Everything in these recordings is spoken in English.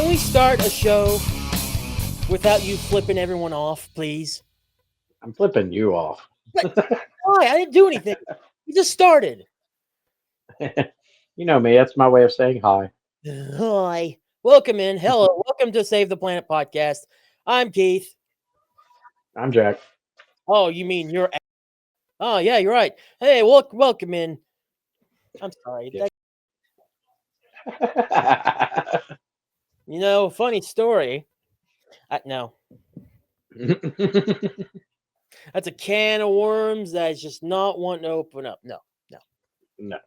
Can we start a show without you flipping everyone off, please? I'm flipping you off. What? Why? I didn't do anything. You just started. You know me. That's my way of saying hi. Hi. Welcome in. Hello. Welcome to Save the Planet podcast. I'm Keith. I'm Jack. Oh, you mean you're... Oh, yeah, you're right. Hey, welcome in. I'm sorry. Yeah. Funny story. No. That's a can of worms that's just not wanting to open up. No. No.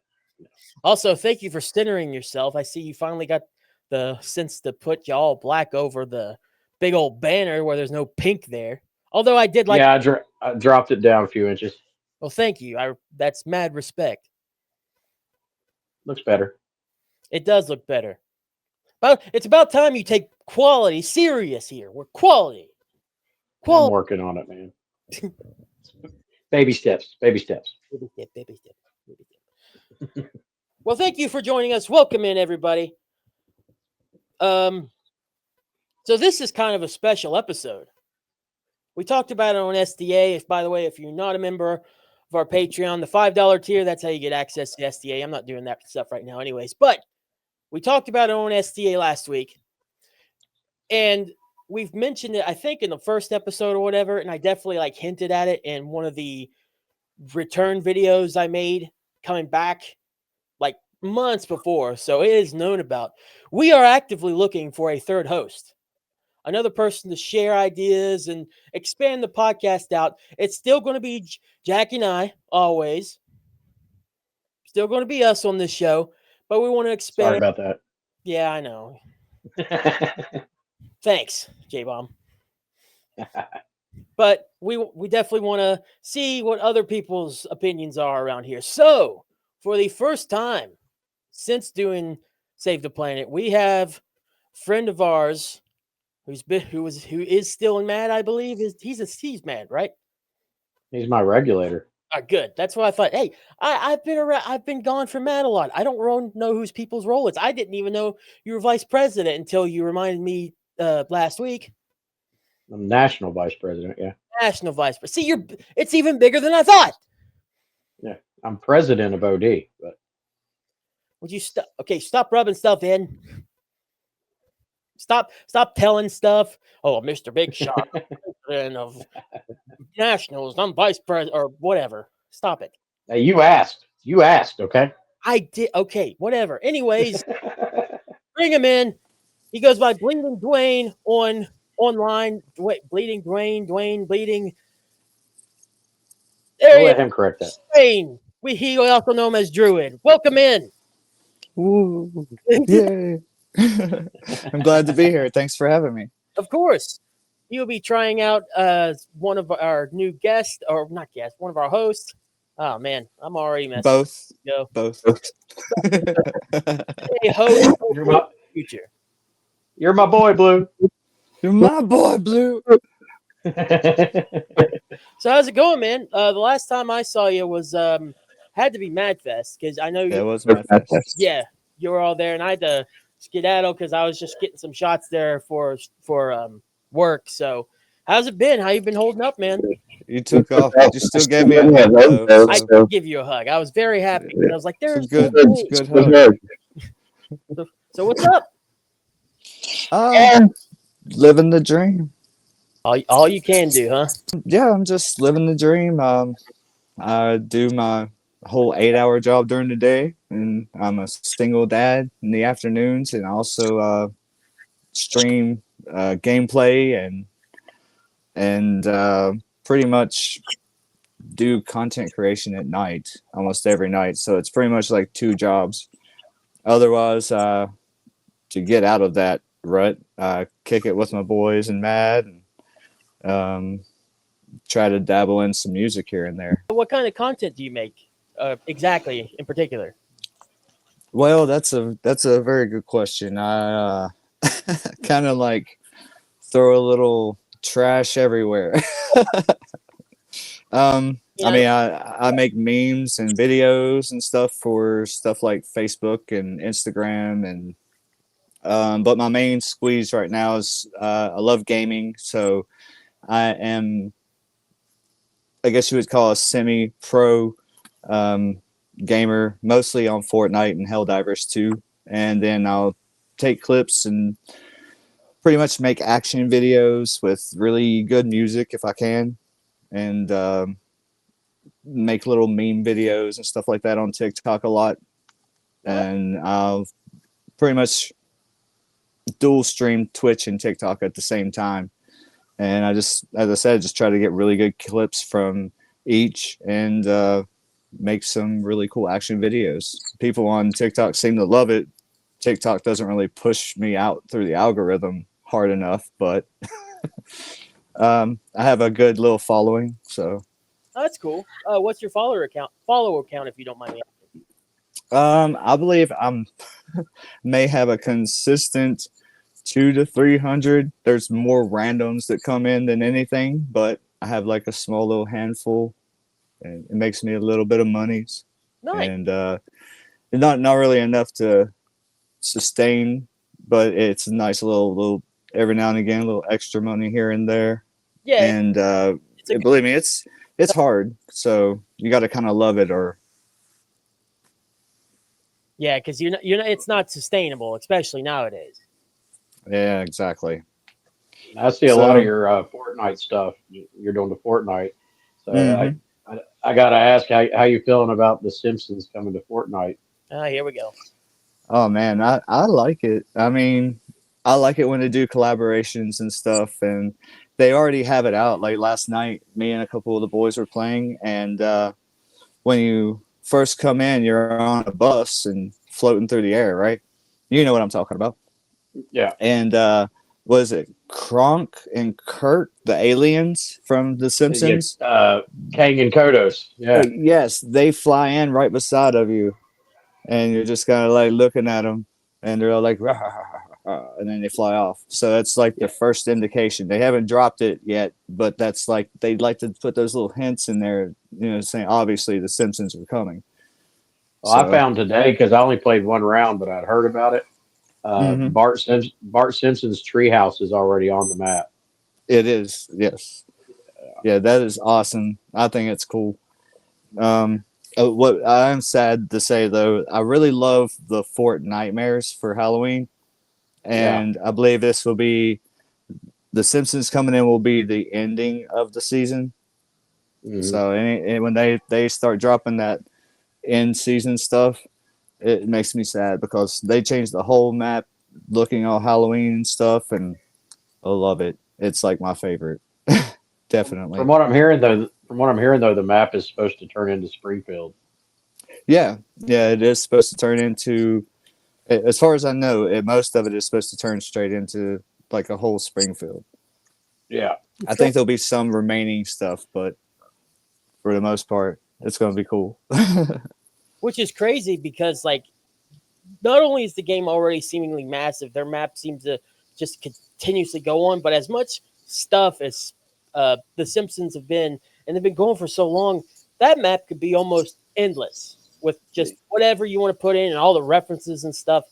Also, thank you for centering yourself. I see you finally got the sense to put y'all black over the big old banner where there's no pink there. Although I did like... Yeah, I dropped it down a few inches. Well, thank you. That's mad respect. Looks better. It does look better. But it's about time you take quality serious here. We're quality. I'm working on it, man. Baby steps. Baby steps. Baby step. Well, thank you for joining us. Welcome in, everybody. So this is kind of a special episode. We talked about it on SDA. By the way, if you're not a member of our Patreon, the $5 tier, that's how you get access to SDA. I'm not doing that stuff right now anyways. But we talked about it on SDA last week. And we've mentioned it, I think, in the first episode or whatever. And I definitely hinted at it in one of the return videos I made coming back months before. So it is known about. We are actively looking for a third host. Another person to share ideas and expand the podcast out. It's still going to be Jack and I, always. Still going to be us on this show, but we want to expand. Sorry about that. Yeah, I know. Thanks, J-Bomb. But we definitely want to see what other people's opinions are around here. So, for the first time since doing Save the Planet, we have a friend of ours who is still in Mad, I believe. He's Mad, right? He's my regulator. Good. That's what I thought. Hey, I've been gone from Mad a lot. I don't know whose people's role is. I didn't even know you were vice president until you reminded me last week. I'm national vice president. Yeah. National vice president. See, it's even bigger than I thought. Yeah. I'm president of OD. But would you stop? Okay, stop rubbing stuff in. Stop telling stuff. Oh, Mr. Big Shot, president of Nationals. I'm vice president or whatever. Stop it. Hey, you asked. Okay. I did. Okay, whatever. Anyways, bring him in. He goes by Bleeding Dwayne online. Bleeding Dwayne. Bleeding. We'll let him correct that. Dwayne. He also know him as Druid. Welcome in. Ooh, yay. I'm glad to be here. Thanks for having me. Of course. He'll be trying out one of our new guests, or not guests, one of our hosts. Oh, man, I'm already messing Both. Go. Both. Hey, host future. You're my boy, Blue. You're my boy, Blue. So how's it going, man? The last time I saw you was had to be MadFest, because I know you. That was MadFest. Yeah, you were all there, and I had to skedaddle because I was just getting some shots there for work. So how's it been? How you been holding up, man? You took off, but you still gave me a hug, though. I did give you a hug. I was very happy. I was like, "There's good hug." So what's up? Living the dream. All you can do, huh? Yeah, I'm just living the dream. I do my whole 8-hour job during the day, and I'm a single dad in the afternoons, and also stream gameplay and pretty much do content creation at night, almost every night. So it's pretty much like 2 jobs. Otherwise, to get out of that rut, kick it with my boys and Mad, and try to dabble in some music here and there. What kind of content do you make exactly in particular? Well, that's a very good question. I kind of throw a little trash everywhere. I mean, I make memes and videos and stuff for stuff like Facebook and Instagram and But my main squeeze right now is I love gaming, so I am, I guess you would call a semi-pro gamer, mostly on Fortnite and Helldivers 2. And then I'll take clips and pretty much make action videos with really good music if I can, and make little meme videos and stuff like that on TikTok a lot. And I'll pretty much dual stream Twitch and TikTok at the same time. And I just, as I said, just try to get really good clips from each and make some really cool action videos. People on TikTok seem to love it. TikTok doesn't really push me out through the algorithm hard enough, but I have a good little following. So That's cool. What's your follower account? Follow account, if you don't mind me asking. I believe I'm may have a consistent 200 to 300. There's more randoms that come in than anything, but I have like a small little handful, and it makes me a little bit of monies. Nice. And not really enough to sustain, but it's a nice little every now and again, a little extra money here and there. Yeah. And believe me, it's hard. So you got to kind of love it, or yeah, because you're not, it's not sustainable, especially nowadays. yeah, exactly. I see a lot of your Fortnite stuff. You're doing the Fortnite. So I got to ask how you feeling about The Simpsons coming to Fortnite? Here we go. Oh man, I like it. I mean, I like it when they do collaborations and stuff, and they already have it out. Like last night, me and a couple of the boys were playing, and when you first come in, you're on a bus and floating through the air, right? You know what I'm talking about. Yeah. And was it Kronk and Kurt, the aliens from The Simpsons? Kang and Kodos. Yeah. Yes, they fly in right beside of you, and you're just kind of like looking at them, and they're all like, rah, rah, rah, rah, and then they fly off. So that's like the first indication. They haven't dropped it yet, but that's like they'd like to put those little hints in there, saying obviously The Simpsons are coming. Well, I found today, because I only played one round, but I'd heard about it. Bart Simpson's treehouse is already on the map. It is, yes. Yeah, that is awesome. I think it's cool. What I'm sad to say though, I really love the Fort Nightmares for Halloween, and I believe this will be The Simpsons coming in will be the ending of the season. Mm-hmm. So and when they start dropping that end season stuff, it makes me sad because they changed the whole map, looking all Halloween and stuff, and I love it. It's like my favorite, definitely. From what I'm hearing though, the map is supposed to turn into Springfield. Yeah, it is supposed to turn into, as far as I know, most of it is supposed to turn straight into like a whole Springfield. Yeah, I think there'll be some remaining stuff, but for the most part, it's going to be cool. Which is crazy because, like, not only is the game already seemingly massive, their map seems to just continuously go on, but as much stuff as The Simpsons have been, and they've been going for so long, that map could be almost endless with just whatever you want to put in and all the references and stuff.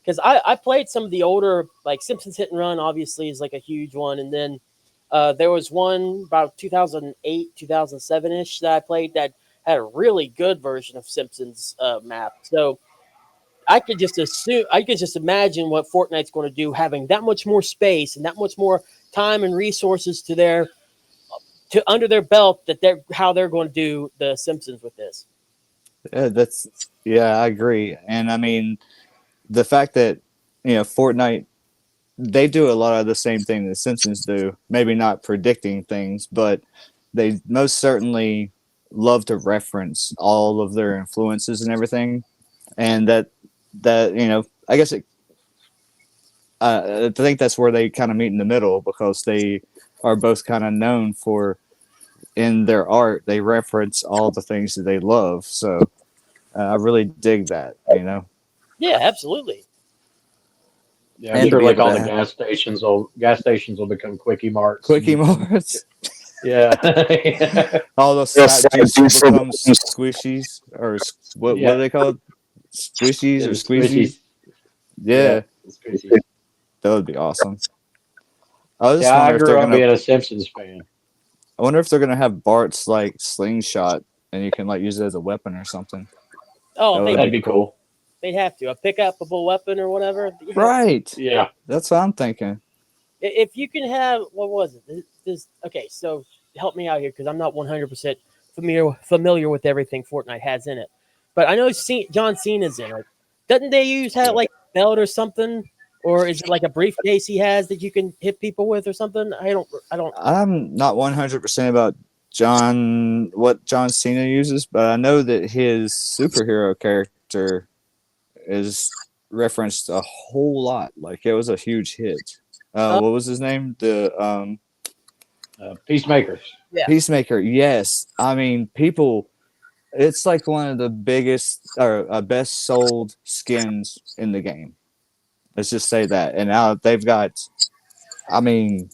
Because I played some of the older, like Simpsons Hit and Run, obviously, is like a huge one. And then there was one about 2008, 2007-ish that I played that had a really good version of Simpsons map. So I could just imagine what Fortnite's going to do, having that much more space and that much more time and resources under their belt, how they're going to do The Simpsons with this. Yeah, I agree. And I mean, the fact that Fortnite, they do a lot of the same thing The Simpsons do, maybe not predicting things, but they most certainly love to reference all of their influences and everything. And that I guess I think that's where they kind of meet in the middle, because they are both kind of known for, in their art, they reference all the things that they love. So I really dig that, Yeah, absolutely. Yeah, I'm sure like all the gas stations will become Quickie Marts. Quickie Marts. Yeah. All those juice will become squishies, or what are they called? Squishies or squeezies? Yeah. That would be awesome. I was just Yeah, I wondering if grew they're up gonna. being a Simpsons fan. I wonder if they're gonna have Bart's like slingshot, and you can like use it as a weapon or something. Oh, That would That'd be cool. they'd have to a pick-upable weapon or whatever. Yeah. Right. Yeah. That's what I'm thinking. If you can have, what was it? Okay, so help me out here because I'm not 100% familiar with everything Fortnite has in it. But I know John Cena's in it. Doesn't they have like a belt or something, or is it like a briefcase he has that you can hit people with or something? I don't. I'm not 100% about what John Cena uses, but I know that his superhero character is referenced a whole lot. Like it was a huge hit. What was his name? The Peacemakers. Yeah. Peacemaker. Yes, I mean people. It's like one of the biggest or best sold skins in the game. Let's just say that. And now they've got, I mean,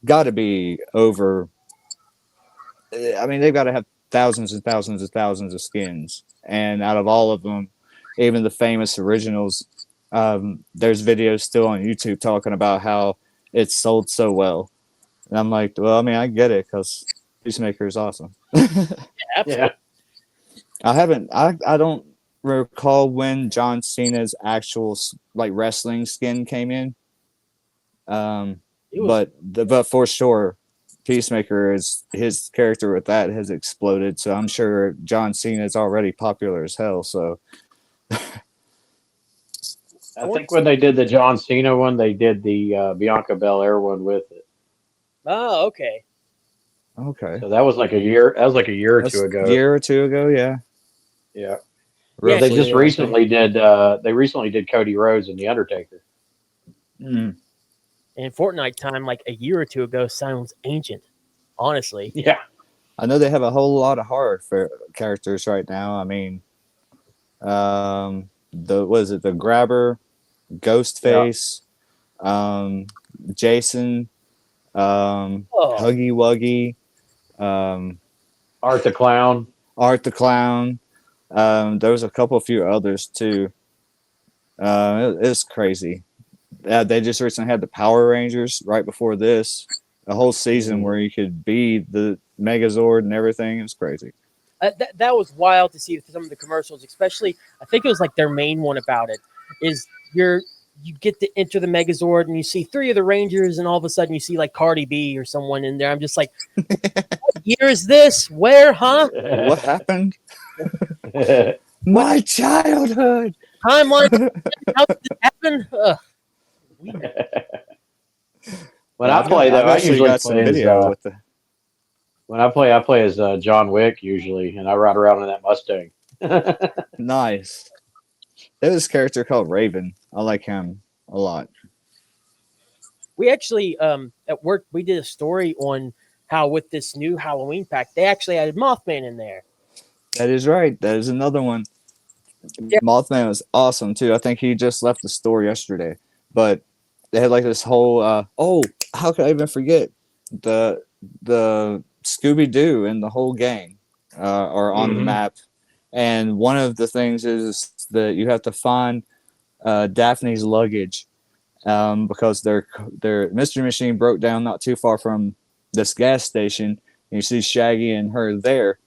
got to be over. I mean, they've got to have thousands and thousands and thousands of skins. And out of all of them, even the famous originals, there's videos still on YouTube talking about how it's sold so well. And I'm like, well, I mean, I get it because Peacemaker is awesome. Absolutely. Yeah. I don't recall when John Cena's actual like wrestling skin came in. But for sure, Peacemaker is his character with that has exploded. So I'm sure John Cena is already popular as hell. So I think when they did the John Cena one, they did the Bianca Belair one with it. Oh, okay. okay, So that was like a year. That was like a year or two ago. Year or two ago, yeah. Yeah. Roughly, They just I recently did. They recently did Cody Rhodes and the Undertaker. think. In Fortnite time, like a year or two ago, sounds ancient. Honestly. Yeah. I know they have a whole lot of horror characters right now. I mean, the Grabber, Ghostface, Jason, Huggy Wuggy, Art the Clown. Art the Clown. There was a few others too. It's crazy. They just recently had the Power Rangers right before this. A whole season where you could be the Megazord and everything. It was crazy. That was wild to see some of the commercials, especially I think it was like their main one about it is you get to enter the Megazord and you see 3 of the Rangers and all of a sudden you see like Cardi B or someone in there. I'm just like, what year is this? Where, huh? What happened? My childhood. Timeline. How did this happen? When I play, though, I usually play as when I play as John Wick usually, and I ride around in that Mustang. Nice. There's this character called Raven. I like him a lot. We actually at work we did a story on how with this new Halloween pack they actually added Mothman in there. That is right. That is another one. Yeah. Mothman was awesome too. I think he just left the store yesterday, but they had like this whole. How could I even forget the Scooby-Doo and the whole gang are on the map, and one of the things is that you have to find Daphne's luggage because their mystery machine broke down not too far from this gas station. And you see Shaggy and her there.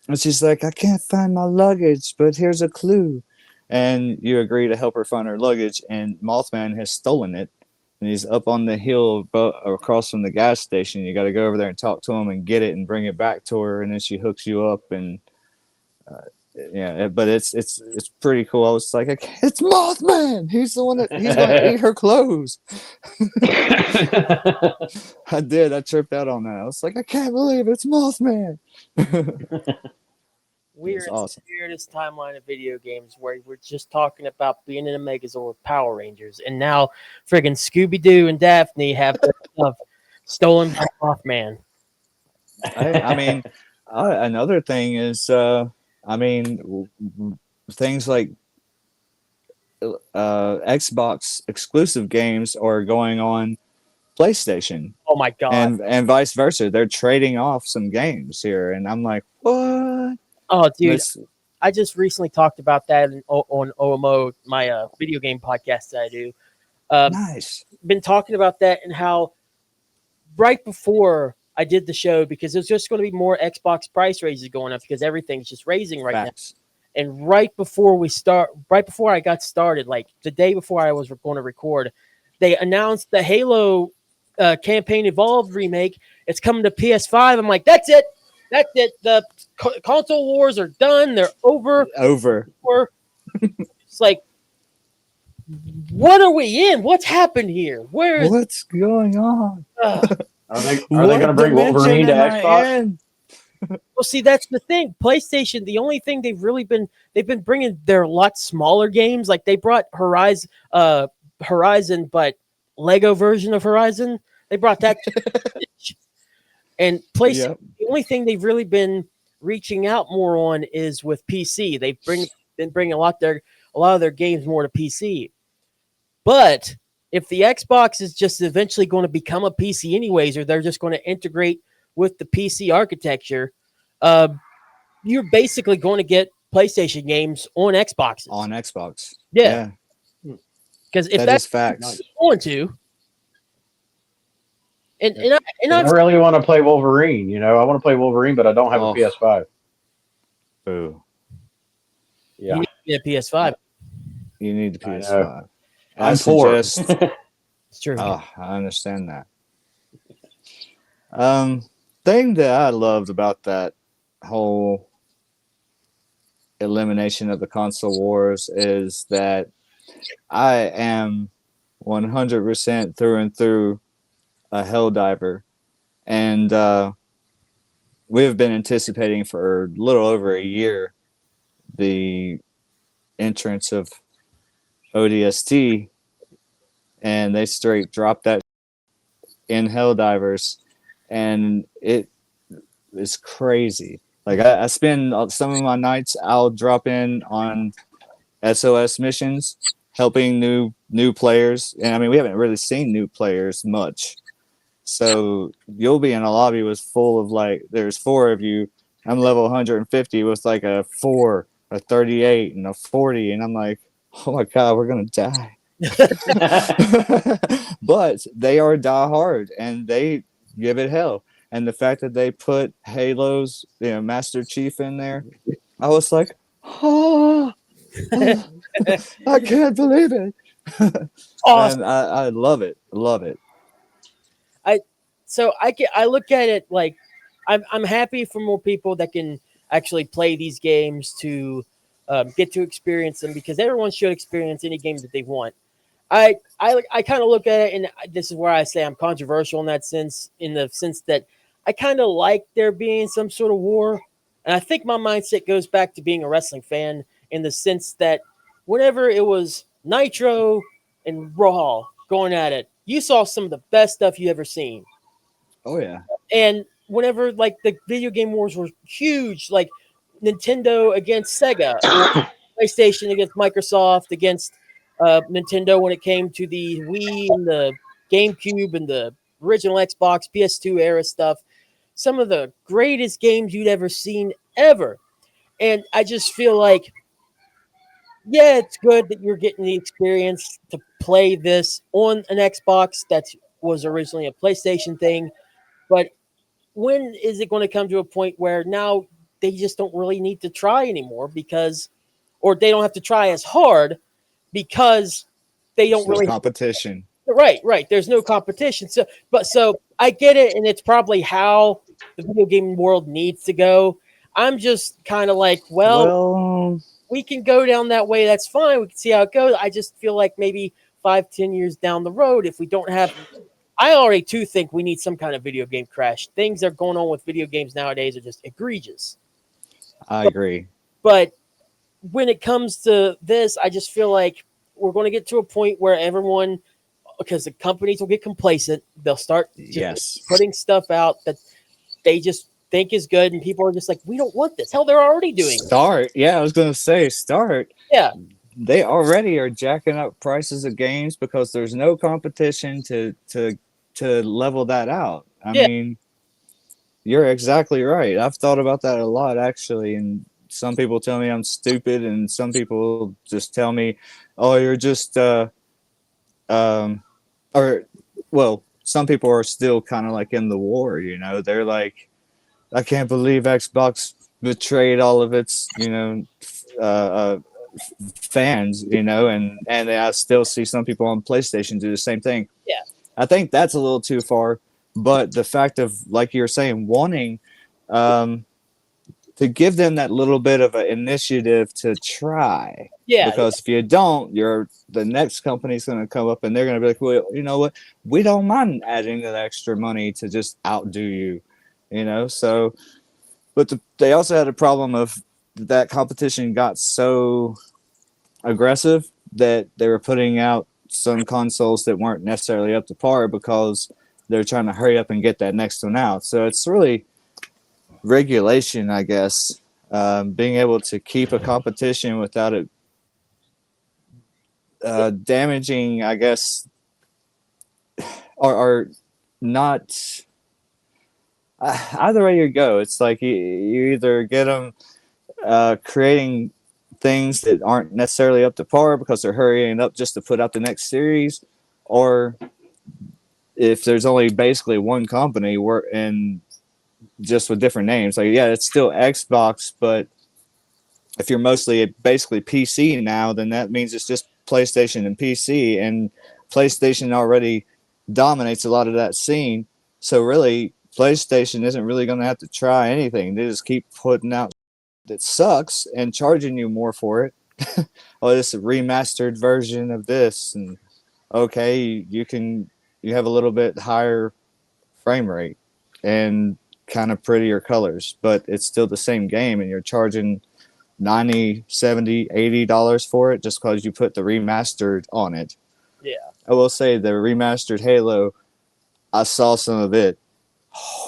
And she's like, I can't find my luggage, but here's a clue. And you agree to help her find her luggage, and Mothman has stolen it. And he's up on the hill across from the gas station. You got to go over there and talk to him and get it and bring it back to her. And then she hooks you up. And but it's pretty cool. I was like, it's Mothman. He's the one he's going to eat her clothes. I did. I tripped out on that. I was like, I can't believe it's Mothman. We're in the weirdest timeline of video games where we're just talking about being in a Megazord with Power Rangers, and now friggin' Scooby-Doo and Daphne have their stuff stolen by Mothman. I mean, another thing is, things like Xbox exclusive games are going on PlayStation. Oh my god! And vice versa. They're trading off some games here, and I'm like, what? Oh, dude, I just recently talked about that on OMO, my video game podcast that I do. Nice. Been talking about that and how right before I did the show, because there's just going to be more Xbox price raises going up because everything's just raising right Facts. now. And right before I got started, like the day before I was going to record, they announced the Halo Campaign Evolved remake. It's coming to PS5. I'm like, that's it. That's it. The console wars are done. They're over. It's like, what are we in? What's happened here? What's going on? Are they going to bring Wolverine to Xbox? Well, see, that's the thing. PlayStation, the only thing they've been bringing their a lot smaller games. Like they brought Horizon, but Lego version of Horizon. They brought that. And PlayStation, the only thing they've really been reaching out more on is with PC. They've been bringing a lot of their games more to PC. But if the Xbox is just eventually going to become a PC anyways, or they're just going to integrate with the PC architecture, you're basically going to get PlayStation games on Xboxes. On Xbox. Yeah. Because if that's facts. going to, I really want to play Wolverine. You know, I want to play Wolverine, but I don't have a PS5. Boo. Yeah. You need a PS5. You need the PS5. I'm poor. It's true. Oh, I understand that. Thing that I loved about that whole elimination of the console wars is that I am 100% through and through a Helldiver, and we've been anticipating for a little over a year the entrance of ODST, and they straight dropped that in Helldivers, and it is crazy. Like I spend some of my nights, I'll drop in on SOS missions, helping new players, and I mean we haven't really seen new players much. So you'll be in a lobby with full of like, there's 4 of you. I'm level 150 with like a 4, a 38, and a 40, and I'm like, oh my god, we're gonna die. But they are die hard, and they give it hell. And the fact that they put Halo's, Master Chief in there, I was like, oh, I can't believe it. Awesome. And I love it. Love it. So I look at it like I'm happy for more people that can actually play these games to get to experience them, because everyone should experience any game that they want. I kind of look at it, and this is where I say I'm controversial in that sense, in the sense that I kind of like there being some sort of war. And I think my mindset goes back to being a wrestling fan, in the sense that whenever it was Nitro and Raw going at it, you saw some of the best stuff you ever seen. Oh, yeah. And whenever like the video game wars were huge, like Nintendo against Sega, or PlayStation against Microsoft, against Nintendo when it came to the Wii and the GameCube and the original Xbox, PS2 era stuff, some of the greatest games you'd ever seen ever. And I just feel like, yeah, it's good that you're getting the experience to play this on an Xbox that was originally a PlayStation thing. But when is it going to come to a point where now they just don't really need to try anymore, or they don't have to try as hard because they don't really competition. Right. There's no competition. So I get it, and it's probably how the video game world needs to go. I'm just kind of like, well, we can go down that way. That's fine. We can see how it goes. I just feel like maybe 5-10 years down the road, if we don't have, I already too think we need some kind of video game crash. Things that are going on with video games nowadays are just egregious. I agree. But when it comes to this, I just feel like we're going to get to a point where everyone, because the companies will get complacent, they'll start putting stuff out that they just think is good, and people are just like, we don't want this. Hell, they're already doing it. Yeah, I was going to say start. Yeah. They already are jacking up prices of games because there's no competition to level that out. I mean, you're exactly right. I've thought about that a lot, actually, and some people tell me I'm stupid, and some people just tell me, oh, you're just or well, some people are still kind of like in the war. They're like, I can't believe Xbox betrayed all of its fans, and I still see some people on PlayStation do the same thing. Yeah. I think that's a little too far, but the fact of, like you're saying, wanting to give them that little bit of an initiative to try. Yeah. Because if you don't, the next company's going to come up and they're going to be like, well, you know what? We don't mind adding that extra money to just outdo you, So, but they also had a problem of that competition got so aggressive that they were putting out some consoles that weren't necessarily up to par because they're trying to hurry up and get that next one out. So it's really regulation, I guess, being able to keep a competition without it damaging, I guess, or not. Either way you go, it's like you either get them creating things that aren't necessarily up to par because they're hurrying up just to put out the next series, or if there's only basically one company and just with different names, like, yeah, it's still Xbox, but if you're mostly basically PC now, then that means it's just PlayStation and PC, and PlayStation already dominates a lot of that scene. So really, PlayStation isn't really going to have to try anything. They just keep putting out that sucks and charging you more for it. Oh, this is a remastered version of this, and okay, you have a little bit higher frame rate and kind of prettier colors, but it's still the same game, and you're charging $90, $70, $80 for it just because you put the remastered on it. Yeah. I will say the remastered Halo, I saw some of it.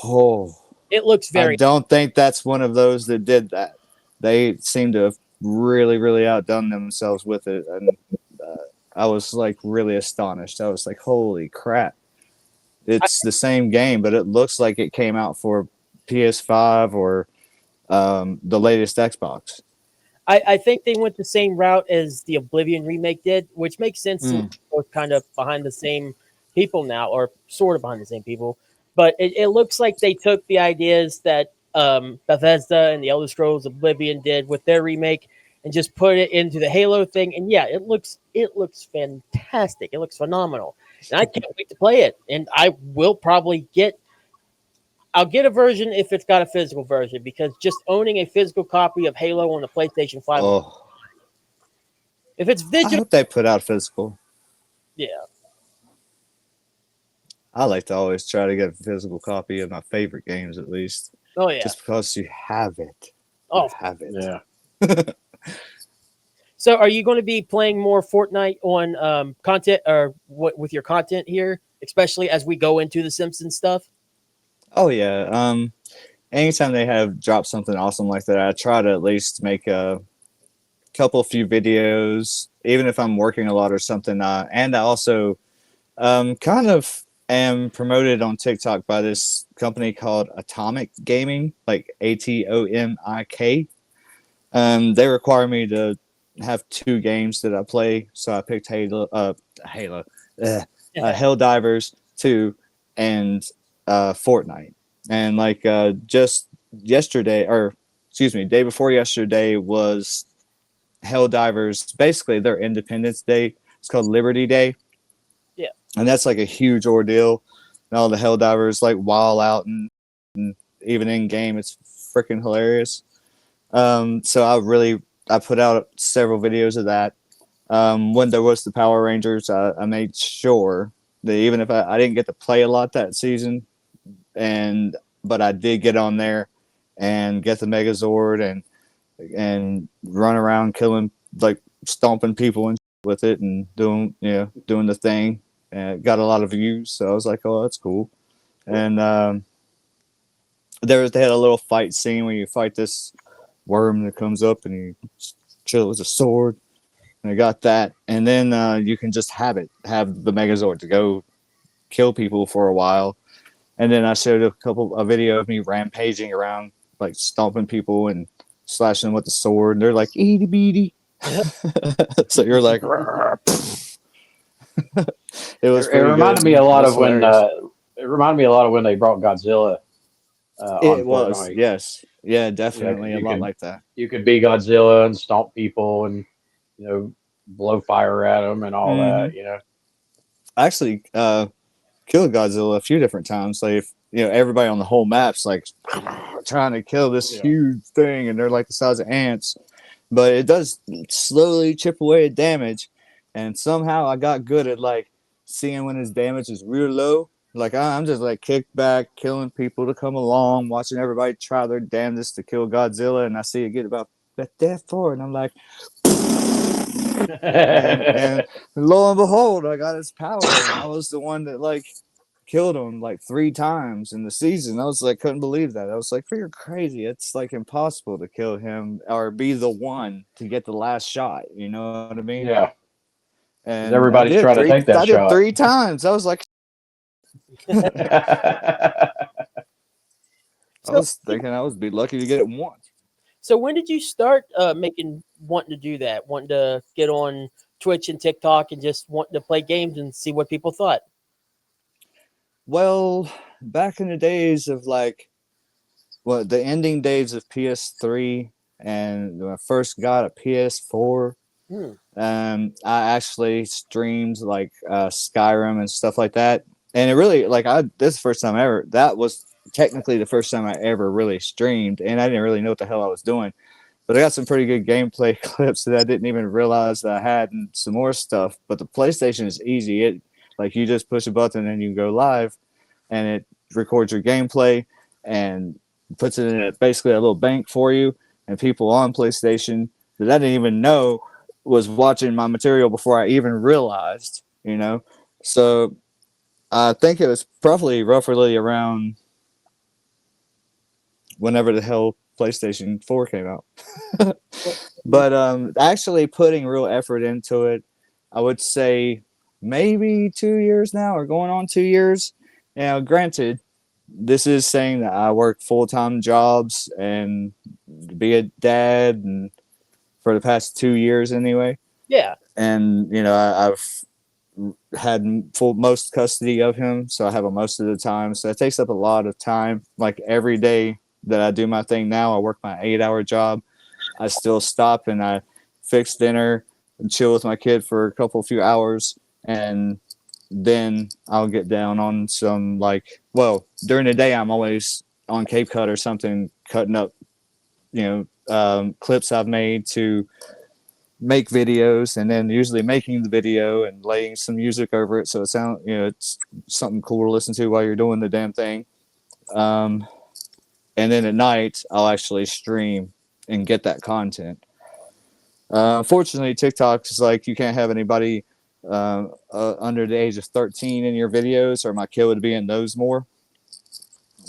Oh, It looks very. I don't think that's one of those that did that. They seem to have really, really outdone themselves with it, and I was like really astonished. I was like, holy crap. It's the same game, but it looks like it came out for PS5 or the latest Xbox. I think they went the same route as the Oblivion remake did, which makes sense. Since we're kind of behind the same people now, or sort of behind the same people. But it looks like they took the ideas that Bethesda and the Elder Scrolls Oblivion did with their remake and just put it into the Halo thing. And yeah, it looks fantastic. It looks phenomenal. And I can't wait to play it. And I will probably I'll get a version if it's got a physical version, because just owning a physical copy of Halo on the PlayStation 5, if it's I digital, hope they put out physical. yeah. I like to always try to get a physical copy of my favorite games, at least. Oh yeah. Just because you have it. Oh, You have it. Yeah. So are you going to be playing more Fortnite on content, or what with your content here, especially as we go into the Simpsons stuff? Oh yeah. Anytime they have dropped something awesome like that, I try to at least make a few videos, even if I'm working a lot or something. And I also kind of am promoted on TikTok by this company called Atomic Gaming, like ATOMIK. They require me to have 2 games that I play, so I picked Helldivers 2 and Fortnite. And like just yesterday, or excuse me, day before yesterday was Helldivers, basically their Independence Day. It's called Liberty Day. Yeah. And that's like a huge ordeal. And all the Helldivers like wild out, and even in game, it's freaking hilarious. So I put out several videos of that. When there was the Power Rangers, I made sure that even if I didn't get to play a lot that season, but I did get on there and get the Megazord and run around killing, like stomping people and with it, and doing the thing. And got a lot of views, so I was like, oh, that's cool. And they had a little fight scene where you fight this worm that comes up and you chill it with a sword. And I got that, and then you can just have the Megazord to go kill people for a while. And then I showed a video of me rampaging around, like stomping people and slashing them with the sword. And they're like, "Eety beady." So you're like, It was It pretty reminded good. me a lot It was of when hilarious. it reminded me a lot of when they brought Godzilla on It was, Fortnite. yes. Yeah, Yeah, because definitely a lot like that. you could be Godzilla and stomp people and blow fire at them and all Hmm. that. I actually killed Godzilla a few different times. Like, if, everybody on the whole map's like trying to kill this Yeah. huge thing, and they're like the size of ants. But it does slowly chip away at damage, and somehow I got good at like seeing when his damage is real low. Like I'm just like kicked back, killing people to come along, watching everybody try their damnedest to kill Godzilla, and I see it get about that death for, and I'm like, and lo and behold, I got his power, and I was the one that like killed him like 3 times in the season. I was like, couldn't believe that. I was like, you're crazy. It's like impossible to kill him or be the one to get the last shot. You know what I mean? Yeah, because And I everybody's did trying to three. take that I did shot. 3 times. I was like, I So, was thinking I would be lucky to get it once. so when did you start wanting to do that, wanting to get on Twitch and TikTok and just wanting to play games and see what people thought? Well, back in the days of like, the ending days of PS3, and when I first got a PS4. Hmm. I actually streamed like Skyrim and stuff like that, and it really this is the first time ever. That was technically the first time I ever really streamed, and I didn't really know what the hell I was doing. But I got some pretty good gameplay clips that I didn't even realize that I had, and some more stuff. But the PlayStation is easy. It like you just push a button and you go live, and it records your gameplay and puts it in basically a little bank for you. And people on PlayStation that I didn't even know was watching my material before I even realized, So I think it was probably roughly around whenever the hell PlayStation 4 came out. But actually putting real effort into it, I would say maybe 2 years now, or going on 2 years. Now, granted, this is saying that I work full-time jobs and be a dad, and for the past 2 years anyway. Yeah. And I've had most custody of him, so I have him most of the time. So it takes up a lot of time. Like every day that I do my thing now, I work my 8-hour job. I still stop and I fix dinner and chill with my kid for a few hours, and then I'll get down on some during the day I'm always on Cape Cut or something, cutting up clips I've made to make videos, and then usually making the video and laying some music over it so it's something cool to listen to while you're doing the damn thing. And then at night I'll actually stream and get that content. Unfortunately, TikTok is like you can't have anybody under the age of 13 in your videos, or my kid would be in those more.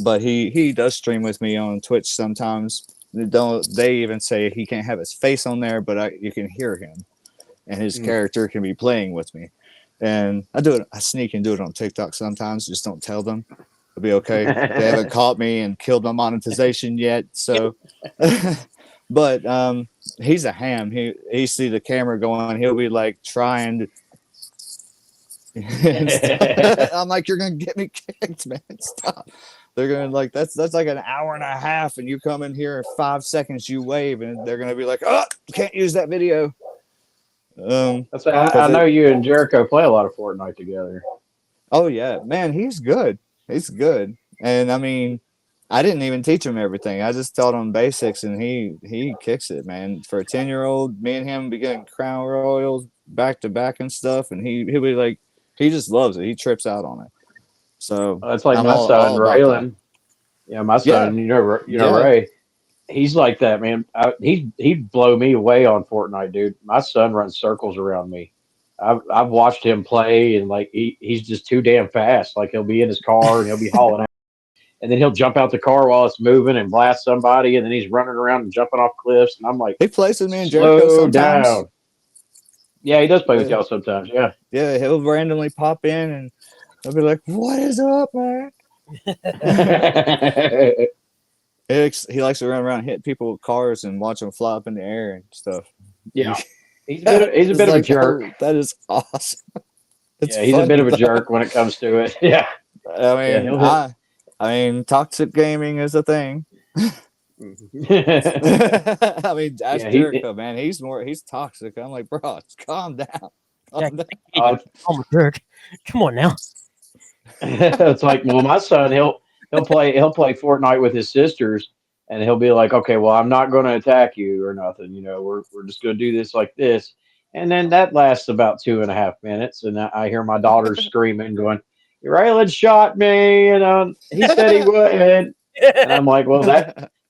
But he does stream with me on Twitch sometimes. They even say he can't have his face on there, but you can hear him, and his character can be playing with me. And I sneak and do it on TikTok sometimes. Just don't tell them. It'll be okay. They haven't caught me and killed my monetization yet. So, but he's a ham. He see the camera going. He'll be like trying to. I'm like, you're gonna get me kicked, man. Stop. They're gonna like that's like an hour and a half, and you come in here in 5 seconds, you wave, and they're gonna be like, oh, can't use that video. I know you and Jericho play a lot of Fortnite together. Oh yeah, man, he's good. He's good, and I mean, I didn't even teach him everything. I just taught him basics, and he kicks it, man. For a 10-year-old, me and him be getting crown royals back to back and stuff, and he'll be like, he just loves it. He trips out on it. So That's like I'm my son, all about that. Raylan. Yeah, my son, Ray. He's like that, man. He'd blow me away on Fortnite, dude. My son runs circles around me. I've watched him play, and like he's just too damn fast. Like he'll be in his car and he'll be hauling out, and then he'll jump out the car while it's moving and blast somebody, and then he's running around and jumping off cliffs, and I'm like, He plays with me and Jericho sometimes. Down. Yeah, he does play with y'all sometimes. Yeah. Yeah, he'll randomly pop in, and I'll be like, "What is up, man?" He likes to run around, hit people with cars, and watch them fly up in the air and stuff. Yeah, he's a bit of a jerk. Oh, that is awesome. It's Yeah, he's a bit funny of a though. jerk when it comes to it. Yeah. I mean, he'll hit. I mean, toxic gaming is a thing. yeah, I mean, Ash he. Jericho, man, he's toxic. I'm like, bro, calm down. Yeah, Calm down. I'm a jerk. Come on now. It's like, well, my son, he'll play Fortnite with his sisters, and he'll be like, okay, well, I'm not going to attack you or nothing. We're just going to do this like this, and then that lasts about 2.5 minutes, and I hear my daughter screaming, going, "Raylan shot me," and he said he would, and I'm like, well,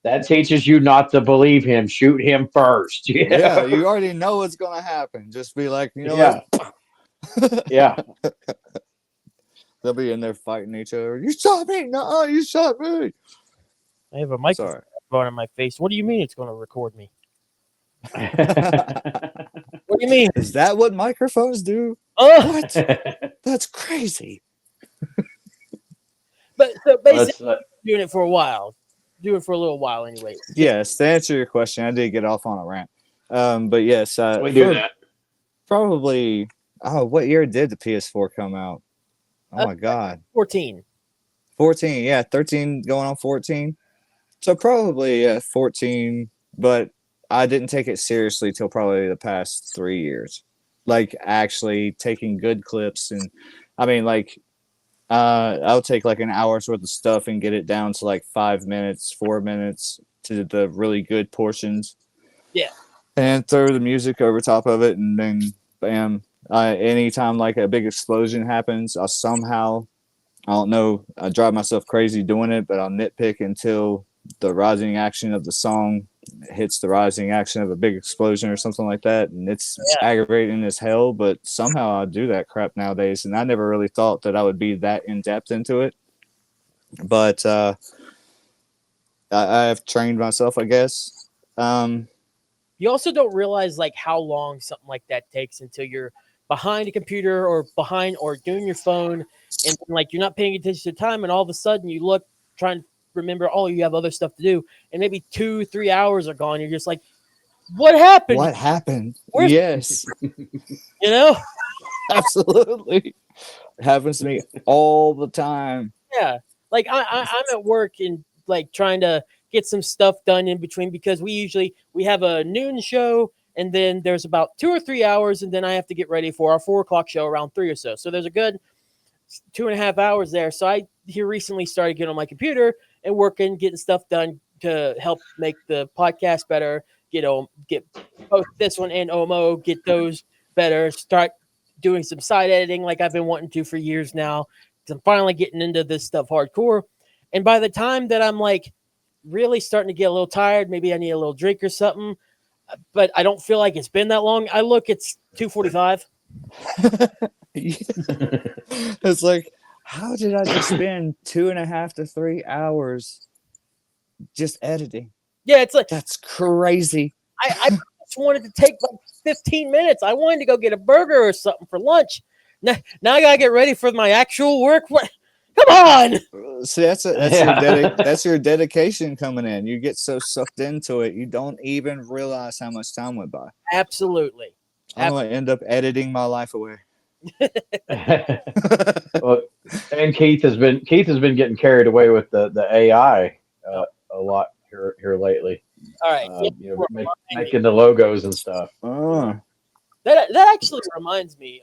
that teaches you not to believe him. Shoot him first. Yeah, Yeah, you already know what's gonna happen. Just be like, you know yeah, what? yeah. They'll be in there fighting each other. You shot me! No, you shot me! I have a Sorry. microphone in my face. What do you mean it's going to record me? yeah, What do you mean? Is that what microphones do? Oh, What? That's crazy. but so basically, Let's, doing it for a while, do it for a little while anyway. Yes, to answer your question, I did get off on a rant. But yes, we do for that. probably. Oh, what year did the PS4 come out? Oh Uh, my God, 14. 14. Yeah, 13 going on 14. So probably 14, but I didn't take it seriously till probably the past 3 years. Like actually taking good clips, and I mean, like I'll take like an hour's worth of stuff and get it down to like 5 minutes, 4 minutes to the really good portions. Yeah. And throw the music over top of it, and then bam. Anytime like a big explosion happens, I don't know, I drive myself crazy doing it, but I'll nitpick until the rising action of the song hits the rising action of a big explosion or something like that, and it's aggravating as hell, but somehow I do that crap nowadays, and I never really thought that I would be that in depth into it, but I've trained myself, I guess. You also don't realize like how long something like that takes until you're behind a computer or behind or doing your phone, and like you're not paying attention to time, and all of a sudden you look trying to remember, oh, you have other stuff to do, and maybe 2-3 hours are gone. You're just like, what happened? What happened? Where's- Yes, You know? absolutely. It happens to me all the time. Yeah. Like I'm at work and like trying to get some stuff done in between because we have a noon show and then there's about 2 or 3 hours and then I have to get ready for our 4 o'clock show around 3 or so. So there's a good 2.5 hours there. So I here recently started getting on my computer and working, getting stuff done to help make the podcast better, get both this one and OMO, get those better, start doing some side editing like I've been wanting to for years now. I'm finally getting into this stuff hardcore. And by the time that I'm like really starting to get a little tired, maybe I need a little drink or something, but I don't feel like it's been that long. I look, it's 2:45. It's like, how did I just spend 2.5 to 3 hours just editing? Yeah, it's like That's crazy. I just wanted to take like 15 minutes. I wanted to go get a burger or something for lunch. Now I gotta get ready for my actual work. What? Come on. See, that's your dedication coming in. You get so sucked into it, you don't even realize how much time went by. Absolutely. I'm gonna end up editing my life away. Well, and Keith has been getting carried away with the AI a lot here lately. All right. Making the logos and stuff. That actually reminds me.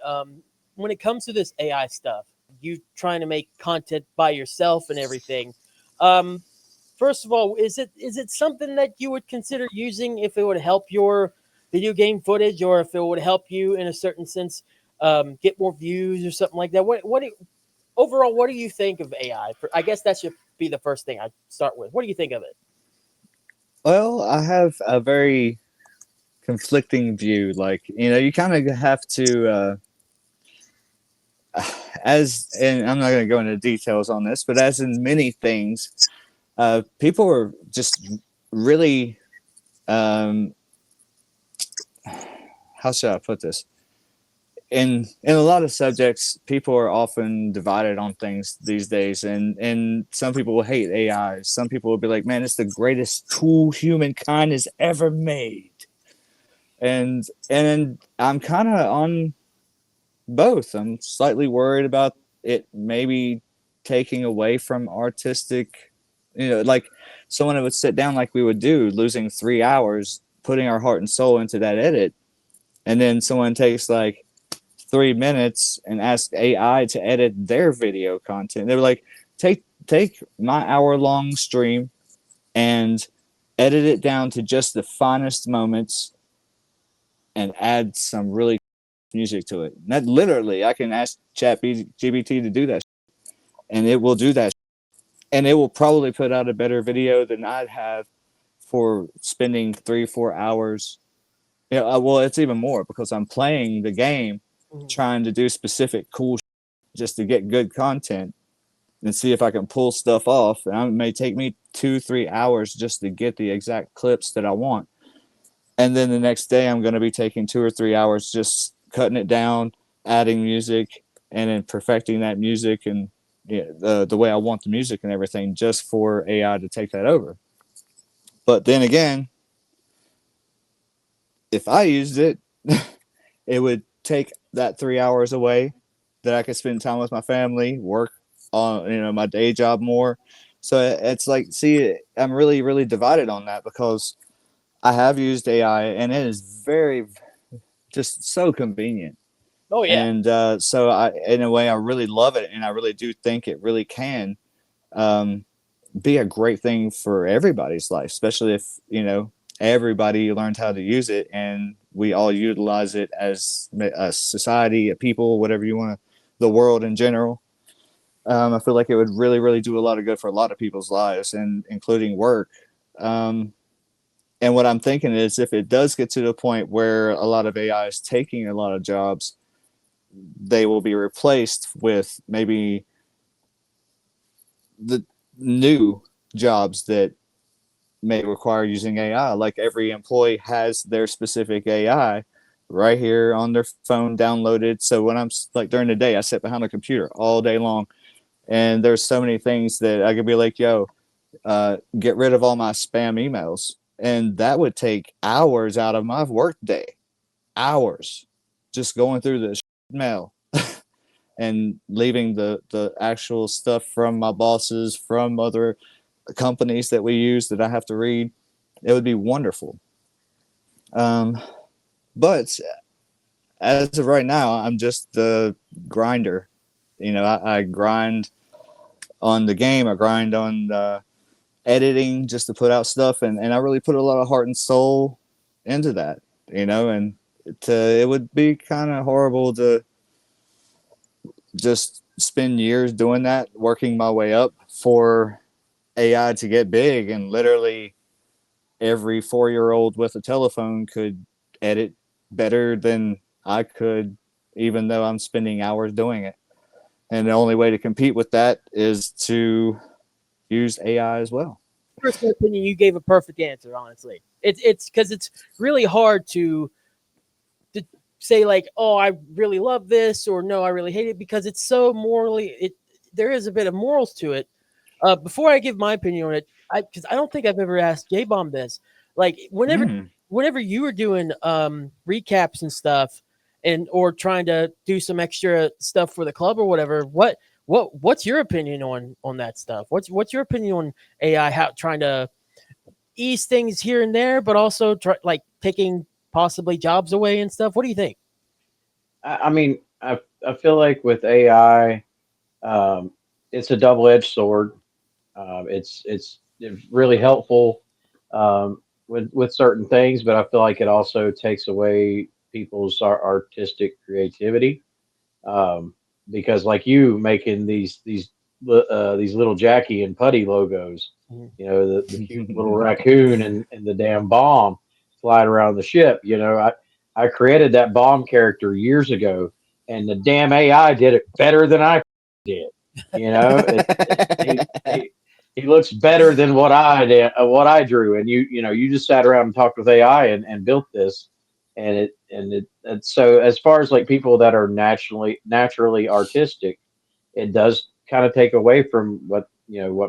When it comes to this AI stuff, you trying to make content by yourself and everything. First of all, is it something that you would consider using if it would help your video game footage, or if it would help you in a certain sense get more views or something like that? Overall, what do you think of AI? I guess that should be the first thing I start with. What do you think of it? Well, I have a very conflicting view. Like, you kind of have to, and I'm not going to go into details on this, but as in many things, people are just really, how should I put this? In a lot of subjects, people are often divided on things these days, and some people will hate AI. Some people will be like, "Man, it's the greatest tool humankind has ever made." And I'm kind of both. I'm slightly worried about it maybe taking away from artistic, like someone would sit down like we would do, losing 3 hours, putting our heart and soul into that edit. And then someone takes like 3 minutes and asks AI to edit their video content. They were like, take my hour-long stream and edit it down to just the finest moments and add some really music to it. And that literally, I can ask ChatGPT to do that, and it will do that, and it will probably put out a better video than I'd have for spending 3-4 hours. Well, it's even more because I'm playing the game, trying to do specific cool just to get good content and see if I can pull stuff off. And it may take me 2-3 hours just to get the exact clips that I want. And then the next day, I'm going to be taking 2 or 3 hours just cutting it down, adding music, and then perfecting that music and the way I want the music and everything, just for AI to take that over. But then again, if I used it, it would take that 3 hours away that I could spend time with my family, work on my day job more. So it's like, see, I'm really, really divided on that because I have used AI and it is very, just so convenient. Oh yeah. And so in a way, I really love it, and I really do think it really can be a great thing for everybody's life, especially if everybody learned how to use it and we all utilize it as a society, a people, whatever you want to, the world in general. I feel like it would really, really do a lot of good for a lot of people's lives, and including work. And what I'm thinking is, if it does get to the point where a lot of AI is taking a lot of jobs, they will be replaced with maybe the new jobs that may require using AI. Like every employee has their specific AI right here on their phone downloaded. So when I'm like during the day, I sit behind a computer all day long, and there's so many things that I could be like, yo, get rid of all my spam emails. And that would take hours out of my work day. Hours just going through the mail and leaving the actual stuff from my bosses, from other companies that we use that I have to read. It would be wonderful. But as of right now, I'm just the grinder. I grind on the game. I grind on editing just to put out stuff, and I really put a lot of heart and soul into that, and it would be kind of horrible to just spend years doing that, working my way up for AI to get big, and literally every 4-year-old with a telephone could edit better than I could, even though I'm spending hours doing it. And the only way to compete with that is to use AI as well. Personal opinion, you gave a perfect answer. Honestly, it's because it's really hard to say like, oh, I really love this, or no, I really hate it, because it's so morally. There is a bit of morals to it. Before I give my opinion on it, because I don't think I've ever asked J-Bomb this. Like whenever you were doing recaps and stuff, or trying to do some extra stuff for the club or whatever, what's your opinion on that stuff? What's your opinion on AI trying to ease things here and there, but also like taking possibly jobs away and stuff? What do you think? I mean, I feel like with AI, it's a double-edged sword. It's really helpful with certain things, but I feel like it also takes away people's artistic creativity. Because like you making these little Jackie and Putty logos, the cute little raccoon and the damn bomb flying around the ship. I created that bomb character years ago, and the damn AI did it better than I did. He looks better than what I did, what I drew. And you just sat around and talked with AI and built this, and so as far as like people that are naturally artistic, it does kind of take away from what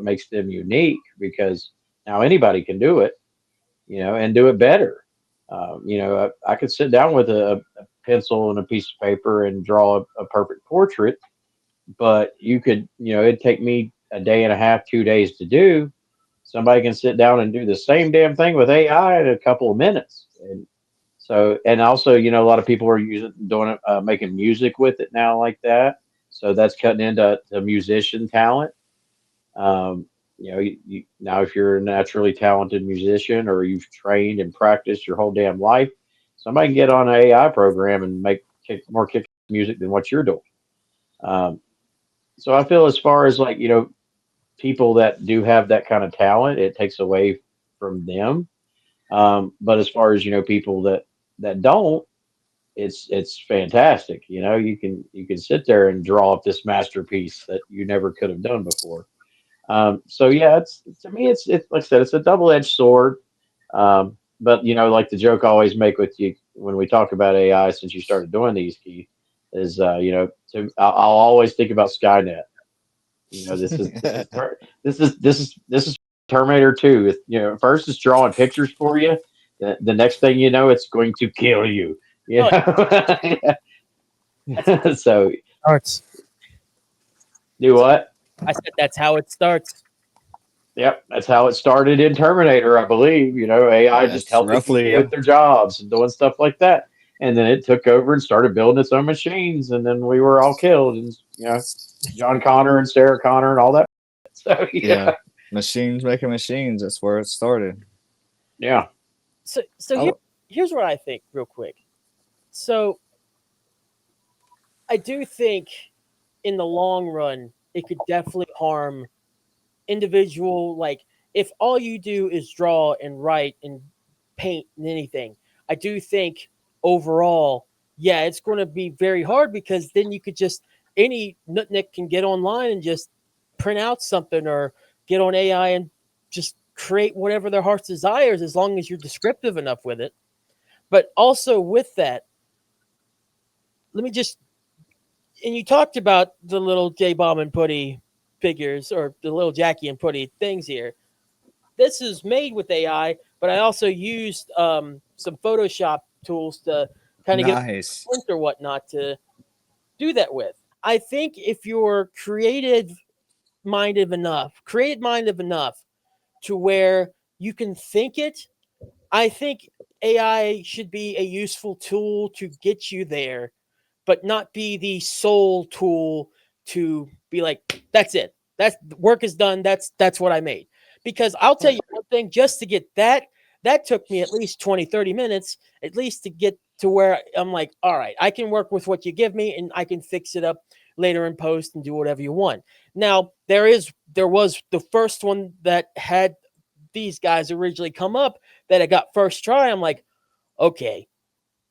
makes them unique, because now anybody can do it, and do it better. I could sit down with a pencil and a piece of paper and draw a perfect portrait. But you could, it'd take me a day and a half, 2 days to do. Somebody can sit down and do the same damn thing with AI in a couple of minutes. And so, and also, a lot of people are doing it, making music with it now like that. So that's cutting into musician talent. Um, now if you're a naturally talented musician or you've trained and practiced your whole damn life, somebody can get on an AI program and make more kick music than what you're doing. Um, so I feel as far as like, people that do have that kind of talent, it takes away from them. But as far as, people that don't, it's fantastic. You can sit there and draw up this masterpiece that you never could have done before. So yeah, it's to me, it's like I said, it's a double-edged sword. But like the joke I always make with you when we talk about AI, since you started doing these, Keith, is I'll always think about Skynet. This is Terminator 2. First it's drawing pictures for you. The next thing you know, it's going to kill you. Oh, So starts. do what? I said that's how it starts. Yep, that's how it started in Terminator, I believe. AI just That's helping roughly, people with their jobs and doing stuff like that. And then it took over and started building its own machines, and then we were all killed. And John Connor and Sarah Connor and all that. So yeah. Machines making machines. That's where it started. Yeah. So here's what I think, real quick. So I do think, in the long run, it could definitely harm individual. Like, if all you do is draw and write and paint and anything, I do think overall, yeah, it's going to be very hard, because then you could just, any nutnik can get online and just print out something, or get on AI and just create whatever their heart's desires, as long as you're descriptive enough with it. But also with that, let me just, and you talked about the little J-Bomb and Putty figures, or the little Jackie and Putty things here. This is made with AI, but I also used some Photoshop tools to kind of get Nice. print or whatnot to do that with. I think if you're creative-minded enough to where you can think it, I think AI should be a useful tool to get you there, but not be the sole tool to be like, that's it. That's work is done. That's what I made. Because I'll tell you one thing, just to get that took me at least 20, 30 minutes, at least to get to where I'm like, all right, I can work with what you give me, and I can fix it up later in post and do whatever you want. Now, there was the first one that had these guys originally come up, that I got first try. I'm like, okay,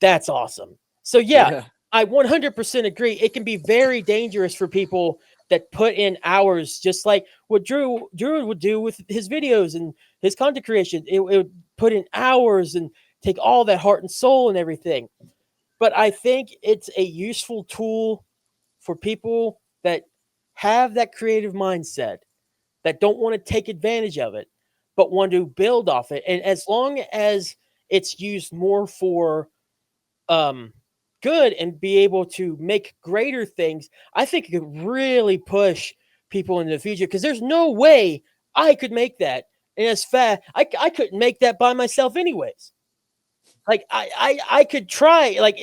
that's awesome. So yeah, I 100% agree. It can be very dangerous for people that put in hours, just like what Drew would do with his videos and his content creation. It would put in hours and take all that heart and soul and everything. But I think it's a useful tool for people that have that creative mindset, that don't want to take advantage of it, but want to build off it. And as long as it's used more for good and be able to make greater things, I think it could really push people into the future, because there's no way I could make that. And as fast, I couldn't make that by myself anyways. Like I could try, like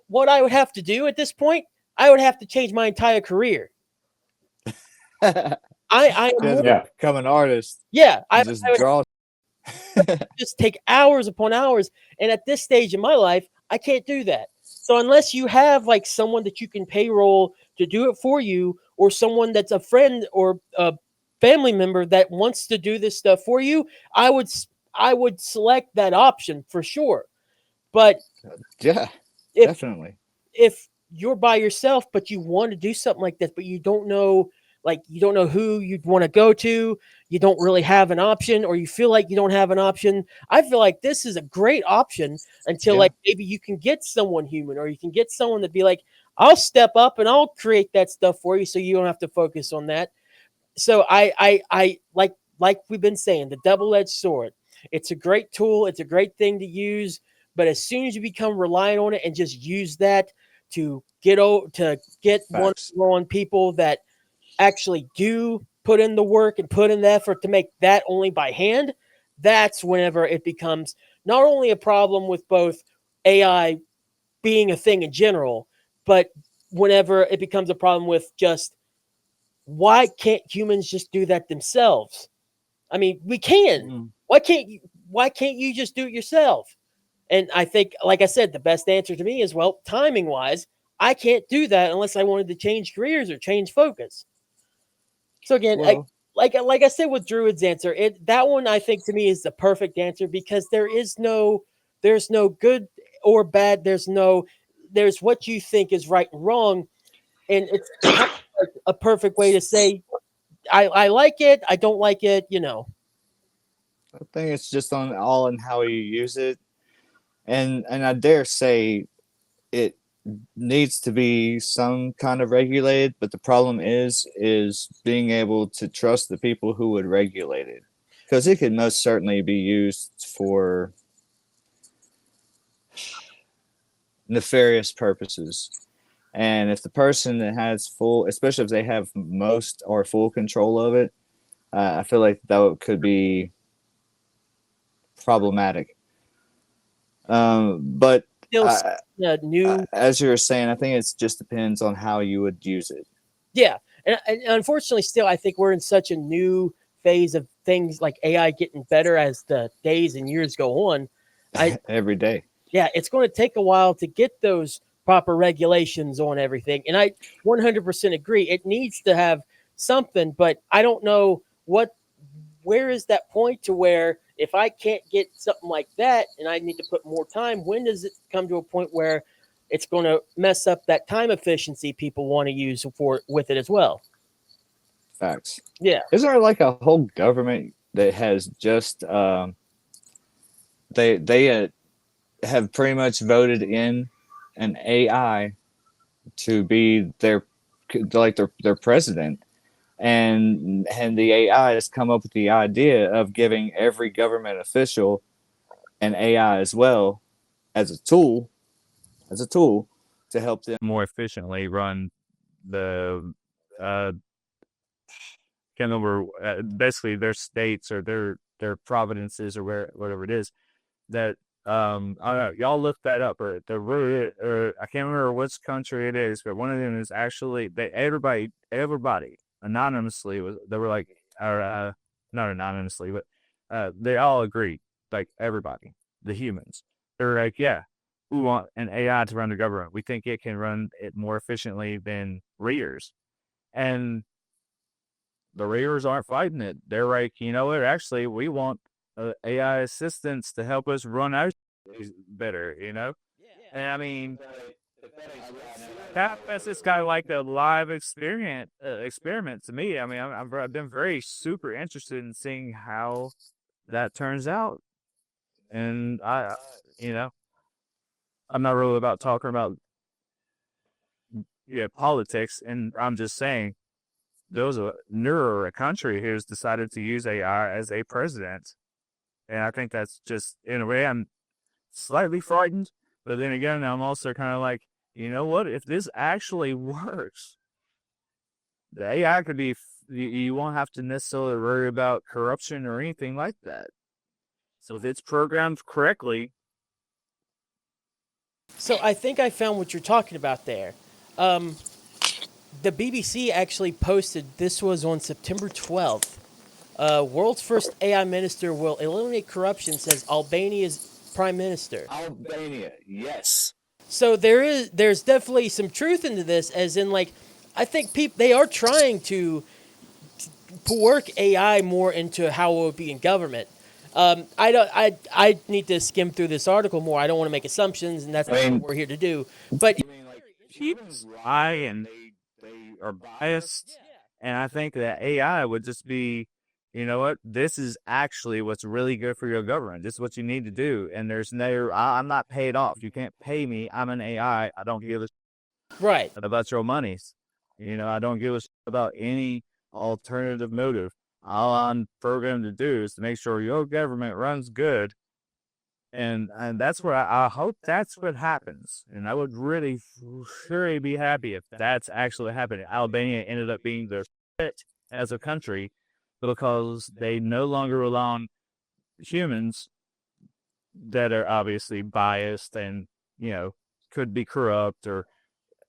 what I would have to do at this point, I would have to change my entire career. I become an artist. Yeah, I just would draw. just take hours upon hours. And at this stage in my life, I can't do that. So unless you have like someone that you can payroll to do it for you, or someone that's a friend or a family member that wants to do this stuff for you, I would select that option for sure. But Yeah, if definitely. if you're by yourself, but you want to do something like this, but you don't know who you'd want to go to, you don't really have an option, or you feel like you don't have an option, I feel like this is a great option until like maybe you can get someone human, or you can get someone to be like, I'll step up and I'll create that stuff for you, so you don't have to focus on that. So I like we've been saying, the double-edged sword. It's a great tool. It's a great thing to use, But as soon as you become reliant on it and just use that to get one Facts. on people that actually do put in the work and put in the effort to make that only by hand, that's whenever it becomes not only a problem with both AI being a thing in general, but whenever it becomes a problem with just why can't humans just do that themselves? I mean, we can. Mm. Why can't you just do it yourself? And I think, like I said, the best answer to me is, well, timing wise, I can't do that unless I wanted to change careers or change focus. So again, Well, like I said with Druid's answer, that one I think to me is the perfect answer because there's no good or bad. There's what you think is right and wrong, and it's kind of like a perfect way to say I like it, I don't like it. I think it's just all in how you use it, and I dare say it needs to be some kind of regulated. But the problem is being able to trust the people who would regulate it, because it could most certainly be used for nefarious purposes. And if the person that has full, especially if they have most or full control of it, I feel like that could be problematic. But Still, uh, new. as you were saying, I think it just depends on how you would use it. Yeah, and unfortunately, still, I think we're in such a new phase of things like AI getting better as the days and years go on. Every day. Yeah, it's going to take a while to get those proper regulations on everything. And I 100% agree. It needs to have something, but I don't know where is that point to where if I can't get something like that and I need to put more time, when does it come to a point where it's going to mess up that time efficiency people want to use with it as well? Facts. Yeah. Is there like a whole government that has just they have pretty much voted in an AI to be their president, and the AI has come up with the idea of giving every government official an AI as well as a tool to help them more efficiently run the can't remember basically their states or their provinces or whatever it is that I don't know, y'all look that up or I can't remember which country it is, but one of them is actually everybody anonymously they were like or not anonymously but they all agreed, like everybody, the humans, they were like, yeah, we want an AI to run the government. We think it can run it more efficiently than readers. And the readers aren't fighting it. They're like, you know what? Actually, we want AI assistants to help us run our better, you know? And I mean, that's this guy like a live experiment to me. I mean, I've been very super interested in seeing how that turns out. And you know, I'm not really about talking about politics, and I'm just saying there's a country who's decided to use AI as a president. And I think that's just, in a way, I'm slightly frightened. But then again, I'm also kind of like, you know what? If this actually works, the AI could be, you won't have to necessarily worry about corruption or anything like that. So if it's programmed correctly. So I think I found what you're talking about there. The BBC actually posted, this was on September 12th. World's first AI minister will eliminate corruption, says Albania's prime minister. Albania, yes. So there's definitely some truth into this, as in, like, I think they are trying to work AI more into how it would be in government. I need to skim through this article more. I don't want to make assumptions, and that's what we're here to do. But Humans lie and they are biased, and I think that AI would just be, you know what, this is actually what's really good for your government. This is what you need to do, and I'm not paid off. You can't pay me. I'm an AI. I don't give a right about your monies. You know, I don't give a about any alternative motive. All I'm programmed to do is to make sure your government runs good, And that's where I hope that's what happens. And I would really be happy if that's actually happening. Albania ended up being the fit as a country because they no longer rely on humans that are obviously biased and, could be corrupt or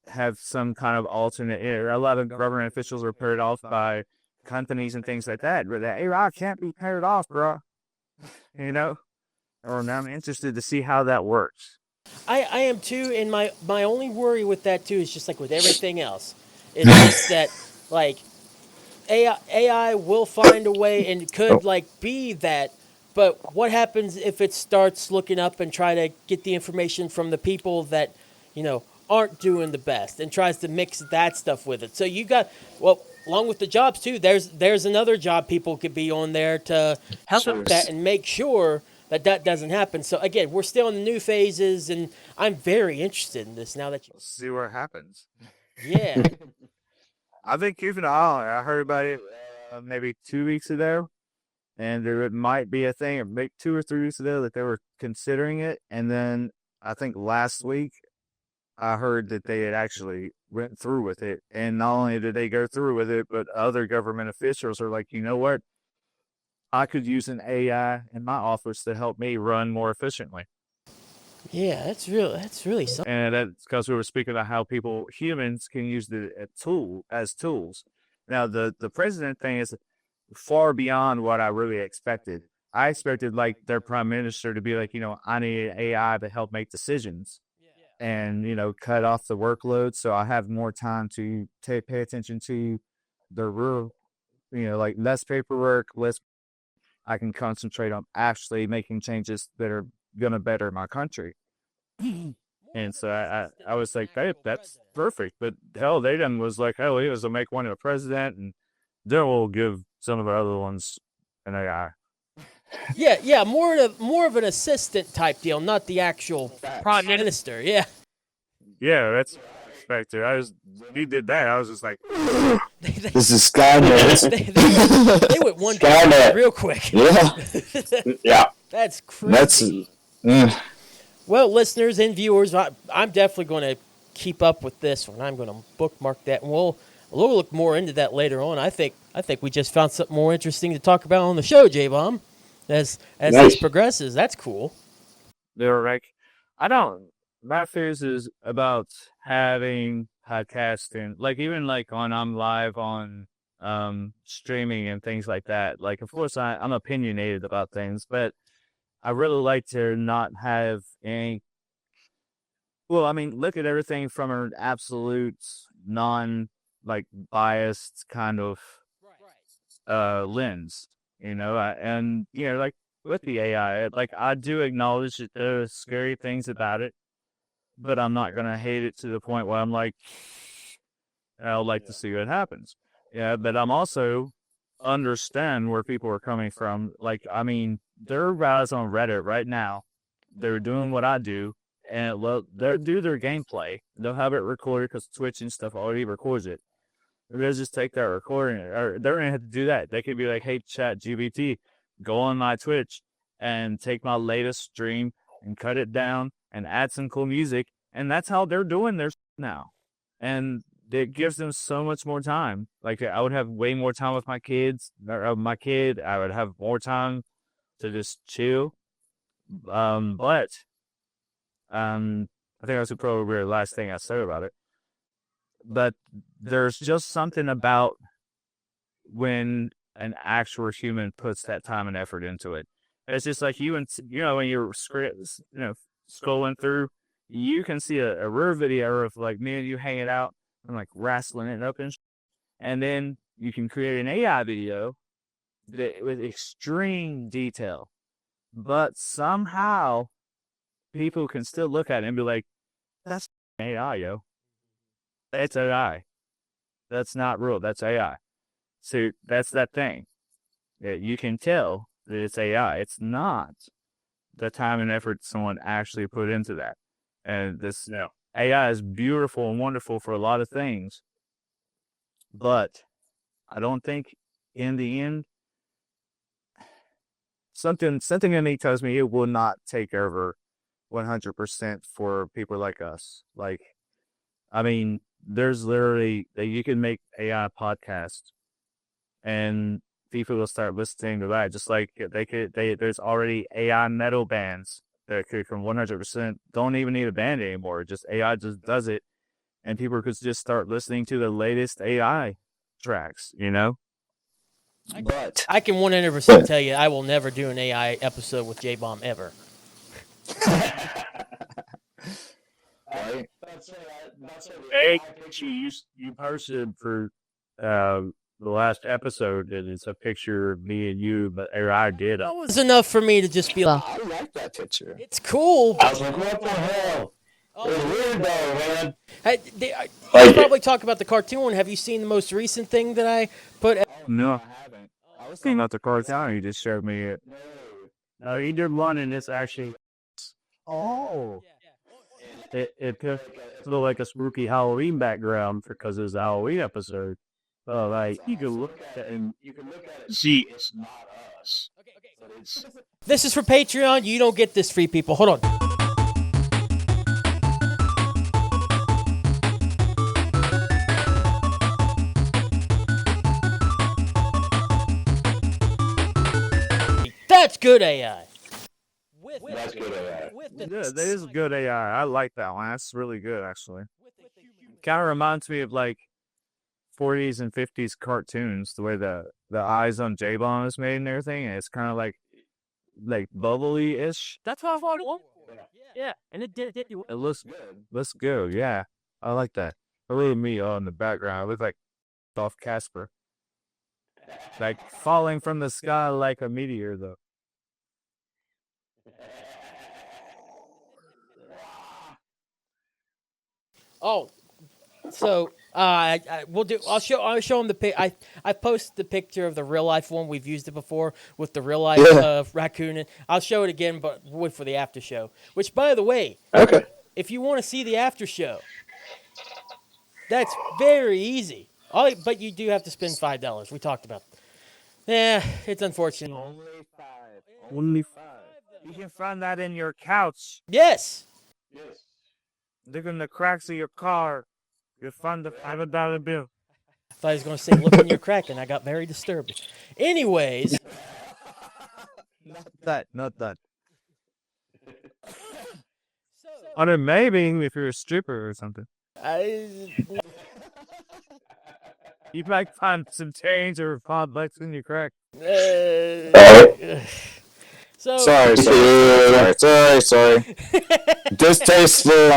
have some kind of alternate. A lot of government officials are paired off by companies and things like that. But that AI can't be paired off, bro. Or I'm interested to see how that works. I am too, and my only worry with that too is just like with everything else, is just that like AI will find a way and could like be that, but what happens if it starts looking up and try to get the information from the people that aren't doing the best and tries to mix that stuff with it? So you got along with the jobs too. There's another job people could be on there to help that and make sure that doesn't happen. So again, we're still in the new phases, and I'm very interested in this now that you see what happens. Yeah. I've been keeping an eye on it. I heard about it maybe 2 weeks ago, and there might be a thing, or maybe 2 or 3 weeks ago, that they were considering it. And then I think last week I heard that they had actually went through with it. And not only did they go through with it, but other government officials are like, you know what? I could use an AI in my office to help me run more efficiently. Yeah, that's really something. And that's because we were speaking about how humans can use the tool as tools. Now, the president thing is far beyond what I really expected. I expected like their prime minister to be like, I need an AI to help make decisions and, cut off the workload so I have more time to pay attention to the real, like less paperwork, I can concentrate on actually making changes that are going to better my country. And so I was like, hey, that's perfect. But hell, they done was like, hell, he was to make one of the president, and then we'll give some of the other ones an AI. Yeah, more of an assistant type deal, not the actual prime minister. Yeah. Yeah, that's expected. He did that. I was just like, this is Skynet. they went one Skynet real quick. Yeah. Yeah. That's crazy. Well, listeners and viewers, I'm definitely going to keep up with this one. I'm going to bookmark that, and we'll look more into that later on. I think we just found something more interesting to talk about on the show, J-Bomb, as this progresses. That's cool. They're like, my fears is about having podcasting, like even like I'm live on streaming and things like that. Like, of course, I'm opinionated about things, but I really like to not have any. Well, I mean, look at everything from an absolute biased kind of lens, and like with the AI, like I do acknowledge that there are scary things about it, but I'm not gonna hate it to the point where I'm like, I'd like to see what happens. Yeah, but I'm also understand where people are coming from. Like, I mean, there are guys on Reddit right now. They're doing what I do, and they'll do their gameplay. They'll have it recorded because Twitch and stuff already records it. They'll just take that recording, or they're gonna have to do that. They could be like, "Hey, Chat GPT, go on my Twitch and take my latest stream and cut it down and add some cool music," and that's how they're doing theirs now. And it gives them so much more time. Like, I would have way more time with my kids, or my kid. I would have more time to just chill. But I think that's probably the last thing I said about it. But there's just something about when an actual human puts that time and effort into it. It's just like when you're scrolling through, you can see a rare video of like me and you hanging out and like wrestling it up, and then you can create an AI video with extreme detail, but somehow people can still look at it and be like, "That's AI, yo. That's AI. That's not real. That's AI." So that's that thing. You can tell that it's AI. It's not the time and effort someone actually put into that. And this AI is beautiful and wonderful for a lot of things, but I don't think in the end something in me tells me it will not take over 100% for people like us. Like, I mean, there's literally you can make AI podcast, and people will start listening to that. Just like there's already AI metal bands that could from 100% don't even need a band anymore. Just AI just does it, and people could just start listening to the latest AI tracks. You know. But I can 100% tell you I will never do an AI episode with J-Bomb ever. right? Hey, you posted for the last episode, and it's a picture of me and you, but or I did. That was enough for me to just be like, I like that picture. it's cool. I was like, what the hell? It's weird though, man. You probably talk about the cartoon one. Have you seen the most recent thing that I put? No, I haven't. I was thinking about the cartoon. You just showed me it. No, you did one, and it's actually. Oh. It looked like a spooky Halloween background because it's a Halloween episode. Oh, like you can look at it and you can look at it. See, it's not us. This is for Patreon. You don't get this, free people. Hold on. That's good AI. That's good AI. Yeah, that is good AI. I like that one. That's really good, actually. Kind of reminds me of like 40s and 50s cartoons, the way the eyes on J-Bomb is made and everything. And it's kind of like bubbly-ish. That's what I thought. Yeah, and it did. It looks good. Looks good. Yeah, I like that. A little me on the background. It looks like Dolph Casper, like falling from the sky like a meteor, though. Oh, so we'll do. I'll show him the pic. I posted the picture of the real life one. We've used it before with the real life raccoon. And I'll show it again, but wait for the after show. Which, by the way, Okay. if you want to see the after show, that's very easy. But you do have to spend $5. We talked about. Yeah, it's unfortunate. Only five. You can find that in your couch. Yes. Look in the cracks of your car. You'll find the $5 bill. I thought he was going to say, look in your crack, and I got very disturbed. Anyways. Not that. I mean, maybe if you're a stripper or something. You might find some change or $5 in your crack. So Sorry. Distasteful.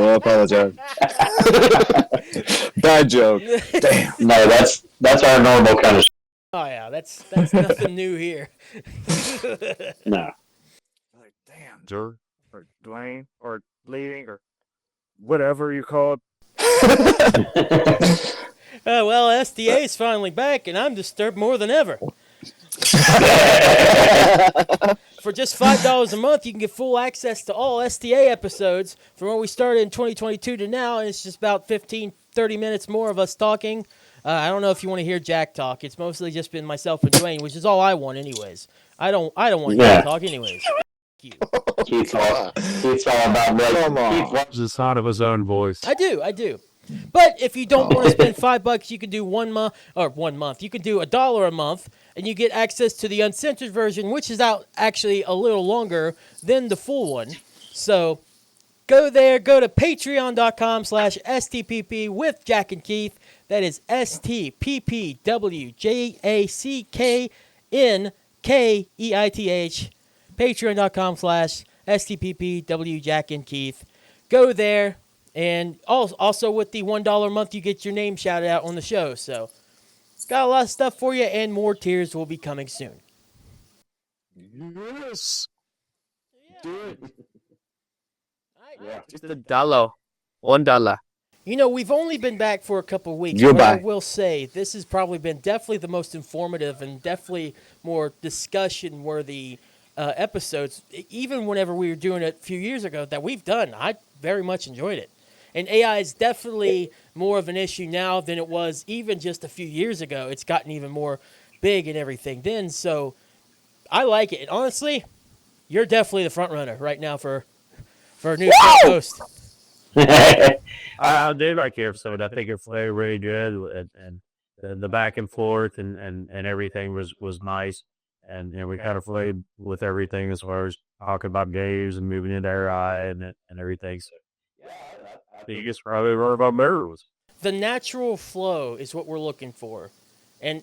I apologize. Bad joke. Damn. No, that's our normal kind of. oh yeah, that's nothing new here. No. Like, damn, Jer, or Dwayne, or Bleeding, or whatever you call it. Well, SDA is finally back, and I'm disturbed more than ever. For just $5 a month, you can get full access to all STA episodes from when we started in 2022 to now, and it's just about 15, 30 minutes more of us talking. I don't know if you want to hear Jack talk. It's mostly just been myself and Dwayne, which is all I want anyways. I don't want you to talk anyways. You. Keith's all about like Keith Just out of his own voice. I do. But if you don't want to spend $5, you can do 1 month or 1 month. You can do $1 a month, and you get access to the uncensored version, which is out actually a little longer than the full one. So go there, go to patreon.com/STPP with Jack and Keith. That is STPPWJACKNKEITH. Patreon.com/STPPW Jack and Keith. Go there. And also with the $1 a month, you get your name shouted out on the show. So, got a lot of stuff for you, and more tiers will be coming soon. Yes. Yeah. Do it. Yeah. Just $1. $1. You know, we've only been back for a couple of weeks, You'll but I buy. will say this has probably been definitely the most informative and definitely more discussion-worthy episodes, even whenever we were doing it a few years ago, that we've done. I very much enjoyed it. And AI is definitely more of an issue now than it was even just a few years ago. It's gotten even more big and everything then. So I like it. Honestly, you're definitely the front runner right now for a new host. I did like your episode. I think it played really good, and the back and forth and everything was nice. And we kind of played with everything as far as talking about games and moving into AI and everything. So I think it's probably one of our mirrors. The natural flow is what we're looking for, and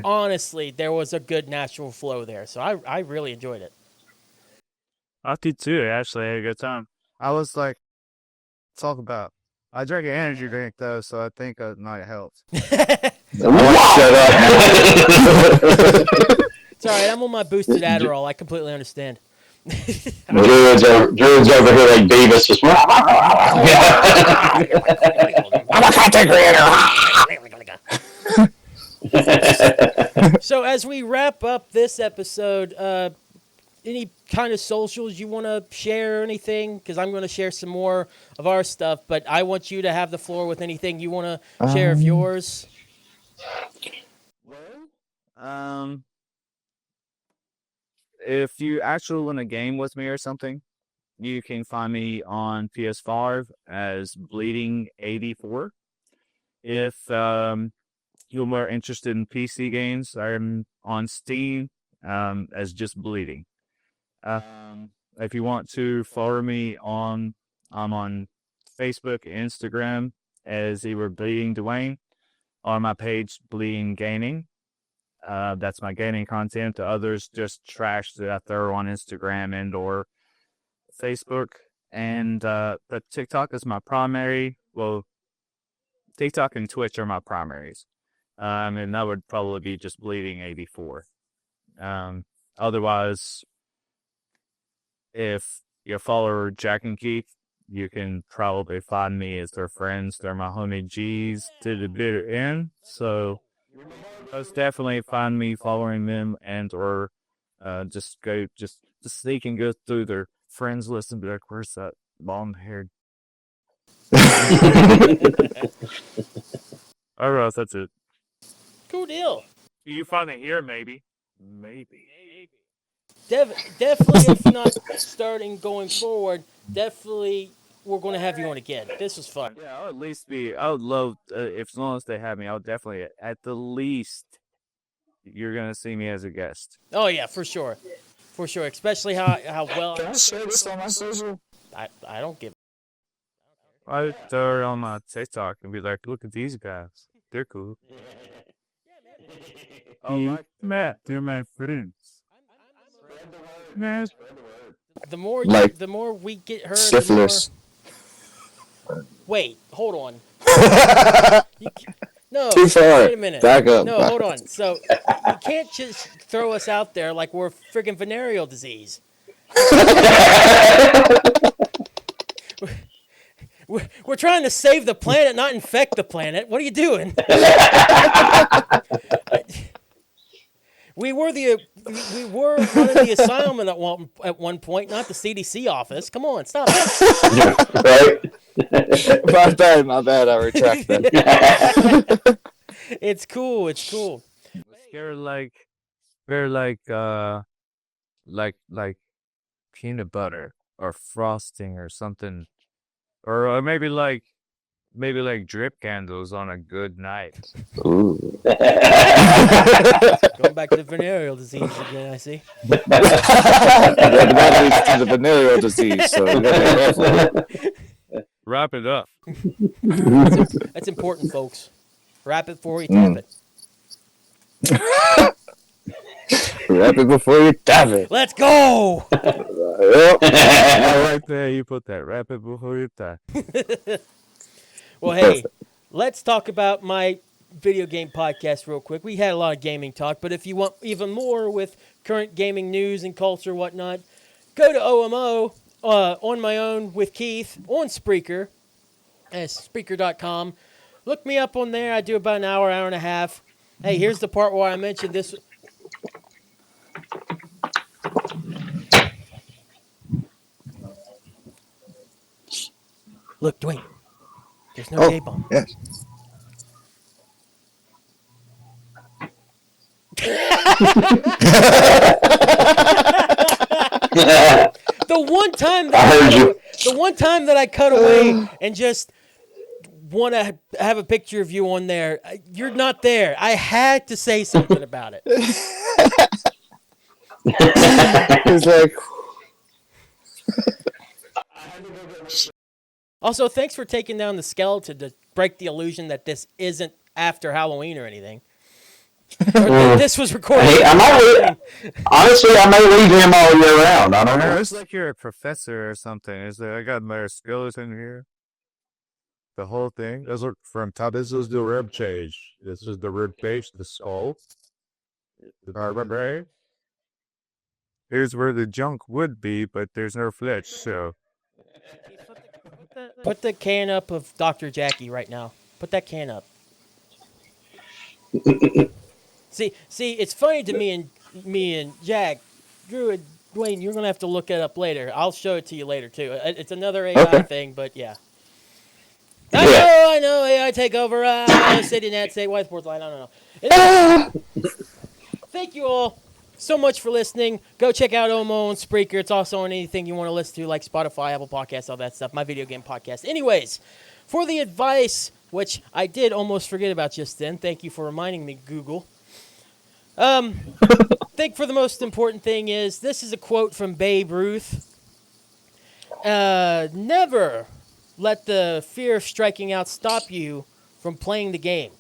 honestly, there was a good natural flow there. So I really enjoyed it. I did too. Actually, I had a good time. I was like, talk about. I drank an energy drink though, so I think it might help. Shut up. It's all right. I'm on my boosted Adderall. I completely understand. Druid's over here like Beavis. Just, I'm a content creator. So as we wrap up this episode, any kind of socials you want to share or anything? Because I'm going to share some more of our stuff, but I want you to have the floor with anything you want to share of yours. If you actually want a game with me or something, you can find me on PS5 as Bleeding84. If you're more interested in PC games, I'm on Steam as just Bleeding. If you want to follow me I'm on Facebook and Instagram as either Bleeding Dwayne, on my page Bleeding Gaming. That's my gaming content. The others just trash that I throw on Instagram and or Facebook. And the TikTok is my primary. Well, TikTok and Twitch are my primaries. And that would probably be just Bleeding84. Otherwise, if you follow Jack and Keith, you can probably find me as their friends. They're my homie G's to the bitter end. So most definitely find me following them and or just so you can go through their friends list and be like, where's that long haired? Alright, that's it. Cool deal. You find it here, maybe. Definitely, if not starting going forward, definitely we're going to have you on again. This was fun. Yeah, I would love, if as long as they have me, I would definitely, at the least, you're going to see me as a guest. Oh, yeah, for sure. For sure. Especially how well. Can I share this on my social? I don't give. I would throw it on my TikTok and be like, look at these guys. They're cool. Oh, Matt, they're my friends. The more Like the more we get heard, syphilis. Wait, hold on. No, Too far. wait a minute. Back up. No, hold on. So you can't just throw us out there like we're friggin' venereal disease. We're trying to save the planet, not infect the planet. What are you doing? We were running the asylum at one point, not the CDC office. Come on, stop it. Right? My bad. I retract that. It's cool. They're like peanut butter or frosting or something, or maybe like drip candles on a good night. Ooh. Going back to the venereal disease again, I see. That leads to the venereal disease, so we gotta be careful. Wrap it up. That's important, folks. Wrap it before you tap it. Wrap it before you tap it. Let's go! Right there, you put that. Wrap it before you die. Well, hey, let's talk about my video game podcast real quick. We had a lot of gaming talk, but if you want even more with current gaming news and culture, whatnot, go to OMO on my own with Keith on Spreaker at Spreaker.com. Look me up on there. I do about an hour and a half. Hey, here's the part where I mentioned this. Look, Dwayne. There's no gay bomb. Yes. The one time I heard you. the one time that I cut away and just want to have a picture of you on there, you're not there. I had to say something about it. He's like, Also, thanks for taking down the skeleton to break the illusion that this isn't after Halloween or anything. Or that this was recorded. Hey, honestly, I may leave him all year round. I don't know. It's like you're a professor or something. Is there? I got my skeleton here. The whole thing. This is from top. This is the rib cage. This is the rib cage, the skull, the vertebrae. Here's where the junk would be, but there's no flesh. So Put the can up of Dr. Jackie right now. Put that can up. See, it's funny to me and Jack, Drew and Dwayne. You're gonna have to look it up later. I'll show it to you later too. It's another AI thing, but yeah. I know, AI take over. City Net, say White Sports Line. I don't know. Anyway, thank you all so much for listening. Go check out Omo and Spreaker. It's also on anything you want to listen to, like Spotify, Apple Podcasts, all that stuff. My video game podcast. Anyways, for the advice, which I did almost forget about just then. Thank you for reminding me, Google. I think for the most important thing is this is a quote from Babe Ruth. Never let the fear of striking out stop you from playing the game.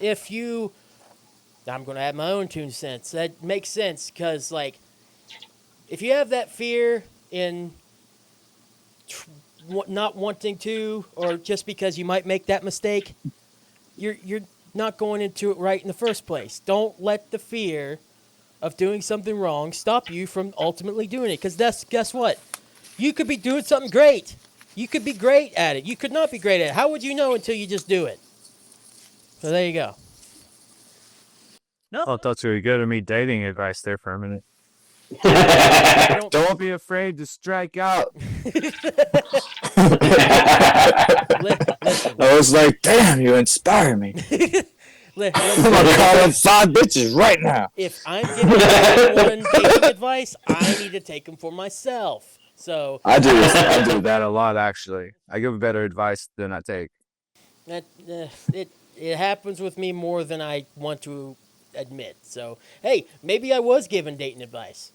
I'm going to add my own 2 cents. That makes sense because, like, if you have that fear in not wanting to, or just because you might make that mistake, you're not going into it right in the first place. Don't let the fear of doing something wrong stop you from ultimately doing it. Because guess what? You could be doing something great. You could be great at it. You could not be great at it. How would you know until you just do it? So there you go. I thought you were giving me dating advice there for a minute. Don't be afraid to strike out. Listen. I was like, damn, you inspire me. I'm gonna call them 5 bitches right now. If I'm giving anyone dating advice, I need to take them for myself. So I do that a lot, actually. I give better advice than I take. It happens with me more than I want to admit. So hey, maybe I was given dating advice.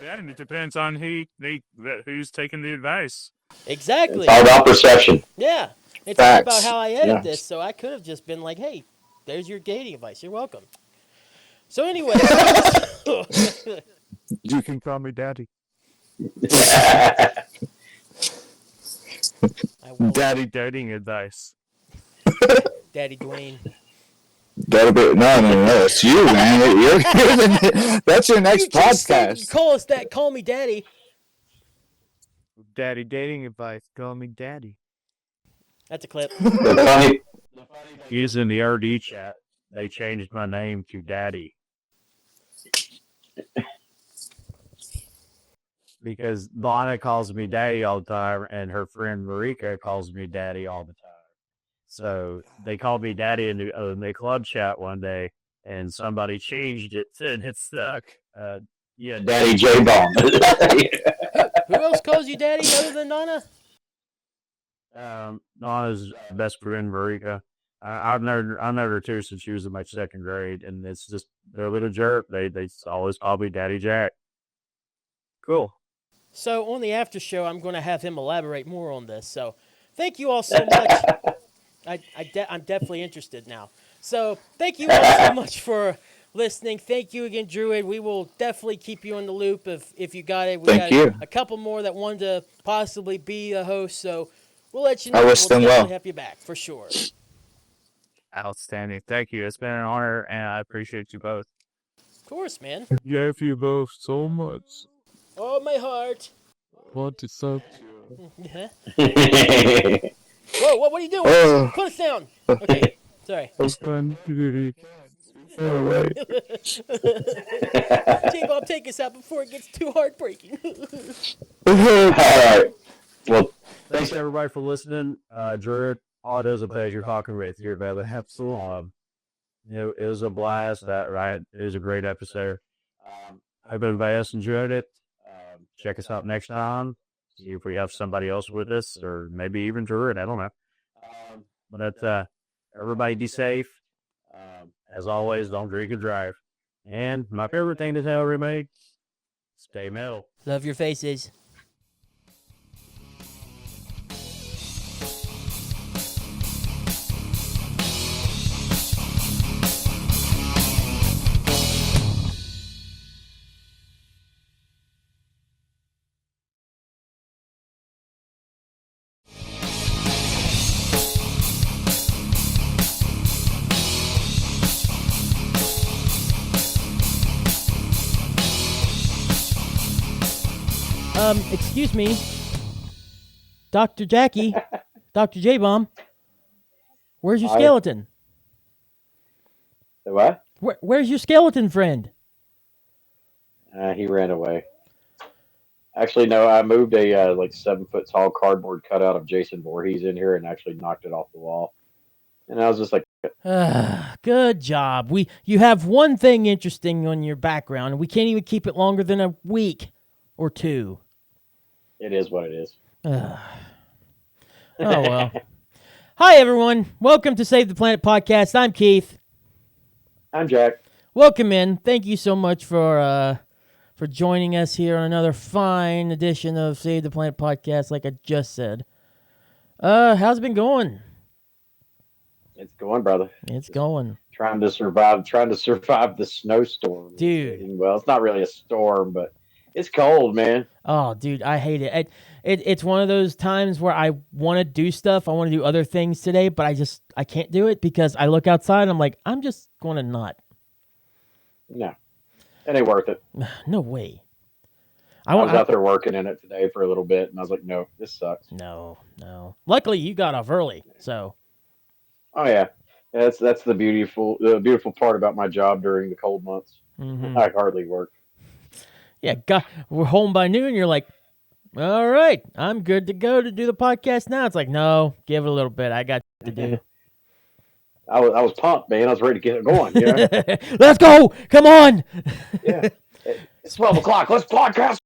And it depends on who's taking the advice. Exactly. It's all about perception. Yeah. It's all Facts. about how I edit Yeah. this. So I could have just been like, hey, there's your dating advice. You're welcome. So anyway. You can call me daddy. I won't. Daddy dating advice. Daddy Dwayne. No, it's you, man. That's your next You just said podcast. call me daddy. Daddy dating advice. Call me daddy. That's a clip. Using the RD chat, they changed my name to Daddy. Because Lana calls me Daddy all the time, and her friend Marika calls me Daddy all the time. So they called me Daddy in the club chat one day, and somebody changed it, and it stuck. Yeah, Daddy J Bomb. Who else calls you daddy other than Nana? Nana's best friend Marika. I've known her too since she was in my 2nd grade, and it's just they're a little jerk. They always call me Daddy Jack. Cool. So on the after show, I'm going to have him elaborate more on this. So thank you all so much. I'm definitely interested now. So thank you all so much for listening. Thank you again, Druid. We will definitely keep you in the loop if you got it. We Thank got you. a couple more that wanted to possibly be a host, so we'll let you know. I wish we'll them definitely well. have you back for sure. Outstanding. Thank you. It's been an honor, and I appreciate you both. Of course, man. Love you both so much. Oh, my heart. Want to suck Whoa, what are you doing? Oh. Put us down. Okay, sorry. you. J-Bob, take us out before it gets too heartbreaking. All right. Well, Thanks everybody for listening. Drew, it was a pleasure talking with you about the episode. It was a blast. It was a great episode. hope everybody else enjoyed it. Check us out next time. See if we have somebody else with us, or maybe even Drew. I don't know. But everybody be safe. As always, don't drink and drive. And my favorite thing to tell everybody, stay metal. Love your faces. Excuse me, Dr. Jackie, Dr. J-Bomb, where's your Hi. skeleton? The what? Where's your skeleton friend? He ran away. Actually, no. I moved a like 7 foot tall cardboard cutout of Jason Voorhees in here and actually knocked it off the wall. And I was just like, Good job. You have one thing interesting on your background, and we can't even keep it longer than a week or two. it is what it is. Oh, well. Hi, everyone. Welcome to Save the Planet Podcast. I'm Keith. I'm Jack. Welcome in. Thank you so much for joining us here on another fine edition of Save the Planet Podcast, like I just said. How's it been going? It's going, brother. It's going. Trying to survive the snowstorm. Dude. Well, it's not really a storm, but it's cold, man. Oh, dude, I hate it. It's one of those times where I want to do stuff. I want to do other things today, but I can't do it because I look outside and I'm like, I'm just going to not. No, it ain't worth it. No way. I was out there working in it today for a little bit, and I was like, no, this sucks. No. Luckily, you got off early, so. Oh yeah, that's the beautiful part about my job during the cold months. Mm-hmm. I hardly work. Yeah, we're home by noon. You're like, all right, I'm good to go to do the podcast now. It's like, no, give it a little bit. I got to do. I was pumped, man. I was ready to get it going. You know? Let's go. Come on. Yeah, it's 12 o'clock. Let's podcast.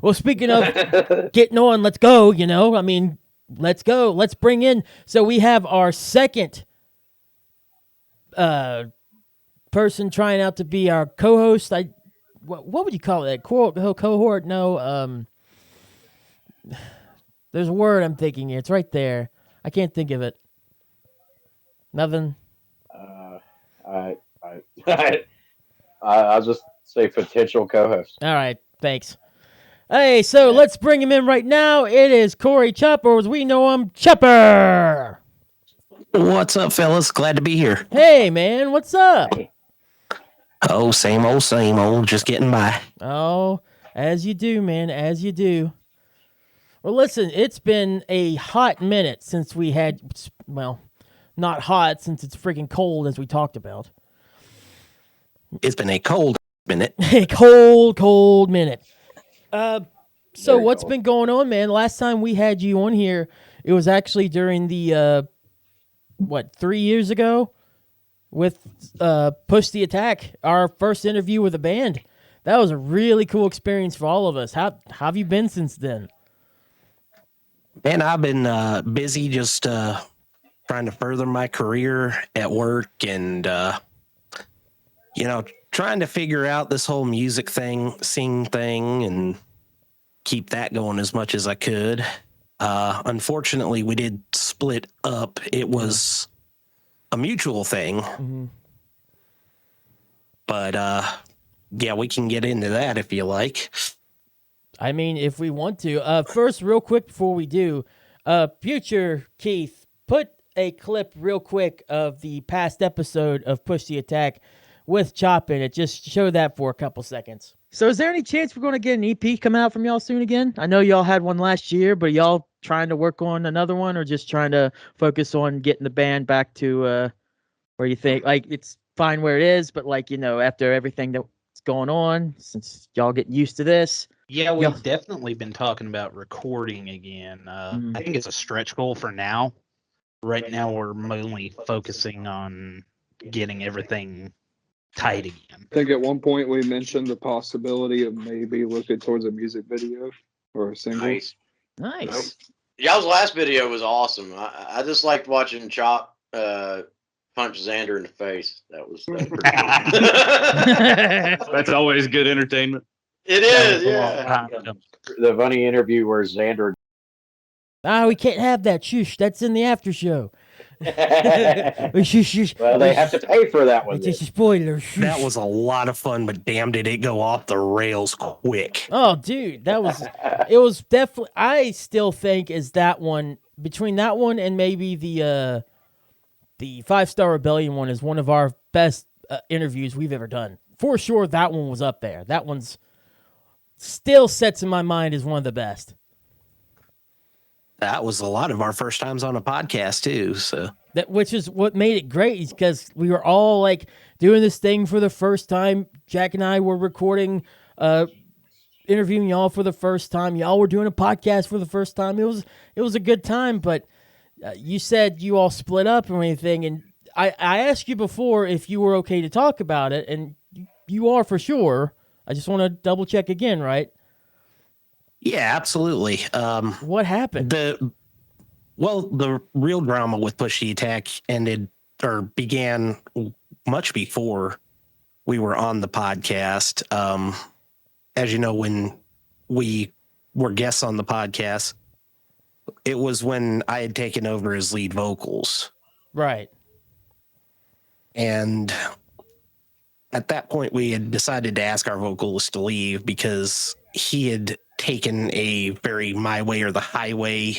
Well, speaking of getting on, let's go. I mean, let's go. Let's bring in. So we have our second person trying out to be our co-host. What would you call it? Cohort? No. There's a word I'm thinking. It's right there. I can't think of it. Nothing. I'll just say potential co-host. All right. Thanks. Hey, so let's bring him in right now. It is Corey Chopper, or as we know him, Chopper. What's up, fellas? Glad to be here. Hey, man. What's up? Oh, same old, just getting by. Oh, as you do, man, as you do. Well, listen, it's been a hot minute since we had, well, not hot since it's freaking cold, as we talked about. It's been a cold minute. A cold minute. So Very what's cold. been going on, man? Last time we had you on here, it was actually during the, 3 years ago? With Push the Attack, our first interview with a band. That was a really cool experience for all of us. How have you been since then? Man, I've been busy just trying to further my career at work and, trying to figure out this whole music scene thing and keep that going as much as I could. Unfortunately, we did split up. It was a mutual thing. Mm-hmm. But, we can get into that if you like. I mean, if we want to. First, real quick before we do, future Keith, put a clip real quick of the past episode of Push the Attack with Chop in it. Just show that for a couple seconds. So is there any chance we're going to get an EP coming out from y'all soon again? I know y'all had one last year, but y'all trying to work on another one or just trying to focus on getting the band back to where you think, like, it's fine where it is, but, like, after everything that's going on, since y'all getting used to this. Yeah, we've definitely been talking about recording again. I think it's a stretch goal for now. Right now, we're mainly focusing on getting everything tight again. I think at one point we mentioned the possibility of maybe looking towards a music video or a single. Nice. Nice. Y'all's last video was awesome. I just liked watching Chop punch Xander in the face. That was pretty cool. That's always good entertainment. It is, yeah. The funny interview where Xander. We can't have that. Shush, that's in the after show. Shush. Well, they have to pay for that one. It's just a spoiler. Shush. That was a lot of fun, but damn, did it go off the rails quick. Oh, dude, it was definitely, I still think is that one, between that one and maybe the 5-Star Rebellion one is one of our best interviews we've ever done. For sure, that one was up there. That one's still sets in my mind as one of the best. That was a lot of our first times on a podcast too. So which is what made it great, is because we were all like doing this thing for the first time. Jack and I were recording, interviewing y'all for the first time. Y'all were doing a podcast for the first time. It was a good time, but you said you all split up or anything, and I asked you before if you were okay to talk about it, and you are for sure. I just want to double check again, right? yeah, absolutely. What happened? The real drama with Push the Attack began much before we were on the podcast. As you know, when we were guests on the podcast, it was when I had taken over as lead vocals. Right. And at that point, we had decided to ask our vocalist to leave because he had taken a very my way or the highway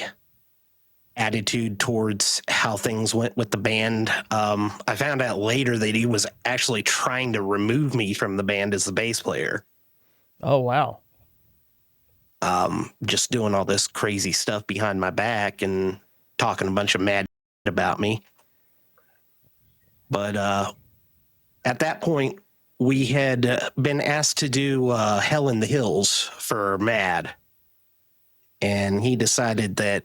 attitude towards how things went with the band. I found out later that he was actually trying to remove me from the band as the bass player. Oh, wow. Just doing all this crazy stuff behind my back and talking a bunch of mad about me. But at that point, we had been asked to do Hell in the Hills for Mad. And he decided that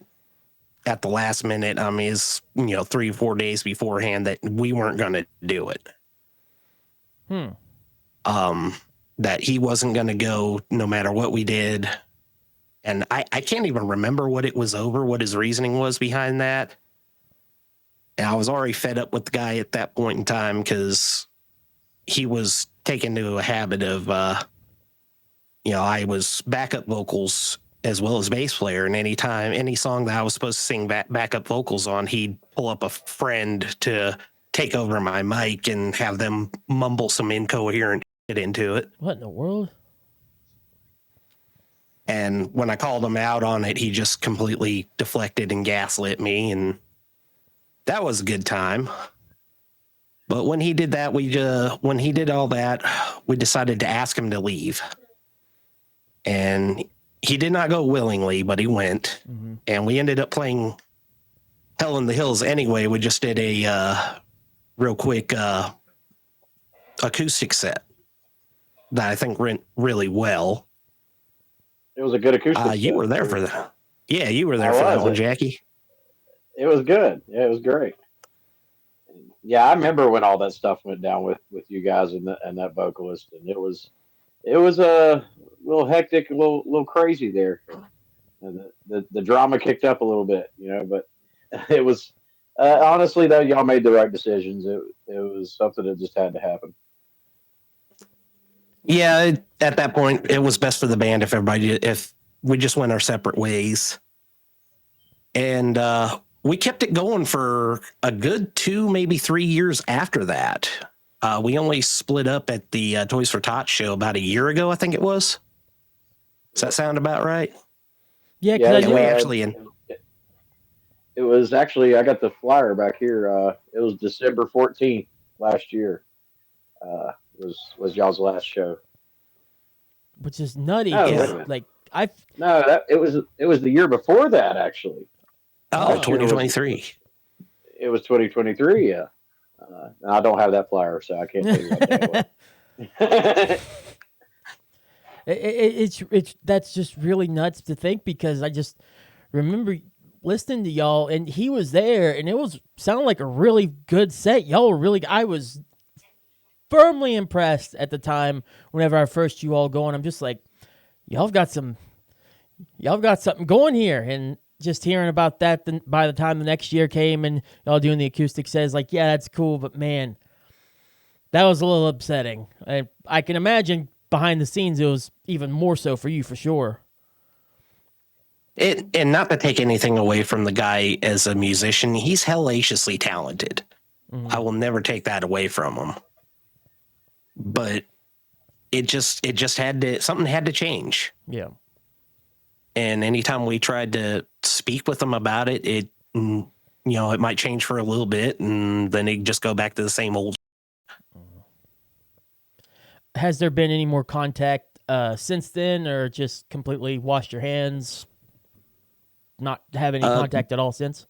at the last minute, 3 or 4 days beforehand, that we weren't going to do it. That he wasn't going to go no matter what we did. And I can't even remember what it was over, what his reasoning was behind that. And I was already fed up with the guy at that point in time because he was taken to a habit of, I was backup vocals as well as bass player. And any song that I was supposed to sing backup vocals on, he'd pull up a friend to take over my mic and have them mumble some incoherent shit into it. What in the world? And when I called him out on it, he just completely deflected and gaslit me. And that was a good time. But when he did that, when he did all that, we decided to ask him to leave. And he did not go willingly, but he went. Mm-hmm. And we ended up playing Hell in the Hills anyway. We just did a real quick acoustic set that I think went really well. It was a good acoustic set. You were there for that. Yeah, you were there for that one, Jackie. It was good. Yeah, it was great. Yeah, I remember when all that stuff went down with you guys and that vocalist, and it was a little hectic, a little crazy there. And the drama kicked up a little bit, but it was honestly though, y'all made the right decisions. It was something that just had to happen. Yeah, at that point, it was best for the band if we just went our separate ways. And we kept it going for a good 2, maybe 3 years after that. We only split up at the Toys for Tots show about a year ago, I think it was. Does that sound about right? Yeah, it was actually, I got the flyer back here. It was December 14th last year. Was y'all's last show, which is nutty. Oh, it was the year before that actually. Oh, 2023. It was 2023. Yeah, I don't have that flyer, so I can't tell you what that was. It's that's just really nuts to think, because I just remember listening to y'all and he was there and it sounded like a really good set. Y'all were really. I was firmly impressed at the time whenever I first you all going. I'm just like, y'all got something going here. And just hearing about that, then by the time the next year came and y'all doing the acoustic says, like, yeah, that's cool, but man, that was a little upsetting. I can imagine behind the scenes it was even more so for you, for sure. And not to take anything away from the guy as a musician, he's hellaciously talented. Mhm. I will never take that away from him. But it just something had to change. Yeah. And anytime we tried to speak with him about it, it might change for a little bit, and then he'd just go back to the same old. Has there been any more contact since then, or just completely washed your hands? Not have any contact at all since?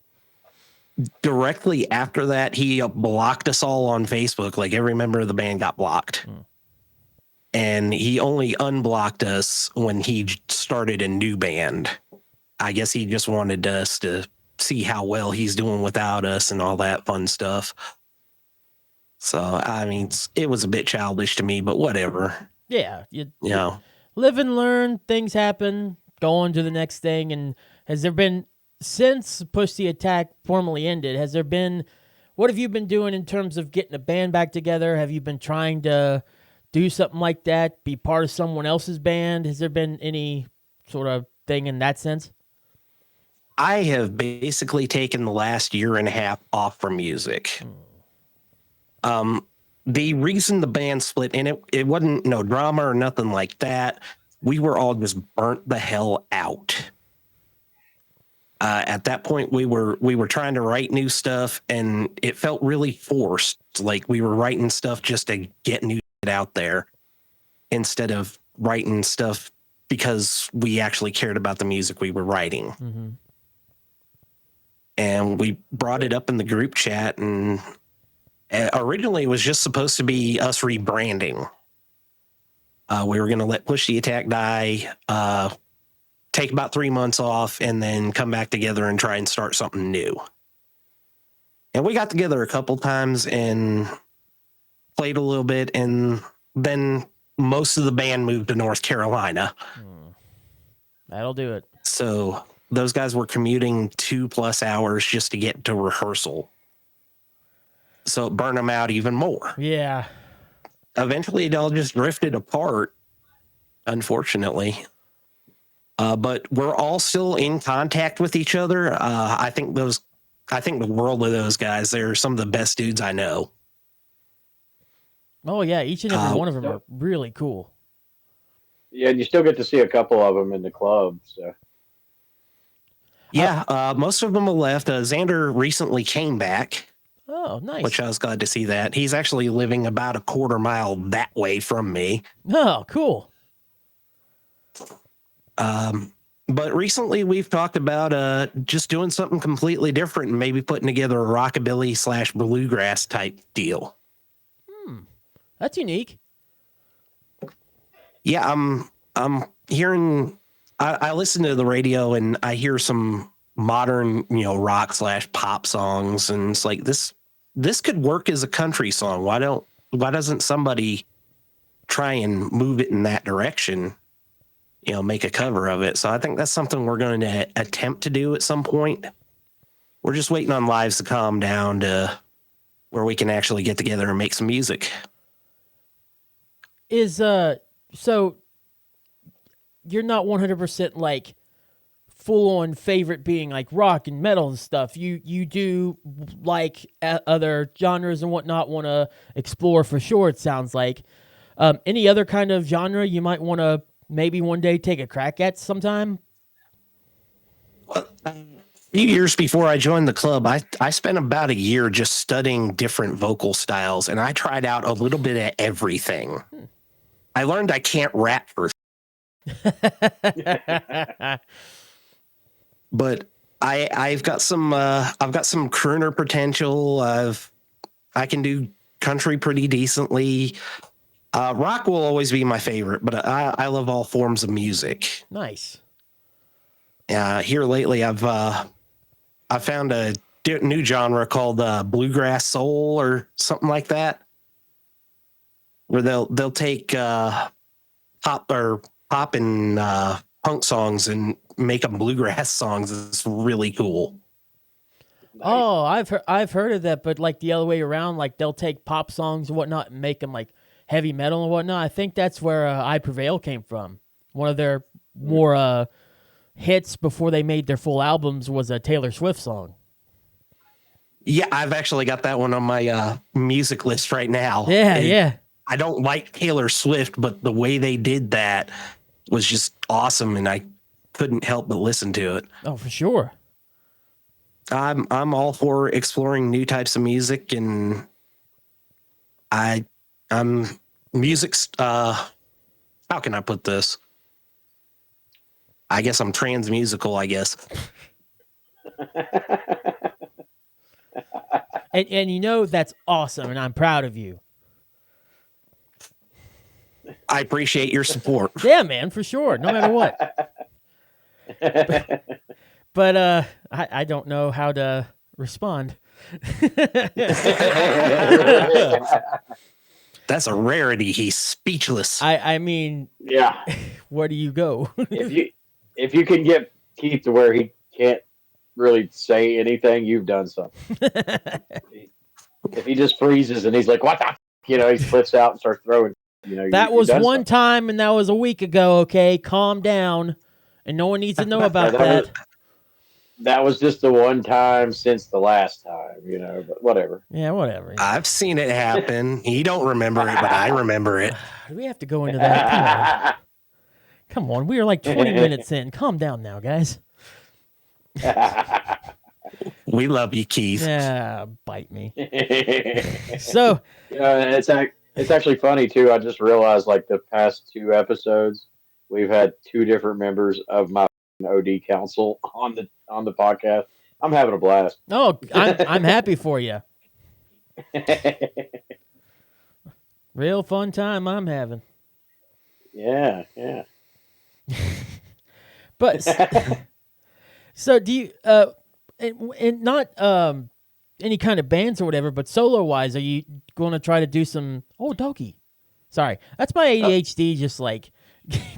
Directly after that, he blocked us all on Facebook. Like, every member of the band got blocked. And he only unblocked us when he started a new band. I guess he just wanted us to see how well he's doing without us and all that fun stuff. So, I mean, it was a bit childish to me, but whatever. Yeah. You know, Live and learn. Things happen. Go on to the next thing. And has there been, since Push the Attack formally ended, what have you been doing in terms of getting a band back together? Have you been trying to do something like that, be part of someone else's band? Has there been any sort of thing in that sense? I have basically taken the last year and a half off from music. The reason the band split, and it wasn't no drama or nothing like that. We were all just burnt the hell out. At that point, we were trying to write new stuff, and it felt really forced. Like we were writing stuff just to get new shit out there, instead of writing stuff because we actually cared about the music we were writing. Mm-hmm. And we brought it up in the group chat, and originally it was just supposed to be us rebranding. We were going to let Push the Attack die, take about 3 months off, and then come back together and try and start something new. And we got together a couple times and played a little bit, and then most of the band moved to North Carolina. That'll do it. So those guys were commuting 2+ hours just to get to rehearsal. So it burned them out even more. Yeah. Eventually, it all just drifted apart, unfortunately. But we're all still in contact with each other. I think the world of those guys. They're some of the best dudes I know. Oh yeah, each and every one of them are really cool. Yeah, and you still get to see a couple of them in the club. So. Yeah, most of them have left. Xander recently came back. Oh, nice. Which I was glad to see that. He's actually living about a quarter mile that way from me. Oh, cool. But recently we've talked about just doing something completely different and maybe putting together a rockabilly / bluegrass type deal. That's unique. Yeah, I'm hearing. I listen to the radio and I hear some modern, rock / pop songs, and it's like this could work as a country song. Why doesn't somebody try and move it in that direction? Make a cover of it. So I think that's something we're going to attempt to do at some point. We're just waiting on lives to calm down to where we can actually get together and make some music. So you're not 100% like full on favorite being like rock and metal and stuff. You do like other genres and whatnot, want to explore for sure. It sounds like any other kind of genre you might want to maybe one day take a crack at sometime. Well, a few years before I joined the club, I spent about a year just studying different vocal styles, and I tried out a little bit of everything. I learned I can't rap for but I've got some crooner potential. I can do country pretty decently. Rock will always be my favorite, but I love all forms of music. Nice. Here lately, I've found a new genre called bluegrass soul or something like that. where they'll take pop and punk songs and make them bluegrass songs. It's really cool. Nice. Oh, I've heard of that, but like the other way around, like they'll take pop songs and whatnot and make them like heavy metal and whatnot. I think that's where I Prevail came from. One of their more hits before they made their full albums was a Taylor Swift song. Yeah, I've actually got that one on my music list right now. Yeah. I don't like Taylor Swift, but the way they did that was just awesome, and I couldn't help but listen to it. Oh, for sure. I'm all for exploring new types of music, and I'm music's how can I put this? I guess I'm trans musical, I guess. And you know that's awesome, and I'm proud of you. I appreciate your support. Yeah, man, for sure. No matter what. But I don't know how to respond. That's a rarity. He's speechless. I mean, Yeah. where do you go? If you can get Keith to where he can't really say anything, you've done something. If he just freezes and he's like, "What the?" He flips out and starts throwing. That was one something. time, and that was a week ago. Okay, calm down, and no one needs to know about that. That was just the one time since the last time, but whatever. Yeah, whatever. I've seen it happen. You don't remember it, but I remember it. Do we have to go into that? Come on. We are like 20 minutes in. Calm down now, guys. We love you, Keith. Yeah, bite me. So, it's actually funny too. I just realized, like, the past 2 episodes, we've had 2 different members of my OD council on the podcast. I'm having a blast. oh, I'm happy for you. Real fun time I'm having. Yeah. But so do you and not any kind of bands or whatever, but solo wise, are you going to try to do some doggy? Sorry. That's my ADHD just like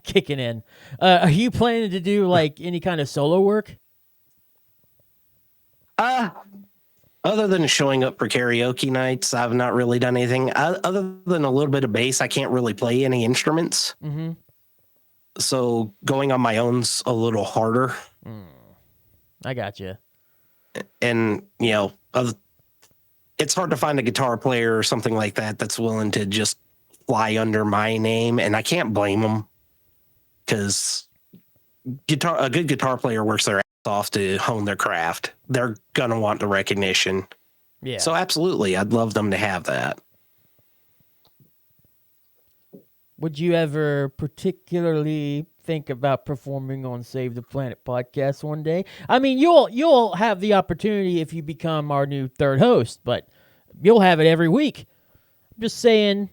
kicking in. Are you planning to do like any kind of solo work? Other than showing up for karaoke nights, I've not really done anything. Other than a little bit of bass, I can't really play any instruments. Mm-hmm. So going on my own's a little harder. I got you. And, it's hard to find a guitar player or something like that that's willing to just fly under my name. And I can't blame them because a good guitar player works their ass off to hone their craft. They're going to want the recognition. Yeah. So absolutely, I'd love them to have that. Would you ever particularly think about performing on Save the Planet podcast one day? I mean, you'll have the opportunity if you become our new third host, but you'll have it every week. I'm just saying.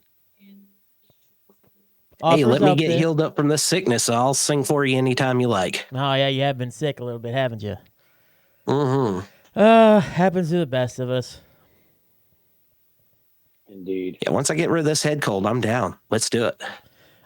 Hey, let me get there. healed up from this sickness. I'll sing for you anytime you like. Oh, yeah, you have been sick a little bit, haven't you? Mm-hmm. Happens to the best of us. Indeed. Yeah, once I get rid of this head cold, I'm down. Let's do it.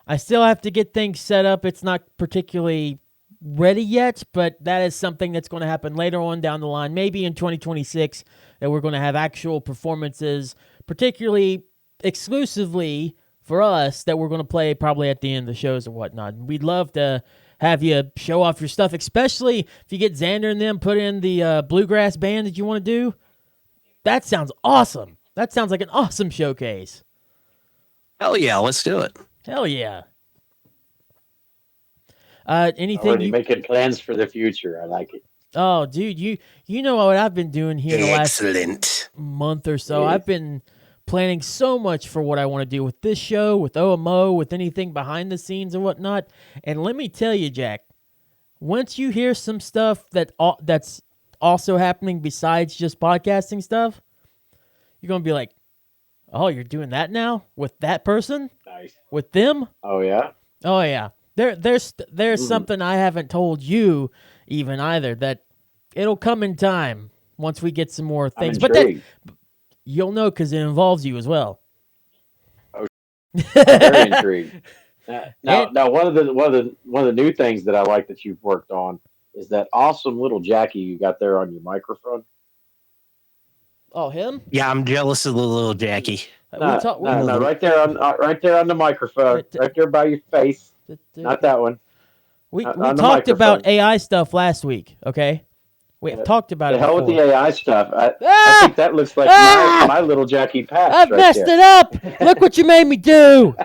I still have to get things set up. It's not particularly ready yet, but that is something that's going to happen later on down the line, maybe in 2026, that we're going to have actual performances, particularly exclusively for us, that we're going to play probably at the end of the shows or whatnot. We'd love to have you show off your stuff, especially if you get Xander and them put in the bluegrass band that you want to do. That sounds awesome. That sounds like an awesome showcase. Hell yeah, let's do it. Hell yeah. Anything Already making plans for the future. I like it. Oh, dude, you know what I've been doing here the last Excellent. month or so. I've been planning so much for what I want to do with this show, with OMO, with anything behind the scenes and whatnot. And let me tell you, Jack, once you hear some stuff that's also happening besides just podcasting stuff, you're going to be like, oh, you're doing that now with that person? Nice. With them? Oh, yeah? Oh, yeah. There's something I haven't told you even either, that it'll come in time once we get some more things. But that, you'll know because it involves you as well. Oh, Very intrigued. Now, one of the new things that I like that you've worked on is that awesome little Jackie you got there on your microphone. Oh, him? Yeah, I'm jealous of the little Jackie. No, right there on the microphone, right there by your face. Not that one. We on the talked about microphone. AI stuff last week. Okay, we have talked about The it. hell before. with the AI stuff. I think that looks like my little Jackie patch. I've right messed there. it up. Look what you made me do.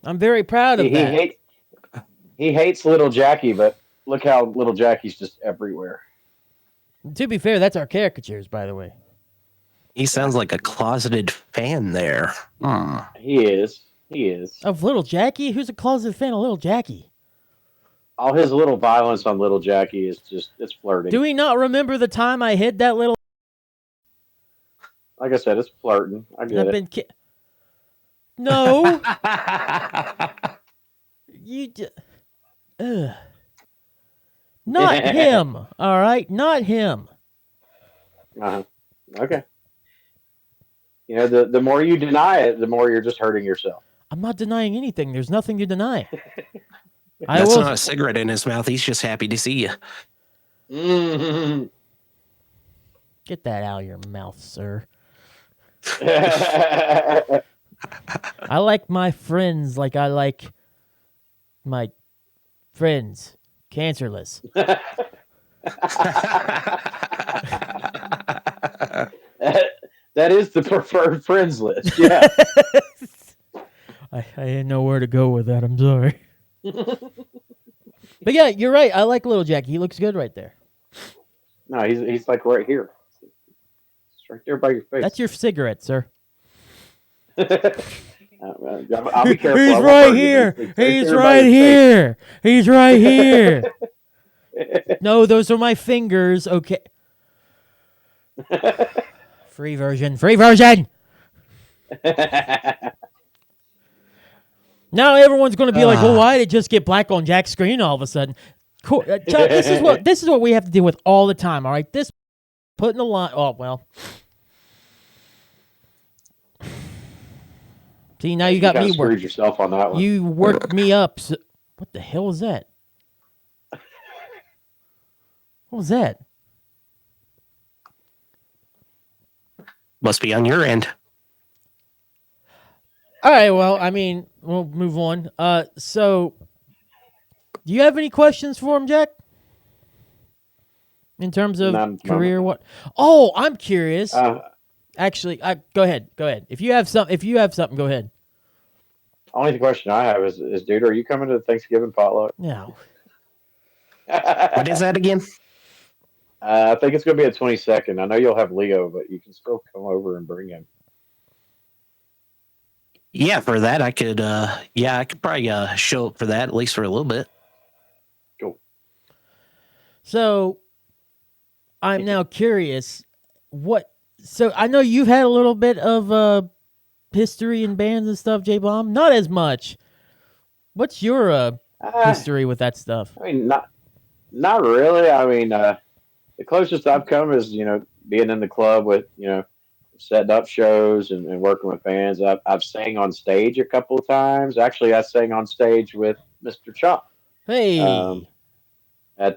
I'm very proud of that. He hates little Jackie, but look how little Jackie's just everywhere. To be fair, that's our caricatures, by the way. He sounds like a closeted fan there. He is. Of Little Jackie? Who's a closeted fan of Little Jackie? All his little violence on little Jackie is it's flirting. Do we not remember the time I hid that little? Like I said, it's flirting. I get it. No. Not him. All right, not him. Okay. You know, the more you deny it, the more you're just hurting yourself. I'm not denying anything. There's nothing to deny. That's not a cigarette in his mouth. He's just happy to see you. Mm-hmm. Get that out of your mouth, sir. I like my friends like I like my friends. Cancerless. That is the preferred friends list. Yeah. I didn't know where to go with that. I'm sorry. But yeah, you're right. I like little Jackie. He looks good right there. No, he's like right here. It's right there by your face. That's your cigarette, sir. I'll be careful. He's right here. He's right here. He's right here. No, those are my fingers. Okay. Free version. Free version. Now everyone's going to be like, "Well, why did it just get black on Jack's screen all of a sudden?" Cool. Chuck, this is what we have to deal with all the time. All right, this putting the line. Oh well. See, now you got me worked yourself on that one. You worked me up. So, what the hell is that? What was that? Must be on your end. All right, well, I mean, we'll move on. So, do you have any questions for him, Jack? In terms of career, what? Oh, I'm curious. Actually, go ahead. If you have something, go ahead. Only the question I have is, dude, are you coming to the Thanksgiving potluck? No. What is that again? I think it's going to be the 22nd. I know you'll have Leo, but you can still come over and bring him. Yeah, for that I could. I could probably show up for that at least for a little bit. Cool. So, I'm now curious. So I know you've had a little bit of history in bands and stuff, J-Bomb. Not as much. What's your history with that stuff? I mean, not really. I mean, the closest I've come is being in the club with setting up shows and working with bands. I've sang on stage a couple of times. Actually, I sang on stage with Mr. Chop. Hey.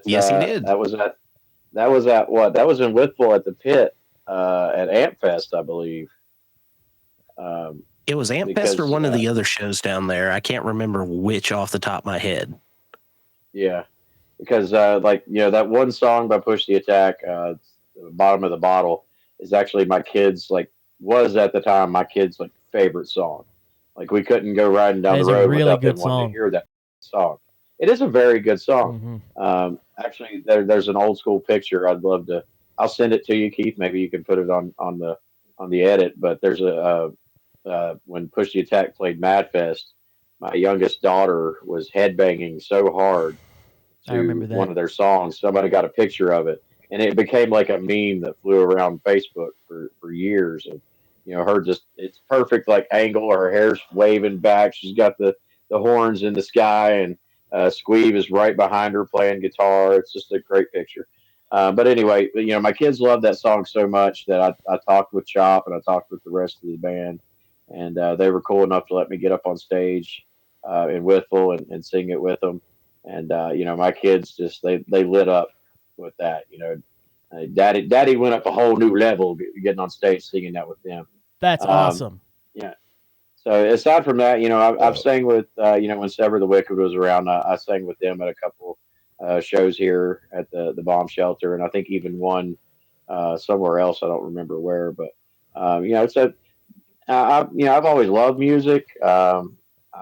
Yes, he did. That was at what? That was in Whitwell at the Pit at Ampfest, I believe. It was Ampfest or one of the other shows down there. I can't remember which off the top of my head. Yeah, because that one song by Push the Attack, Bottom of the Bottle, is actually my kids was at the time my kids' favorite song. Like we couldn't go riding down the road without them wanting to hear that song. It is a very good song. Mm-hmm. Actually, there's an old school picture. I'd love to. I'll send it to you, Keith. Maybe you can put it on the edit. But there's when Push the Attack played Madfest, my youngest daughter was headbanging so hard to one of their songs. Somebody got a picture of it, and it became like a meme that flew around Facebook for years. And her it's perfect angle. Her hair's waving back. She's got the horns in the sky, and Squeeve is right behind her playing guitar. It's just a great picture. But anyway, my kids love that song so much that I talked with Chop and I talked with the rest of the band, and they were cool enough to let me get up on stage in Whittle and sing it with them. And my kids just they lit up with that. Daddy went up a whole new level getting on stage singing that with them. That's awesome. Yeah. So aside from that, I've sang with when Sever the Wicked was around, I sang with them at a couple shows here at the bomb shelter, and I think even one somewhere else. I don't remember where, but it's I've always loved music. I'm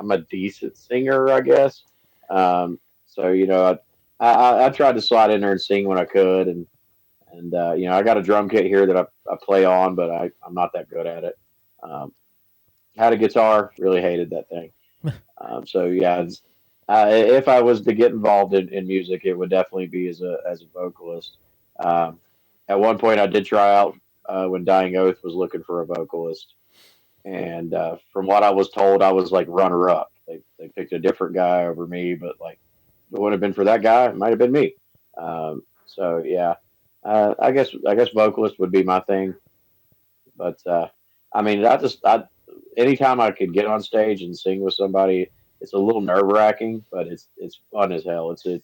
a decent singer, I guess. So I tried to slide in there and sing when I could, and I got a drum kit here that I play on, but I'm not that good at it. Had a guitar, really hated that thing. So yeah, if I was to get involved in music, it would definitely be as a vocalist. At one point, I did try out when Dying Oath was looking for a vocalist, and from what I was told, I was like runner up. They picked a different guy over me, but like if it would have been for that guy, it might have been me. So yeah, I guess vocalist would be my thing. But I mean, anytime I could get on stage and sing with somebody, it's a little nerve wracking, but it's fun as hell. It's an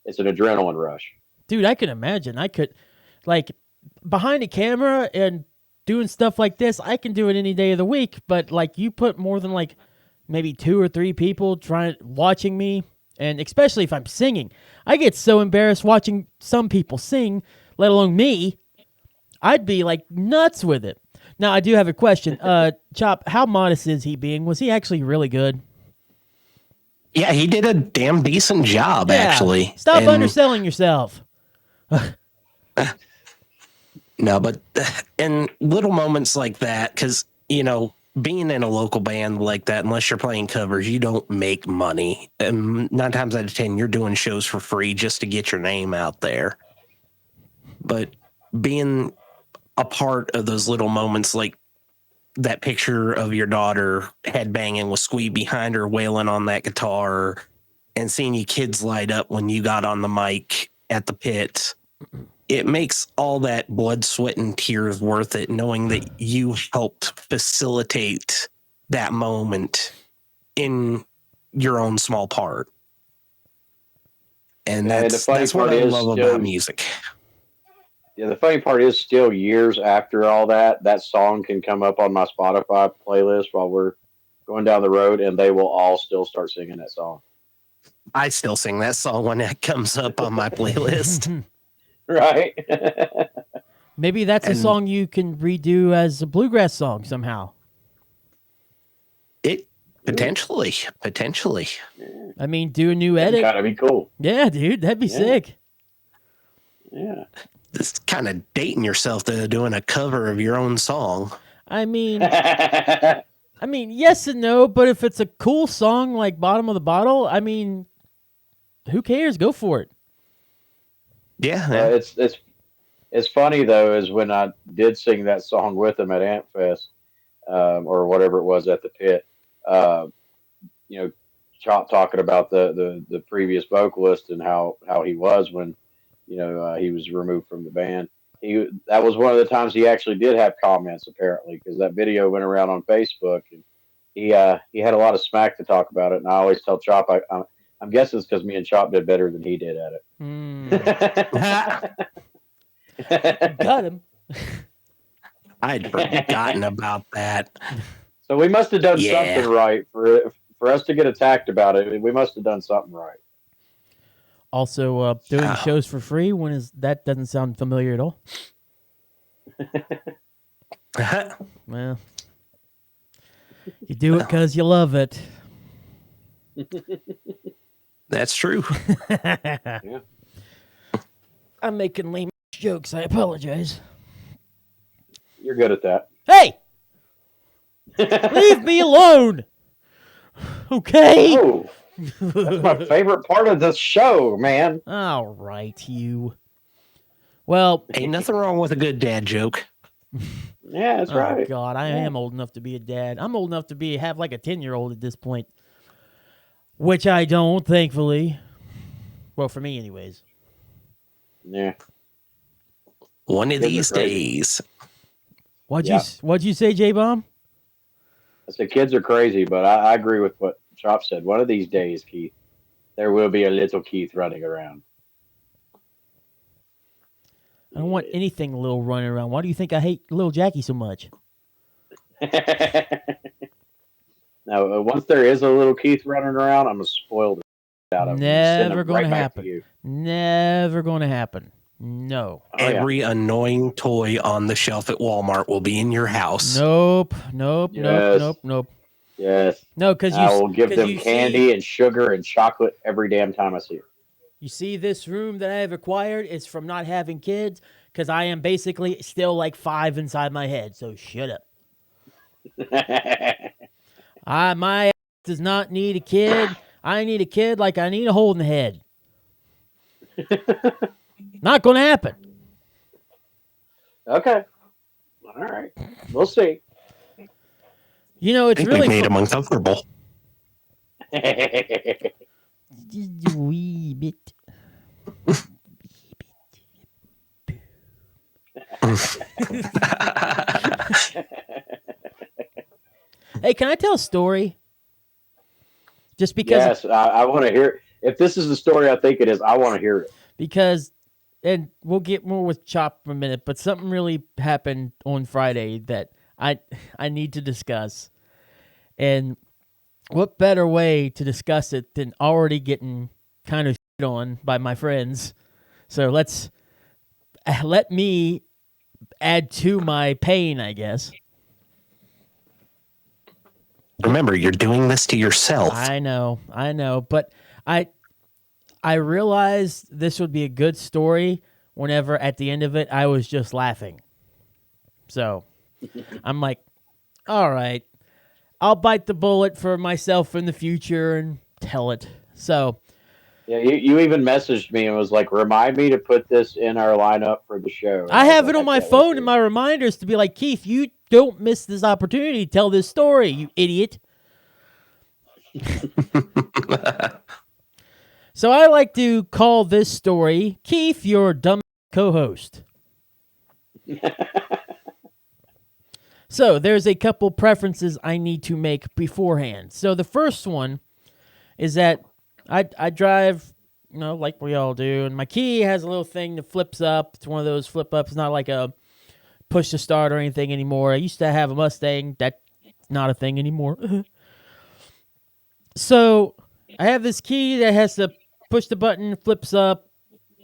adrenaline rush. Dude, I can imagine. I could, like, behind a camera and doing stuff like this, I can do it any day of the week. But like, you put more than like maybe 2 or 3 people watching me, and especially if I'm singing, I get so embarrassed watching some people sing, let alone me. I'd be like nuts with it. Now, I do have a question. Chop, how modest is he being? Was he actually really good? Yeah, he did a damn decent job, actually. Stop underselling yourself. No, but in little moments like that, because, being in a local band like that, unless you're playing covers, you don't make money. And 9 times out of 10, you're doing shows for free just to get your name out there. But being a part of those little moments, like that picture of your daughter headbanging with Squee behind her wailing on that guitar, and seeing you kids light up when you got on the mic at the pit, it makes all that blood, sweat, and tears worth it, knowing that you helped facilitate that moment in your own small part. And that's what I love about music. Yeah, the funny part is still years after all that song can come up on my Spotify playlist while we're going down the road, and they will all still start singing that song. I still sing that song when it comes up on my playlist. Right. Maybe that's a song you can redo as a bluegrass song somehow. It potentially. I mean, do a new edit. That'd be cool. Yeah, dude, that'd be sick. Yeah. This kind of dating yourself to doing a cover of your own song. I mean, yes and no, but if it's a cool song like Bottom of the Bottle, I mean, who cares? Go for it. Yeah. It's funny though, is when I did sing that song with him at Antfest, or whatever it was at the pit. Chop talking about the previous vocalist and how he was when he was removed from the band. That was one of the times he actually did have comments, apparently, because that video went around on Facebook, and he had a lot of smack to talk about it. And I always tell Chop, I'm guessing it's because me and Chop did better than he did at it. Got him. I'd forgotten about that. So we must have done something right for us to get attacked about it. We must have done something right. Also, doing shows for free, that doesn't sound familiar at all. Well, you do it because you love it. That's true. Yeah. I'm making lame jokes. I apologize. You're good at that. Hey! Leave me alone! Okay? Oh, that's my favorite part of the show, man. All right, you. Well, ain't nothing wrong with a good dad joke. Yeah, that's right. Oh, God, I am old enough to be a dad. I'm old enough to have like a 10-year-old at this point. Which I don't, thankfully. Well, for me, anyways. Yeah. One of Kids are these crazy. days. What'd you say, J-Bomb? I said kids are crazy, but I agree with what Chop said. One of these days, Keith, there will be a little Keith running around. I don't want anything little running around. Why do you think I hate little Jackie so much? Now, once there is a little Keith running around, I'm gonna spoil the out of him. Send Never him going right to back happen. to you. Never going to happen. No. Oh, yeah. Every annoying toy on the shelf at Walmart will be in your house. Nope. Yes. Yes. No, because I will give them you candy and sugar and chocolate every damn time I see her. You see this room that I have acquired is from not having kids because I am basically still like 5 inside my head. So shut up. My ass does not need a kid. I need a kid like I need a hole in the head. Not going to happen. Okay. All right. We'll see. You know, I it's think really we've made him uncomfortable. just a wee bit. Hey, can I tell a story? Just because. Yes, I want to hear. If this is the story I think it is, I want to hear it. Because, and we'll get more with Chop in a minute, but something really happened on Friday that I need to discuss. And what better way to discuss it than already getting kind of shit on by my friends? So let me add to my pain, I guess. Remember, you're doing this to yourself. I know, but I realized this would be a good story whenever at the end of it I was just laughing. So I'm like, all right, I'll bite the bullet for myself in the future and tell it. So yeah, you even messaged me and was like, remind me to put this in our lineup for the show. I have it on my phone in my reminders to be like, Keith, you don't miss this opportunity to tell this story, you idiot. So I like to call this story, Keith, your dumb co-host. So there's a couple preferences I need to make beforehand. So the first one is that I drive, like we all do, and my key has a little thing that flips up. It's one of those flip ups. It's not like a push to start or anything anymore. I used to have a Mustang. That's not a thing anymore. So I have this key that has to push the button, flips up,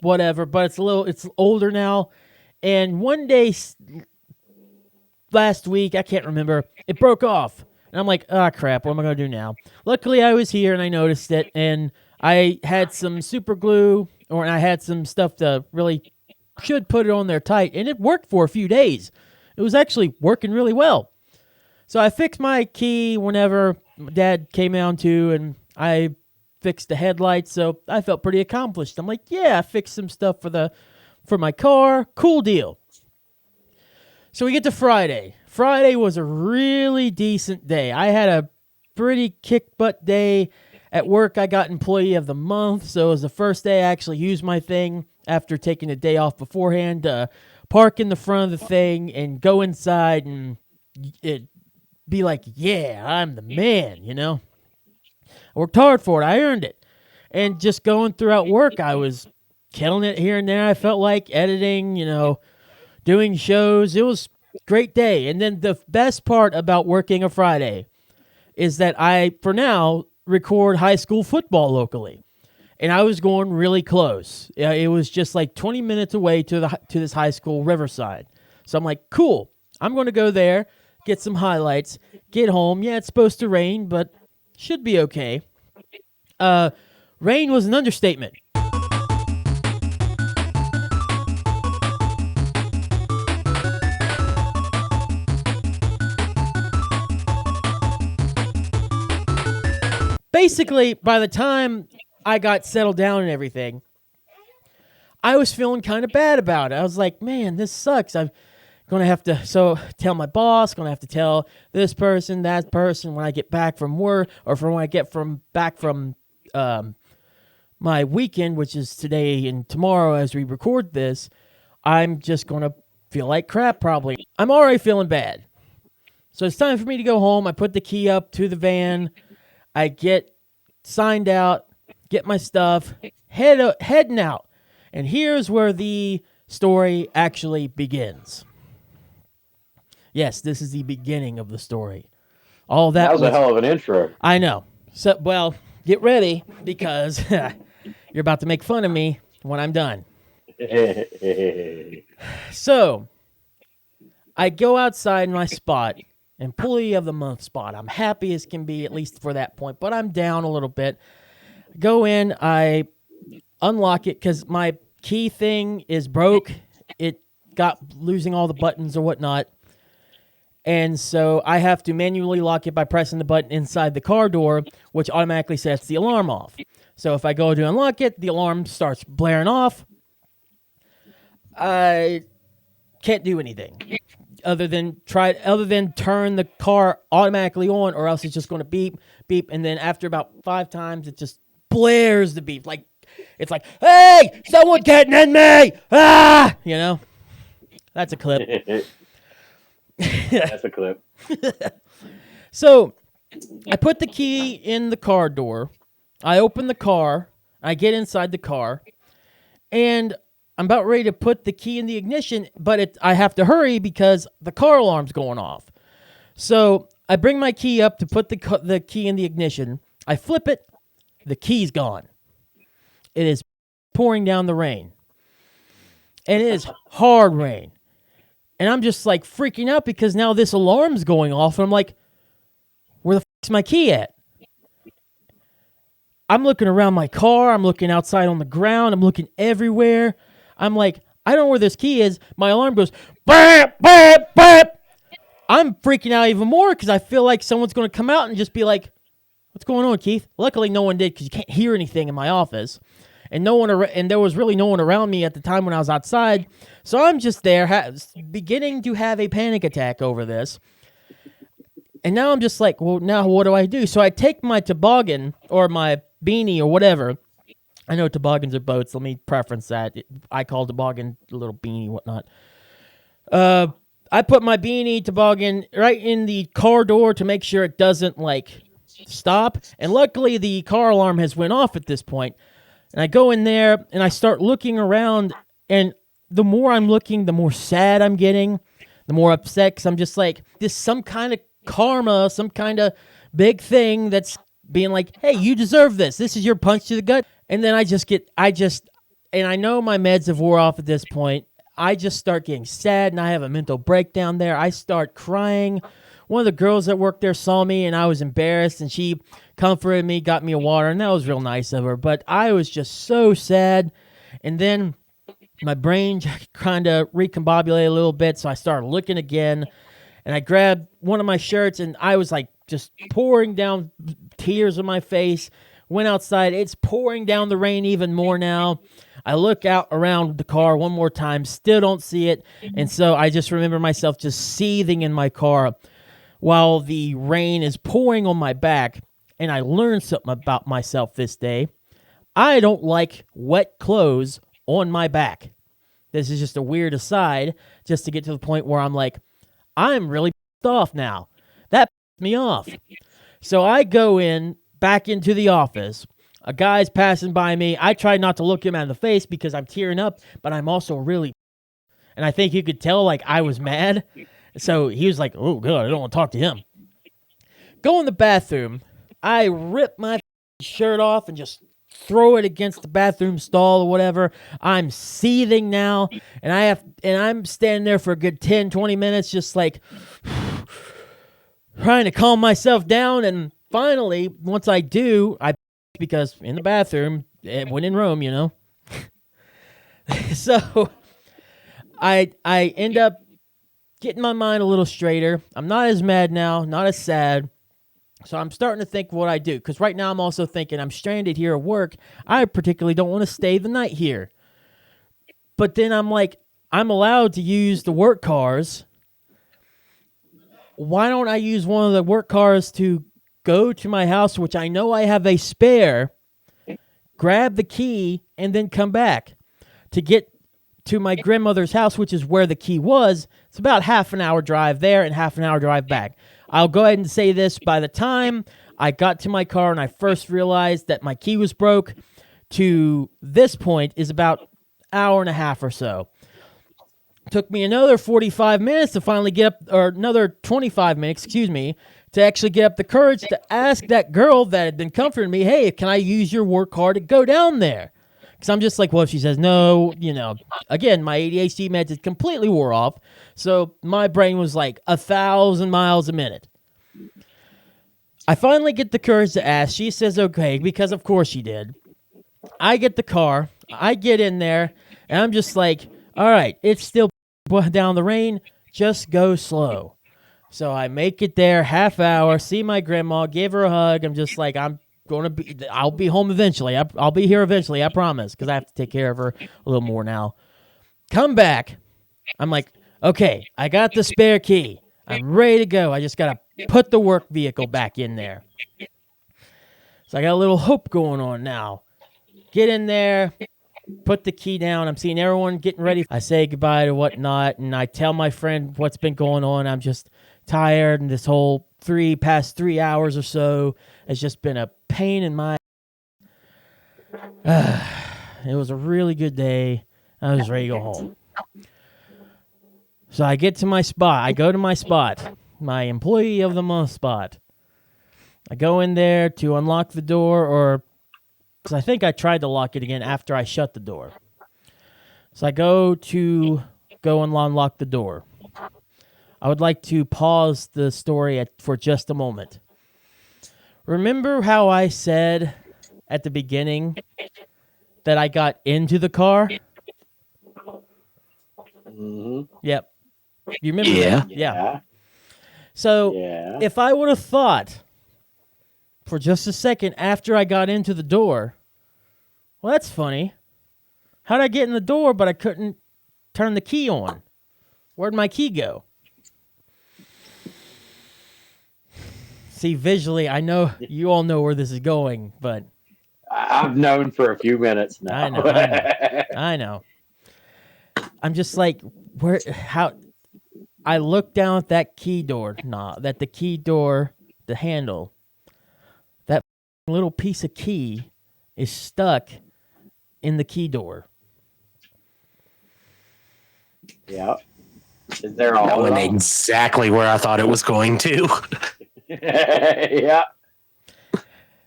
whatever, but it's older now. And one day last week, I can't remember, it broke off. And I'm like, oh, crap, what am I going to do now? Luckily, I was here and I noticed it, and I had some super glue, or I had some stuff to really should put it on there tight, and it worked for a few days. It was actually working really well. So I fixed my key whenever Dad came down to, and I fixed the headlights, so I felt pretty accomplished. I'm like, yeah, I fixed some stuff for my car. Cool deal. So we get to Friday. Friday was a really decent day. I had a pretty kick-butt day. At work, I got Employee of the Month, so it was the first day I actually used my thing after taking a day off beforehand to park in the front of the thing and go inside and be like, yeah, I'm the man, I worked hard for it. I earned it. And just going throughout work, I was killing it here and there. I felt like editing, doing shows. It was a great day. And then the best part about working a Friday is that I, for now, record high school football locally. And I was going really close. It was just like 20 minutes away to this high school, Riverside. So I'm like, cool. I'm going to go there, get some highlights, get home. Yeah, it's supposed to rain, but should be okay. Rain was an understatement. Basically, by the time I got settled down and everything, I was feeling kind of bad about it. I was like, man, this sucks. I'm going to have to tell my boss, going to have to tell this person, that person when I get back from work, or when I get back from my weekend, which is today and tomorrow as we record this. I'm just going to feel like crap probably. I'm already feeling bad. So it's time for me to go home. I put the key up to the van. I get signed out, get my stuff, heading out. And here's where the story actually begins. Yes, this is the beginning of the story. All that was a hell of an intro. I know. So, well, get ready because you're about to make fun of me when I'm done. So, I go outside my spot, employee of the month spot. I'm happy as can be, at least for that point, but I'm down a little bit. Go in, I unlock it because my key thing is broke. It got losing all the buttons or whatnot. And so I have to manually lock it by pressing the button inside the car door, which automatically sets the alarm off. So if I go to unlock it, the alarm starts blaring off. I can't do anything other than turn the car automatically on, or else it's just going to beep, beep, and then after about 5 times, it just blares the beep. Like it's like, "Hey, someone getting in me!" Ah, you know, that's a clip. That's a clip. So I put the key in the car door. I open the car. I get inside the car, and I'm about ready to put the key in the ignition, but I have to hurry because the car alarm's going off. So I bring my key up to put the key in the ignition. I flip it. The key's gone. It is pouring down the rain. And it is hard rain. And I'm just like freaking out because now this alarm's going off. And I'm like, where the f*** is my key at? I'm looking around my car. I'm looking outside on the ground. I'm looking everywhere. I'm like, I don't know where this key is. My alarm goes, bap, bap, bap. I'm freaking out even more because I feel like someone's going to come out and just be like, what's going on, Keith? Luckily, no one did because you can't hear anything in my office. And there was really no one around me at the time when I was outside. So I'm just there beginning to have a panic attack over this. And now I'm just like, well, now what do I do? So I take my toboggan or my beanie or whatever. I know toboggans are boats. Let me preference that. I call toboggan a little beanie, whatnot. I put my beanie toboggan right in the car door to make sure it doesn't, like, stop. And luckily, the car alarm has went off at this point. And I go in there, and I start looking around, and the more I'm looking, the more sad I'm getting, the more upset, because I'm just like, this some kind of karma, some kind of big thing that's being like, hey, you deserve this. This is your punch to the gut. And then and I know my meds have wore off at this point. I just start getting sad, and I have a mental breakdown there. I start crying. One of the girls that worked there saw me, and I was embarrassed, and she comforted me, got me a water, and that was real nice of her. But I was just so sad. And then my brain kind of recombobulated a little bit, so I started looking again, and I grabbed one of my shirts, and I was like just pouring down tears on my face. Went outside. It's pouring down the rain even more now. I look out around the car one more time, still don't see it. And so I just remember myself just seething in my car while the rain is pouring on my back. And I learned something about myself this day. I don't like wet clothes on my back. This is just a weird aside, just to get to the point where I'm like, I'm really pissed off now. That pissed me off. So I go back into the office. A guy's passing by me. I try not to look him in the face because I'm tearing up, but I'm also really, and I think you could tell like I was mad. So he was like, oh God, I don't want to talk to him. Go in the bathroom. I rip my shirt off and just throw it against the bathroom stall or whatever. I'm seething now, and I'm standing there for a good 10, 20 minutes just like trying to calm myself down. And finally, once I do, because in the bathroom, when in Rome, you know. So I end up getting my mind a little straighter. I'm not as mad now, not as sad. So I'm starting to think what I do. Because right now I'm also thinking I'm stranded here at work. I particularly don't want to stay the night here. But then I'm like, I'm allowed to use the work cars. Why don't I use one of the work cars to go to my house, which I know I have a spare, grab the key, and then come back to get to my grandmother's house, which is where the key was, it's about half an hour drive there and half an hour drive back. I'll go ahead and say this. By the time I got to my car and I first realized that my key was broke, to this point is about an hour and a half or so. Took me another 45 minutes to finally get up, or another 25 minutes, to actually get up the courage to ask that girl that had been comforting me, hey, can I use your work car to go down there? Because I'm just like, well, if she says no, again, my ADHD meds had completely wore off. So my brain was like 1,000 miles a minute. I finally get the courage to ask. She says, okay, because of course she did. I get the car. I get in there, and I'm just like, all right, it's still down the rain. Just go slow. So I make it there, half hour, see my grandma, give her a hug. I'm just like, I'll be home eventually. I'll be here eventually, I promise, because I have to take care of her a little more now. Come back. I'm like, okay, I got the spare key. I'm ready to go. I just got to put the work vehicle back in there. So I got a little hope going on now. Get in there, put the key down. I'm seeing everyone getting ready. I say goodbye to whatnot, and I tell my friend what's been going on. I'm just tired, and this whole past 3 hours or so has just been a pain in my... It was a really good day. I was ready to go home. So I get to my spot. I go to my spot, my employee of the month spot. I go in there to unlock the door, because I think I tried to lock it again after I shut the door. So I go and unlock the door. I would like to pause the story for just a moment. Remember how I said at the beginning that I got into the car? Mm-hmm. Yep. You remember that? Yeah. So if I would have thought for just a second after I got into the door, well, that's funny. How'd I get in the door, but I couldn't turn the key on? Where'd my key go? See, visually, I know you all know where this is going, but... I've known for a few minutes now. I know. I'm just like, how... I look down at that key door knob, the handle, that little piece of key is stuck in the key door. Yeah. Is there all that went exactly where I thought it was going to. Yeah.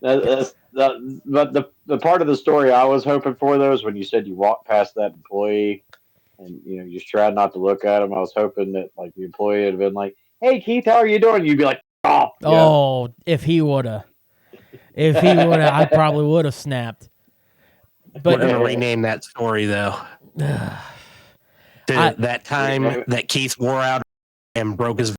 But the part of the story I was hoping for, though, is when you said you walked past that employee and you just tried not to look at him. I was hoping that like the employee had been like, "Hey Keith, how are you doing?" You'd be like, "Oh, yeah." Oh, if he would have, I probably would have snapped. But we're gonna rename that story though. That time that Keith wore out and broke his.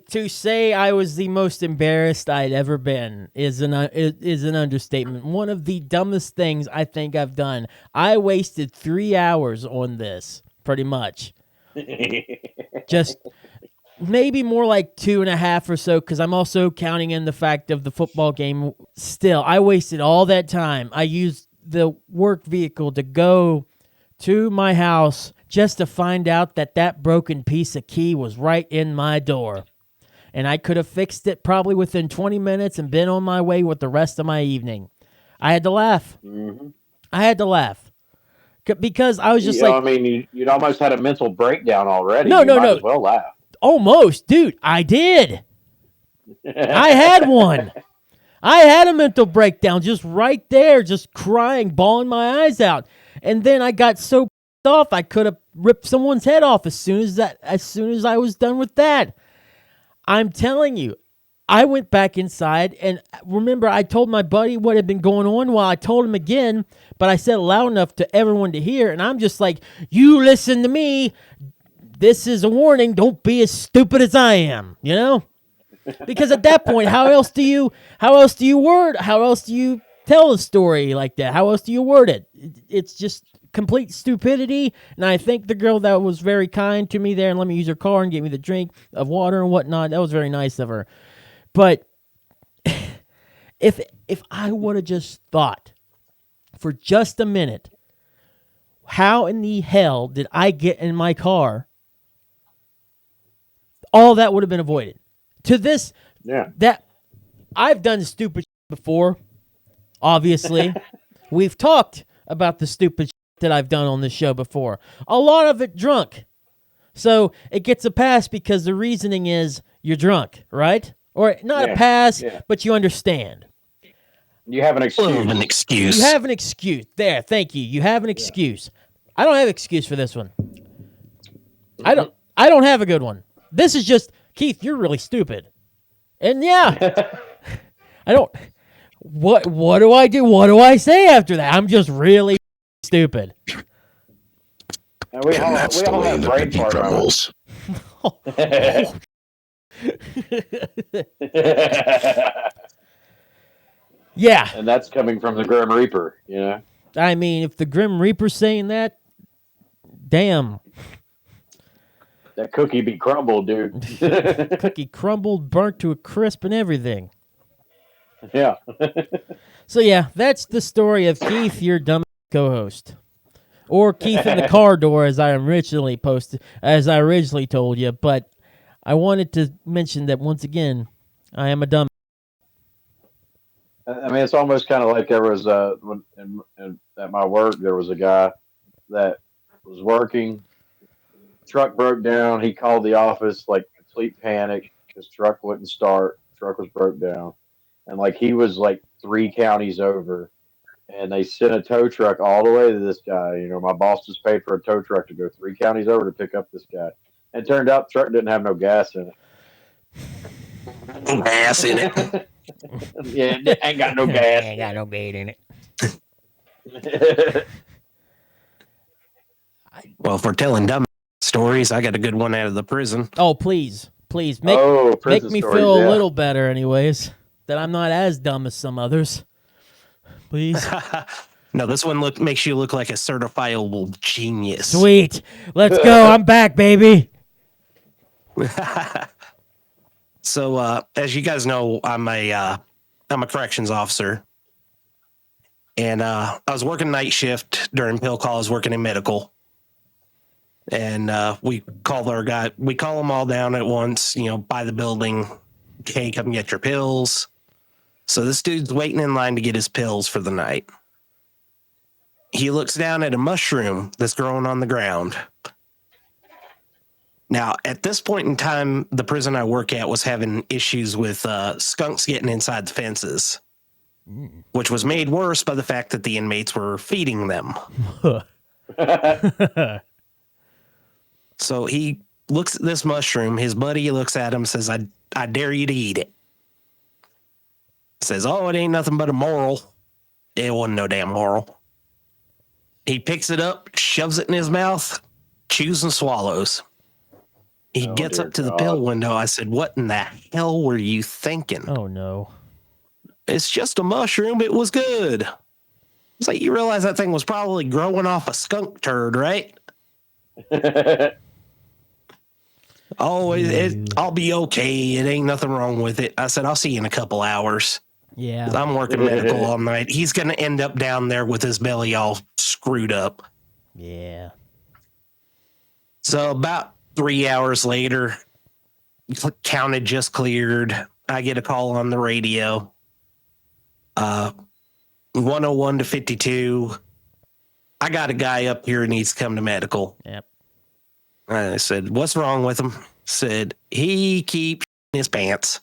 To say I was the most embarrassed I'd ever been is an understatement. One of the dumbest things I think I've done. I wasted 3 hours on this, pretty much. Just maybe more like 2.5 or so, because I'm also counting in the fact of the football game. Still, I wasted all that time. I used the work vehicle to go to my house just to find out that broken piece of key was right in my door. And I could have fixed it probably within 20 minutes and been on my way with the rest of my evening. I had to laugh. Mm-hmm. I had to laugh. Because I was just like... I mean, you'd almost had a mental breakdown already. No. Might as well laugh. Almost. Dude, I did. I had one. I had a mental breakdown just right there, just crying, bawling my eyes out. And then I got so off I could have ripped someone's head off as soon as I was done with that. I'm telling you, I went back inside, and remember, I told my buddy what had been going on. Well, I told him again, but I said it loud enough to everyone to hear, and I'm just like, you listen to me. This is a warning. Don't be as stupid as I am, you know? Because at that point, how else do you tell a story like that? How else do you word it? It's just complete stupidity. And I thank the girl that was very kind to me there and let me use her car and gave me the drink of water and whatnot. That was very nice of her. But If I would have just thought for just a minute, how in the hell did I get in my car? All that would have been avoided. To this, that I've done stupid before. Obviously, we've talked about the stupid that I've done on this show before. A lot of it drunk. So it gets a pass because the reasoning is you're drunk, right? Or not a pass, but you understand. You have an excuse. You have an excuse. There, thank you. You have an excuse. I don't have an excuse for this one. I don't have a good one. This is just, Keith, you're really stupid. And yeah, I don't. What do I do? What do I say after that? I'm just really stupid. And we all have brain fart. Yeah. And that's coming from the Grim Reaper, you know? I mean, if the Grim Reaper's saying that, damn. That cookie be crumbled, dude. Cookie crumbled, burnt to a crisp and everything. Yeah. So yeah, that's the story of Keith, your dumb co-host. Or Keith in the car door, as I originally told you, but I wanted to mention that once again, I am a dumb. I mean, it's almost kind of like there was at my work, there was a guy that was working. Truck broke down. He called the office, like complete panic. His truck wouldn't start. Truck was broke down, and like he was like 3 counties over, and they sent a tow truck all the way to this guy. You know, my boss just paid for a tow truck to go 3 counties over to pick up this guy. And it turned out the truck didn't have no gas in it. Gas in it. Yeah, it ain't got no gas. Ain't got no gate in it. Well, for telling dumb stories, I got a good one out of the prison. Oh, please. Make me feel a little better anyways. That I'm not as dumb as some others. Please. No, this one makes you look like a certifiable genius. Sweet. Let's go. I'm back, baby. So, as you guys know, I'm a corrections officer, and I was working night shift during pill call. I was working in medical, and we call them all down at once. You know, by the building. Hey, come get your pills. So this dude's waiting in line to get his pills for the night. He looks down at a mushroom that's growing on the ground. Now, at this point in time, the prison I work at was having issues with skunks getting inside the fences, which was made worse by the fact that the inmates were feeding them. So he looks at this mushroom. His buddy looks at him, says, I dare you to eat it. Says, oh, it ain't nothing but a moral. It wasn't no damn moral. He picks it up, shoves it in his mouth, chews and swallows. He gets up to the pill window. I said, what in the hell were you thinking? Oh, no. It's just a mushroom. It was good. It's like, you realize that thing was probably growing off a skunk turd, right? Oh, I'll be okay. It ain't nothing wrong with it. I said, I'll see you in a couple hours. Yeah. I'm working medical all night. He's going to end up down there with his belly all screwed up. Yeah. So about 3 hours later, counted just cleared. I get a call on the radio. 101 to 52. I got a guy up here who needs to come to medical. Yep. I said, what's wrong with him? Said, he keeps his pants.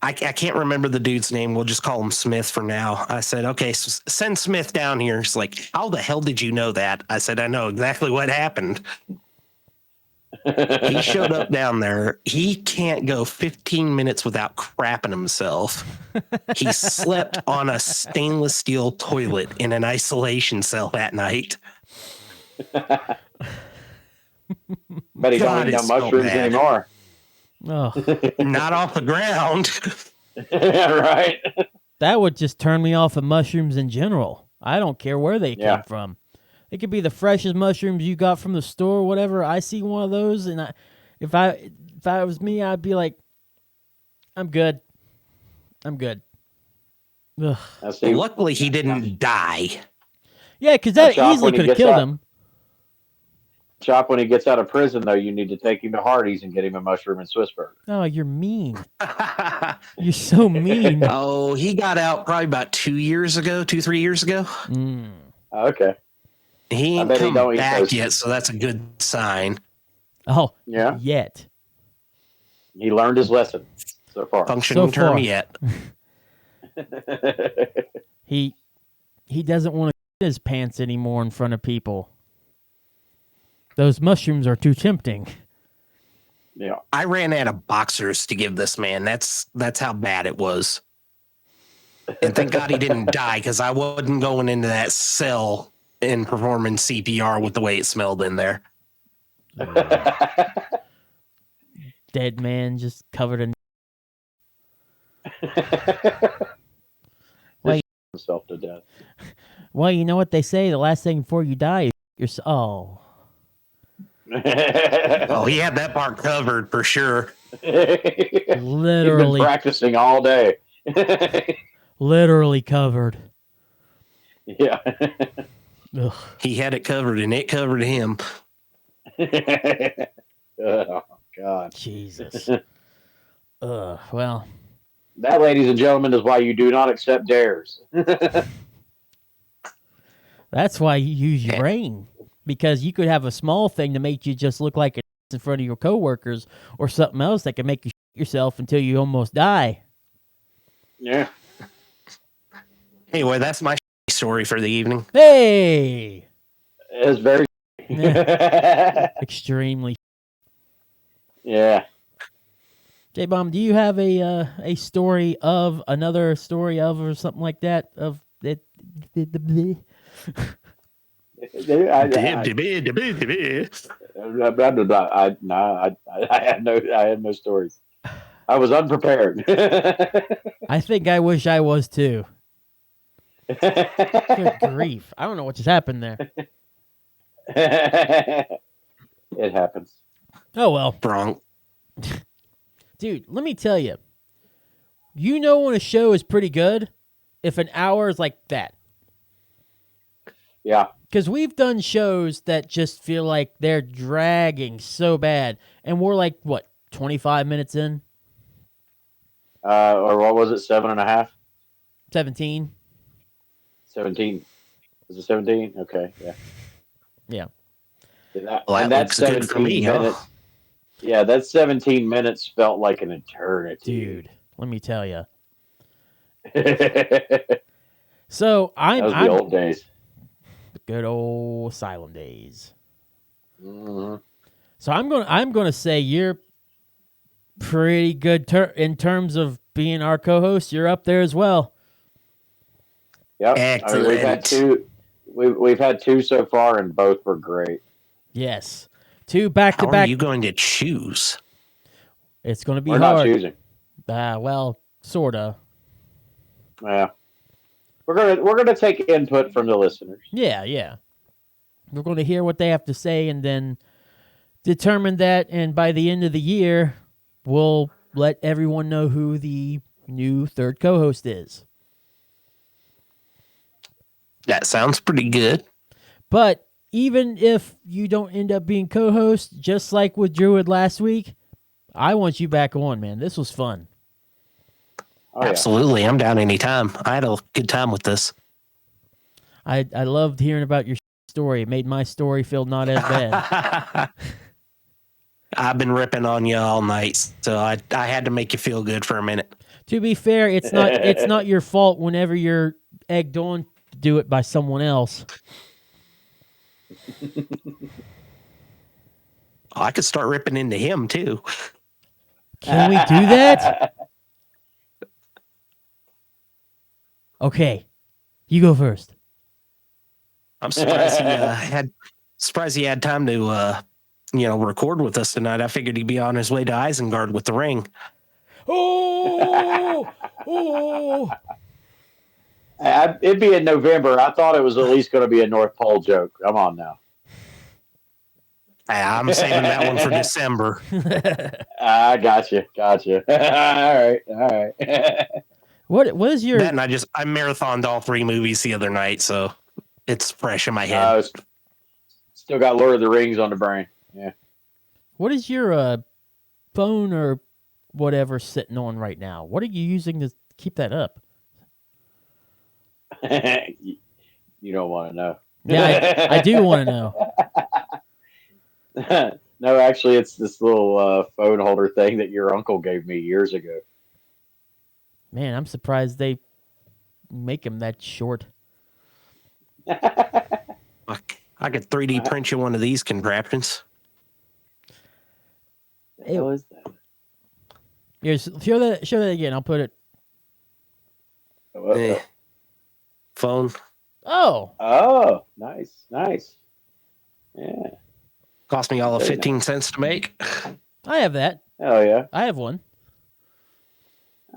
I can't remember the dude's name. We'll just call him Smith for now. I said, okay, so send Smith down here. He's like, how the hell did you know that? I said, I know exactly what happened. He showed up down there. He can't go 15 minutes without crapping himself. He slept on a stainless steel toilet in an isolation cell that night. But he don't eat mushrooms anymore. Oh. Not off the ground. Yeah, right. That would just turn me off of mushrooms in general. I don't care where they came from. It could be the freshest mushrooms you got from the store, whatever. I see one of those, and if I was me, I'd be like, I'm good. I'm good. Ugh. Now, see, Luckily, he didn't die. Yeah, because Now, that Chop, easily when he could have gets killed out- him. Chop, when he gets out of prison, though, you need to take him to Hardee's and get him a mushroom and Swiss burger. Oh, you're mean. You're so mean. Oh, he got out probably about 3 years ago. Mm. Okay. He I ain't bet he come don't eat back those. yet, so that's a good sign. Oh, Yeah. Yet. He learned his lesson so far. Functioning So term far. yet. He doesn't want to get his pants anymore in front of people. Those mushrooms are too tempting. Yeah. I ran out of boxers to give this man. That's how bad it was. And thank God he didn't die, because I wasn't going into that cell and performing CPR with the way it smelled in there. Dead man just covered in. Wait. Himself to death. Well, you know what they say. The last thing before you die is your. Oh. Oh, he had that part covered for sure. Literally. He's been practicing all day. Literally covered. Yeah. Ugh. He had it covered, and it covered him. Oh, God. Jesus. Well. That, ladies and gentlemen, is why you do not accept dares. That's why you use your brain. Because you could have a small thing to make you just look like in front of your coworkers, or something else that can make you shit yourself until you almost die. Yeah. Anyway, that's my story for the evening. Hey! It's very. Extremely. Yeah. J-Bomb, do you have a story of another story of or something like that? Of it? I had no stories. I was unprepared. I think I wish I was too. Good grief. I don't know what just happened there. It happens. Oh, well. Wrong. Dude, let me tell you. You know when a show is pretty good if an hour is like that. Yeah. Because we've done shows that just feel like they're dragging so bad. And we're like, what, 25 minutes in? Or what was it, 7.5? 17? 17. Was it 17? Okay, yeah. Yeah. Well, that looks good for me, minutes. huh? Yeah, that 17 minutes felt like an eternity. Dude, let me tell you. That So I'm was the old days. The good old asylum days. Mm-hmm. So I'm gonna say you're pretty good in terms of being our co-host. You're up there as well. Yep. Excellent. I mean, we've had two. We've had two so far, and both were great. Yes, 2 back to How are back. you going to choose? It's going to be We're hard. not choosing. Well, sorta. Yeah. We're gonna take input from the listeners. Yeah. We're going to hear what they have to say and then determine that. And by the end of the year, we'll let everyone know who the new third co-host is. That sounds pretty good. But even if you don't end up being co-host, just like with Druid last week, I want you back on, man. This was fun. Oh, yeah. Absolutely. I'm down anytime. I had a good time with this. I loved hearing about your story. It made my story feel not as bad. I've been ripping on you all night, so I had to make you feel good for a minute. To be fair, it's not your fault whenever you're egged on to do it by someone else. I could start ripping into him too. Can we do that? Okay. You go first. I'm surprised he had time to record with us tonight. I figured he'd be on his way to Isengard with the ring. Oh! It'd be in November. I thought it was at least going to be a North Pole joke. Come on now. I'm saving that one for December. I gotcha. All right. What is your That and I marathoned all 3 movies the other night, so it's fresh in my head. Still got Lord of the Rings on the brain. Yeah. what is your phone or whatever sitting on right now? What are you using to keep that up? You don't want to know. Yeah, I do want to know. No, actually, it's this little phone holder thing that your uncle gave me years ago. Man, I'm surprised they make them that short. Fuck, I could 3D print you one of these contraptions. What the hell is that? Here's, show that again. I'll put it. Phone. Oh, Nice. Yeah. Cost me all of Very 15 cents to make. I have that. Oh yeah. I have one.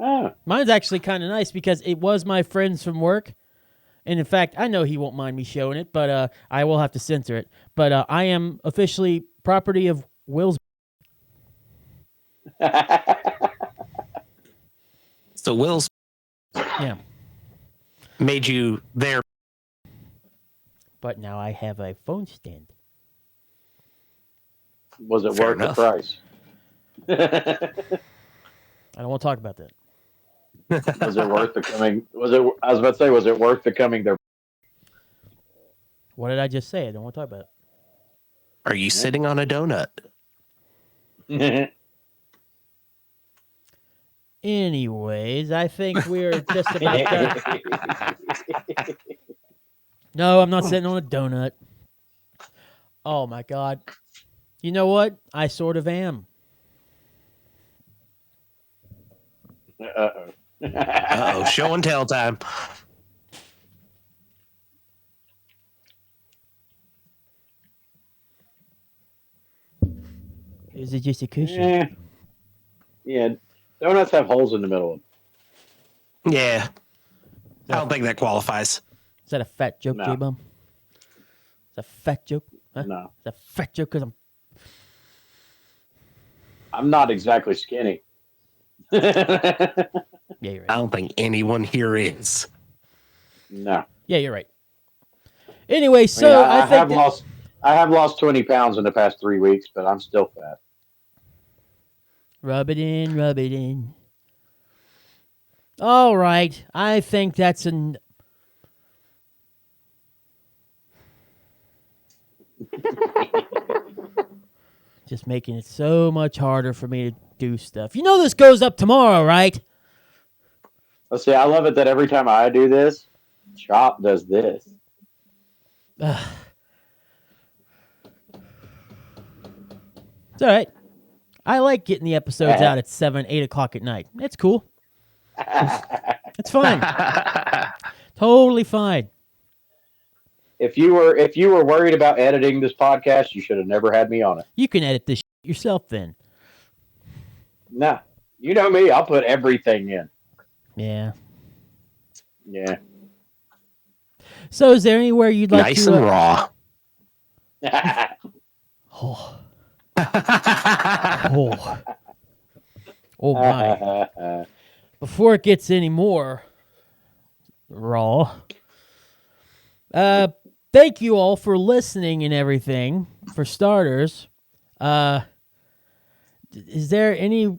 Oh. Mine's actually kind of nice because it was my friend's from work. And in fact, I know he won't mind me showing it, but I will have to censor it. But I am officially property of Will's. So Will's Yeah. made you there. But now I have a phone stand. Was it Fair worth enough. the price? I don't want to talk about that. Was it worth becoming? I was about to say, was it worth becoming their? What did I just say? I don't want to talk about it. Are you sitting on a donut? Anyways, I think we're just about done. No, I'm not sitting on a donut. Oh my God. You know what? I sort of am. Uh-oh. Show and tell time. Is it just a cushion? Yeah. Donuts have holes in the middle of them. Yeah. I don't think that qualifies. Is that a fat joke, No. J-Bum? Is that a fat joke? Huh? No. Is that a fat joke because I'm not exactly skinny. Yeah, you're I right. don't think anyone here is. No. Yeah, you're right. Anyway, so I think I have lost 20 pounds in the past 3 weeks, but I'm still fat. Rub it in, rub it in. All right. I think that's an. Just making it so much harder for me to do stuff. You know this goes up tomorrow, right? Let's see. I love it that every time I do this, Chop does this. Ugh. It's all right. I like getting the episodes out at 7, 8 o'clock at night. It's cool. It's fine. Totally fine. If you were worried about editing this podcast, you should have never had me on it. You can edit this yourself then. Nah, you know me. I'll put everything in. Yeah. Yeah. So is there anywhere you'd like Nice to... and raw. Oh. Oh. Oh my. Before it gets any more raw, thank you all for listening and everything, for starters. Is there any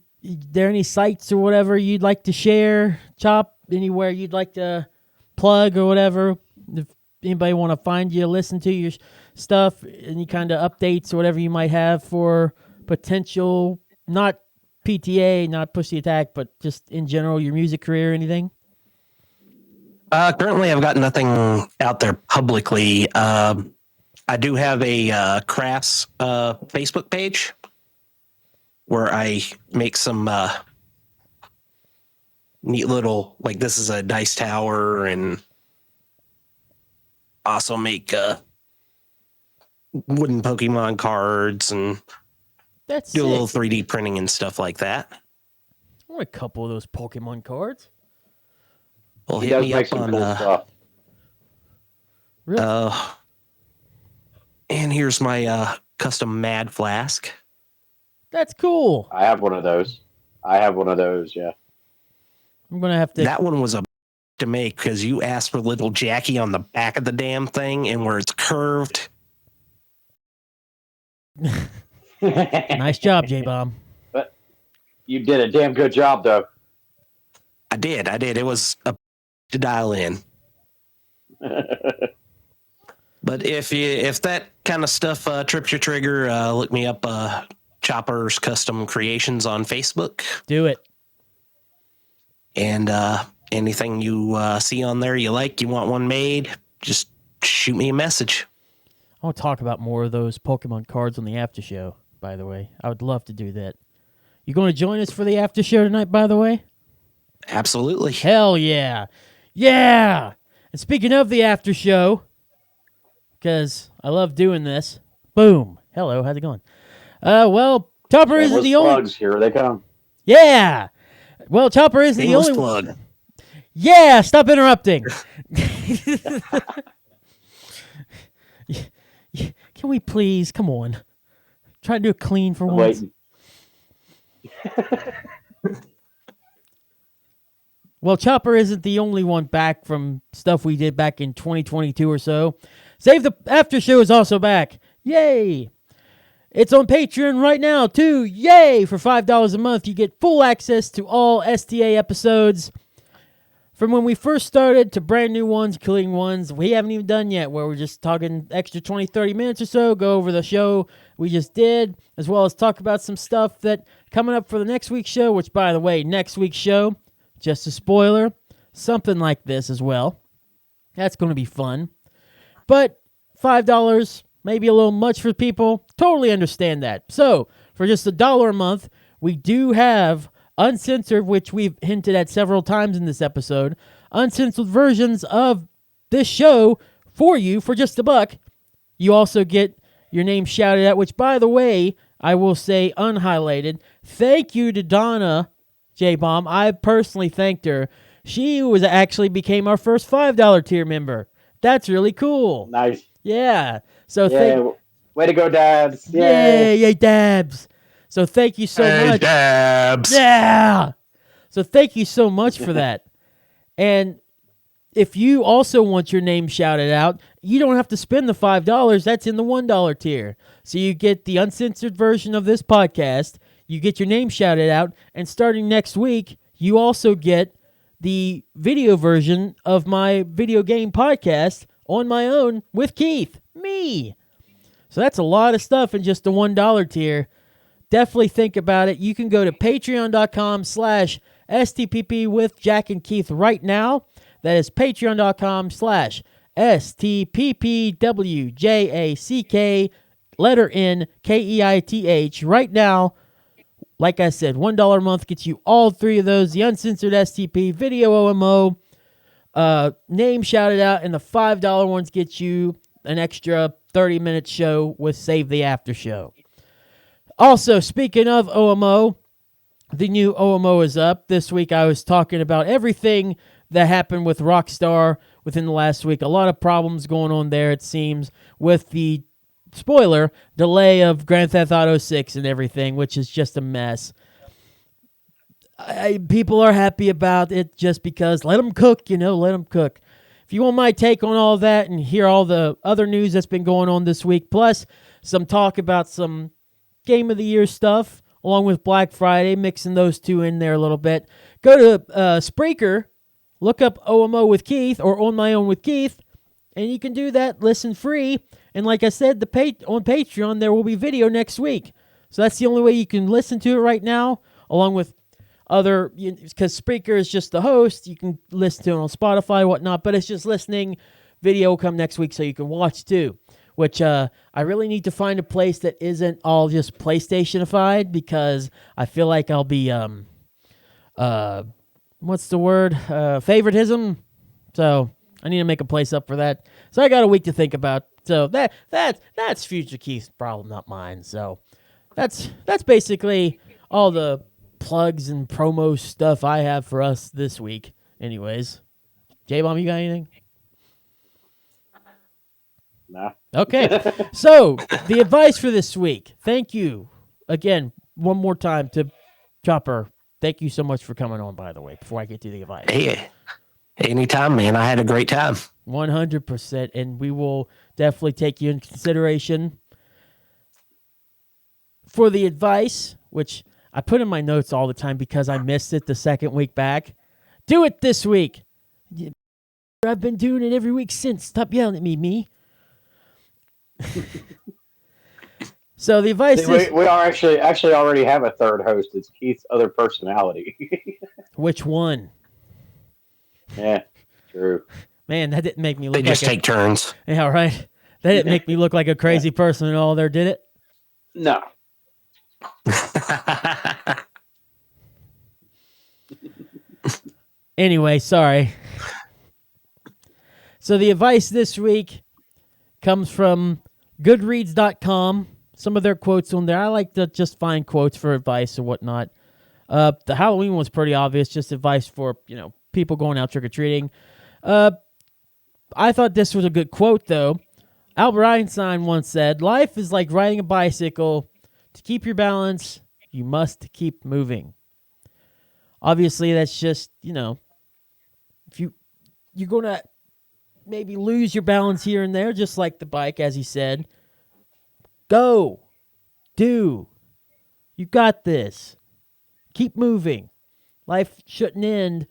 sites or whatever you'd like to share, Chop? Anywhere you'd like to plug or whatever? If anybody want to find you, listen to your stuff, any kind of updates or whatever you might have for potential, not PTA, not Push the Attack, but just in general, your music career, anything? Currently, I've got nothing out there publicly. I do have a crafts Facebook page where I make some neat little, like this is a dice tower, and also make wooden Pokemon cards and That's do a little sick. 3D printing and stuff like that. I want a couple of those Pokemon cards. Well, He hit does me make up some on cool stuff. Really? and here's my custom Mad Flask. That's cool. I have one of those. Yeah. I'm gonna have to. That one was a to make because you asked for little Jackie on the back of the damn thing, and where it's curved. Nice job, J-Bomb. But you did a damn good job, though. I did. It was a to dial in. But if that kind of stuff trips your trigger, look me up. Chopper's Custom Creations on Facebook. Do it. And anything you see on there you like, you want one made, just shoot me a message. I want to talk about more of those Pokemon cards on the after show, by the way. I would love to do that. You going to join us for the after show tonight, by the way? Absolutely. Hell yeah. Yeah. And speaking of the after show, because I love doing this. Boom. Hello, how's it going? Well, Chopper isn't the only... plugs. Here they come. Yeah. Well, Chopper isn't the only... plug. Yeah, stop interrupting. Can we please? Come on. Try to do it clean for once. Well, Chopper isn't the only one back from stuff we did back in 2022 or so. Save the After Show is also back. Yay! It's on Patreon right now, too. Yay! For $5 a month, you get full access to all STA episodes from when we first started to brand new ones, including ones we haven't even done yet, where we're just talking extra 20, 30 minutes or so, go over the show we just did, as well as talk about some stuff that coming up for the next week's show, which, by the way, next week's show, just a spoiler, something like this as well. That's going to be fun. But $5, maybe a little much for people. Totally understand that. So, for just $1 a month, we do have uncensored, which we've hinted at several times in this episode, uncensored versions of this show for you for just $1. You also get your name shouted out, which, by the way, I will say unhighlighted. Thank you to Donna J-Bomb. I personally thanked her. She was actually became our first $5 tier member. That's really cool. Nice. Yeah. So way to go, Dabs. Yay, Dabs. So thank you so much. Dabs. Yeah. So thank you so much for that. And if you also want your name shouted out, you don't have to spend the $5. That's in the $1 tier. So you get the uncensored version of this podcast. You get your name shouted out. And starting next week, you also get the video version of my video game podcast on my own with Keith. Me. So that's a lot of stuff in just the $1 tier. Definitely think about it. You can go to patreon.com/STPP with Jack and Keith right now. That is patreon.com/STPPWJACK letter N KEITH right now. Like I said, $1 a month gets you all three of those. The uncensored STP, video OMO, name shouted out, and the $5 ones get you an extra 30-minute show with Save the After Show. Also, speaking of OMO, the new OMO is up. This week I was talking about everything that happened with Rockstar within the last week. A lot of problems going on there, it seems, with the, spoiler, delay of Grand Theft Auto 6 and everything, which is just a mess. People are happy about it just because let them cook, let them cook. If you want my take on all that and hear all the other news that's been going on this week, plus some talk about some Game of the Year stuff, along with Black Friday, mixing those two in there a little bit, go to Spreaker, look up OMO with Keith or On My Own with Keith, and you can do that, listen free. And like I said, on Patreon, there will be video next week. So that's the only way you can listen to it right now, along with other, because Spreaker is just the host. You can listen to it on Spotify, whatnot, but it's just listening. Video will come next week so you can watch too, which I really need to find a place that isn't all just PlayStation-ified, because I feel like I'll be, what's the word? Favoritism. So I need to make a place up for that. So I got a week to think about. So that's future Keith's problem, not mine. So that's basically all the plugs and promo stuff I have for us this week. Anyways, J-Bomb, you got anything? Nah. Okay. So the advice for this week. Thank you again one more time to Chopper. Thank you so much for coming on, by the way, before I get to the advice. Hey, anytime, man. I had a great time. 100%. And we will definitely take you into consideration for the advice, which I put in my notes all the time because I missed it the second week back. Do it this week. I've been doing it every week since. Stop yelling at me. So the advice See, is... we are actually already have a third host. It's Keith's other personality. Which one? Yeah, true. Man, that didn't make me look They just take turns. Yeah, right. That didn't make me look like a crazy person at all there, did it? No. Anyway, sorry. So the advice this week comes from Goodreads.com. Some of their quotes on there. I like to just find quotes for advice or whatnot. The Halloween was pretty obvious, just advice for, people going out trick-or-treating. I thought this was a good quote, though. Albert Einstein once said, "Life is like riding a bicycle. To keep your balance, you must keep moving." Obviously, that's just, if you're going to maybe lose your balance here and there, just like the bike, as he said. Go. Do. You got this. Keep moving. Life shouldn't end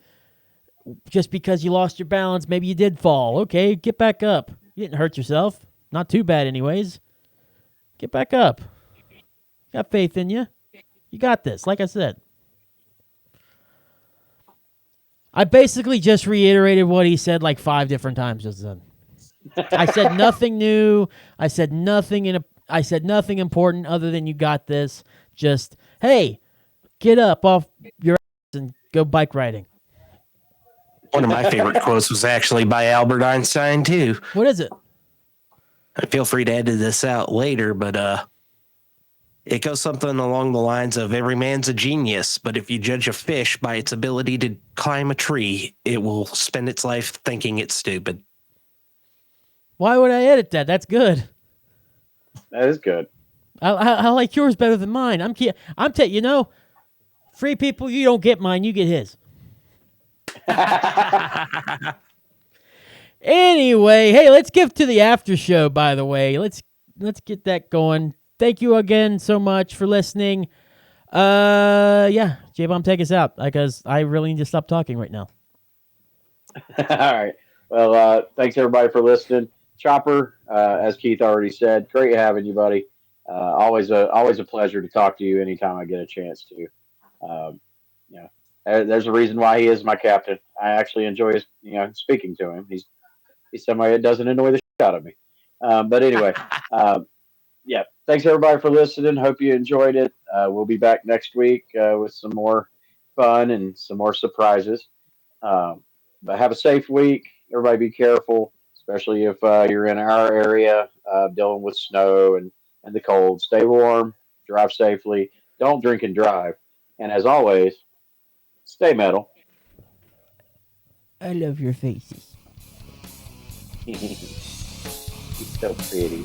just because you lost your balance. Maybe you did fall. Okay, get back up. You didn't hurt yourself. Not too bad anyways. Get back up. Got faith in you. You got this, like I said. I basically just reiterated what he said like 5 different times just then. I said nothing new. I said nothing important other than you got this. Just, hey, get up off your ass and go bike riding. One of my favorite quotes was actually by Albert Einstein, too. What is it? Feel free to edit this out later, but it goes something along the lines of every man's a genius, but if you judge a fish by its ability to climb a tree, it will spend its life thinking it's stupid. Why would I edit that? That's good. That is good. I like yours better than mine. Free people, you don't get mine, you get his. Anyway, hey, let's get to the after show, by the way. Let's get that going. Thank you again so much for listening. J-Bomb, take us out because I really need to stop talking right now. All right. Well, thanks everybody for listening. Chopper, as Keith already said, great having you, buddy. Always a pleasure to talk to you anytime I get a chance to. There's a reason why he is my captain. I actually enjoy speaking to him. He's somebody that doesn't annoy the shit out of me. But anyway, thanks everybody for listening. Hope you enjoyed it. We'll be back next week with some more fun and some more surprises. But have a safe week. Everybody be careful, especially if you're in our area dealing with snow and the cold. Stay warm, drive safely, don't drink and drive. And as always, stay metal. I love your faces. He's so pretty.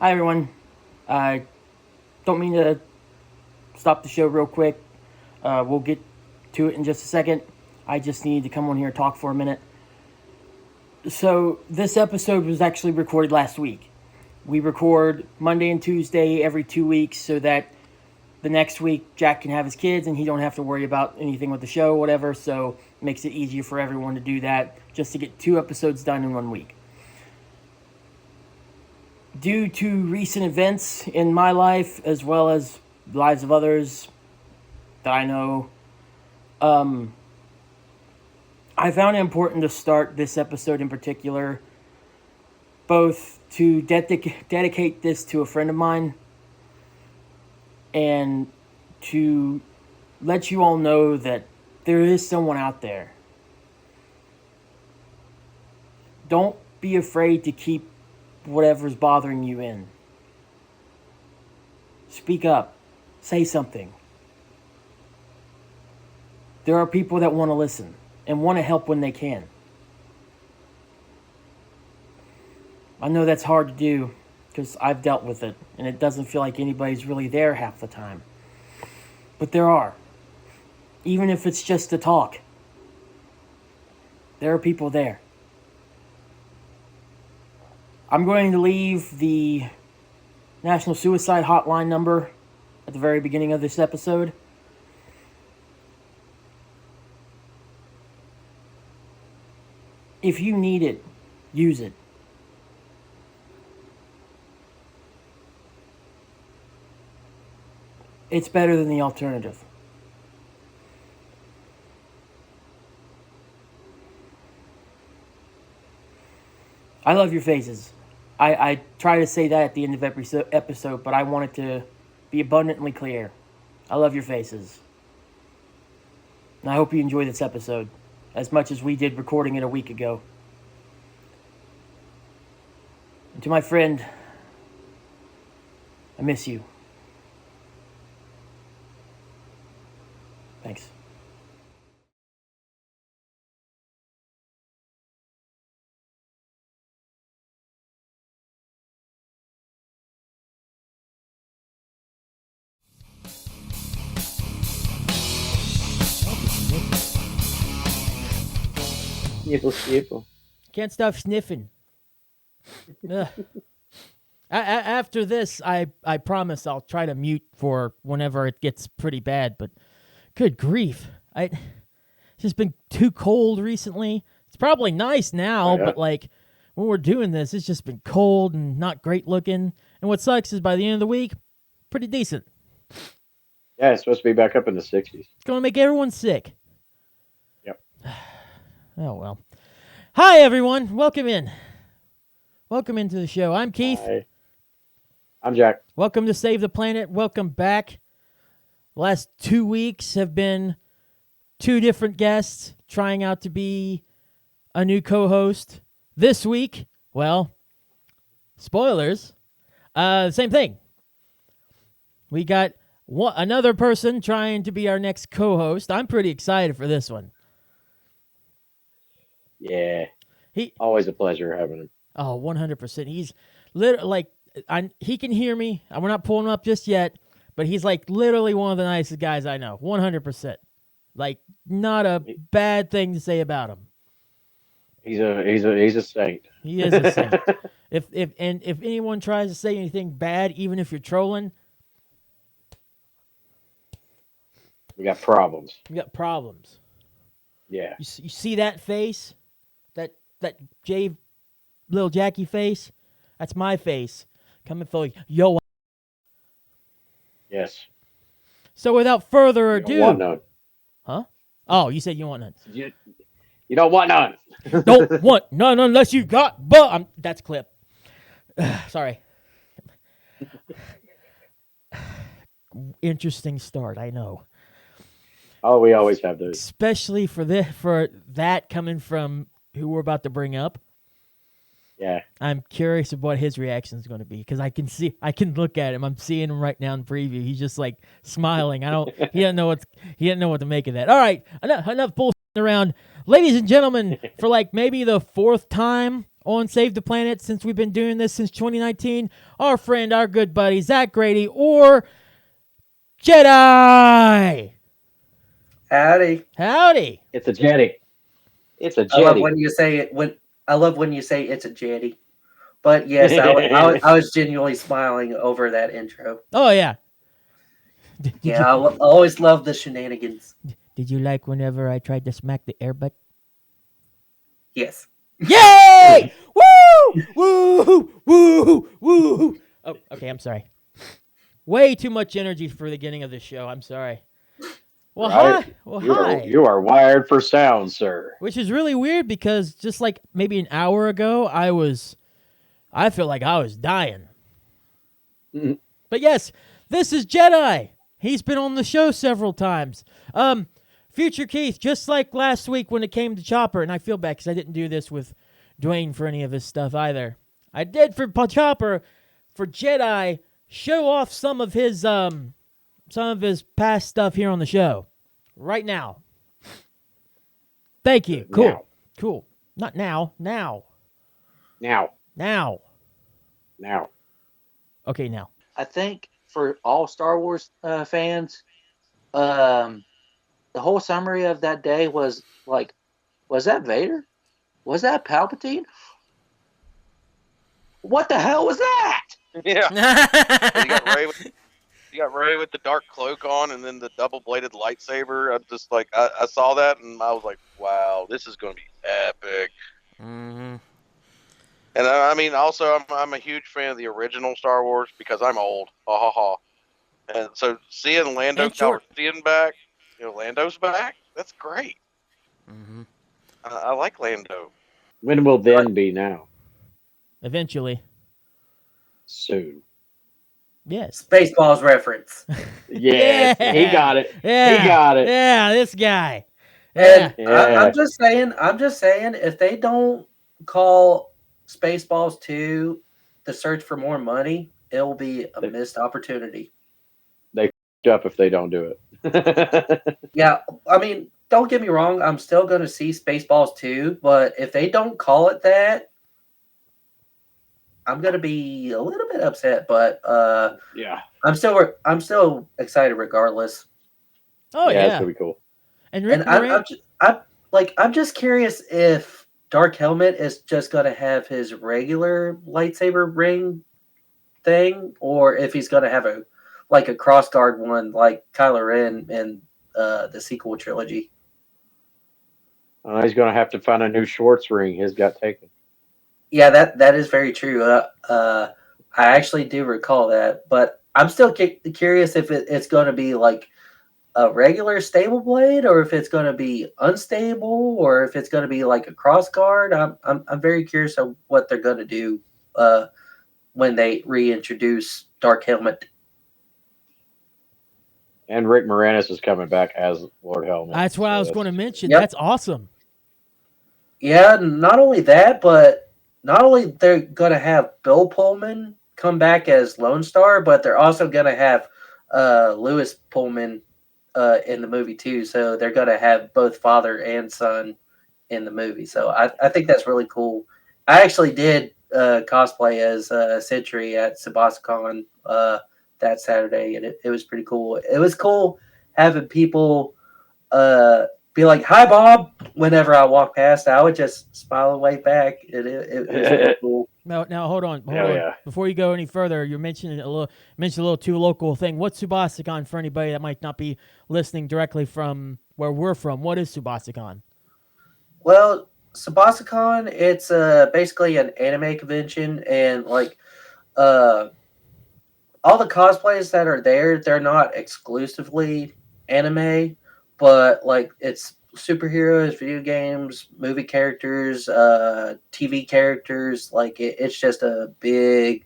Hi, everyone. I don't mean to stop the show real quick. We'll get to it in just a second. I just need to come on here and talk for a minute. So this episode was actually recorded last week. We record Monday and Tuesday every 2 weeks so that the next week Jack can have his kids and he don't have to worry about anything with the show or whatever. So it makes it easier for everyone to do that just to get 2 episodes done in 1 week. Due to recent events in my life, as well as the lives of others that I know, I found it important to start this episode in particular both to dedicate this to a friend of mine and to let you all know that there is someone out there. Don't be afraid to keep whatever's bothering you in. Speak up. Say something. There are people that want to listen and want to help when they can. I know that's hard to do because I've dealt with it and it doesn't feel like anybody's really there half the time. But there are. Even if it's just to talk. There are people there. I'm going to leave the National Suicide Hotline number at the very beginning of this episode. If you need it, use it. It's better than the alternative. I love your faces. I try to say that at the end of every episode, but I want it to be abundantly clear. I love your faces. And I hope you enjoy this episode as much as we did recording it a week ago. And to my friend, I miss you. Thanks. Can't stop sniffing. After this, I promise I'll try to mute for whenever it gets pretty bad. But good grief, it's just been too cold recently. It's probably nice now, but like when we're doing this, it's just been cold and not great looking. And what sucks is by the end of the week, pretty decent. Yeah, it's supposed to be back up in the 60s. It's gonna make everyone sick. Yep. Oh well. Hi everyone, welcome in. Welcome into the show. I'm Keith. Hi. I'm Jack. Welcome to Save the Planet. Welcome back. The last 2 weeks have been 2 different guests trying out to be a new co-host. This week, well, spoilers, same thing. We got another person trying to be our next co-host. I'm pretty excited for this one. Yeah. Always a pleasure having him. Oh, 100%. He's literally he can hear me. We're not pulling him up just yet, but he's like literally one of the nicest guys I know. 100%. Like not a bad thing to say about him. He's a saint. He is a saint. If anyone tries to say anything bad, even if you're trolling, we got problems. We got problems. Yeah. You see that face? That little Jackie face? That's my face. Coming for you. Yo. Yes. So without further ado. You don't want none. Huh? Oh, you said you want none. You don't want none. Don't want none unless you got. But that's clip. Sorry. Interesting start, I know. Oh, we always have those. Especially for that coming from who we're about to bring up. Yeah. I'm curious of what his reaction is going to be because I can look at him. I'm seeing him right now in preview. He's just like smiling. He doesn't know what to make of that. All right, enough bullshit around, ladies and gentlemen. For like maybe the 4th time on Save the Planet since we've been doing this since 2019, our friend, our good buddy Zach Grady, or Jedi. Howdy. It's a Jedi. It's a Jedi. I love when you say it. I love when you say it's a Jedi. But yes, I was genuinely smiling over that intro. Oh yeah. I always love the shenanigans. Did you like whenever I tried to smack the airbutt? Yes. Yay! Woo! Woo! Woo! Woo! Oh, okay. I'm sorry. Way too much energy for the beginning of the show. I'm sorry. Well, right. Hi. Well, hi. You are wired for sound, sir. Which is really weird because just like maybe an hour ago, I was I feel like I was dying. Mhm. But yes, this is Jedi. He's been on the show several times. Future Keith, just like last week when it came to Chopper, and I feel bad because I didn't do this with Dwayne for any of his stuff either. I did for Chopper. For Jedi, show off some of his past stuff here on the show right now. Thank you. Cool. Now. Cool. Not now. Now. Now. Now. Now. Okay, now. I think for all Star Wars fans, the whole summary of that day was like, was that Vader? Was that Palpatine? What the hell was that? Yeah. You got Ray with the dark cloak on, and then the double-bladed lightsaber. I'm just like, I saw that, and I was like, wow, this is going to be epic. Mm-hmm. And I mean, also, I'm a huge fan of the original Star Wars because I'm old. Ha ha ha. And so seeing Lando Calrissian back, Lando's back. That's great. Mm-hmm. I like Lando. When will then be now? Eventually. Soon. Yes. Spaceballs reference. Yeah, he got it. Yeah. He got it. Yeah, this guy. And Yeah. I'm just saying, if they don't call Spaceballs 2 the search for more money, it'll be a missed opportunity. They f***ed up if they don't do it. Yeah, I mean, don't get me wrong, I'm still going to see Spaceballs 2, but if they don't call it that, I'm going to be a little bit upset, but yeah. I'm still excited regardless. Oh yeah. That's going to be cool. And Rick I'm just curious if Dark Helmet is just going to have his regular lightsaber ring thing, or if he's going to have a crossguard one like Kylo Ren in the sequel trilogy. He's going to have to find a new Schwartz ring. His got taken. Yeah, that is very true. I actually do recall that, but I'm still curious if it's going to be like a regular stable blade, or if it's going to be unstable, or if it's going to be like a cross guard. I'm very curious of what they're going to do when they reintroduce Dark Helmet. And Rick Moranis is coming back as Lord Helmet. That's what I was going to mention. Yep. That's awesome. Yeah, not only that, but not only they're going to have Bill Pullman come back as Lone Star, but they're also going to have Lewis Pullman in the movie too. So they're going to have both father and son in the movie. So I think that's really cool. I actually did cosplay as Sentry at SubasCon that Saturday, and it was pretty cool. It was cool having people be like, "Hi, Bob," whenever I walk past. I would just smile and wave back. It was really cool. Now hold on. Yeah. Before you go any further, you mentioned a little too local thing. What's SubasCon for anybody that might not be listening directly from where we're from? What is SubasCon? Well, SubasCon, it's basically an anime convention, and like all the cosplays that are there, they're not exclusively anime, but like it's superheroes, video games, movie characters, TV characters. Like it's just a big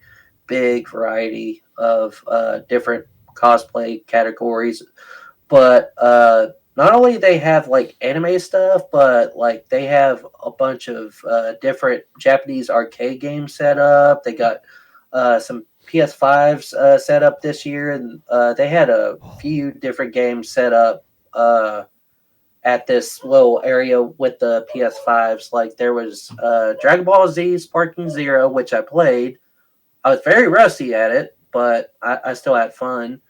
variety of different cosplay categories. But not only they have like anime stuff, but like they have a bunch of different Japanese arcade games set up. They got some PS5s set up this year, and they had a few different games set up at this little area with the PS5s. Like there was Dragon Ball Z Sparking Zero, which I played. I was very rusty at it, but I still had fun.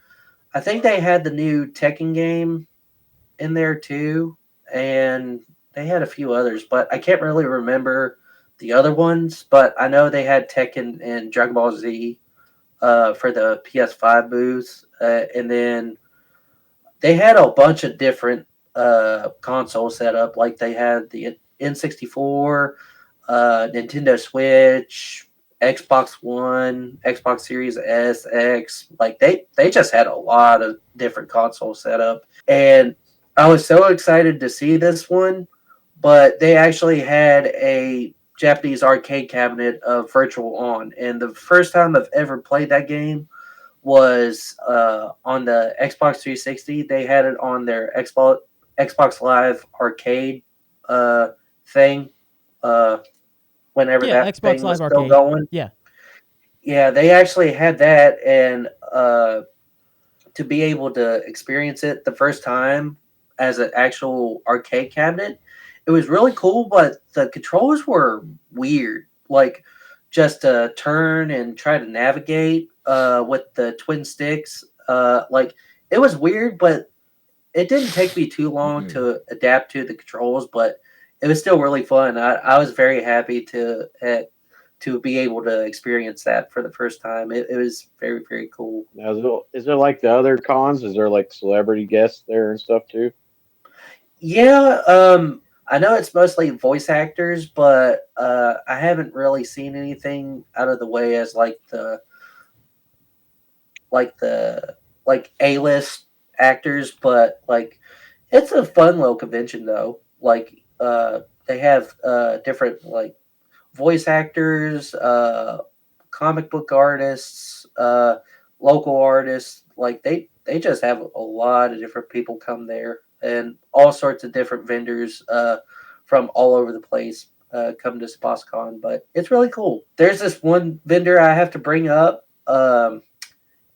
I think they had the new Tekken game in there too, and they had a few others, but I can't really remember the other ones. But I know they had Tekken and Dragon Ball Z for the PS5 booth, and then they had a bunch of different console setup. Like they had the N64, Nintendo Switch, Xbox One, Xbox Series S, X. Like they just had a lot of different console setup, and I was so excited to see this one. But they actually had a Japanese arcade cabinet of Virtual On, and the first time I've ever played that game was on the Xbox 360. They had it on their Xbox Live arcade thing. Whenever Yeah, that Xbox thing Live was still Arcade. going. Yeah. Yeah, they actually had that, and to be able to experience it the first time as an actual arcade cabinet, it was really cool, but the controls were weird. Like, just to turn and try to navigate with the twin sticks. Like, it was weird, but it didn't take me too long to adapt to the controls, but it was still really fun. I was very happy to be able to experience that for the first time. It was very, very cool. Now, is there like the other cons? Is there like celebrity guests there and stuff too? Yeah, I know it's mostly voice actors, but I haven't really seen anything out of the way as like A-list actors, but like it's a fun little convention though. Like they have different like voice actors, comic book artists, local artists. Like they just have a lot of different people come there, and all sorts of different vendors from all over the place come to SpasCon. But it's really cool. There's this one vendor I have to bring up.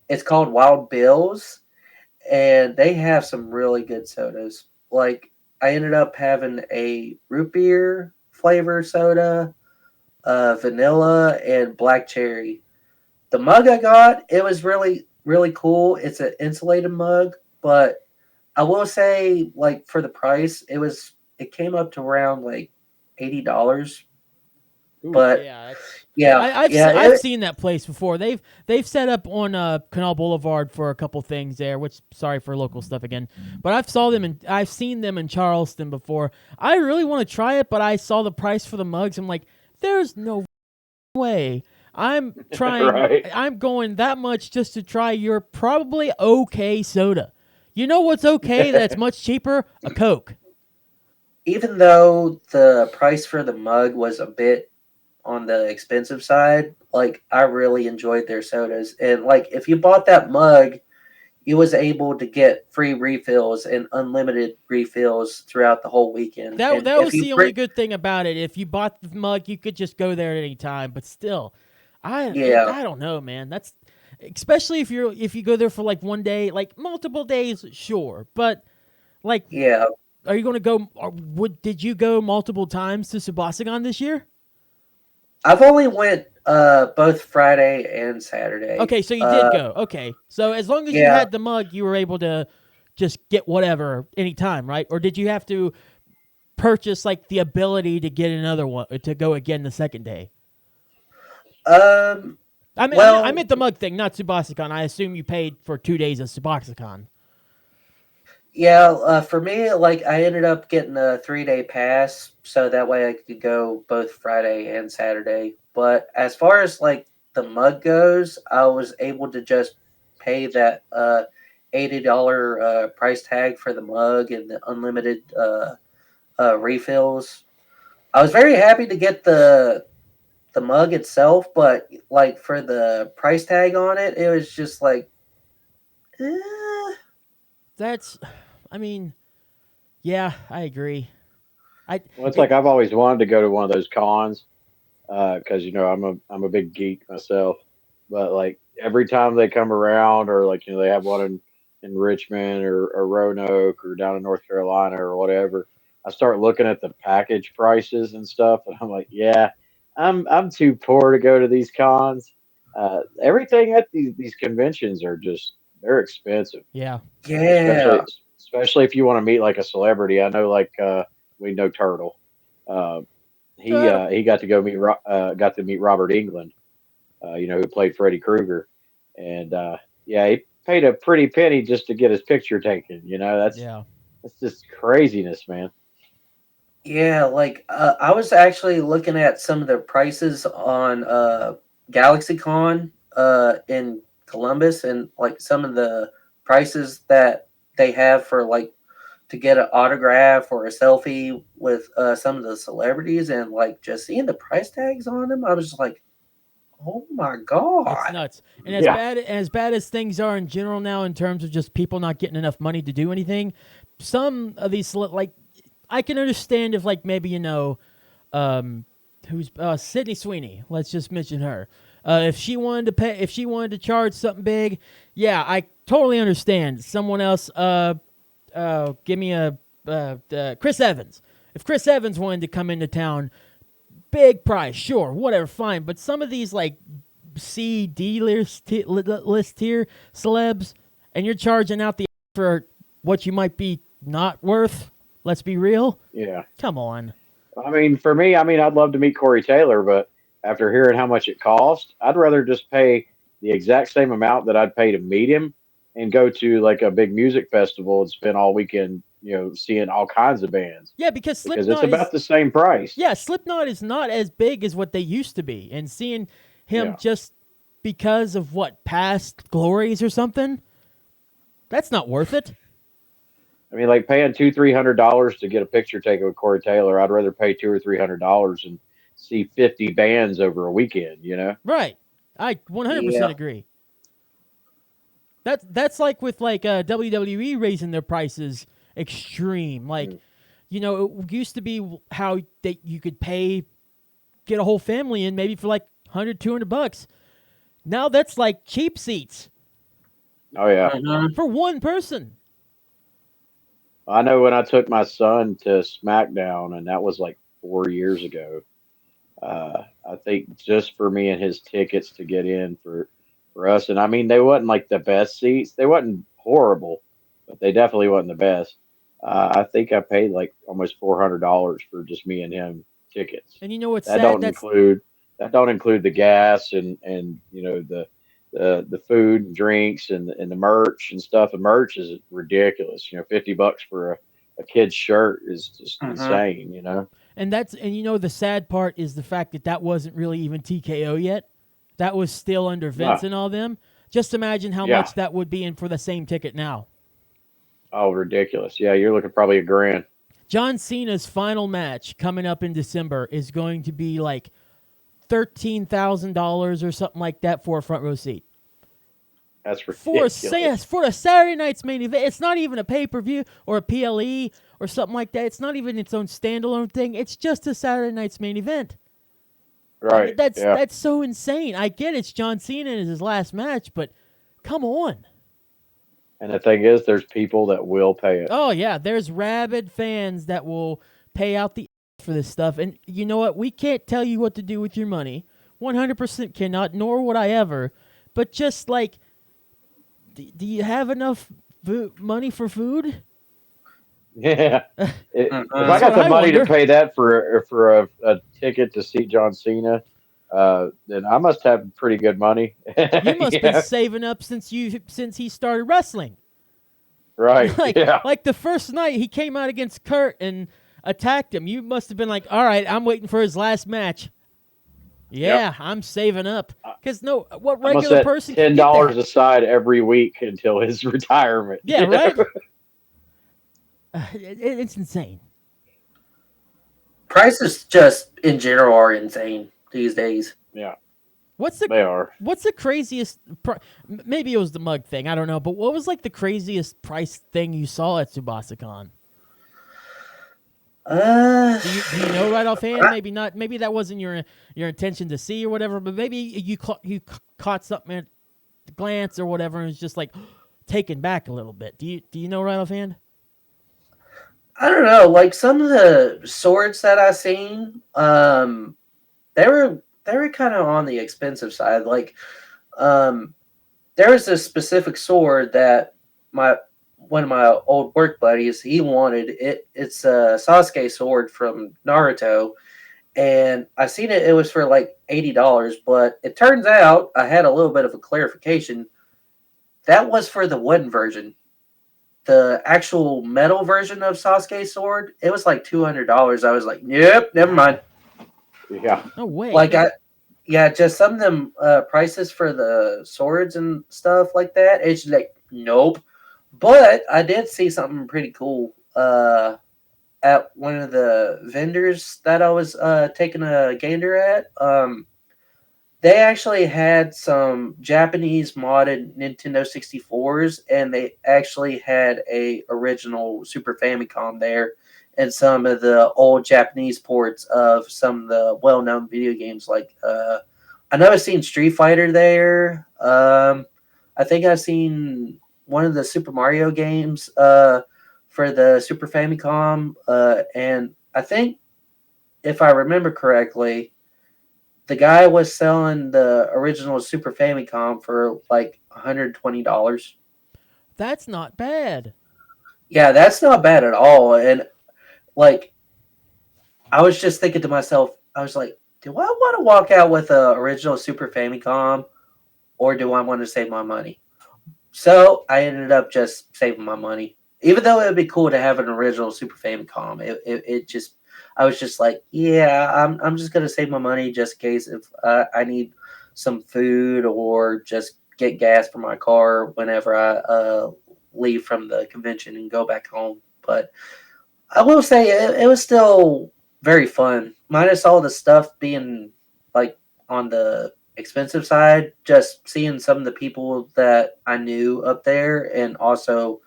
It's called Wild Bill's, and they have some really good sodas. Like I ended up having a root beer flavor soda, vanilla, and black cherry. The mug I got, it was really, really cool. It's an insulated mug, but I will say, like for the price, it came up to around like $80. But yeah, I've seen that place before. They've set up on Canal Boulevard for a couple things there. Which sorry for local stuff again, but I've seen them in Charleston before. I really want to try it, but I saw the price for the mugs. I'm like, there's no way. I'm trying. Right. I'm going that much just to try your probably okay soda. You know what's okay? That's much cheaper. A Coke. Even though the price for the mug was a bit on the expensive side, like I really enjoyed their sodas. And like if you bought that mug, you was able to get free refills and unlimited refills throughout the whole weekend. That And was the only good thing about it. If you bought the mug, you could just go there at any time. But still, I don't know, man. That's especially if you go there for like one day, like multiple days, sure. But like, are you going to go? Did you go multiple times to Subasagon this year? I've only went both Friday and Saturday. Okay, so you did go. Okay, so as long as you had the mug, you were able to just get whatever anytime, right? Or did you have to purchase like the ability to get another one to go again the second day? I meant the mug thing, not Subasagon. I assume you paid for 2 days of Subasagon. Yeah, for me, like I ended up getting a 3-day pass, so that way I could go both Friday and Saturday. But as far as like the mug goes, I was able to just pay that $80 price tag for the mug and the unlimited refills. I was very happy to get the mug itself, but like for the price tag on it, it was just like. That's, I mean, yeah, I agree. It's like I've always wanted to go to one of those cons because I'm a big geek myself. But like every time they come around, or like they have one in Richmond or Roanoke or down in North Carolina or whatever, I start looking at the package prices and stuff, and I'm like, yeah, I'm too poor to go to these cons. Everything at these conventions they're expensive. Yeah. Especially if you want to meet like a celebrity. I know we know Turtle. He got to meet Robert England. Who played Freddy Krueger, and he paid a pretty penny just to get his picture taken. That's just craziness, man. Yeah, like I was actually looking at some of the prices on GalaxyCon in Columbus, and like some of the prices that they have for like to get an autograph or a selfie with some of the celebrities, and like just seeing the price tags on them, I was just like, oh my god, It's nuts. And as bad as things are in general now, in terms of just people not getting enough money to do anything, some of these like I can understand if like maybe who's Sydney Sweeney. Let's just mention her. If she wanted to charge something big, yeah, I totally understand. Someone else, give me Chris Evans. If Chris Evans wanted to come into town, big price, sure, whatever, fine. But some of these like C, D list tier celebs, and you're charging out the for what you might be not worth. Let's be real. Yeah. Come on. I mean, for me, I'd love to meet Corey Taylor, but after hearing how much it cost, I'd rather just pay the exact same amount that I'd pay to meet him and go to like a big music festival and spend all weekend, seeing all kinds of bands. Yeah, because Slipknot it's about the same price. Yeah, Slipknot is not as big as what they used to be, and seeing him just because of what past glories or something, that's not worth it. I mean, like paying $200-$300 to get a picture taken with Corey Taylor, I'd rather pay $200 or $300 and see 50 bands over a weekend. Right. I 100% agree. That's like with like WWE raising their prices extreme. Like, it used to be how you could get a whole family in maybe for like $100-$200. Now that's like cheap seats. Oh yeah, for one person. I know when I took my son to SmackDown, and that was like 4 years ago. I think just for me and his tickets to get in for us, and I mean they wasn't like the best seats. They wasn't horrible, but they definitely wasn't the best. I think I paid like almost $400 for just me and him tickets. And you know what's that sad? Don't include the gas and the food and drinks and the merch and stuff. The merch is ridiculous. $50 for a kid's shirt is just insane. And the sad part is the fact that wasn't really even TKO yet. That was still under Vince and all them. Just imagine how much that would be in for the same ticket now. Oh, ridiculous. Yeah, you're looking probably $1,000. John Cena's final match coming up in December is going to be like $13,000 or something like that for a front row seat. That's ridiculous. For a Saturday night's main event. It's not even a pay-per-view or a PLE or something like that. It's not even its own standalone thing. It's just a Saturday night's main event. Right. That's so insane. I get it's John Cena in his last match, but come on. And the thing is, there's people that will pay it. Oh, yeah. There's rabid fans that will pay out the for this stuff. And you know what? We can't tell you what to do with your money. 100% cannot, nor would I ever. But just like, do you have enough money for food? Yeah. If I got the money to pay that for a ticket to see John Cena, then I must have pretty good money. You must have been saving up since he started wrestling. Right. Like the first night he came out against Kurt and attacked him. You must have been like, all right, I'm waiting for his last match. Yeah, I'm saving up. Because what regular person can $10 aside every week until his retirement. Yeah, right? It's insane. Prices just in general are insane these days. Yeah. They are. What's the craziest? Maybe it was the mug thing. I don't know. But what was like the craziest price thing you saw at SubasaCon? Do you know right offhand? Maybe not. Maybe that wasn't your intention to see or whatever. But maybe you caught something at a glance or whatever, and it's just like taken back a little bit. Do you know right offhand? I don't know. Like some of the swords that I seen, they were kind of on the expensive side. Like, there was a specific sword that one of my old work buddies, he wanted it. It's a Sasuke sword from Naruto, and I seen it. It was for like $80, but it turns out I had a little bit of a clarification. That was for the wooden version. The actual metal version of Sasuke's sword, it was like $200. I was like, yep, never mind. Yeah. No way. Just some of them prices for the swords and stuff like that. It's like, nope. But I did see something pretty cool. at one of the vendors that I was taking a gander at. They actually had some Japanese modded Nintendo 64s, and they actually had a original Super Famicom there, and some of the old Japanese ports of some of the well-known video games. Like I know I've seen Street Fighter there. I think I've seen one of the Super Mario games for the Super Famicom, and I think if I remember correctly, the guy was selling the original Super Famicom for like $120. That's not bad. Yeah, that's not bad at all. And like, I was just thinking to myself, I was like, do I want to walk out with a original Super Famicom, or do I want to save my money? So I ended up just saving my money, even though it would be cool to have an original Super Famicom. It just, I was just like, yeah, I'm just gonna save my money just in case if I need some food or just get gas for my car whenever I leave from the convention and go back home. But I will say it was still very fun, minus all the stuff being like on the expensive side. Just seeing some of the people that I knew up there, and also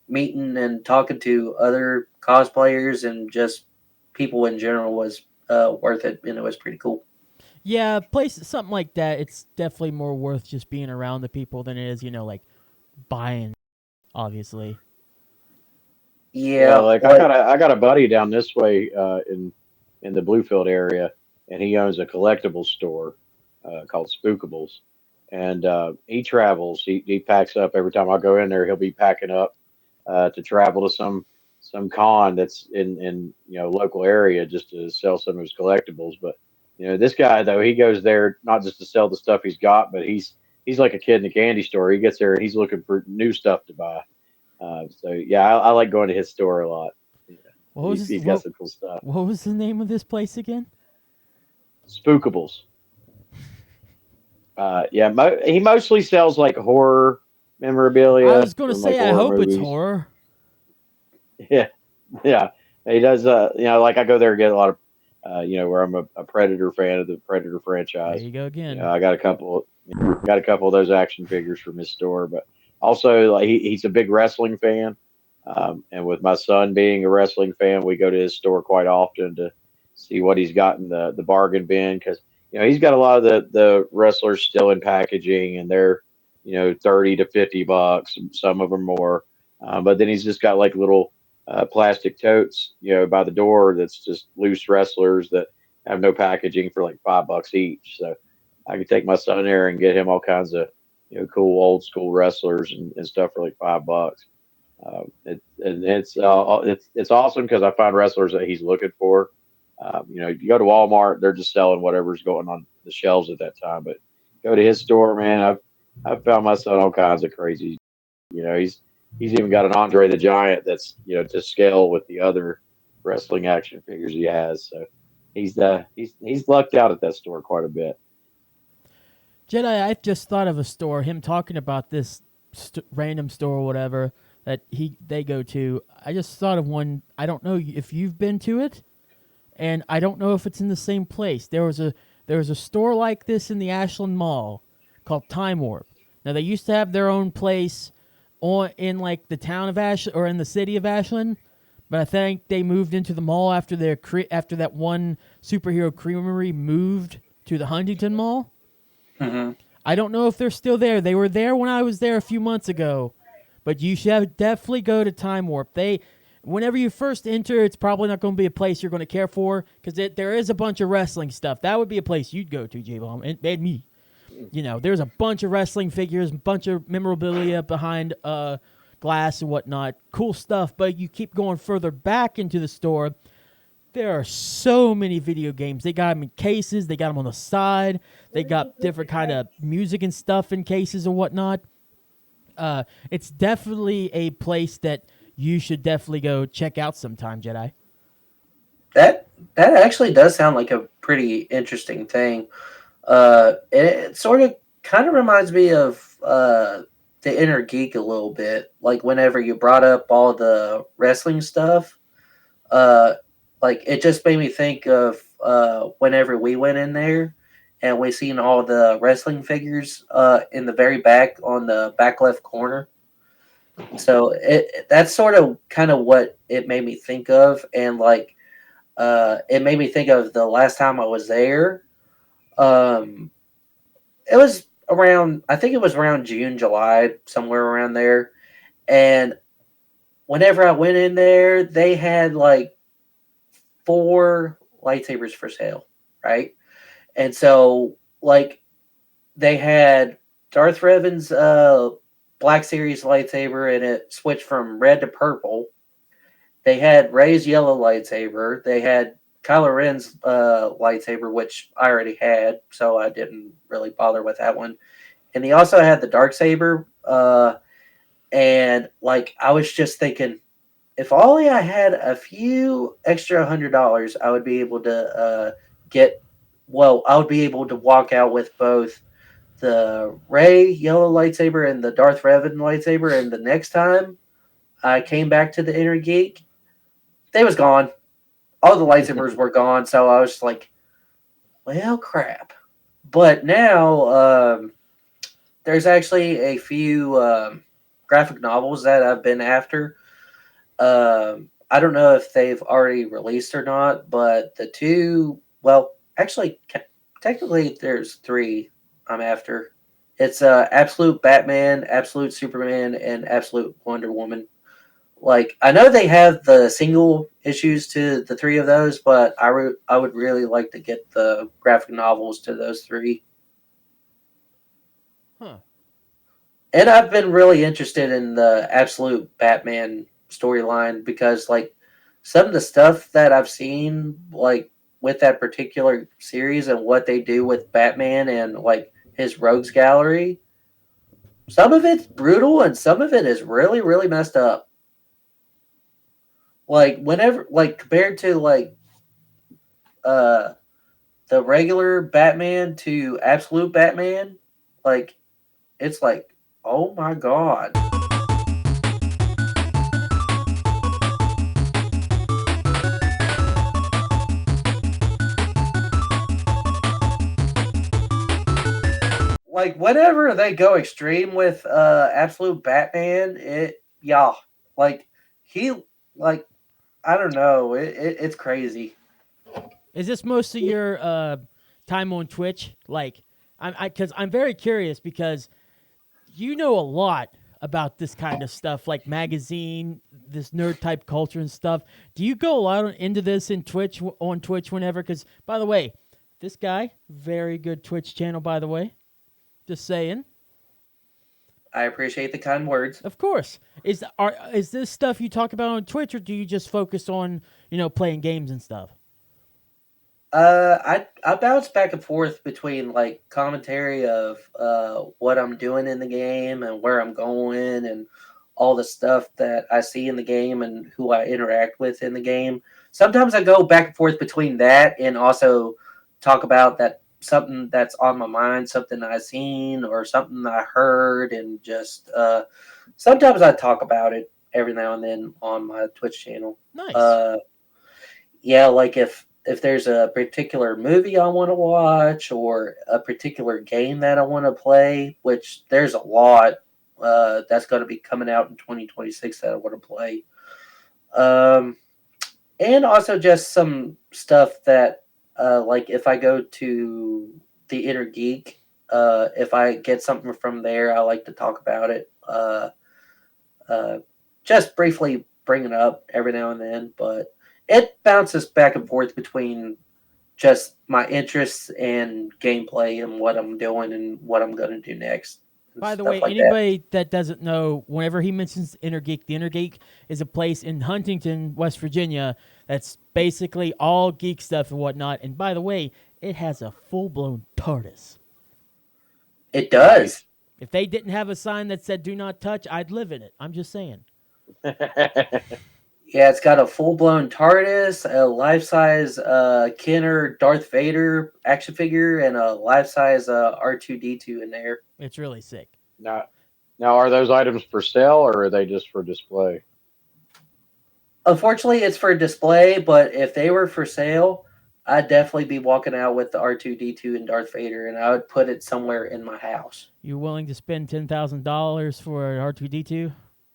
meeting and talking to other cosplayers and just people in general was worth it, and it was pretty cool. Yeah, something like that. It's definitely more worth just being around the people than it is, like buying. Obviously. Yeah, like I got a buddy down this way in the Bluefield area, and he owns a collectibles store called Spookables, and he travels. He packs up every time I go in there. He'll be packing up to travel to some con that's in local area just to sell some of his collectibles. But this guy though, he goes there not just to sell the stuff he's got, but he's like a kid in a candy store. He gets there and he's looking for new stuff to buy. So yeah, I like going to his store a lot. Yeah. He's got some cool stuff. What was the name of this place again? Spookables. Yeah, he mostly sells like horror memorabilia. I was going to say, like, I hope movies. It's horror. Yeah, yeah. He does. Like I go there and get a lot of, where I'm a Predator fan of the Predator franchise. There you go again. I got a couple of those action figures from his store, but also like he's a big wrestling fan. And with my son being a wrestling fan, we go to his store quite often to see what he's got in the bargain bin, because he's got a lot of the wrestlers still in packaging, and they're $30 to $50, some of them more. But then he's just got like little plastic totes by the door that's just loose wrestlers that have no packaging for like $5 each. So I can take my son there and get him all kinds of cool old school wrestlers and stuff for like $5. It's awesome because I find wrestlers that he's looking for. You go to Walmart, they're just selling whatever's going on the shelves at that time. But go to his store, man, I've found my son all kinds of crazy. He's even got an Andre the Giant that's to scale with the other wrestling action figures he has. So he's lucked out at that store quite a bit. Jedi, I just thought of a store. Him talking about this random store or whatever that they go to. I just thought of one. I don't know if you've been to it, and I don't know if it's in the same place. There was a store like this in the Ashland Mall called Time Warp. Now they used to have their own place in like the town of Ashland or in the city of Ashland, but I think they moved into the mall after that one superhero creamery moved to the Huntington Mall. Mm-hmm. I don't know if they're still there. They were there when I was there a few months ago, but you should definitely go to Time Warp. Whenever you first enter, it's probably not going to be a place you're going to care for because there is a bunch of wrestling stuff. That would be a place you'd go to, J-Bomb, and me. There's a bunch of wrestling figures, a bunch of memorabilia behind glass and whatnot. Cool stuff, but you keep going further back into the store. There are so many video games. They got them in cases. They got them on the side. They got different kind of music and stuff in cases and whatnot. It's definitely a place that you should definitely go check out sometime, Jedi. That actually does sound like a pretty interesting thing. It sort of kind of reminds me of the inner geek a little bit. Like whenever you brought up all the wrestling stuff, like it just made me think of whenever we went in there and we seen all the wrestling figures in the very back on the back left corner. So that's sort of kind of what it made me think of, and like it made me think of the last time I was there. It was around, I think it was around June, July, somewhere around there. And whenever I went in there, they had like 4 lightsabers for sale, right? And so, like, they had Darth Revan's Black Series lightsaber, and it switched from red to purple. They had Rey's yellow lightsaber. They had Kylo Ren's lightsaber, which I already had, so I didn't really bother with that one. And he also had the dark saber. And like I was just thinking, if only I had a few extra $100, I would be able to get. Well, I would be able to walk out with both the Rey yellow lightsaber and the Darth Revan lightsaber. And the next time I came back to the Inner Geek, they was gone. All the lightsabers were gone. So I was like, well, crap. But now there's actually a few graphic novels that I've been after. I don't know if they've already released or not, but the 2, well, actually, technically there's 3 I'm after. It's Absolute Batman, Absolute Superman, and Absolute Wonder Woman. Like, I know they have the single issues to the 3 of those, but I would really like to get the graphic novels to those 3. Huh. And I've been really interested in the Absolute Batman storyline because, like, some of the stuff that I've seen, like, with that particular series and what they do with Batman and, like, his rogues gallery, some of it's brutal and some of it is really, really messed up. Like, whenever, like, compared to, like, the regular Batman to Absolute Batman, like, it's like, oh my god. Like, whenever they go extreme with Absolute Batman, like, he, like, I don't know, it's crazy. Is this most of your time on Twitch? Like, because I'm very curious because you know a lot about this kind of stuff, like magazine, this nerd type culture and stuff. Do you go a lot into this on Twitch whenever? Because, by the way, this guy, very good Twitch channel, by the way. Just saying. I appreciate the kind words. Of course. Is this stuff you talk about on Twitch, or do you just focus on, playing games and stuff? I bounce back and forth between like commentary of what I'm doing in the game and where I'm going and all the stuff that I see in the game and who I interact with in the game. Sometimes I go back and forth between that and also talk about that something that's on my mind, something I seen or something I heard, and just sometimes I talk about it every now and then on my Twitch channel. Nice. Yeah, like if there's a particular movie I want to watch or a particular game that I want to play, which there's a lot that's going to be coming out in 2026 that I want to play. And also just some stuff that, like if I go to the Inner Geek, if I get something from there, I like to talk about it. Just briefly bring it up every now and then, but it bounces back and forth between just my interests and gameplay and what I'm doing and what I'm going to do next. By the way, anybody that doesn't know, whenever he mentions Inner Geek, the Inner Geek is a place in Huntington, West Virginia, that's basically all geek stuff and whatnot. And by the way, it has a full-blown TARDIS. It does. If they didn't have a sign that said "Do not touch," I'd live in it. I'm just saying. Yeah, it's got a full-blown TARDIS, a life-size Kenner Darth Vader action figure, and a life-size R2-D2 in there. It's really sick. Now, Now, are those items for sale or are they just for display? Unfortunately, it's for display, but if they were for sale, I'd definitely be walking out with the R2D2 and Darth Vader, and I would put it somewhere in my house. You willing to spend $10,000 for an R2D2,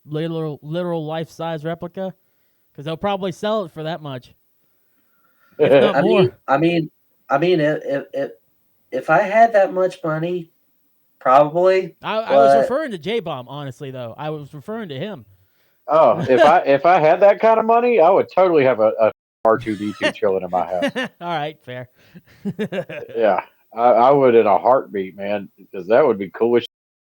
literal life size replica? Because they'll probably sell it for that much, if not more. I mean, if I had that much money, probably. I was referring to J-Bomb, honestly, though. I was referring to him. Oh, if I had that kind of money, I would totally have a R2D2 chilling in my house. All right, fair. Yeah, I would in a heartbeat, man, because that would be cool.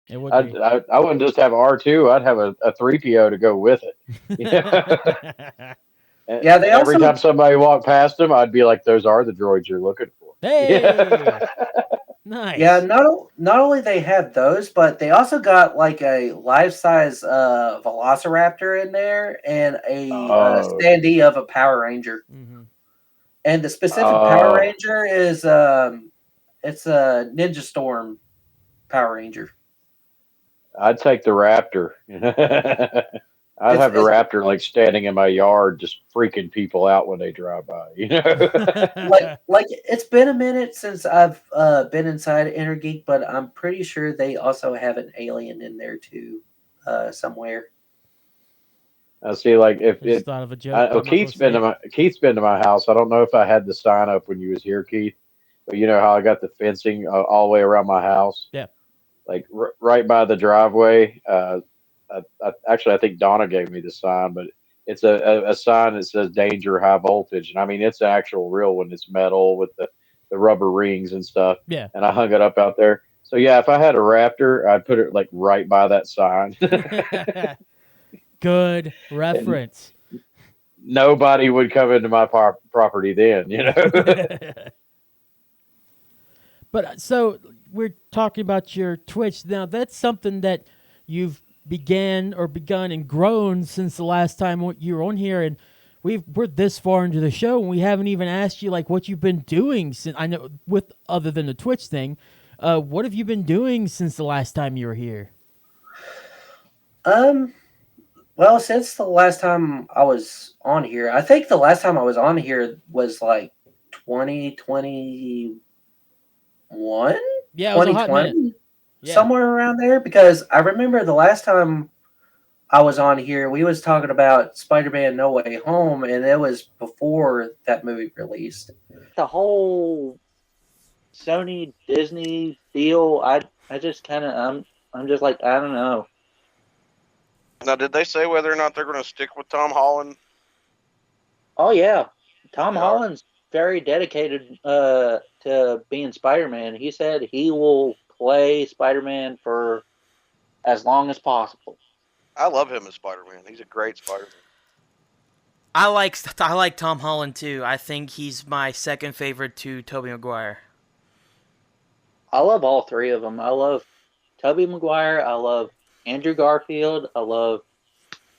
It would be. I wouldn't just have R2. I'd have a 3PO to go with it. Yeah, they every also time somebody walked past them, I'd be like, "Those are the droids you're looking for." Hey, nice. Yeah, not only they have those, but they also got like a life size Velociraptor in there and a standee of a Power Ranger. Mm-hmm. And the specific Power Ranger is it's a Ninja Storm Power Ranger. I'd take the Raptor. I'd have the Raptor like standing in my yard, just freaking people out when they drive by. You know, like it's been a minute since I've been inside Intergeek, but I'm pretty sure they also have an alien in there too, somewhere. I see. Like if Just it, thought of a joke. Keith's been to my house. I don't know if I had the sign up when you was here, Keith, but you know how I got the fencing all the way around my house. Yeah. Like right by the driveway. Actually, I think Donna gave me the sign, but it's a sign that says "Danger, High Voltage," and I mean it's an actual real one. It's metal with the rubber rings and stuff. Yeah. And I hung it up out there. So yeah, if I had a Raptor, I'd put it like right by that sign. Good reference. And nobody would come into my property then, you know. But so we're talking about your Twitch now. That's something that you've begun and grown since the last time you were on here, and we're this far into the show and we haven't even asked you like what you've been doing since. I know with other than the Twitch thing, what have you been doing since the last time you were here? Well, since the last time I was on here, I think the last time I was on here was like 2021. Yeah, it was a hot minute. Yeah. Somewhere around there, because I remember the last time I was on here, we was talking about Spider-Man No Way Home, and it was before that movie released. The whole Sony Disney feel, I just kind of I'm just like, I don't know. Now, did they say whether or not they're going to stick with Tom Holland? Oh yeah, Tom Holland's very dedicated to being Spider-Man. He said he will play Spider-Man for as long as possible. I love him as Spider-Man. He's a great Spider-Man. I like Tom Holland too. I think he's my second favorite to Tobey Maguire. I love all three of them. I love Tobey Maguire. I love Andrew Garfield. I love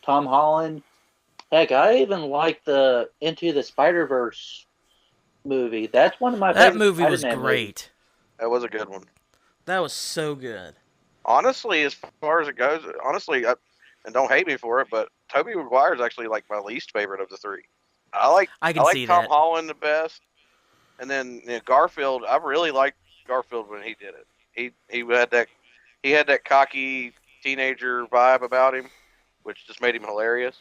Tom Holland. Heck, I even like the Into the Spider-Verse movie. That's one of my favorite. That movie was Spider-Man great. movies. That was a good one. That was so good. Honestly, as far as it goes, and don't hate me for it, but Tobey Maguire is actually like my least favorite of the three. I like Tom Holland the best, and then Garfield. I really liked Garfield when he did it. He had that cocky teenager vibe about him, which just made him hilarious.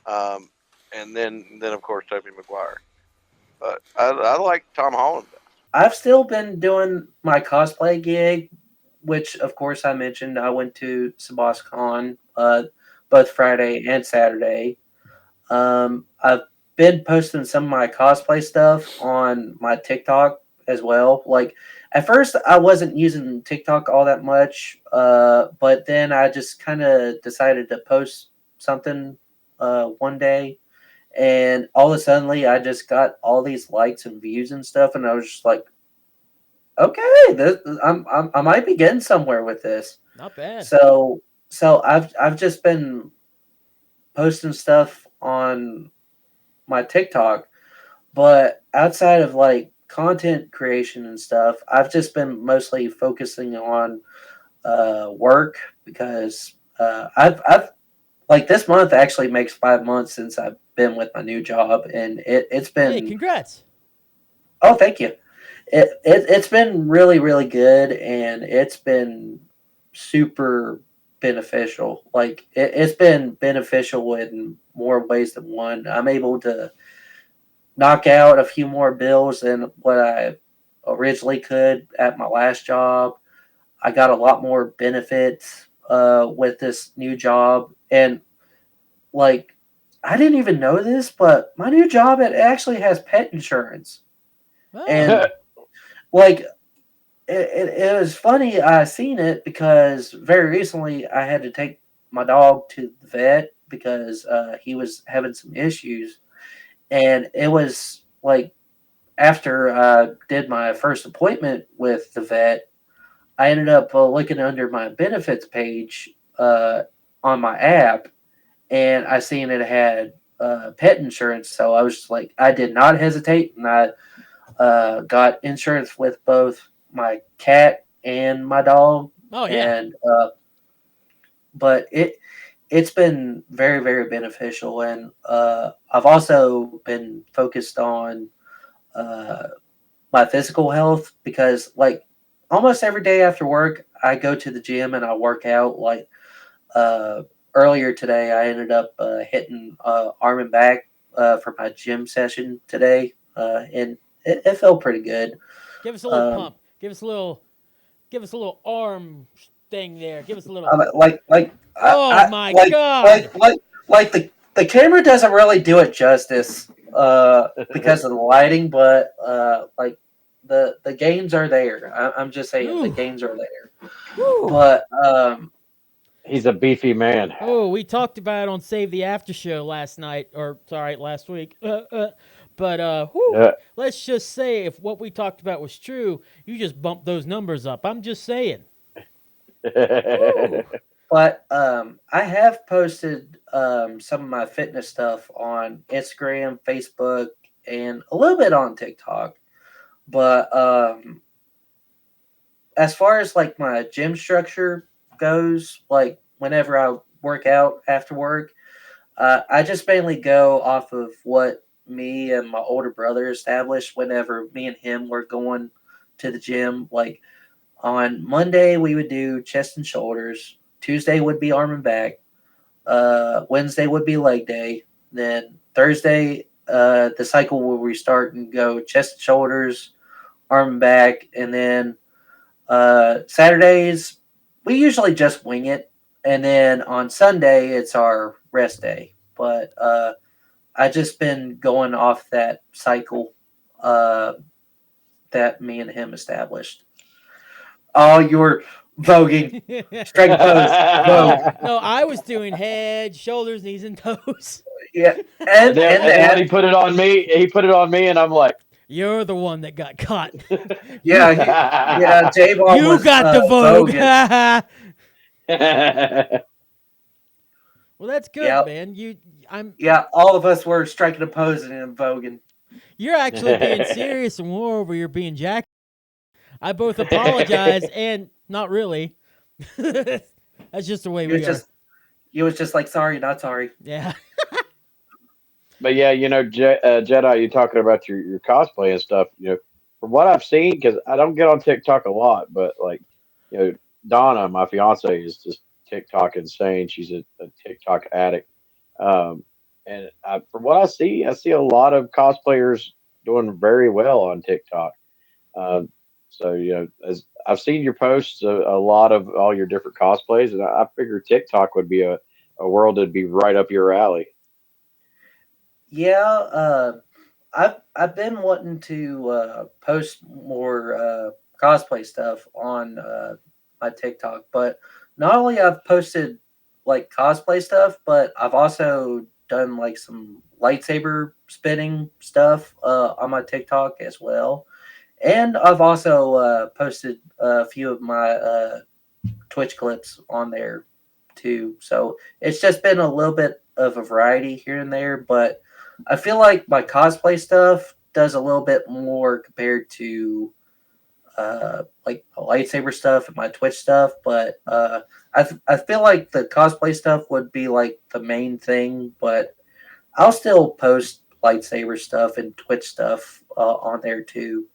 And then of course Tobey Maguire. But I like Tom Holland best. I've still been doing my cosplay gig, which of course I mentioned. I went to SubbosCon both Friday and Saturday. I've been posting some of my cosplay stuff on my TikTok as well. Like at first I wasn't using TikTok all that much, but then I just kind of decided to post something one day, and all of a sudden I just got all these likes and views and stuff, and I was just like, okay, I might be getting somewhere with this. Not bad. So I've just been posting stuff on my TikTok, but outside of like content creation and stuff, I've just been mostly focusing on work because I've like this month actually makes 5 months since I've been with my new job, and it's been. Hey, congrats! Oh, thank you. It's been really, really good, and it's been super beneficial. Like it's been beneficial in more ways than one. I'm able to knock out a few more bills than what I originally could at my last job. I got a lot more benefits with this new job, and like I didn't even know this, but my new job it actually has pet insurance, and like it was funny. I seen it because very recently I had to take my dog to the vet because he was having some issues, and it was like after I did my first appointment with the vet, I ended up looking under my benefits page on my app, and I seen it had pet insurance. So I was just like, I did not hesitate, and I got insurance with both my cat and my dog. Oh yeah. And but it's been very, very beneficial, and I've also been focused on my physical health because like almost every day after work I go to the gym and I work out. Like earlier today I ended up hitting arm and back for my gym session today, and it felt pretty good. Give us a little pump. Give us a little arm thing there. Give us a little. Oh my God! Like the camera doesn't really do it justice because of the lighting, but like the gains are there. I'm just saying the gains are there. But he's a beefy man. Oh, we talked about it on Save the After Show last night, or sorry, last week. But let's just say if what we talked about was true, you just bumped those numbers up. I'm just saying. But I have posted some of my fitness stuff on Instagram, Facebook, and a little bit on TikTok. But as far as like my gym structure goes, like whenever I work out after work, I just mainly go off of what me and my older brother established whenever me and him were going to the gym. Like on Monday, we would do chest and shoulders. Tuesday would be arm and back. Wednesday would be leg day. Then Thursday, the cycle will restart and go chest and shoulders, arm and back. And then Saturdays, we usually just wing it. And then on Sunday, it's our rest day. But I just been going off that cycle that me and him established. Oh, you were voguing. Straight pose. No, I was doing head, shoulders, knees, and toes. Yeah. And then when he put it on me, and I'm like, you're the one that got caught. Yeah, J-Ball you was, got the vogue. Well, that's good, man. Yeah, all of us were striking a pose and voguing. You're actually being serious, and moreover, you're being jacked. I both apologize and not really. That's just the way we are. You was just like, sorry, not sorry. Yeah. But yeah, Jedi, you're talking about your cosplay and stuff. From what I've seen, because I don't get on TikTok a lot, but like, Donna, my fiance, is just TikTok insane. She's a TikTok addict. And from what I see a lot of cosplayers doing very well on TikTok. So, as I've seen your posts, a lot of all your different cosplays, and I figured TikTok would be a world that'd be right up your alley. Yeah, I've been wanting to post more cosplay stuff on my TikTok, but not only I've posted like cosplay stuff, but I've also done like some lightsaber spinning stuff on my TikTok as well. And I've also posted a few of my Twitch clips on there too. So it's just been a little bit of a variety here and there, but I feel like my cosplay stuff does a little bit more compared to like lightsaber stuff and my Twitch stuff, but I feel like the cosplay stuff would be like the main thing, but I'll still post lightsaber stuff and Twitch stuff on there too.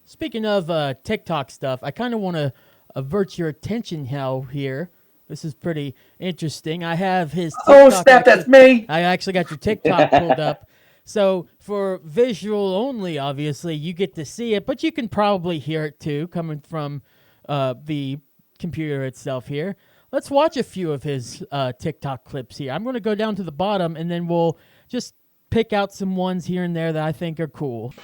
Speaking of TikTok stuff, I kind of want to avert your attention here. This is pretty interesting. I have his TikTok. Oh, snap, that's me. I actually got your TikTok pulled up. So for visual only, obviously, you get to see it, but you can probably hear it too, coming from the computer itself here. Let's watch a few of his TikTok clips here. I'm going to go down to the bottom, and then we'll just pick out some ones here and there that I think are cool.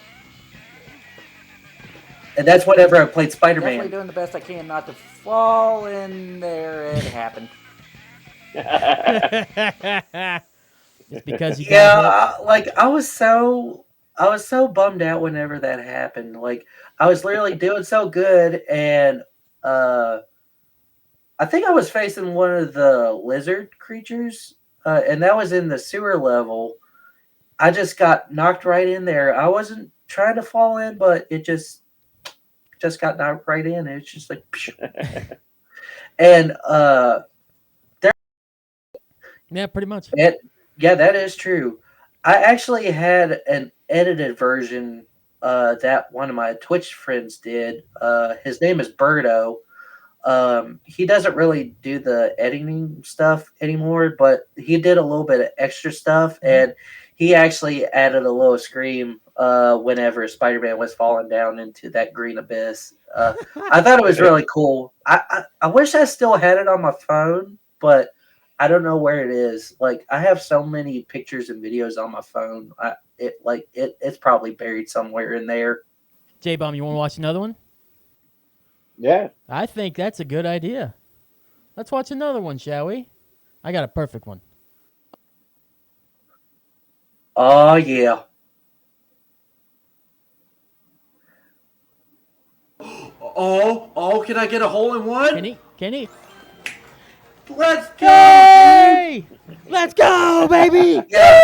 And that's whenever I played Spider-Man. Definitely doing the best I can not to fall in there. It happened. It's because you got like I was so bummed out whenever that happened. Like I was literally doing so good, and I think I was facing one of the lizard creatures, and that was in the sewer level. I just got knocked right in there. I wasn't trying to fall in, but it just got knocked right in. And it's just like, and yeah, pretty much. Yeah, that is true. I actually had an edited version that one of my Twitch friends did. His name is Birdo. He doesn't really do the editing stuff anymore, but he did a little bit of extra stuff, and he actually added a little scream whenever Spider-Man was falling down into that green abyss. I thought it was really cool. I wish I still had it on my phone, but I don't know where it is. Like I have so many pictures and videos on my phone. It's probably buried somewhere in there. J-Bomb, you want to watch another one? Yeah. I think that's a good idea. Let's watch another one, shall we? I got a perfect one. Oh, yeah. Oh, can I get a hole in one? Can he? Let's go! Hey! Let's go, baby! Yeah.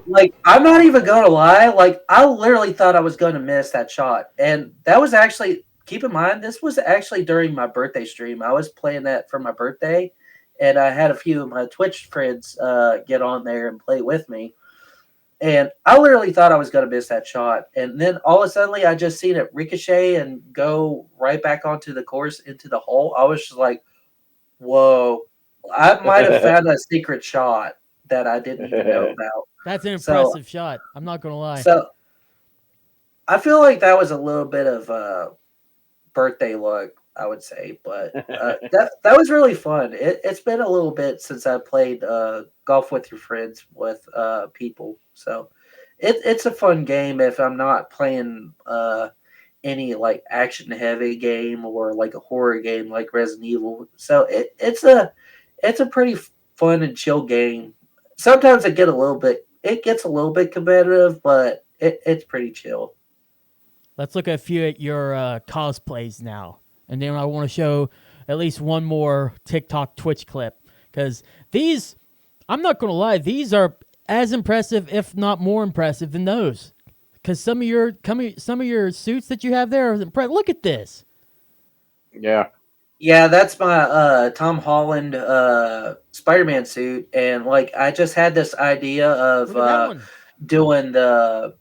Like, I'm not even going to lie. Like, I literally thought I was going to miss that shot. And that was actually, keep in mind, this was actually during my birthday stream. I was playing that for my birthday, and I had a few of my Twitch friends get on there and play with me. And I literally thought I was going to miss that shot. And then all of a sudden, I just seen it ricochet and go right back onto the course into the hole. I was just like, whoa. I might have found a secret shot that I didn't even know about. That's an impressive shot. I'm not going to lie. So I feel like that was a little bit of birthday luck, I would say. But that was really fun. It's been a little bit since I played golf with your friends with people. So it's a fun game if I'm not playing any like action heavy game or like a horror game like Resident Evil. So it's a pretty fun and chill game. Sometimes it gets a little bit competitive, but it's pretty chill. Let's look at a few at your cosplays now. And then I want to show at least one more TikTok Twitch clip. Because these, I'm not going to lie, these are as impressive, if not more impressive than those. Because some of your suits that you have there are impressive. Look at this. Yeah. Yeah, that's my Tom Holland Spider-Man suit. And like I just had this idea of doing the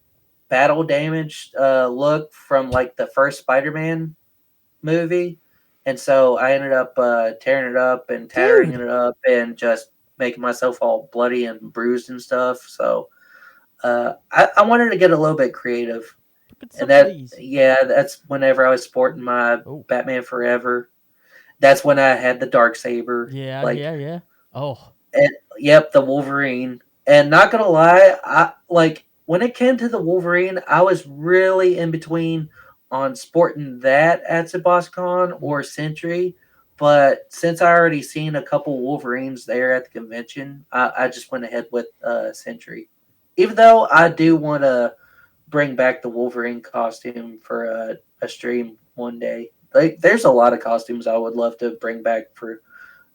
battle damage look from like the first Spider-Man movie. And so I ended up tearing it up and tearing it up and just making myself all bloody and bruised and stuff. So I wanted to get a little bit creative. And that's whenever I was sporting my Batman Forever. That's when I had the Darksaber. Yeah. Oh. And, yep, the Wolverine. And not gonna lie, when it came to the Wolverine, I was really in between on sporting that at SubbosCon or Sentry. But since I already seen a couple Wolverines there at the convention, I just went ahead with Sentry. Even though I do want to bring back the Wolverine costume for a stream one day. Like, there's a lot of costumes I would love to bring back for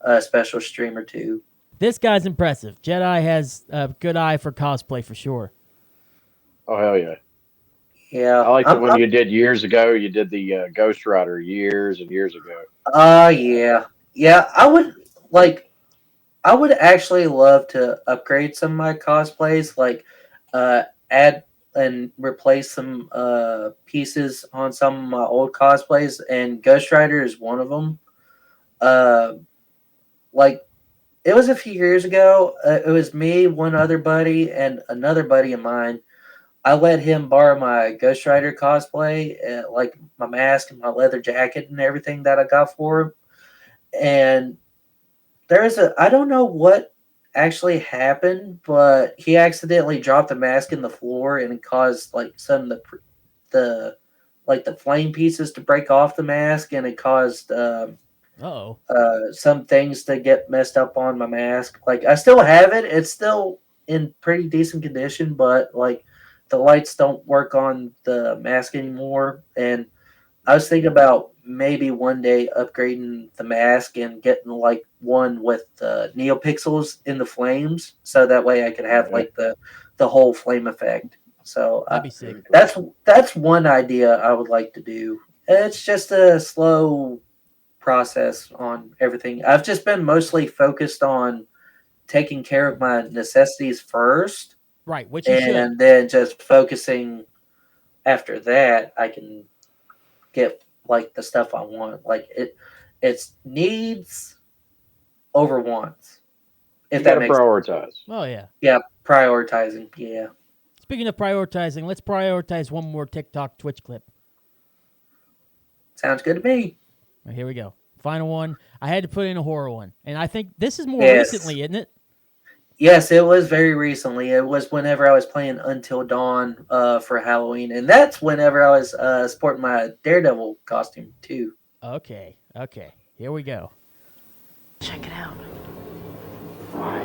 a special stream or two. This guy's impressive. Jedi has a good eye for cosplay for sure. Oh, hell yeah. Yeah. I like the one you did years ago. You did the Ghost Rider years and years ago. Yeah. Yeah, I would actually love to upgrade some of my cosplays, like add and replace some pieces on some of my old cosplays, and Ghost Rider is one of them. Like it was a few years ago. It was me, one other buddy, and another buddy of mine. I let him borrow my Ghost Rider cosplay, like my mask and my leather jacket and everything that I got for him. And I don't know what actually happened, but he accidentally dropped the mask in the floor and it caused like some of the like the flame pieces to break off the mask, and it caused some things to get messed up on my mask. Like I still have it; it's still in pretty decent condition, but like the lights don't work on the mask anymore. And I was thinking about maybe one day upgrading the mask and getting like one with neopixels in the flames, so that way I could have like the whole flame effect. So that'd be sick. That's one idea I would like to do. It's just a slow process on everything. I've just been mostly focused on taking care of my necessities first, right? Which you should, and then just focusing after that. I can get like the stuff I want. Like it's needs over wants. If that makes prioritize. Oh yeah. Yeah, prioritizing. Yeah. Speaking of prioritizing, let's prioritize one more TikTok Twitch clip. Sounds good to me. Right, here we go. Final one. I had to put in a horror one, and I think this is more recently, isn't it? Yes, it was very recently. It was whenever I was playing Until Dawn for Halloween, and that's whenever I was sporting my Daredevil costume too. Okay. Here we go. Check it out. Why?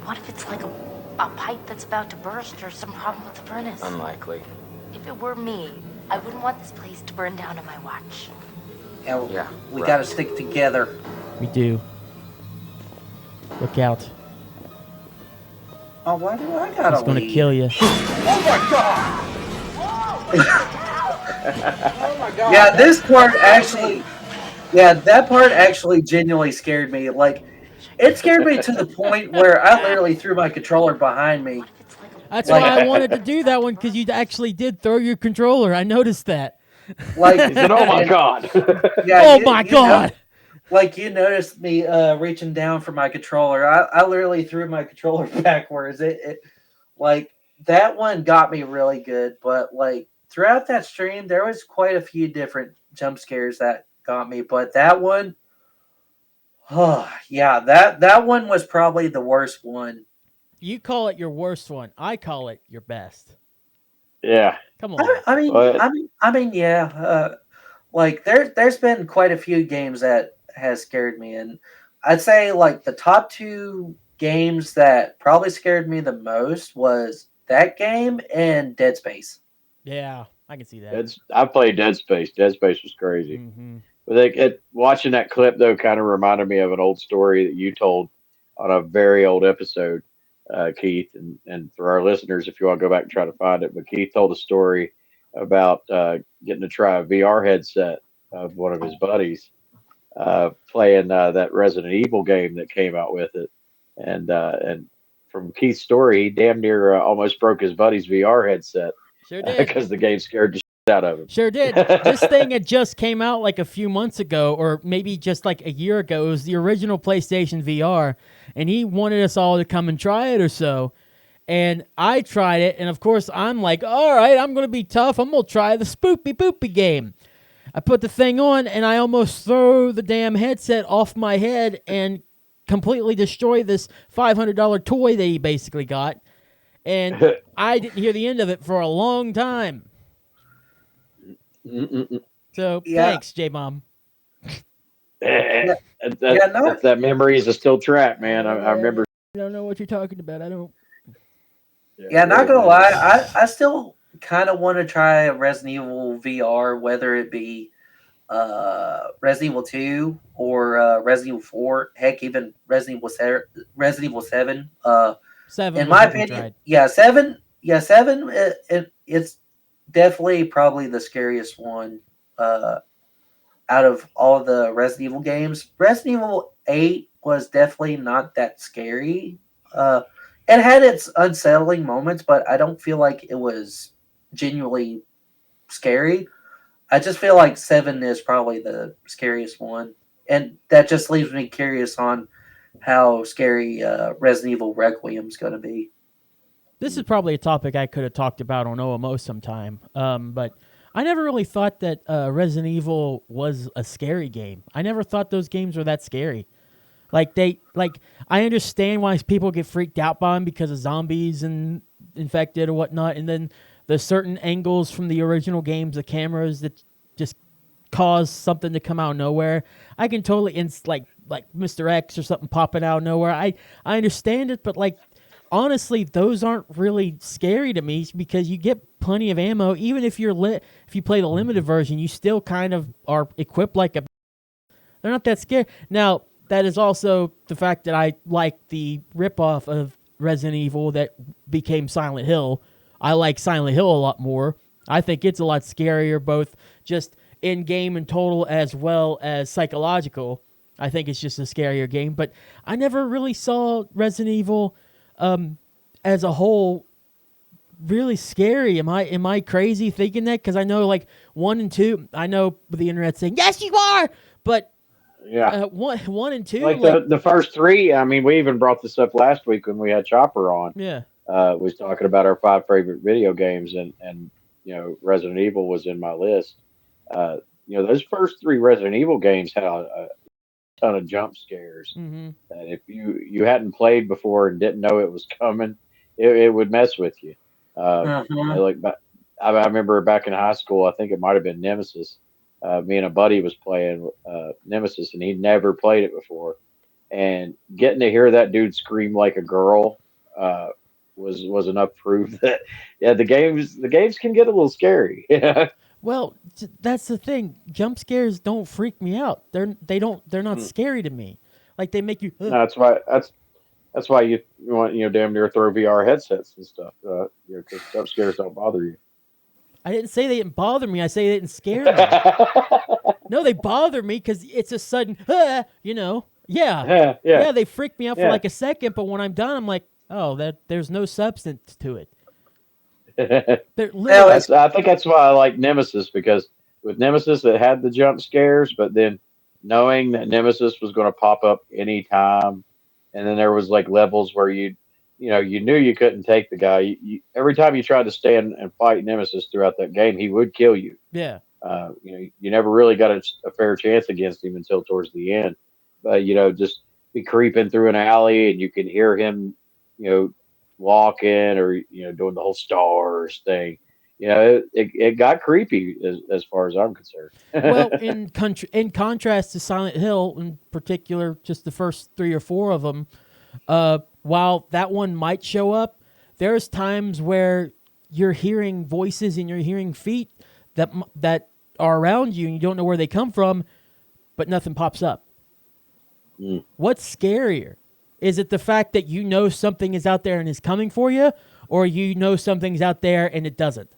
What if it's like a pipe that's about to burst or some problem with the furnace? Unlikely. If it were me, I wouldn't want this place to burn down on my watch. Yeah, we gotta stick together. We do. Look out. Oh, why do I gotta He's gonna kill you. Oh my god! Oh my god! Yeah, this part actually... Yeah, that part actually genuinely scared me. Like, it scared me to the point where I literally threw my controller behind me. That's why I wanted to do that one, because you actually did throw your controller. I noticed that. Like, he said, "Oh my god!" Yeah, oh my god! Like you noticed me reaching down for my controller. I literally threw my controller backwards. It like that one got me really good, but like throughout that stream, there was quite a few different jump scares that got me. But that one, oh yeah, that one was probably the worst one. You call it your worst one. I call it your best. Yeah. Come on. I mean, yeah. Like there's been quite a few games that has scared me, and I'd say like the top two games that probably scared me the most was that game and Dead Space. Yeah, I can see that. I played Dead Space. Dead Space was crazy. Mm-hmm. But watching that clip though kind of reminded me of an old story that you told on a very old episode, Keith, and for our listeners, if you want to go back and try to find it, but Keith told a story about getting to try a VR headset of one of his buddies playing that Resident Evil game that came out with it, and from Keith's story, he damn near almost broke his buddy's VR headset. Sure did, because the game scared the shit out of him. Sure did. This thing had just came out like a few months ago, or maybe just like a year ago. It was the original PlayStation VR, and he wanted us all to come and try it or so. And I tried it, and of course, I'm like, all right, I'm going to be tough. I'm going to try the Spoopy Poopy game. I put the thing on, and I almost throw the damn headset off my head and completely destroy this $500 toy that he basically got. And I didn't hear the end of it for a long time. So, thanks, J-Mom. That memory is still trapped, man. I remember. I don't know what you're talking about. I don't. Yeah, not gonna lie, I still kind of want to try Resident Evil VR, whether it be Resident Evil 2 or Resident Evil 4. Heck, even Resident Evil 7. 7. In my opinion, 7. Yeah, 7. It's definitely probably the scariest one out of all the Resident Evil games. Resident Evil 8 was definitely not that scary. It had its unsettling moments, but I don't feel like it was genuinely scary. I just feel like 7 is probably the scariest one. And that just leaves me curious on how scary Resident Evil Requiem's going to be. This is probably a topic I could have talked about on OMO sometime, but I never really thought that Resident Evil was a scary game. I never thought those games were that scary. I understand why people get freaked out by them because of zombies and infected or whatnot, and then the certain angles from the original games, the cameras that just cause something to come out of nowhere. I can totally, like Mr. X or something popping out of nowhere. I understand it, but honestly, those aren't really scary to me because you get plenty of ammo. Even if if you play the limited version, you still kind of are equipped like a. They're not that scary. Now, that is also the fact that I like the ripoff of Resident Evil that became Silent Hill. I like Silent Hill a lot more. I think it's a lot scarier, both just in game and total as well as psychological. I think it's just a scarier game, but I never really saw Resident Evil as a whole really scary. Am I crazy thinking that? Because I know 1 and 2, I know the internet saying yes you are, but yeah, 1 and 2, the first 3. I mean, we even brought this up last week when we had Chopper on. Yeah, we was talking about our 5 favorite video games, and Resident Evil was in my list. Those first 3 Resident Evil games had a ton of jump scares. Mm-hmm. That if you hadn't played before and didn't know it was coming, it would mess with you. I remember back in high school, I think it might have been Nemesis. Me and a buddy was playing Nemesis, and he'd never played it before. And getting to hear that dude scream like a girl was enough proof that the games can get a little scary. Well, that's the thing. Jump scares don't freak me out. They're not scary to me. They make you. No, that's why you want damn near throw VR headsets and stuff. Because jump scares don't bother you. I didn't say they didn't bother me. I say they didn't scare me. No, they bother me because it's a sudden, Yeah, they freak me out for a second, but when I'm done, I'm like, oh, there's no substance to it. I think that's why I like Nemesis, because with Nemesis it had the jump scares, but then knowing that Nemesis was going to pop up anytime, and then there was levels where you knew you couldn't take the guy. Every time you tried to stand and fight Nemesis throughout that game, he would kill you. Yeah. You never really got a fair chance against him until towards the end. But just be creeping through an alley and you can hear him, walking or doing the whole stars thing. It got creepy as far as I'm concerned. Well, in contrast to Silent Hill, in particular, just the first 3 or 4 of them, while that one might show up, there's times where you're hearing voices and you're hearing feet that are around you and you don't know where they come from, but nothing pops up. What's scarier? Is it the fact that something is out there and is coming for you, or something's out there and it doesn't?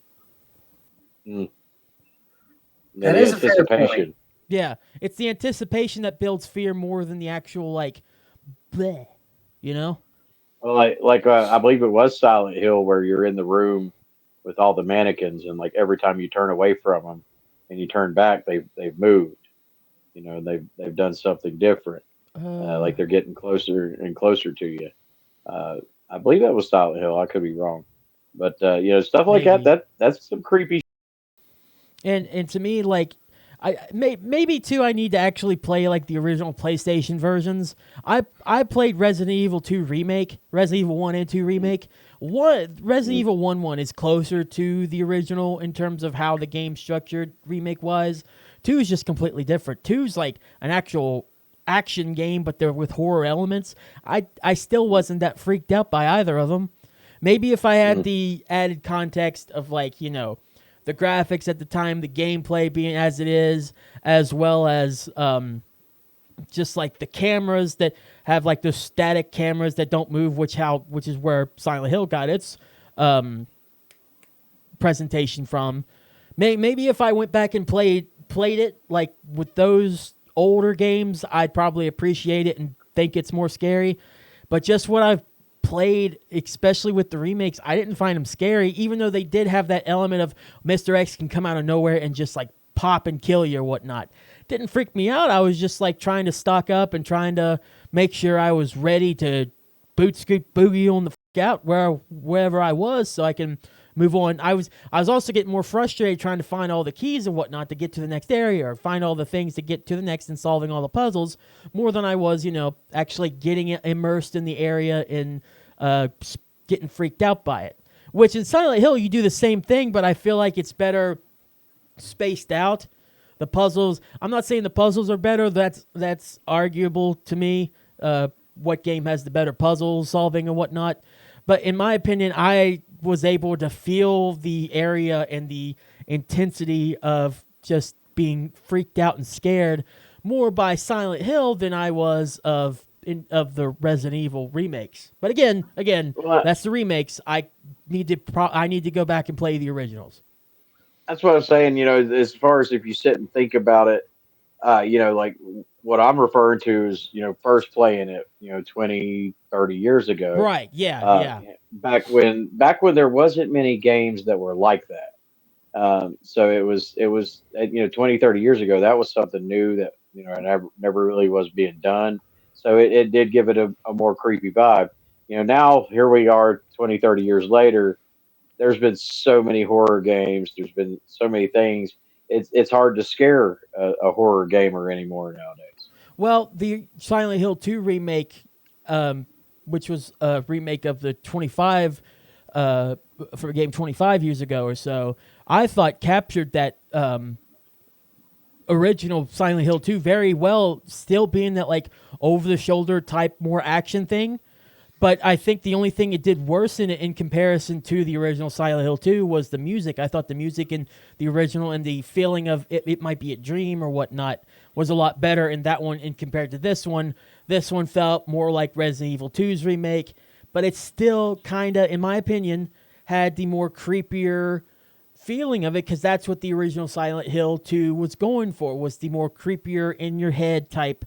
That is a fair point. Yeah, it's the anticipation that builds fear more than the actual bleh, Well, I believe it was Silent Hill where you're in the room with all the mannequins, and every time you turn away from them and you turn back, they've moved. They've done something different. They're getting closer and closer to you. I believe that was Silent Hill. I could be wrong, but stuff like that's some creepy. And to me, maybe too, I need to actually play the original PlayStation versions. I played Resident Evil 2 Remake, Resident Evil 1 and 2 Remake. Resident Evil 1 is closer to the original in terms of how the game structured remake wise. 2 is just completely different. 2 is an actual action game, but they're with horror elements. I still wasn't that freaked out by either of them. Maybe if I had the added context of the graphics at the time, the gameplay being as it is, as well as just the cameras that have those static cameras that don't move, which is where Silent Hill got its presentation from. Maybe if I went back and played it like with those older games, I'd probably appreciate it and think it's more scary. But just what I've played, especially with the remakes, I didn't find them scary, even though they did have that element of Mr. X can come out of nowhere and just like pop and kill you or whatnot. Didn't freak me out. I was just like trying to stock up and trying to make sure I was ready to boot scoot boogie on the out wherever I was so I can move on. I was also getting more frustrated trying to find all the keys and whatnot to get to the next area or find all the things to get to the next and solving all the puzzles more than I was, actually getting immersed in the area and getting freaked out by it. Which in Silent Hill, you do the same thing, but I feel like it's better spaced out. The puzzles, I'm not saying the puzzles are better. That's arguable to me. What game has the better puzzle solving and whatnot. But in my opinion, I was able to feel the area and the intensity of just being freaked out and scared more by Silent Hill than I was of the Resident Evil remakes. But again, that's the remakes. I need to go back and play the originals. That's what I'm saying. As far as if you sit and think about it, like what I'm referring to is, first playing it, 20, 30 years ago. Right. Yeah. Back when there wasn't many games that were like that. So it was 20, 30 years ago, that was something new that, never really was being done. So it did give it a more creepy vibe. Now here we are 20, 30 years later. There's been so many horror games. There's been so many things. It's hard to scare a horror gamer anymore nowadays. Well, the Silent Hill 2 remake, which was a remake of the 25 for a game 25 years ago or so, I thought captured that original Silent Hill 2 very well, still being that like over-the-shoulder type more action thing. But I think the only thing it did worse in it in comparison to the original Silent Hill 2 was the music. I thought the music in the original and the feeling of it might be a dream or whatnot was a lot better in that one in compared to this one. This one felt more like Resident Evil 2's remake, but it still kind of, in my opinion, had the more creepier feeling of it because that's what the original Silent Hill 2 was going for, was the more creepier in your head type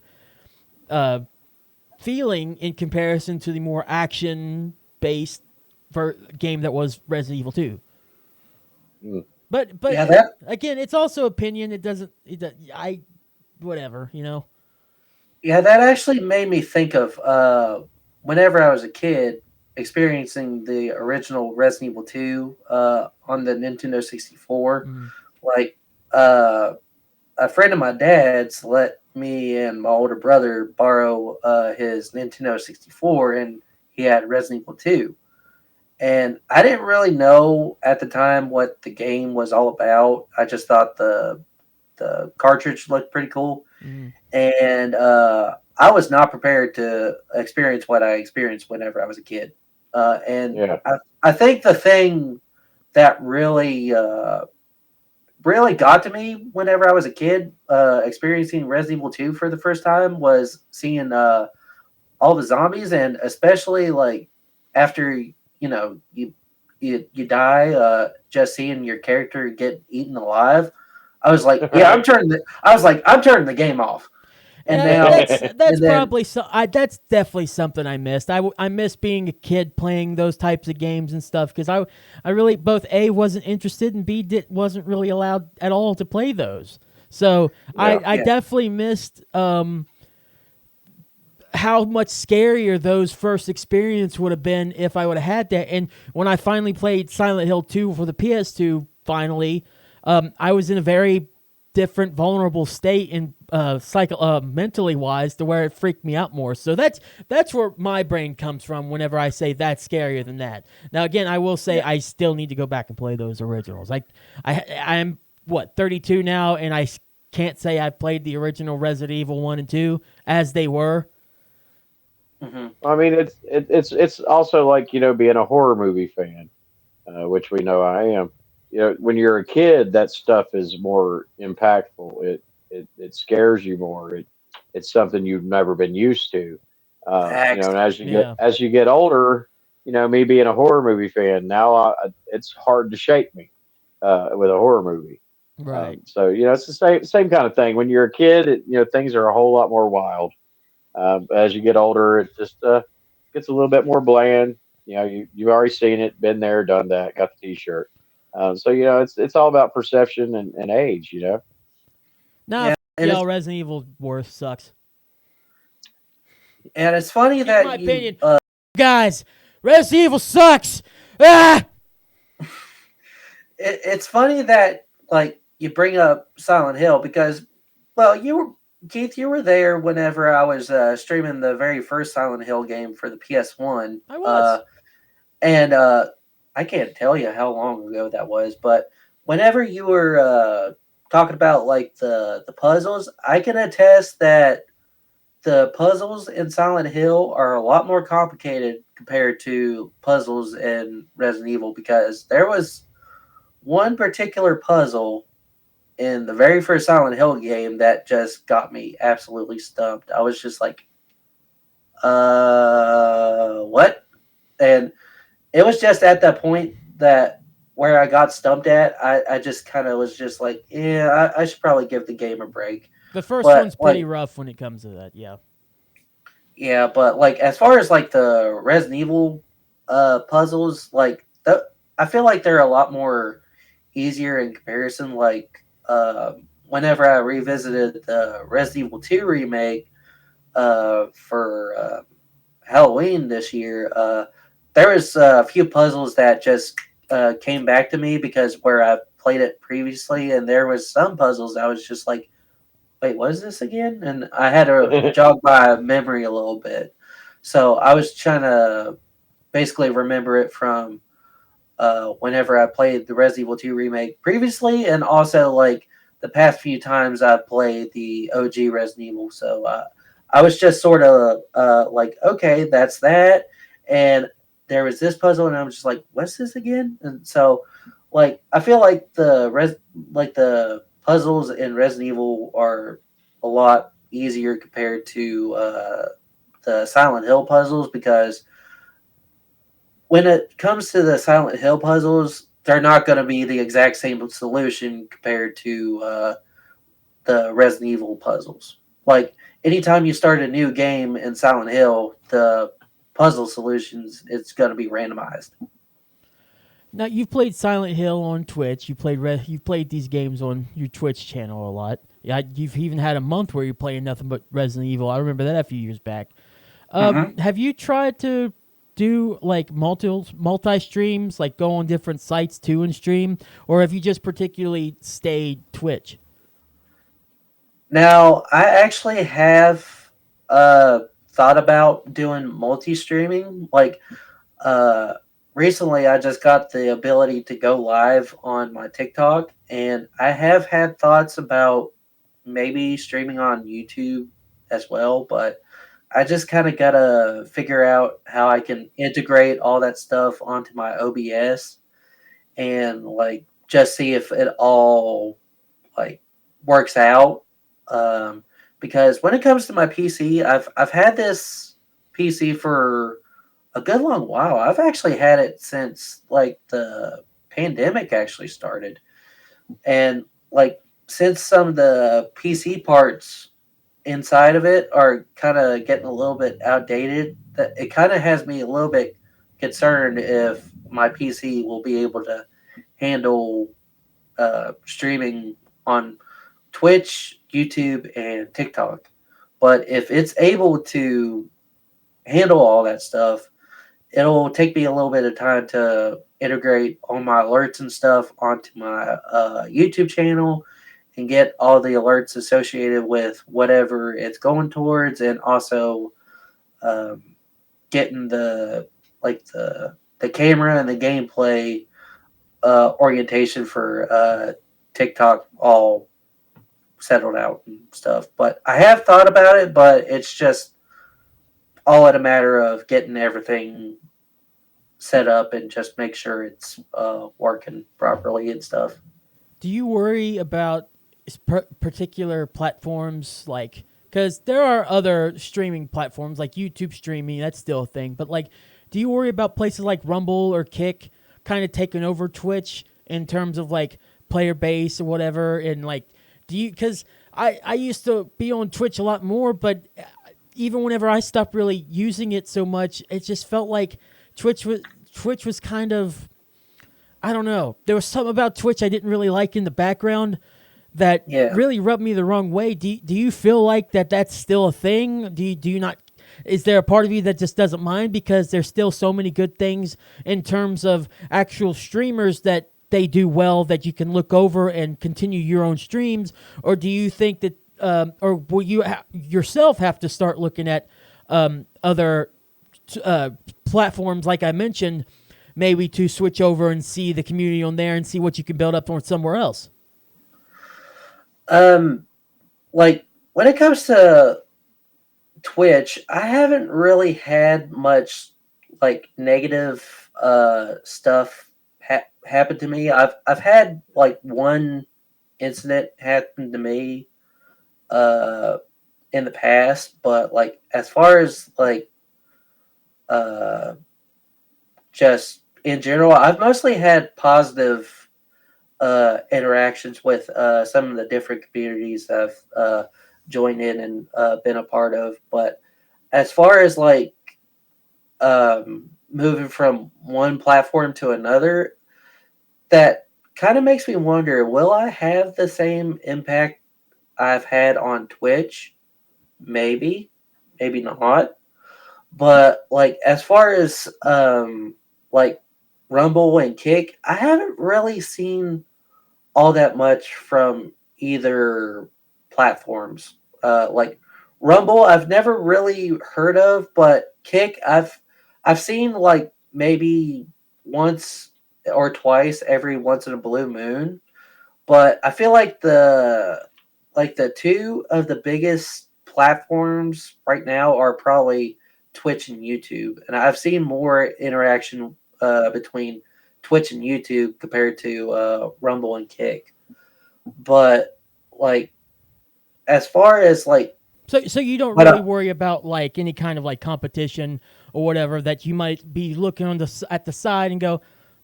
feeling in comparison to the more action-based game that was Resident Evil 2. But yeah, again, it's also opinion. Whatever. Yeah, that actually made me think of whenever I was a kid experiencing the original Resident Evil 2 on the Nintendo 64. Like, a friend of my dad's let me and my older brother borrow his Nintendo 64, and he had Resident Evil 2. And I didn't really know at the time what the game was all about. I just thought the cartridge looked pretty cool. And I was not prepared to experience what I experienced whenever I was a kid. I think the thing that really got to me whenever I was a kid, experiencing Resident Evil 2 for the first time, was seeing all the zombies, and especially like after you die, just seeing your character get eaten alive. I was like, I'm turning the game off. And that's probably so. That's definitely something I missed. I miss being a kid playing those types of games and stuff because I really both A, wasn't interested, and B, wasn't really allowed at all to play those. So I definitely missed how much scarier those first experience would have been if I would have had that. And when I finally played Silent Hill 2 for the PS2, finally, I was in a very different, vulnerable state in mentally wise, to where it freaked me out more. So that's where my brain comes from whenever I say that's scarier than that. Now again, I will say I still need to go back and play those originals. I'm 32 now, and I can't say I've played the original Resident Evil 1 and 2 as they were. I mean, it's also like being a horror movie fan, which we know I am. When you're a kid, that stuff is more impactful. It scares you more. It's something you've never been used to. And as you get older, me being a horror movie fan now, it's hard to shake me. with a horror movie. Right. So it's the same kind of thing. When you're a kid, things are a whole lot more wild. As you get older, it just gets a little bit more bland. You've already seen it, been there, done that, got the T-shirt. So it's all about perception and age. Nah, Yeah, and y'all, it's Resident Evil worth sucks. and it's funny Here's that my you opinion. Guys, Resident Evil sucks. Ah! it's funny that like you bring up Silent Hill because, well, Keith, you were there whenever I was streaming the very first Silent Hill game for the PS1. I was. And I can't tell you how long ago that was, but whenever you were talking about like the puzzles, I can attest that the puzzles in Silent Hill are a lot more complicated compared to puzzles in Resident Evil because there was one particular puzzle in the very first Silent Hill game that just got me absolutely stumped. I was just like, what? And it was just at that point that where I got stumped at, I just kind of was just like, yeah, I should probably give the game a break. The first But, one's pretty rough when it comes to that, yeah. Yeah, but like as far as like the Resident Evil puzzles, like I feel like they're a lot more easier in comparison. Like whenever I revisited the Resident Evil 2 remake for Halloween this year, there was a few puzzles that just came back to me because where I've played it previously, and there was some puzzles I was just like, wait, what is this again? And I had to jog my memory a little bit. So I was trying to basically remember it from whenever I played the Resident Evil 2 remake previously, and also like the past few times I've played the OG Resident Evil. So I was just sort of like, okay, that's that. And there was this puzzle, and I was just like, what's this again? And so, like, I feel like the puzzles in Resident Evil are a lot easier compared to the Silent Hill puzzles because when it comes to the Silent Hill puzzles, they're not going to be the exact same solution compared to the Resident Evil puzzles. Like, anytime you start a new game in Silent Hill, the puzzle solutions, it's going to be randomized. Now you've played Silent Hill on Twitch. You've played these games on your Twitch channel a lot. Yeah, you've even had a month where you're playing nothing but Resident Evil. I remember that a few years back. Have you tried to do like multi streams, like go on different sites too and stream, or have you just particularly stayed Twitch? Now, I actually have thought about doing multi-streaming. Like, recently I just got the ability to go live on my TikTok, and I have had thoughts about maybe streaming on YouTube as well, but I just kind of got to figure out how I can integrate all that stuff onto my OBS and like just see if it all like works out. Because when it comes to my PC, I've had this PC for a good long while. I've actually had it since like the pandemic actually started, and like since some of the PC parts inside of it are kind of getting a little bit outdated, that it kind of has me a little bit concerned if my PC will be able to handle streaming on Twitch, YouTube, and TikTok. But if it's able to handle all that stuff, it'll take me a little bit of time to integrate all my alerts and stuff onto my YouTube channel and get all the alerts associated with whatever it's going towards, and also getting the camera and the gameplay orientation for TikTok all settled out and stuff. But I have thought about it, but it's just all in a matter of getting everything set up and just make sure it's working properly and stuff. Do you worry about particular platforms, like, because there are other streaming platforms like YouTube streaming, that's still a thing, but like, do you worry about places like Rumble or Kick kind of taking over Twitch in terms of like player base or whatever? And like, do you, because I used to be on Twitch a lot more, but even whenever I stopped really using it so much, it just felt like Twitch was kind of, I don't know. There was something about Twitch I didn't really like in the background that really rubbed me the wrong way. Do you feel like that's still a thing? Do you not? Is there a part of you that just doesn't mind because there's still so many good things in terms of actual streamers that they do well that you can look over and continue your own streams? Or do you think that, or will you yourself have to start looking at other platforms, like I mentioned, maybe to switch over and see the community on there and see what you can build up on somewhere else? Like when it comes to Twitch, I haven't really had much like negative stuff happen to me. I've had like one incident happen to me in the past, but like as far as like just in general, I've mostly had positive interactions with some of the different communities I've joined in and been a part of. But as far as like moving from one platform to another, that kind of makes me wonder, will I have the same impact I've had on Twitch? Maybe, maybe not. But like as far as like Rumble and Kick, I haven't really seen all that much from either platforms. Like Rumble, I've never really heard of, but Kick, I've seen like maybe once or twice every once in a blue moon. But I feel like the two of the biggest platforms right now are probably Twitch and YouTube, and I've seen more interaction between Twitch and YouTube compared to Rumble and Kick. But like as far as like, so you don't really worry about like any kind of like competition or whatever that you might be looking on at the side and go,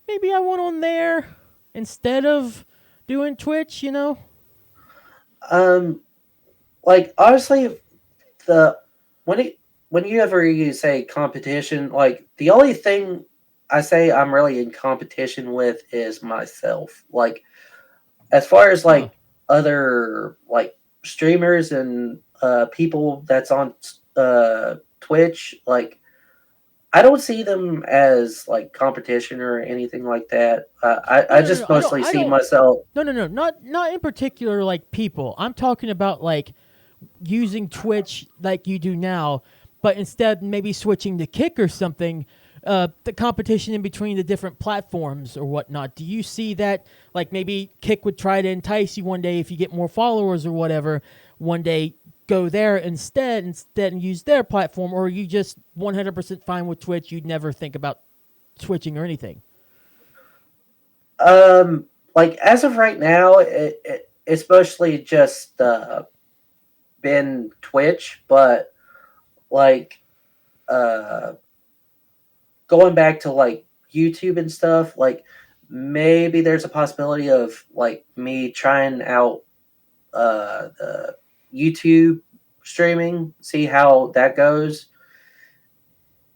maybe I want on there instead of doing Twitch, you know? Like honestly, whenever you say competition, like the only thing I say I'm really in competition with is myself. Like as far as like other like streamers and people that's on Twitch, like I don't see them as like competition or anything like that. I just mostly see myself. No, not in particular like people. I'm talking about like using Twitch like you do now, but instead maybe switching to Kick or something. The competition in between the different platforms or whatnot. Do you see that like maybe Kick would try to entice you one day if you get more followers or whatever, one day go there instead and use their platform, or are you just 100% fine with Twitch? You'd never think about switching or anything? Like as of right now, it's mostly just been Twitch, but like going back to like YouTube and stuff, like maybe there's a possibility of like me trying out the YouTube streaming, see how that goes.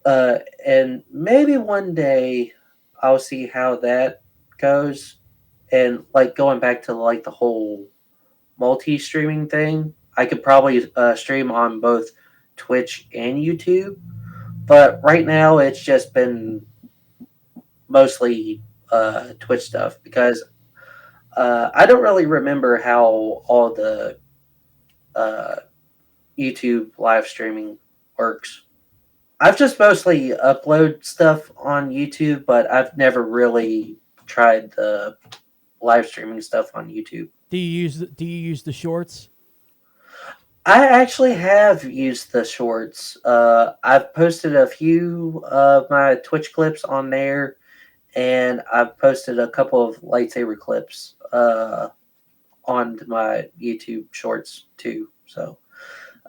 And maybe one day I'll see how that goes. And like going back to like the whole multi-streaming thing, I could probably stream on both Twitch and YouTube. But right now it's just been mostly Twitch stuff because I don't really remember how all the YouTube live streaming works. I've just mostly upload stuff on YouTube, but I've never really tried the live streaming stuff on YouTube. Do you use the shorts? I actually have used the shorts. I've posted a few of my Twitch clips on there, and I've posted a couple of lightsaber clips on my YouTube shorts too. So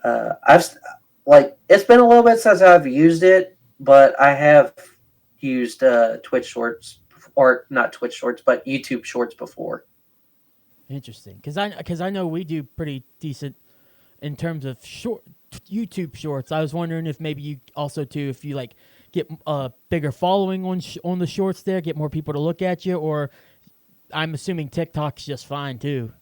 I've like it's been a little bit since I've used it, but I have used Twitch shorts before. or not Twitch Shorts, but YouTube Shorts before. Interesting, because I know we do pretty decent in terms of short YouTube Shorts. I was wondering if maybe you also too, if you like get a bigger following on the shorts there, get more people to look at you, or I'm assuming TikTok's just fine too.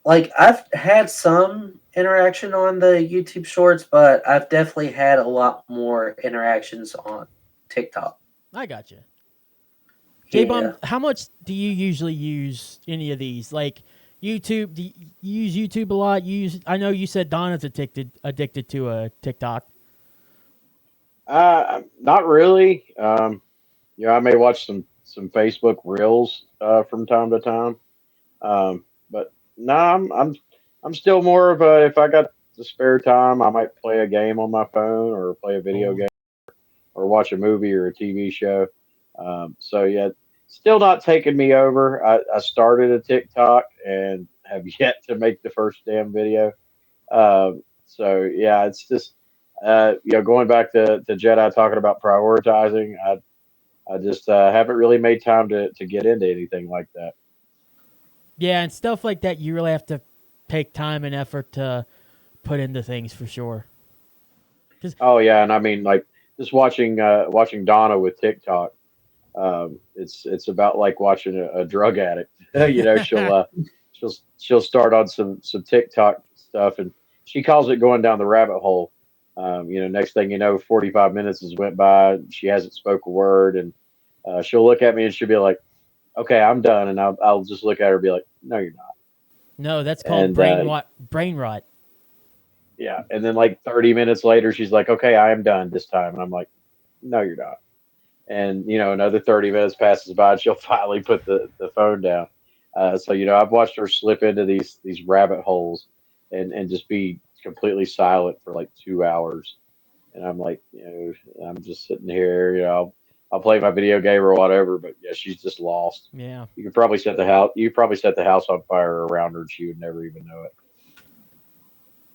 Like I've had some interaction on the YouTube Shorts, but I've definitely had a lot more interactions on TikTok. I got you. Yeah. J-Bomb, how much do you usually use any of these? Like YouTube, do you use YouTube a lot? I know you said Donna's addicted to a TikTok. Not really. I may watch some Facebook Reels from time to time. But no, I'm still more of a, if I got the spare time, I might play a game on my phone or play a video game or watch a movie or a TV show. So yeah, still not taking me over. I started a TikTok and have yet to make the first damn video. So yeah, it's just going back to Jedi talking about prioritizing. I just haven't really made time to get into anything like that. Yeah, and stuff like that, you really have to take time and effort to put into things for sure. Oh yeah, and I mean like just watching Donna with TikTok. It's about like watching a drug addict. She'll start on some TikTok stuff, and she calls it going down the rabbit hole. Next thing you know, 45 minutes has went by. She hasn't spoke a word, and she'll look at me and she'll be like, "Okay, I'm done," and I'll just look at her and be like, "No, you're not." No, that's called brain rot. Yeah, and then like 30 minutes later, she's like, "Okay, I am done this time," and I'm like, "No, you're not." And another 30 minutes passes by, and she'll finally put the phone down. So I've watched her slip into these rabbit holes and just be completely silent for like 2 hours, and I'm like, I'm just sitting here, I'll play my video game or whatever, but yeah, she's just lost. Yeah. You could probably set the house on fire around her, and she would never even know it.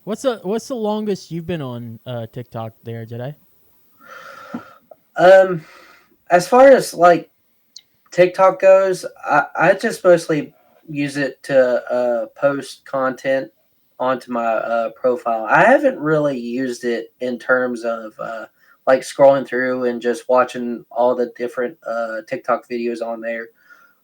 What's the longest you've been on TikTok there, Jedi? As far as like TikTok goes, I just mostly use it to post content onto my profile. I haven't really used it in terms of like scrolling through and just watching all the different TikTok videos on there.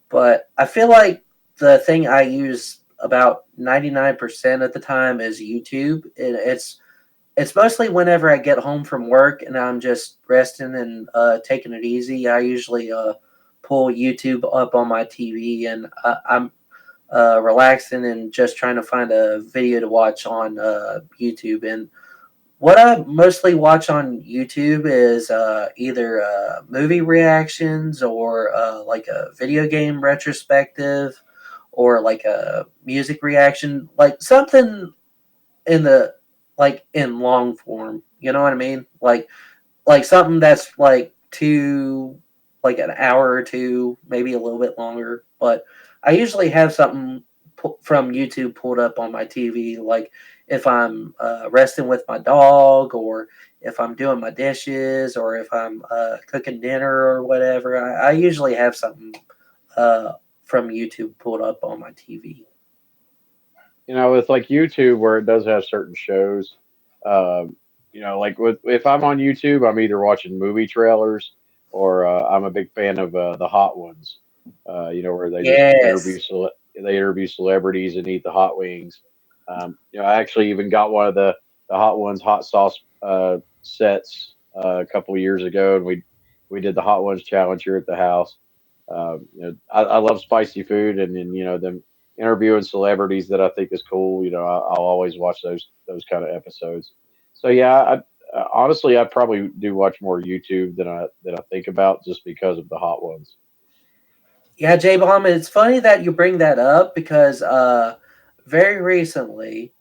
But I feel like the thing I use about 99% of the time is YouTube. And it's mostly whenever I get home from work and I'm just resting and taking it easy. I usually pull YouTube up on my TV and I'm relaxing and just trying to find a video to watch on YouTube. And what I mostly watch on YouTube is either movie reactions or like a video game retrospective or like a music reaction, like something in the in long form. You know what I mean? Like something that's like an hour or two, maybe a little bit longer. But I usually have something from YouTube pulled up on my TV, like if I'm resting with my dog, or if I'm doing my dishes, or if I'm cooking dinner or whatever. I usually have something from YouTube pulled up on my TV. With like YouTube, where it does have certain shows, like if I'm on YouTube, I'm either watching movie trailers or I'm a big fan of the Hot Ones. Where they just interview celebrities and eat the hot wings. I actually even got one of the Hot Ones hot sauce sets a couple of years ago, and we did the Hot Ones challenge here at the house. I love spicy food, and then them interviewing celebrities that I think is cool. I'll always watch those kind of episodes. So yeah, honestly, I probably do watch more YouTube than I think about, just because of the Hot Ones. Yeah, J-Bomb, it's funny that you bring that up because very recently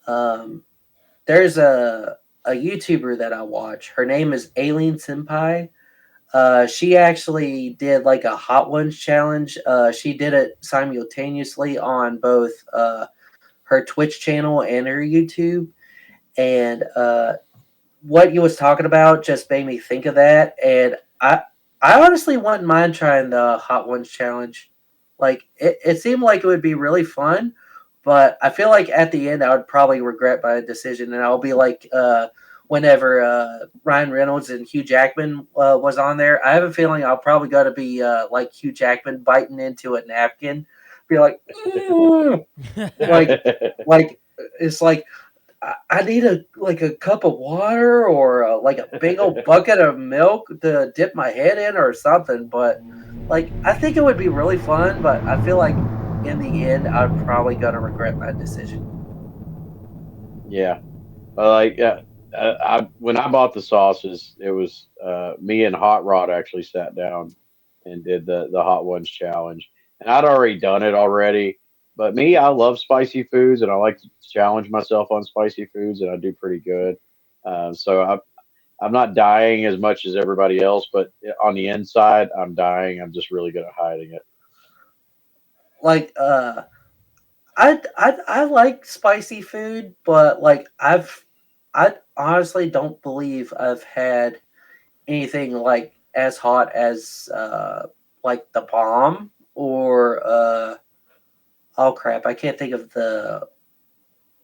there's a YouTuber that I watch. Her name is Alien Senpai. She actually did like a Hot Ones challenge. She did it simultaneously on both her Twitch channel and her YouTube. And what you was talking about just made me think of that. And I honestly wouldn't mind trying the Hot Ones challenge. Like it seemed like it would be really fun, but I feel like at the end I would probably regret my decision, and I'll be like, whenever Ryan Reynolds and Hugh Jackman was on there, I have a feeling I'll probably got to be like Hugh Jackman biting into a napkin, be like, like it's like I need a cup of water or like a big old bucket of milk to dip my head in or something. But like I think it would be really fun. But I feel like in the end, I'm probably gonna regret my decision. Yeah. Like when I bought the sauces, it was me and Hot Rod actually sat down and did the Hot Ones challenge, and I'd already done it already. But me, I love spicy foods, and I like to challenge myself on spicy foods, and I do pretty good. I'm not dying as much as everybody else, but on the inside, I'm dying. I'm just really good at hiding it. Like I like spicy food, but like I honestly don't believe I've had anything like as hot as like the bomb or oh crap, I can't think of the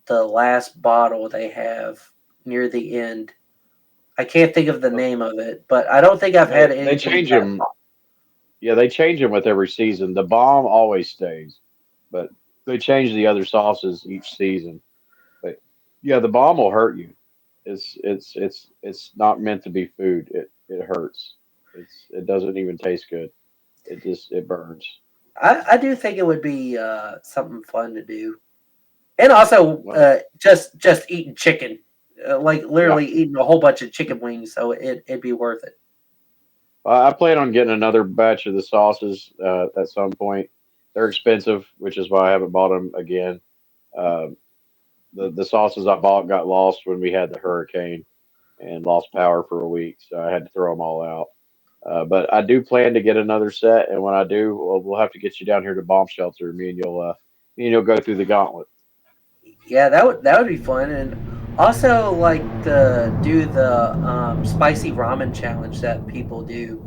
last bottle they have near the end. I can't think of the name of it, but I don't think I've had They anything change that them. hot. Yeah, they change them with every season. The bomb always stays, but they change the other sauces each season. But yeah, the bomb will hurt you. It's not meant to be food. It hurts. It doesn't even taste good. It burns. I do think it would be something fun to do, and also Well, just eating chicken, like yeah. literally eating a whole bunch of chicken wings, so it'd be worth it. I plan on getting another batch of the sauces at some point. They're expensive, which is why I haven't bought them again. Um the sauces I bought got lost when we had the hurricane and lost power for a week, so I had to throw them all out. But I do plan to get another set, and when I do, we'll have to get you down here to Bomb Shelter. Me and you'll go through the gauntlet. Yeah, that would be fun, and also like to do the spicy ramen challenge that people do.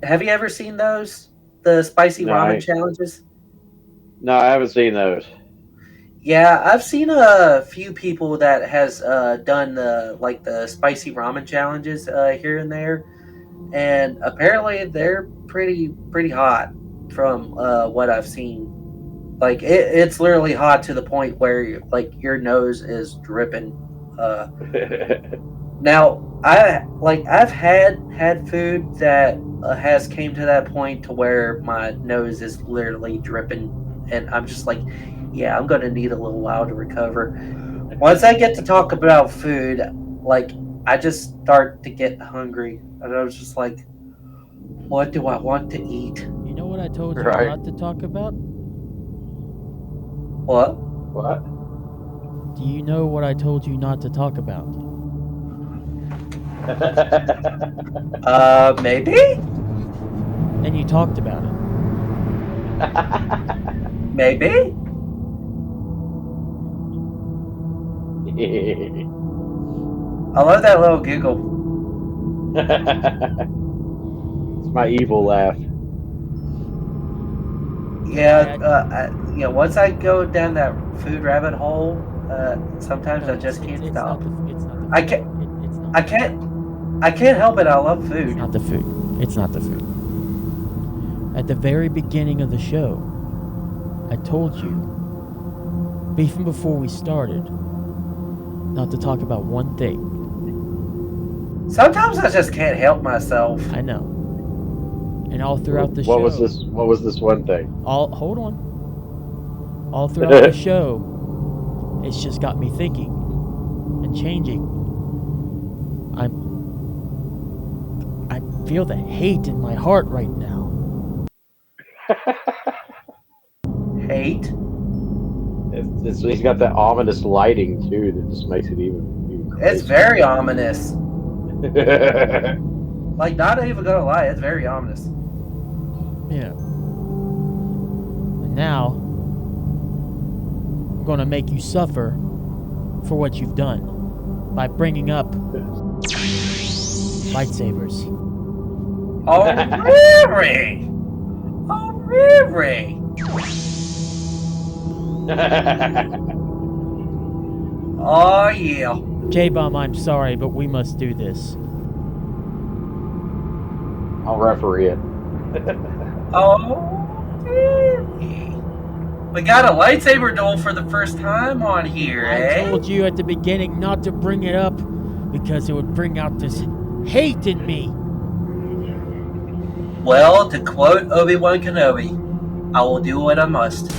Have you ever seen those? The spicy No, ramen challenges? no, I haven't seen those. Yeah, I've seen a few people that has done the spicy ramen challenges here and there, and apparently they're pretty hot from what I've seen. Like it's literally hot to the point where like your nose is dripping. Uh, Now, I've had food that has came to that point to where my nose is literally dripping, and I'm just like, yeah, I'm gonna need a little while to recover. Once I get to talk about food, like I just start to get hungry, and I was just like, what do I want to eat? You know what I told you Right. not to talk about? What? What? Do you know what I told you not to talk about? Maybe? And you talked about it. Maybe? I love that little giggle. It's my evil laugh. Yeah, once I go down that food rabbit hole, sometimes No, I just can't it's stop. It's not the I food. can't. It's not. I can't help it. I love food. It's not the food. It's not the food. At the very beginning of the show, I told you, even before we started, not to talk about one thing. Sometimes I just can't help myself. I know. And all throughout the What show. was this? What was this one thing? Hold on. All throughout the show, it's just got me thinking and changing. I feel the hate in my heart right now. Hate? He's got that ominous lighting too that just makes it even crazy. It's very ominous. Like, not even gonna lie, it's very ominous. Yeah. And now, I'm gonna make you suffer for what you've done by bringing up lightsabers. Oh, really? Oh, really? Oh, yeah. J-Bomb, I'm sorry, but we must do this. I'll referee it. Oh, really? We got a lightsaber duel for the first time on here, I told you at the beginning not to bring it up because it would bring out this hate in me. Well, to quote Obi-Wan Kenobi, I will do what I must.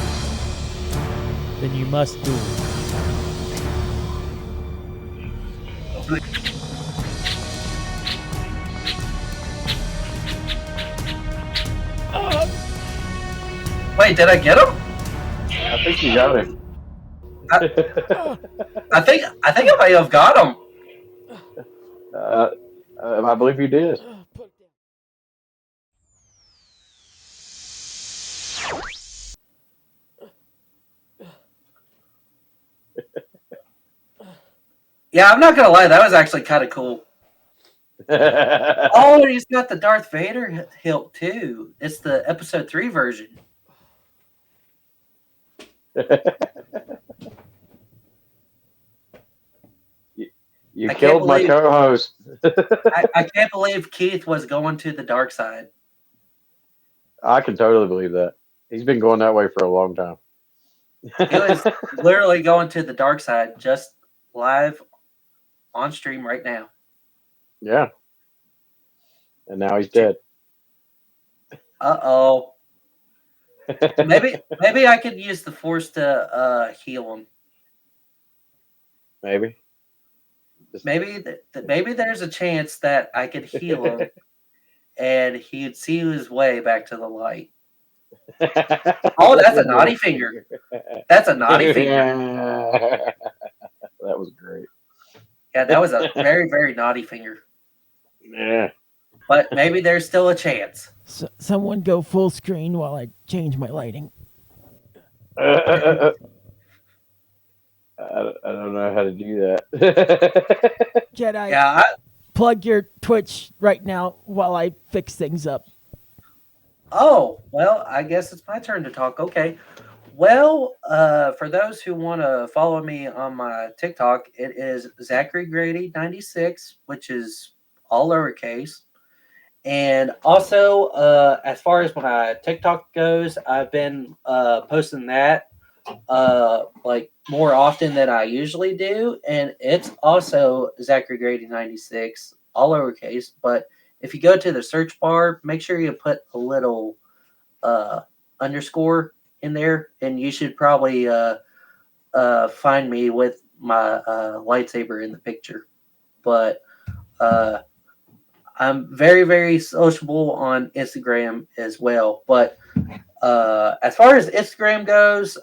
Then you must do it. Wait, did I get him? I think you got him. I think I may have got him. I believe you did. Yeah, I'm not gonna lie, that was actually kind of cool. Oh, and he's got the Darth Vader hilt too. It's the Episode 3 version. You killed my co-host. I can't believe Keith was going to the dark side. I can totally believe that. He's been going that way for a long time. He was literally going to the dark side just live on stream right now. Yeah. And now he's dead. Uh-oh. Maybe I could use the Force to heal him. Maybe. Maybe there's a chance that I could heal him and he'd see his way back to the light. Oh, that's a naughty finger. That's a naughty finger. That was great. Yeah, that was a very, very naughty finger. Yeah. But maybe there's still a chance. Someone go full screen while I change my lighting. I don't know how to do that. Jedi, yeah, plug your Twitch right now while I fix things up. Oh, well, I guess it's my turn to talk. Okay. Well, for those who want to follow me on my TikTok, it is Zachary Grady 96, which is all lowercase. And also, as far as when I TikTok goes, I've been posting that like more often than I usually do, and it's also Zachary Grady 96, all lowercase. But if you go to the search bar, make sure you put a little underscore in there, and you should probably find me with my lightsaber in the picture. But I'm very, very sociable on Instagram as well. But as far as Instagram goes,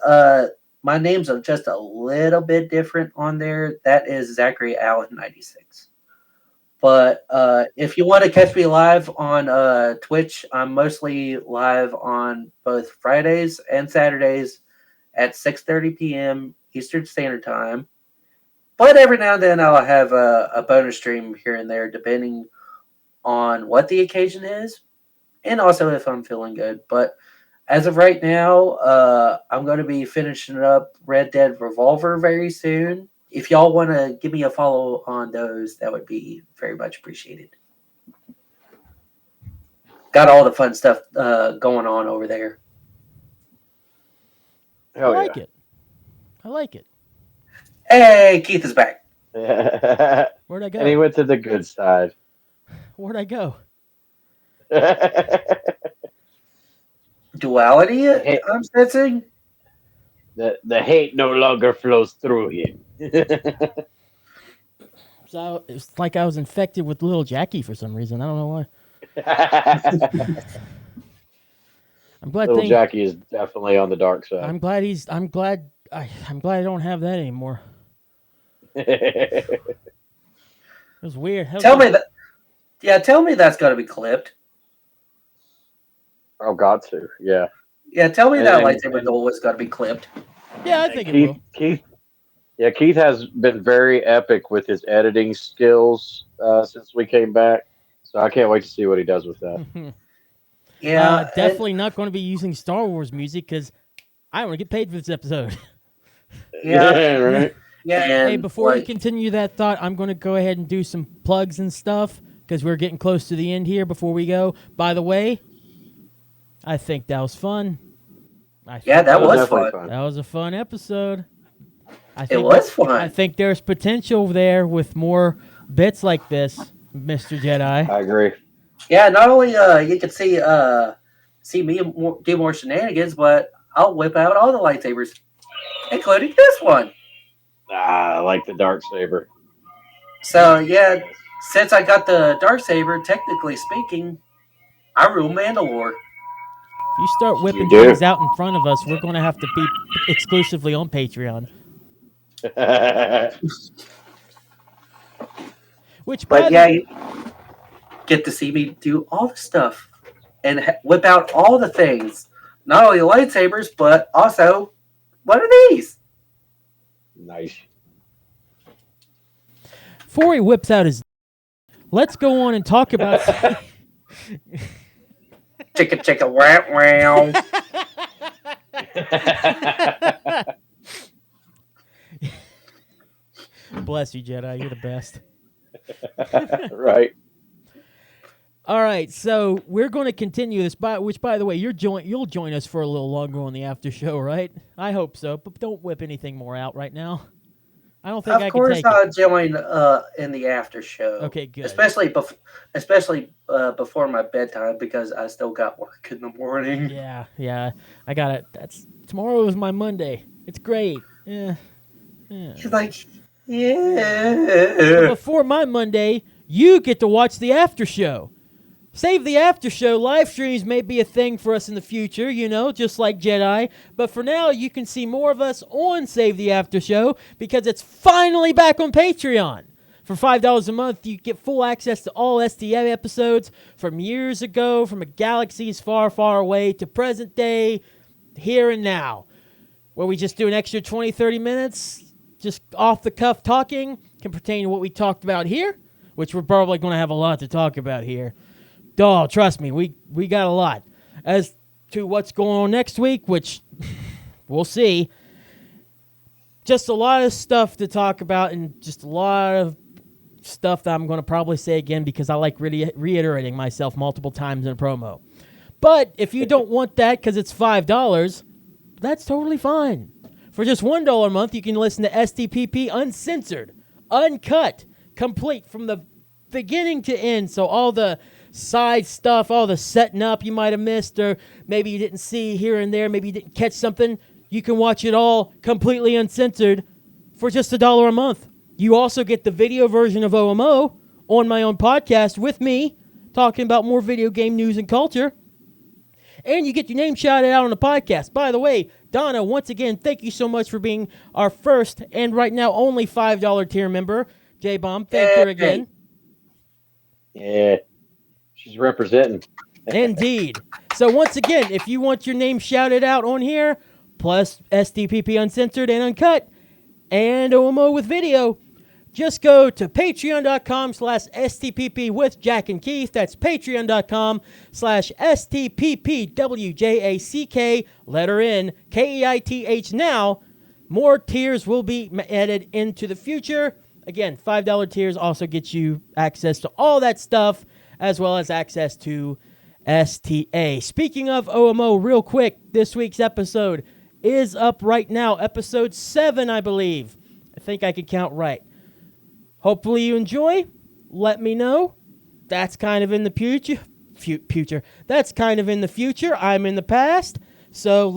my name's just a little bit different on there. That is Zachary Allen 96. But if you want to catch me live on Twitch, I'm mostly live on both Fridays and Saturdays at 6:30 p.m. Eastern Standard Time. But every now and then I'll have a bonus stream here and there, depending on what the occasion is, and also if I'm feeling good. But as of right now, I'm going to be finishing up Red Dead Revolver very soon. If y'all want to give me a follow on those, that would be very much appreciated. Got all the fun stuff going on over there. Hell I like it. I like it. Hey, Keith is back. Where'd I go? And he went to the good side. Where'd I go? Duality, I'm sensing? The hate no longer flows through him. So it's like I was infected with little Jackie for some reason. I don't know why. I'm glad Little Jackie is definitely on the dark side. I'm glad I don't have that anymore. It was weird. Tell me that. Yeah, tell me that's got to be clipped. Oh, got to. Yeah. Yeah, tell me that lightsaber duel was got to be clipped. Yeah, I think it will. Keith has been very epic with his editing skills since we came back. So I can't wait to see what he does with that. Yeah, definitely not going to be using Star Wars music because I want to get paid for this episode. Yeah, right. Yeah, Hey, and before you like, continue that thought, I'm going to go ahead and do some plugs and stuff because we're getting close to the end here before we go. By the way, I think that was fun. Yeah, that was definitely fun. That was a fun episode. It was fun. I think there's potential there with more bits like this, Mr. Jedi. I agree. Yeah, not only you can see me do more shenanigans, but I'll whip out all the lightsabers, including this one. I like the dark saber. So yeah, since I got the dark saber, technically speaking, I rule Mandalore. If you start whipping You do. things out in front of us, we're going to have to be exclusively on Patreon. Which, But yeah, you get to see me do all the stuff and whip out all the things. Not only lightsabers, but also, what are these? Nice. Before he whips out his, let's go on and talk about. Chicka chicka wow wow. Bless you, Jedi. You're the best. Right. All right, so we're going to continue this. Which, by the way, you'll join us for a little longer on the after show, right? I hope so, but don't whip anything more out right now. I don't think I can take it. Of course, I'll join in the after show. Okay, good. Especially before my bedtime because I still got work in the morning. Yeah. I got it. Tomorrow is my Monday. It's great. Yeah. He's like, yeah. But before my Monday, you get to watch the after show. Save the after show. Live streams may be a thing for us in the future, just like Jedi. But for now, you can see more of us on Save the After Show because it's finally back on Patreon. For $5 a month, you get full access to all STM episodes from years ago, from galaxies far, far away to present day, here and now, where we just do an extra 20, 30 minutes, just off the cuff talking, can pertain to what we talked about here, which we're probably going to have a lot to talk about here. Oh, trust me, we got a lot. As to what's going on next week, which we'll see, just a lot of stuff to talk about and just a lot of stuff that I'm going to probably say again because I like reiterating myself multiple times in a promo. But if you don't want that because it's $5, that's totally fine. For just $1 a month, you can listen to STPP uncensored, uncut, complete from the beginning to end. So all the side stuff, all the setting up you might have missed, or maybe you didn't see here and there, maybe you didn't catch something, you can watch it all completely uncensored for just $1 a month. You also get the video version of OMO on my own podcast with me, talking about more video game news and culture. And you get your name shouted out on the podcast. By the way, Donna, once again, thank you so much for being our first and right now only $5 tier member. J-Bomb, thank her again. Yeah. She's representing. Indeed. So once again, if you want your name shouted out on here, plus STPP Uncensored and Uncut, and OMO with video, just go to patreon.com/STPP with Jack and Keith. That's patreon.com/STPPWJACK, letter N, KEITH now. More tiers will be added into the future. Again, $5 tiers also get you access to all that stuff, as well as access to STA. Speaking of OMO, real quick, this week's episode is up right now. Episode 7, I believe. I think I could count right. Hopefully you enjoy. Let me know. That's kind of in the future. That's kind of in the future. I'm in the past. So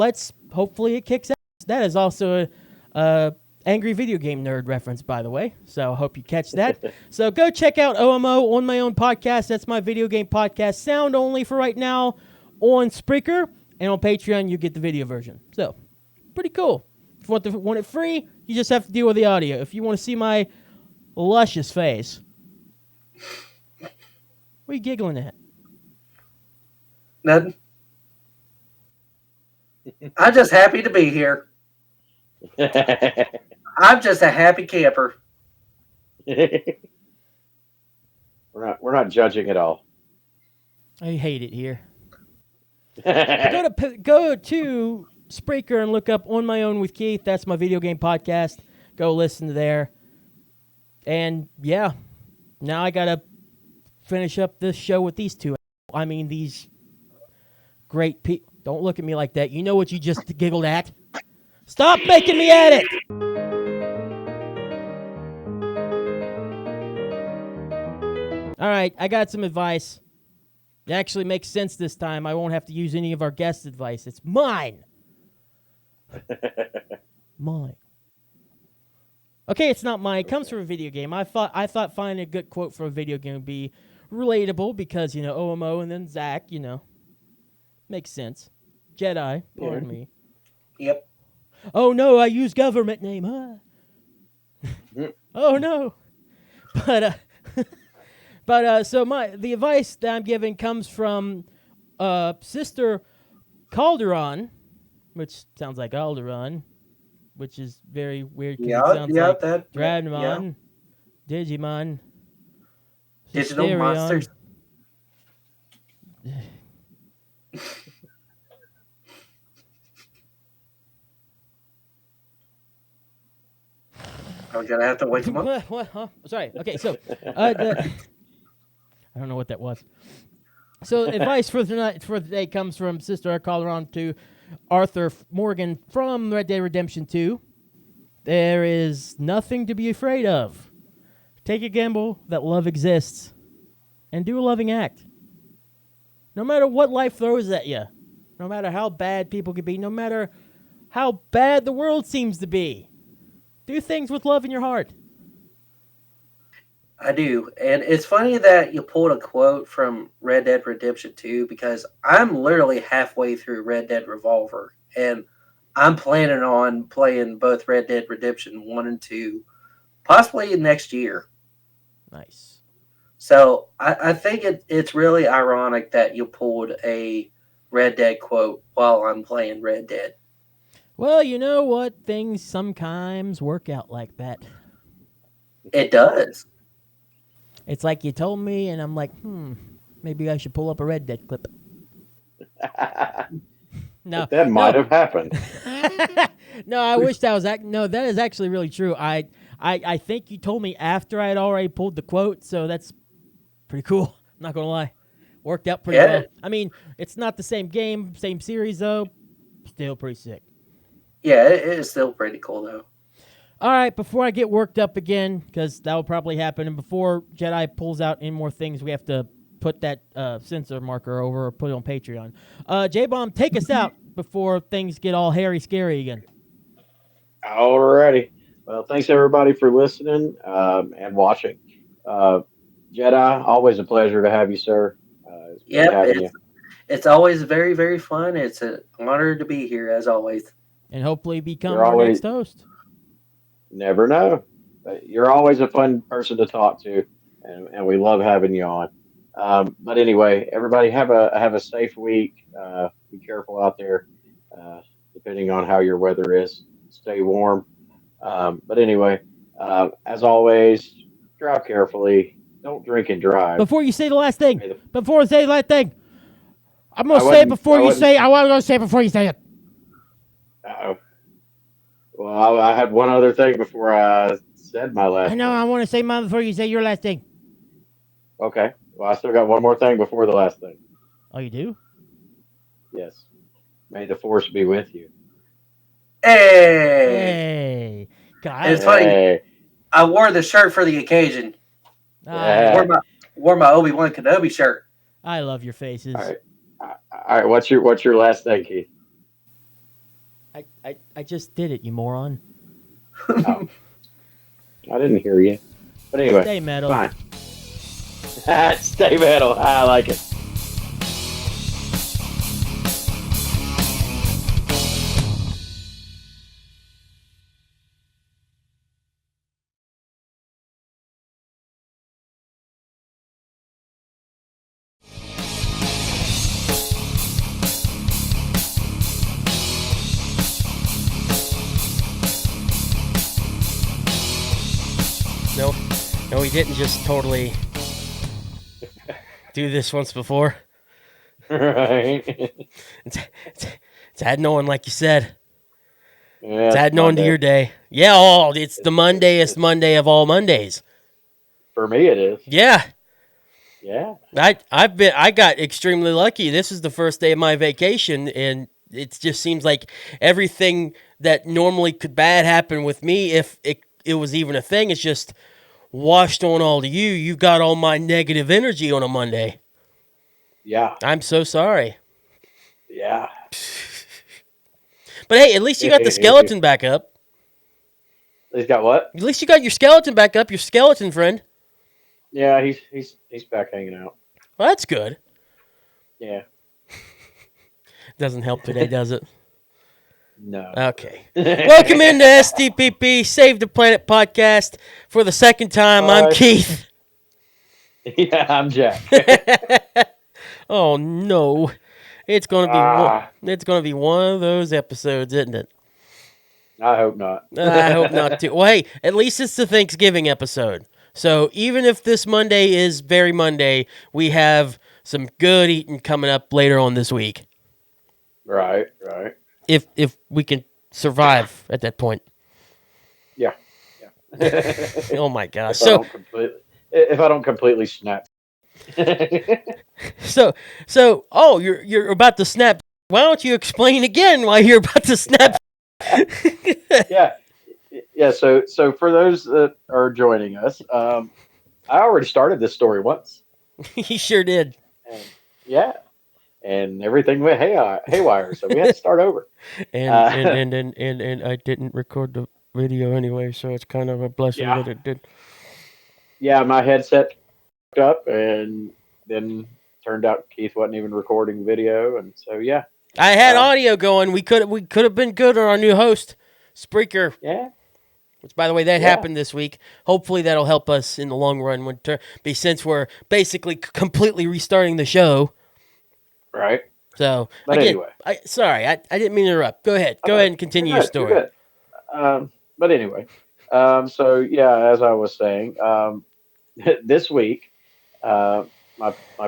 hopefully it kicks ass. That is also a Angry Video Game Nerd reference, by the way. So I hope you catch that. So go check out OMO on my own podcast. That's my video game podcast. Sound only for right now on Spreaker. And on Patreon, you get the video version. So, pretty cool. If you want it free, you just have to deal with the audio. If you want to see my luscious face. What are you giggling at? Nothing. I'm just happy to be here. I'm just a happy camper. We're not judging at all. I hate it here. Go to Spreaker and look up On My Own with Keith. That's my video game podcast. Go listen to there. And yeah, now I gotta finish up this show with these two. I mean, these great people. Don't look at me like that. You know what you just giggled at. Stop making me at it. All right, I got some advice. It actually makes sense this time. I won't have to use any of our guests' advice. It's mine. Mine. Okay, it's not mine. It comes from a video game. I thought finding a good quote for a video game would be relatable because, you know, OMO and then Zach, you know. Makes sense. Jedi, pardon me. Yep. Oh no, I use government name, huh? Oh no. But so the advice that I'm giving comes from Sister Calderon, which sounds like Alderaan, which is very weird because it sounds like Dramon, Digimon, Digital Hysterion. monsters. I'm gonna have to wake him up. What? Huh? Sorry. Okay, so I don't know what that was. So advice for the day comes from Sister Calderon to Arthur Morgan from Red Dead Redemption 2. There is nothing to be afraid of. Take a gamble that love exists and do a loving act. No matter what life throws at you, no matter how bad people can be, no matter how bad the world seems to be, do things with love in your heart. I do. And it's funny that you pulled a quote from Red Dead Redemption 2 because I'm literally halfway through Red Dead Revolver. And I'm planning on playing both Red Dead Redemption 1 and 2 possibly next year. Nice. So I think it's really ironic that you pulled a Red Dead quote while I'm playing Red Dead. Well, you know what? Things sometimes work out like that. It does. It's like you told me, and I'm like, maybe I should pull up a Red Dead clip. No, that might have happened. No, I wish that was no. That is actually really true. I think you told me after I had already pulled the quote, so that's pretty cool. I'm not gonna lie, worked out pretty well. I mean, it's not the same game, same series though. Still pretty sick. Yeah, it is still pretty cool though. All right, before I get worked up again, because that will probably happen, and before Jedi pulls out any more things, we have to put that censor marker over or put it on Patreon. J-Bomb, take us out before things get all hairy scary again. Alrighty. Well, thanks everybody for listening and watching. Jedi, always a pleasure to have you, sir. It's always very, very fun. It's an honor to be here, as always. And hopefully become our next host. Never know. But you're always a fun person to talk to, and we love having you on. But anyway, everybody have a safe week. Be careful out there, depending on how your weather is. Stay warm. But anyway, as always, drive carefully. Don't drink and drive. Before you say the last thing, I'm going to say it before you say it. I want to say it before you say it. Uh-oh. Well, I had one other thing before I said my last. I know. I want to say mine before you say your last thing. Okay. Well, I still got one more thing before the last thing. Oh, you do? Yes. May the force be with you. Hey! God. It's funny. I wore the shirt for the occasion. Wore my Obi-Wan Kenobi shirt. I love your faces. All right. What's your last thing, Keith? I just did it, you moron. Oh. I didn't hear you. But anyway. Stay metal. Fine. Stay metal. I like it. No, we didn't just totally do this once before. Right. It's adding on, like you said. Yeah, It's adding on to your day. Yeah, it's the Mondayest Monday of all Mondays. For me, it is. Yeah. Yeah. I got extremely lucky. This is the first day of my vacation, and it just seems like everything that normally could bad happen with me, if it was even a thing, it's just washed on all to you. You got all my negative energy on a Monday. Yeah. I'm so sorry. Yeah. But hey, at least you got the skeleton back up. He's got what? At least you got your skeleton back up, your skeleton friend. Yeah, he's back hanging out. Well, that's good. Yeah. Doesn't help today, does it? No. Okay. Welcome into STPP, Save the Planet podcast. For the second time, I'm Keith. Yeah, I'm Jack. Oh no. It's gonna be one of those episodes, isn't it? I hope not. I hope not too. Well, hey, at least it's the Thanksgiving episode. So even if this Monday is very Monday, we have some good eating coming up later on this week. Right. If we can survive at that point. Yeah. Oh my gosh. If I don't completely snap. So you're about to snap. Why don't you explain again why you're about to snap? Yeah. So for those that are joining us, I already started this story once. He sure did. And everything went haywire, so we had to start over. And I didn't record the video anyway, so it's kind of a blessing that it did. Yeah, my headset up, and then turned out Keith wasn't even recording video, and so yeah. I had audio going. We could have been good on our new host, Spreaker. Yeah. Which, by the way, that happened this week. Hopefully, that'll help us in the long run. Since we're basically completely restarting the show. Right. So, but again, anyway, I didn't mean to interrupt. Go ahead. Go ahead and continue your story. You're good. But anyway, so yeah, as I was saying, this week, my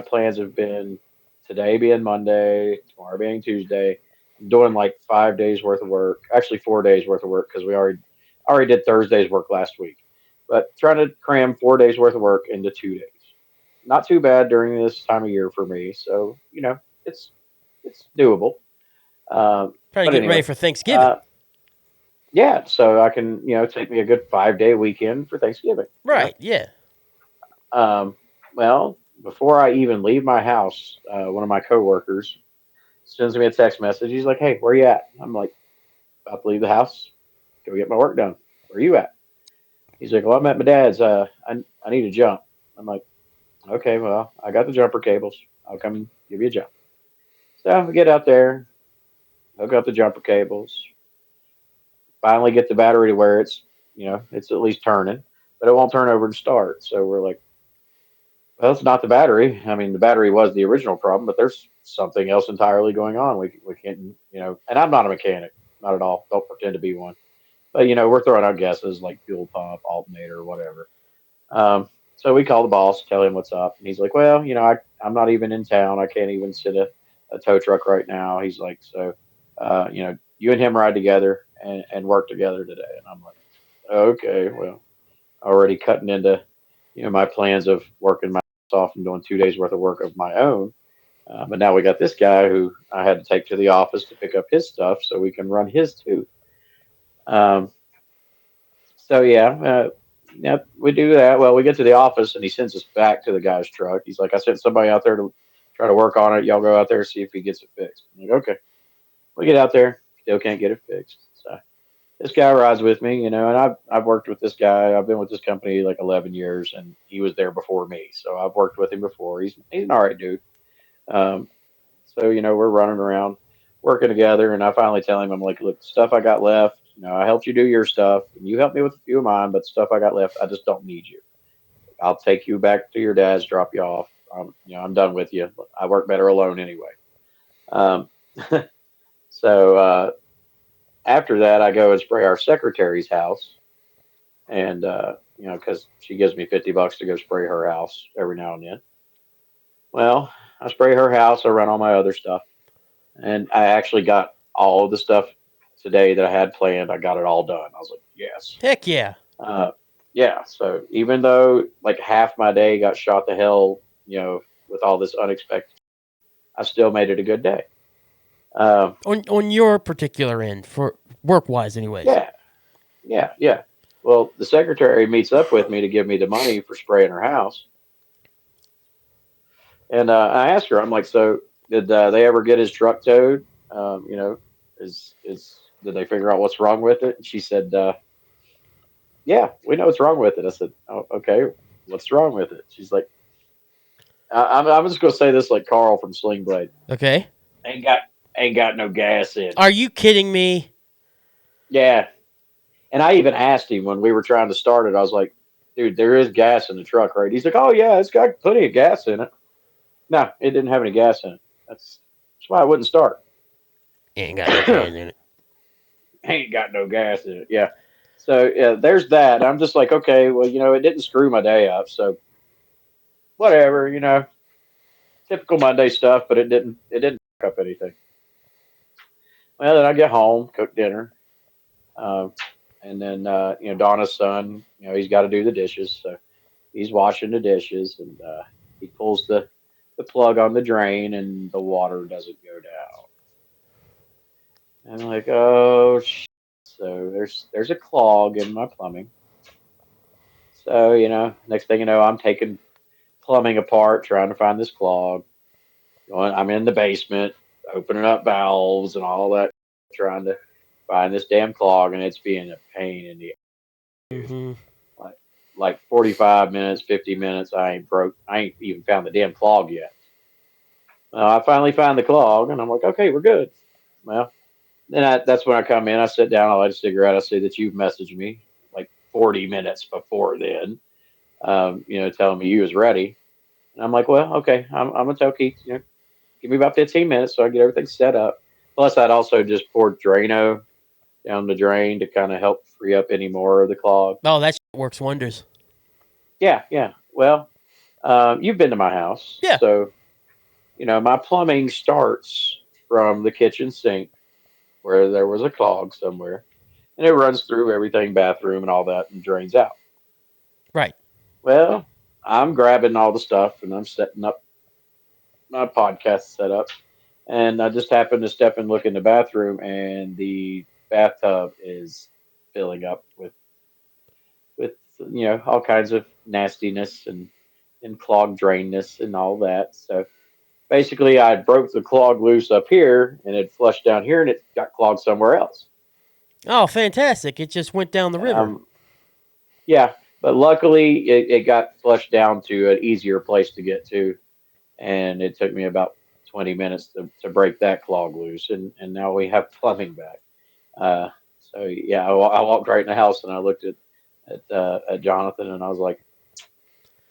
plans have been today being Monday, tomorrow being Tuesday. I'm doing like 5 days worth of work, actually 4 days worth of work because we already did Thursday's work last week. But trying to cram 4 days worth of work into 2 days. Not too bad during this time of year for me, so it's doable. Trying to get ready for Thanksgiving. Yeah, so I can take me a good 5-day weekend for Thanksgiving. Right. Yeah. Well, before I even leave my house, one of my coworkers sends me a text message. He's like, "Hey, where you at?" I'm like, "About to leave the house, go get my work done. Where you at?" He's like, "Well, I'm at my dad's. I need a jump." I'm like, "Okay, well, I got the jumper cables. I'll come give you a jump." So we get out there, hook up the jumper cables, finally get the battery to where it's at least turning, but it won't turn over and start. So we're like, well, it's not the battery. I mean, the battery was the original problem, but there's something else entirely going on. We can't, and I'm not a mechanic, not at all. Don't pretend to be one. But, we're throwing out guesses like fuel pump, alternator, whatever. So we call the boss, tell him what's up. And he's like, well, I'm not even in town. I can't even sit a tow truck right now. He's like, so, you and him ride together and work together today. And I'm like, okay, well, already cutting into, my plans of working my off and doing 2 days worth of work of my own. But now we got this guy who I had to take to the office to pick up his stuff so we can run his too. So yeah, we do that. Well, we get to the office and he sends us back to the guy's truck. He's like, I sent somebody out there to try to work on it. Y'all go out there and see if he gets it fixed. I'm like, okay. We get out there, still can't get it fixed. So this guy rides with me, and I've worked with this guy. I've been with this company like 11 years, and he was there before me. So I've worked with him before. He's an all right dude. So we're running around working together, and I finally tell him, I'm like, look, stuff I got left, I helped you do your stuff, and you helped me with a few of mine, but stuff I got left, I just don't need you. I'll take you back to your dad's, drop you off. I'm done with you. I work better alone anyway. So after that, I go and spray our secretary's house, and because she gives me $50 to go spray her house every now and then. Well, I spray her house. I run all my other stuff, and I actually got all of the stuff today that I had planned. I got it all done. I was like, yes. Heck yeah. Yeah. So even though like half my day got shot to hell, with all this unexpected, I still made it a good day. On your particular end, for work wise, anyways. Yeah. Well, the secretary meets up with me to give me the money for spraying her house, and I asked her, I'm like, so did they ever get his truck towed? Is did they figure out what's wrong with it? And she said, yeah, we know what's wrong with it. I said, oh, okay, what's wrong with it? She's like, I'm just gonna say this like Carl from Sling Blade. Okay. Ain't got no gas in it. Are you kidding me? Yeah. And I even asked him when we were trying to start it. I was like, dude, there is gas in the truck, right? He's like, oh yeah, it's got plenty of gas in it. No, it didn't have any gas in it. That's why I wouldn't start. Ain't got no gas in it. Ain't got no gas in it. Yeah. So yeah, there's that. I'm just like, okay, well, it didn't screw my day up, so whatever, typical Monday stuff, but it didn't fuck up anything. Well, then I get home, cook dinner, and then Donna's son, he's got to do the dishes, so he's washing the dishes, and he pulls the plug on the drain, and the water doesn't go down. And I'm like, oh, so there's a clog in my plumbing. So next thing you know, I'm taking plumbing apart, trying to find this clog. I'm in the basement, opening up valves and all that, trying to find this damn clog, and it's being a pain in the Mm-hmm. like 45 minutes, 50 minutes. I ain't even found the damn clog yet. I finally found the clog, and I'm like, okay, we're good. Well, then that's when I come in. I sit down, I light a cigarette. I see that you've messaged me like 40 minutes before then, telling me you was ready. And I'm like, well, okay, I'm gonna tell Keith, give me about 15 minutes so I get everything set up. Plus, I'd also just poured Drano down the drain to kind of help free up any more of the clog. Oh, that works wonders. Yeah. Well, you've been to my house. Yeah. So, my plumbing starts from the kitchen sink where there was a clog somewhere, and it runs through everything, bathroom and all that, and drains out. Right. Well, I'm grabbing all the stuff and I'm setting up my podcast setup, and I just happened to step and look in the bathroom, and the bathtub is filling up with all kinds of nastiness and clogged drainness and all that. So basically, I broke the clog loose up here, and it flushed down here, and it got clogged somewhere else. Oh, fantastic! It just went down the river. Yeah, but luckily it got flushed down to an easier place to get to, and it took me about 20 minutes to break that clog loose, and now we have plumbing back. So yeah, I walked right in the house and I looked at Jonathan, and I was like,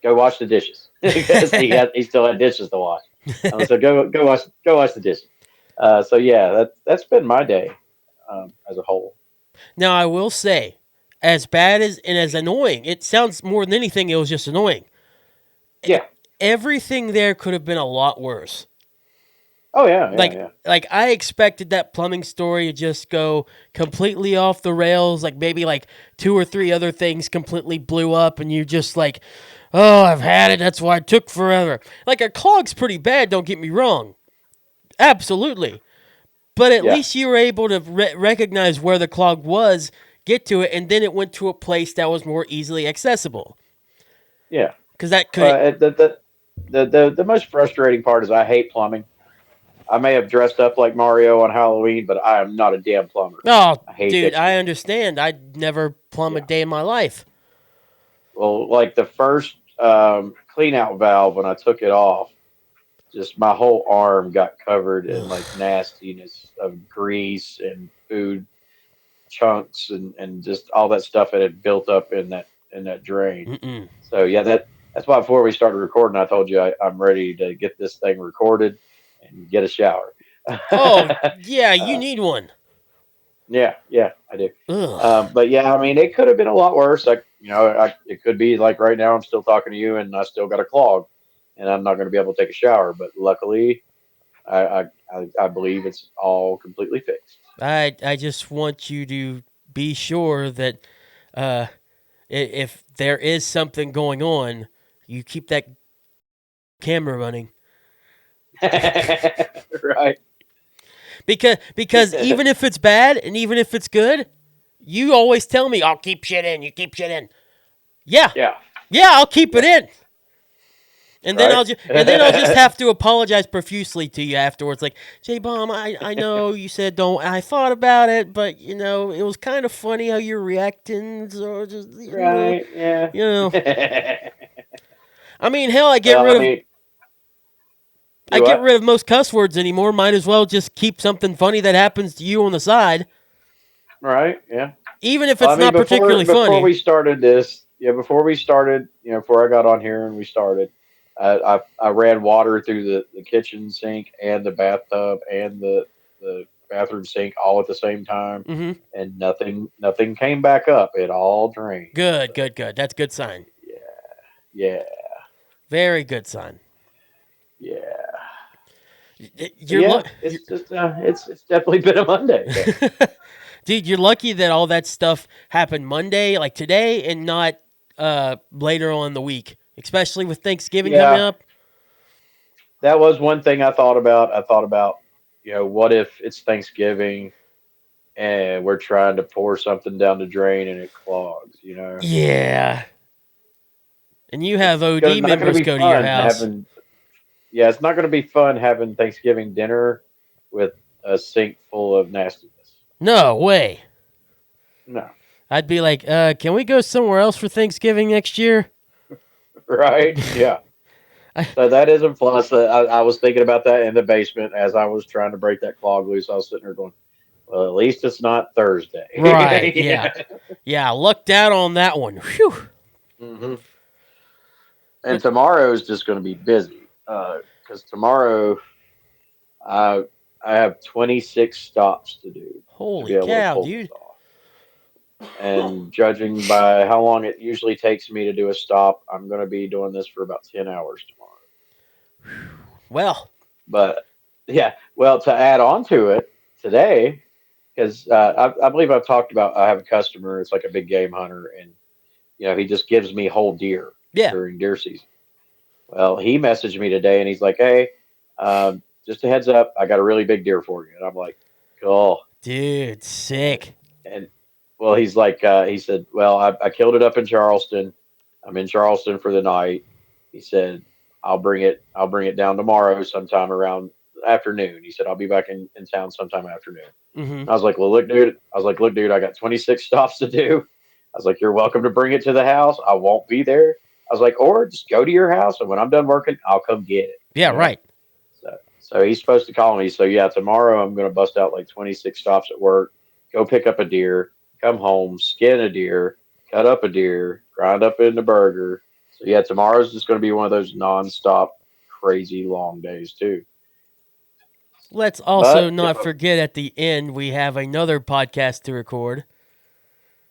"Go wash the dishes," because he still had dishes to wash. I was like, "Go wash the dishes." So yeah, that's been my day as a whole. Now I will say, as bad as and as annoying, it sounds more than anything. It was just annoying. Yeah. Everything there could have been a lot worse. Oh yeah. Like I expected that plumbing story to just go completely off the rails. Like maybe like 2 or 3 other things completely blew up, and you just like, oh, I've had it. That's why it took forever. Like a clog's pretty bad. Don't get me wrong. Absolutely. But at least you were able to recognize where the clog was, get to it, and then it went to a place that was more easily accessible. Yeah. Because that could. The most frustrating part is I hate plumbing. I may have dressed up like Mario on Halloween, but I am not a damn plumber. Oh, I hate dude, that I understand. I'd never plumb a day in my life. Well, like the first clean out valve, when I took it off, just my whole arm got covered in like nastiness of grease and food chunks and just all that stuff that had built up in that drain. Mm-mm. So yeah, that's why before we started recording, I told you I'm ready to get this thing recorded and get a shower. Oh yeah, you need one. Yeah, I do. But yeah, I mean, it could have been a lot worse. Like it could be like right now I'm still talking to you and I still got a clog, and I'm not going to be able to take a shower. But luckily, I believe it's all completely fixed. I just want you to be sure that if there is something going on, you keep that camera running. Right. Because even if it's bad and even if it's good, you always tell me, I'll keep shit in. You keep shit in. Yeah. Yeah. Yeah, I'll keep it in. And then Right. I'll just have to apologize profusely to you afterwards. Like, J-Bomb, I know you said don't. I thought about it, but it was kind of funny how you're reacting. So just Right. Yeah. I mean, hell, I get rid of most cuss words anymore. Might as well just keep something funny that happens to you on the side. Right. Yeah. Even if it's not particularly funny. Before we started this, before I got on here and we started, I ran water through the kitchen sink and the bathtub and the bathroom sink all at the same time, and nothing came back up. It all drained. Good. That's a good sign. Yeah. Very good sign. Yeah. It's definitely been a Monday. Dude, you're lucky that all that stuff happened Monday, like today, and not later on in the week, especially with Thanksgiving coming up. That was one thing I thought about. What if it's Thanksgiving and we're trying to pour something down the drain and it clogs, Yeah. And you have OD members go to your house. It's not going to be fun having Thanksgiving dinner with a sink full of nastiness. No way. No. I'd be like, can we go somewhere else for Thanksgiving next year? Right? Yeah. So that is a plus. I was thinking about that in the basement as I was trying to break that clog loose. I was sitting there going, well, at least it's not Thursday. Right. Yeah. Yeah. Lucked out on that one. Whew. Mm-hmm. And tomorrow is just going to be busy because tomorrow I have 26 stops to do. Holy cow, dude. And judging by how long it usually takes me to do a stop, I'm going to be doing this for about 10 hours tomorrow. Well. But, to add on to it today, because I believe I've talked about, I have a customer, it's like a big game hunter, and, he just gives me whole deer during deer season. Well, he messaged me today, and he's like, hey, just a heads up, I got a really big deer for you. And I'm like, cool. Dude, sick. And well, he's like, he said, well, I killed it up in Charleston. I'm in Charleston for the night. He said, I'll bring it down tomorrow sometime around afternoon. He said, I'll be back in town sometime afternoon. Mm-hmm. I was like, well, look, dude, I got 26 stops to do. I was like, you're welcome to bring it to the house. I won't be there. I was like, or just go to your house, and when I'm done working, I'll come get it. Yeah, right. So he's supposed to call me. So tomorrow I'm going to bust out like 26 stops at work, go pick up a deer, come home, skin a deer, cut up a deer, grind up in the burger. So tomorrow's just going to be one of those nonstop, crazy long days too. Let's also not forget at the end we have another podcast to record.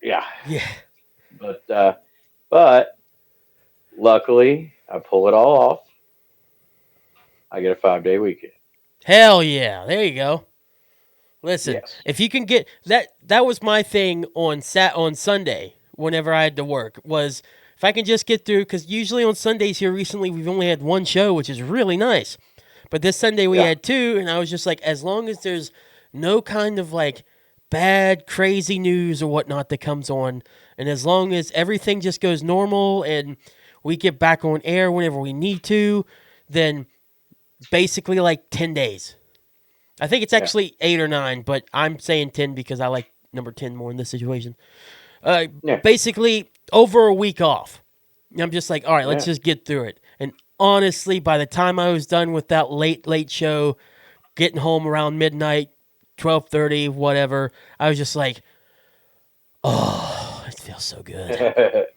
Yeah. Yeah. But luckily I pull it all off. I get a 5-day weekend. Hell yeah. There you go. Listen, if you can get that was my thing on Sunday whenever I had to work, was if I can just get through, because usually on Sundays here recently we've only had one show, which is really nice. But this Sunday we had two, and I was just like, as long as there's no kind of like bad, crazy news or whatnot that comes on, and as long as everything just goes normal and we get back on air whenever we need to, then basically like 10 days. I think it's actually 8 or 9, but I'm saying 10 because I like number 10 more in this situation. Basically, over a week off. I'm just like, all right, let's just get through it. And honestly, by the time I was done with that late show, getting home around midnight, 12:30, whatever, I was just like, oh, it feels so good.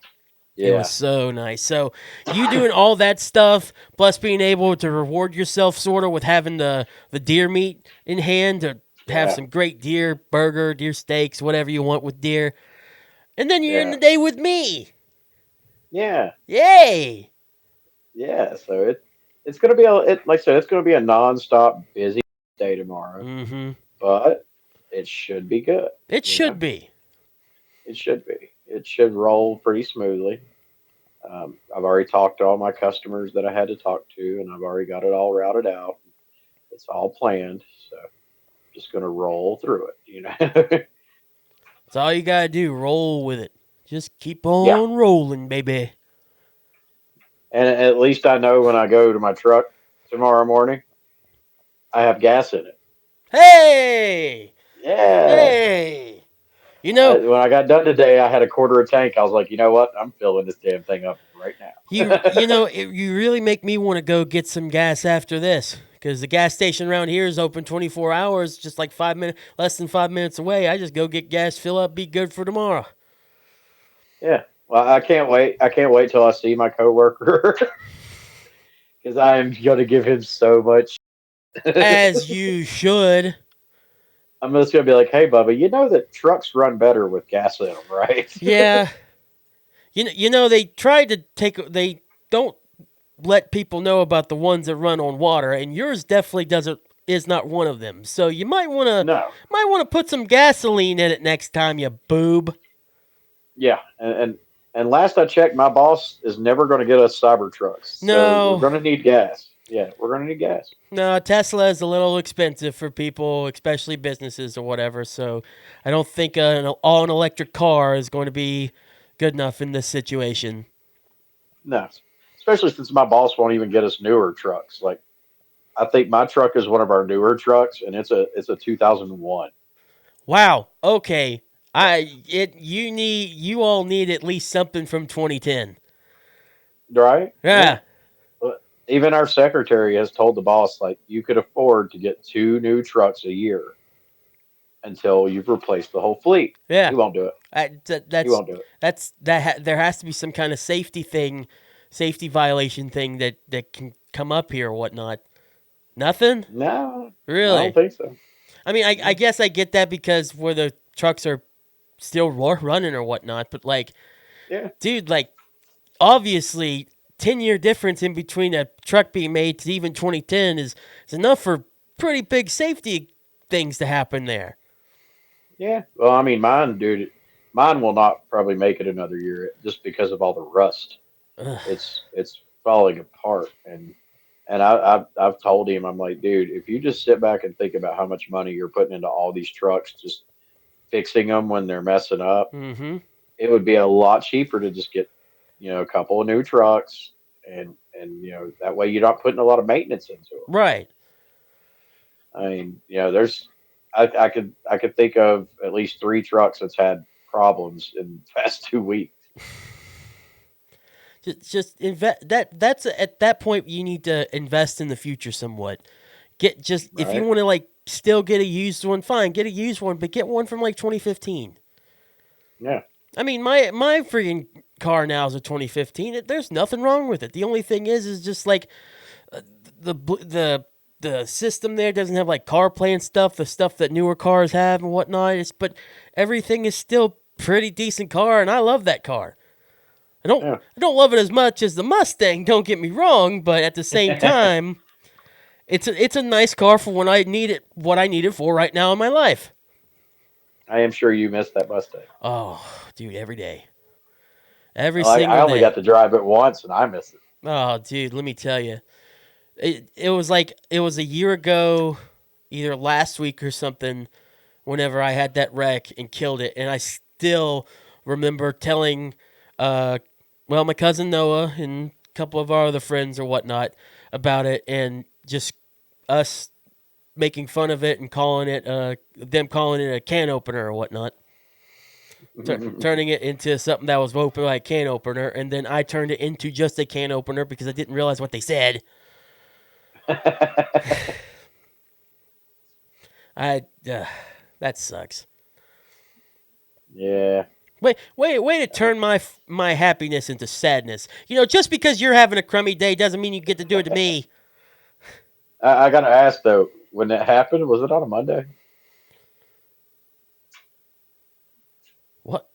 It was so nice. So you doing all that stuff, plus being able to reward yourself sort of with having the deer meat in hand to have some great deer burger, deer steaks, whatever you want with deer. And then you're in the day with me. Yeah. Yay. Yeah. So it's gonna be like I said, it's gonna be a nonstop busy day tomorrow, Mm-hmm. but it should be good. It You know, should be. it should be. It should roll pretty smoothly. I've already talked to all my customers that I had to talk to, and I've already got it all routed out. It's all planned, so just gonna roll through it. You know. That's all you gotta do. Roll with it. Just keep Yeah, on rolling, baby. and at least I know when I go to my truck tomorrow morning, I have gas in it. Hey! Yeah. Hey! You know, When I got done today, I had a quarter of tank. I was like, you know what? I'm filling this damn thing up right now. you really make me want to go get some gas after this, because the gas station around here is open 24 hours, just like 5 minutes, less than 5 minutes away. I just go get gas, fill up, be good for tomorrow. Yeah. Well, I can't wait. I can't wait till I see my coworker because I am gonna give him so much. As you should. I'm just gonna be like, hey, Bubba, you know that trucks run better with gas in them, right? Yeah. They tried to they don't let people know about the ones that run on water, and yours definitely is not one of them. So you might want to put some gasoline in it next time, you boob. Yeah, and last I checked, my boss is never going to get us cyber trucks. So we're No. going to need gas. Yeah, we're going to need gas. No, Tesla is a little expensive for people, especially businesses or whatever. So I don't think an all-electric car is going to be good enough in this situation. No, especially since my boss won't even get us newer trucks. Like, I think my truck is one of our newer trucks, and it's a 2001. Wow. Okay. You all need at least something from 2010. Right? Yeah. But even our secretary has told the boss, like, you could afford to get 2 new trucks a year until you've replaced the whole fleet. Yeah. He won't do it. He won't do it. There has to be some kind of safety violation thing that can come up here or whatnot. Nothing? No, Really? I don't think so. I mean, I guess I get that because where the trucks are still running or whatnot, but like, yeah, dude, like, obviously, 10-year difference in between a truck being made to even 2010 is enough for pretty big safety things to happen there. Yeah. Well, I mean, mine will not probably make it another year just because of all the rust. Ugh. It's falling apart, and I've told him, I'm like, dude, if you just sit back and think about how much money you're putting into all these trucks, just fixing them when they're messing up, Mm-hmm. it would be a lot cheaper to just get, a couple of new trucks, and that way you're not putting a lot of maintenance into them. Right. I mean, I could think of at least 3 trucks that's had problems in the past 2 weeks. Just invest. That's at that point you need to invest in the future somewhat. If you Right. want to like still get a used one, fine, get a used one, but get one from like 2015. Yeah. I mean, my freaking car now is a 2015. There's nothing wrong with it. The only thing is just like the system there doesn't have like CarPlay and stuff, the stuff that newer cars have and whatnot. But everything is still pretty decent car, and I love that car. I don't love it as much as the Mustang. Don't get me wrong, but at the same time, it's a nice car for when I need it. What I need it for right now in my life. I am sure you missed that Mustang. Oh, dude, every day, every Well, single I only day. got to drive it once, and I miss it. Oh, dude, let me tell you, it was like it was a year ago, either last week or something. Whenever I had that wreck and killed it, and I still remember telling, my cousin Noah and a couple of our other friends or whatnot about it, and just us making fun of it and calling it, them calling it a can opener or whatnot. Turning it into something that was open like can opener, and then I turned it into just a can opener because I didn't realize what they said. That sucks. Yeah. Way to turn my happiness into sadness. Just because you're having a crummy day doesn't mean you get to do it to me. I gotta ask though, when that happened, was it on a Monday? What?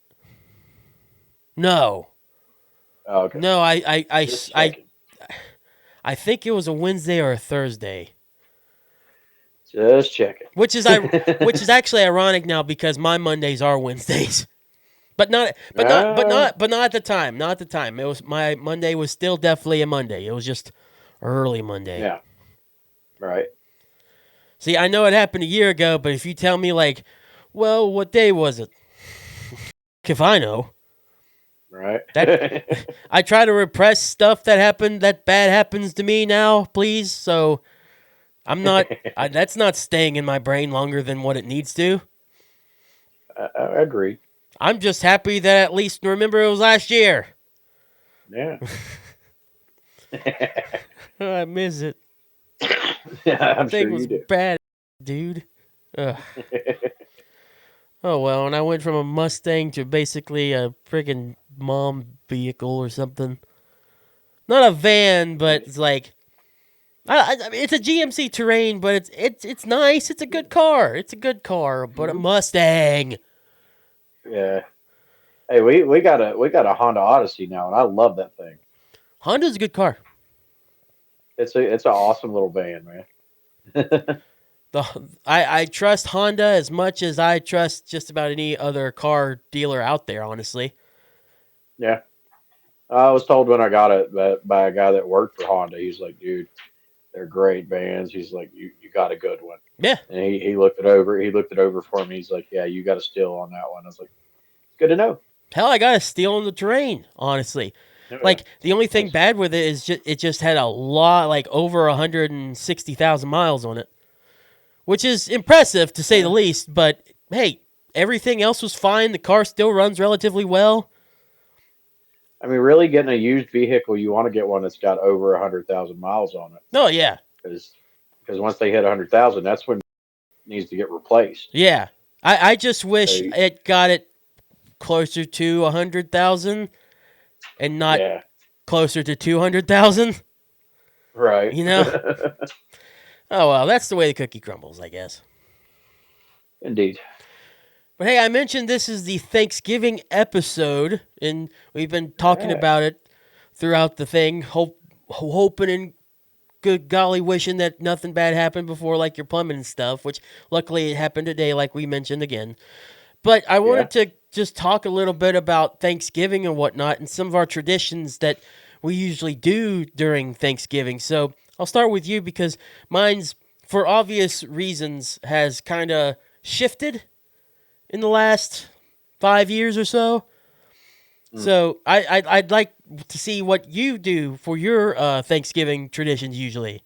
No. Oh, okay. No, I I think it was a Wednesday or a Thursday. Just checking. Which is actually ironic now because my Mondays are Wednesdays. But not at the time. Not at the time. It was my Monday was still definitely a Monday. It was just early Monday. Yeah. Right. See, I know it happened a year ago, but if you tell me like, well, what day was it? If I know. Right. I try to repress stuff that bad happens to me now, please. So I'm not that's not staying in my brain longer than what it needs to. I agree. I'm just happy that at least remember it was last year. Yeah. I miss it. Yeah, I'm thing sure was you do. bad, dude. Ugh. Oh well, and I went from a Mustang to basically a friggin' mom vehicle or something. Not a van, but it's like I mean, it's a GMC Terrain, but it's nice. It's a good car. It's a good car, but a Mustang. Yeah. Hey, we got a Honda Odyssey now, and I love that thing. Honda's a good car. It's an awesome little van, man. I trust Honda as much as I trust just about any other car dealer out there, honestly. Yeah. I was told when I got it by a guy that worked for Honda. He's like, dude, they're great vans. He's like, you got a good one. Yeah. And he looked it over. He looked it over for me. He's like, yeah, you got a steal on that one. I was like, good to know. Hell, I got a steal on the Terrain, honestly. Yeah. Like the only thing bad with it is it just had a lot, like over 160,000 miles on it, which is impressive to say the least. But hey, everything else was fine. The car still runs relatively well. I mean, really getting a used vehicle, you want to get one that's got over 100,000 miles on it. Oh yeah, because once they hit 100,000, that's when it needs to get replaced. Yeah, I just wish it got it closer to 100,000 and not closer to 200,000. Right. You know. Oh well, that's the way the cookie crumbles, I guess. Indeed. But hey, I mentioned this is the Thanksgiving episode, and we've been talking about it throughout the thing, hoping and good golly wishing that nothing bad happened before, like your plumbing and stuff, which luckily it happened today, like we mentioned again. But I wanted to just talk a little bit about Thanksgiving and whatnot, and some of our traditions that we usually do during Thanksgiving. So I'll start with you because mine's, for obvious reasons, has kind of shifted in the last 5 years or so. So I'd like to see what you do for your Thanksgiving traditions usually.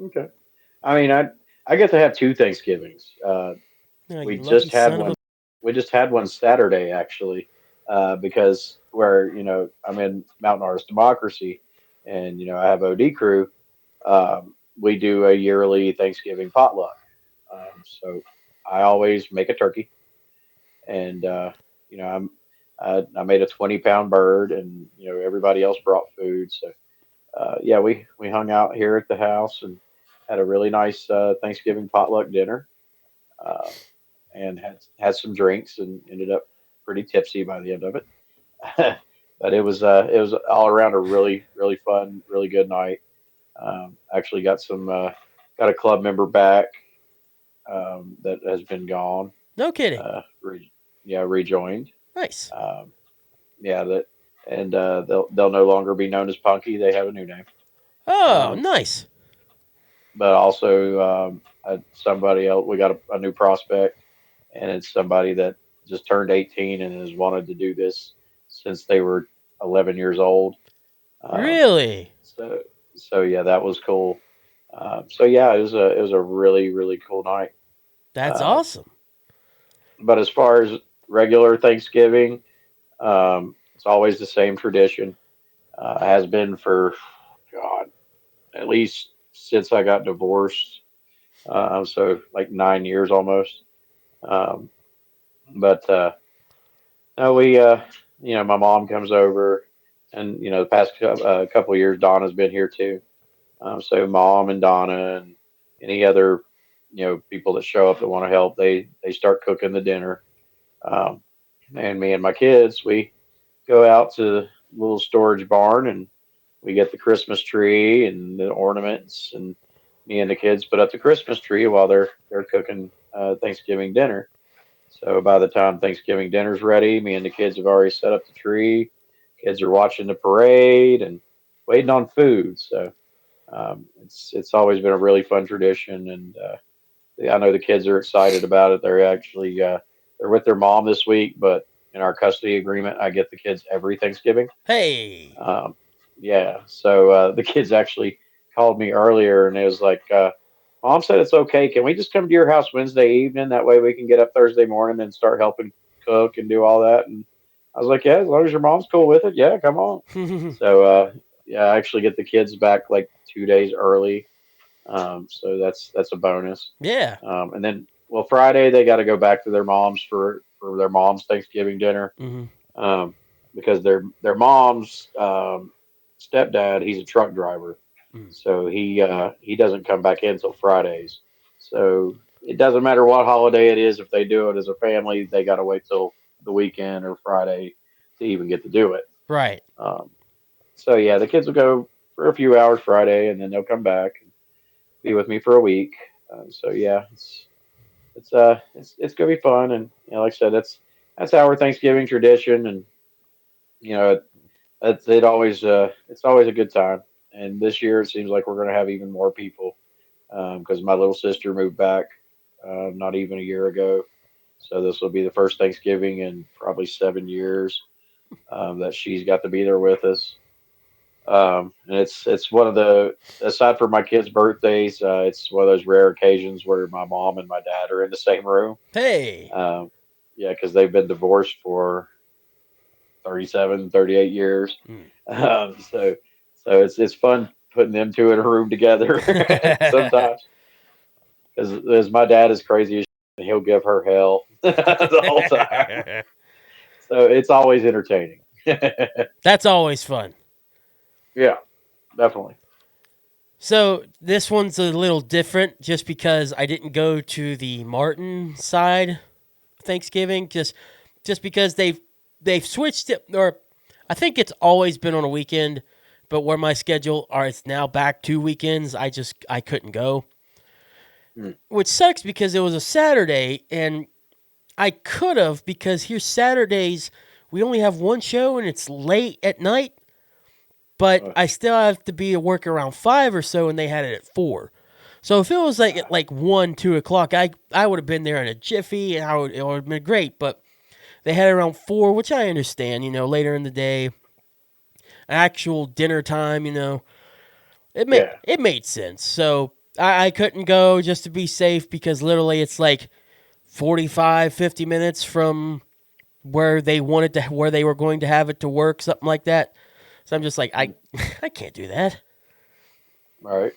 Okay. I mean, I get to have two Thanksgivings. We just had one. We just had one Saturday actually, because where I'm in Mountain Artist Democracy, and I have OD crew. We do a yearly Thanksgiving potluck. So I always make a turkey, and I made a 20-pound bird, and everybody else brought food. So we hung out here at the house and had a really nice Thanksgiving potluck dinner, and had some drinks and ended up pretty tipsy by the end of it. But it was all around a really really fun, really good night. Actually got a club member back that has been gone. No kidding. Rejoined. Nice. They'll no longer be known as Punky. They have a new name. Oh, nice. But also somebody else. We got a new prospect, and it's somebody that just turned 18 and has wanted to do this since they were 11 years old. Really? So yeah, that was cool. It was a really really cool night. That's awesome. But as far as regular Thanksgiving, it's always the same tradition. Has been for at least since I got divorced. So like 9 years almost. But my mom comes over, and the past couple of years, Donna's been here too. So mom and Donna and any other people that show up that want to help, they start cooking the dinner. And me and my kids, we go out to the little storage barn and we get the Christmas tree and the ornaments, and me and the kids put up the Christmas tree while they're cooking Thanksgiving dinner. So by the time Thanksgiving dinner's ready, me and the kids have already set up the tree. Kids are watching the parade and waiting on food. So it's always been a really fun tradition, and I know the kids are excited about it. They're actually they're with their mom this week, but in our custody agreement, I get the kids every Thanksgiving. Hey. Yeah. So the kids actually called me earlier, and it was like, "Mom said it's okay. Can we just come to your house Wednesday evening? That way we can get up Thursday morning and start helping cook and do all that." And I was like, "Yeah, as long as your mom's cool with it, yeah, come on." So yeah, I actually get the kids back like 2 days early. So that's a bonus. Yeah. And then, well, Friday they got to go back to their moms for their mom's Thanksgiving dinner, because their mom's stepdad, he's a truck driver, so he doesn't come back in till Fridays. So it doesn't matter what holiday it is. If they do it as a family, they got to wait till the weekend or Friday to even get to do it. Right. So yeah, the kids will go for a few hours Friday, and then they'll come back and be with me for a week. So yeah, it's gonna be fun, and like I said, that's our Thanksgiving tradition, and you know it's always a good time. And this year it seems like we're gonna have even more people because my little sister moved back not even a year ago, so this will be the first Thanksgiving in probably 7 years that she's got to be there with us. And it's one of the, aside from my kids' birthdays, it's one of those rare occasions where my mom and my dad are in the same room. Hey. Yeah, because they've been divorced for 37, 38 years. So it's fun putting them two in a room together sometimes. As my dad is crazy as shit, he'll give her hell the whole time. So it's always entertaining. That's always fun. Yeah, definitely. So this one's a little different just because I didn't go to the Martin side Thanksgiving, just because they've switched it, or I think it's always been on a weekend, but where my schedule it's now back to weekends, I couldn't go. Which sucks because it was a Saturday and I could have, because here Saturdays we only have one show and it's late at night. But I still have to be at work around 5 or so, and they had it at 4. So if it was like at like 1, 2 o'clock, I would have been there in a jiffy, and it would have been great. But they had it around 4, which I understand, later in the day, actual dinner time, it made sense. So I couldn't go just to be safe, because literally it's like 45, 50 minutes from where they were going to have it to work, something like that. So I'm just like, I can't do that. All right.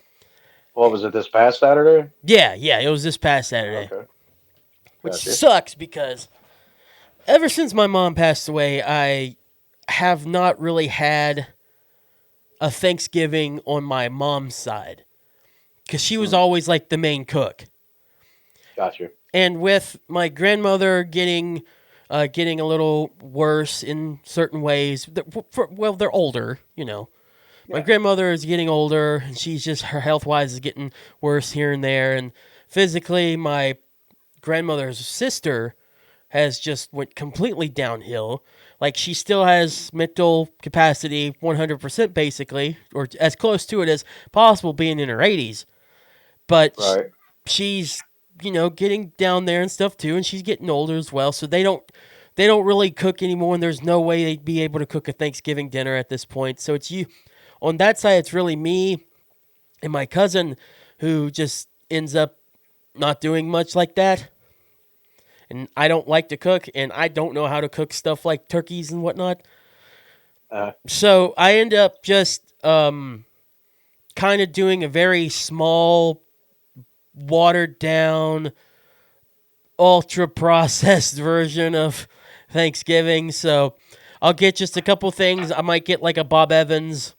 What was it, this past Saturday? Yeah, it was this past Saturday. Okay. Which Gotcha. sucks because ever since my mom passed away, I have not really had a Thanksgiving on my mom's side, because she was always like the main cook. Gotcha. And with my grandmother getting a little worse in certain ways. They're older, My grandmother is getting older, and she's just, her health-wise is getting worse here and there. And physically, my grandmother's sister has just went completely downhill. Like, she still has mental capacity 100% basically, or as close to it as possible, being in her 80s. But she's getting down there and stuff too, and she's getting older as well. So they don't really cook anymore, and there's no way they'd be able to cook a Thanksgiving dinner at this point. So it's you on that side. It's really me and my cousin who just ends up not doing much like that. And I don't like to cook, and I don't know how to cook stuff like turkeys and whatnot. So I end up just kind of doing a very small, watered down, ultra processed version of Thanksgiving. So I'll get just a couple things. I might get like a Bob Evans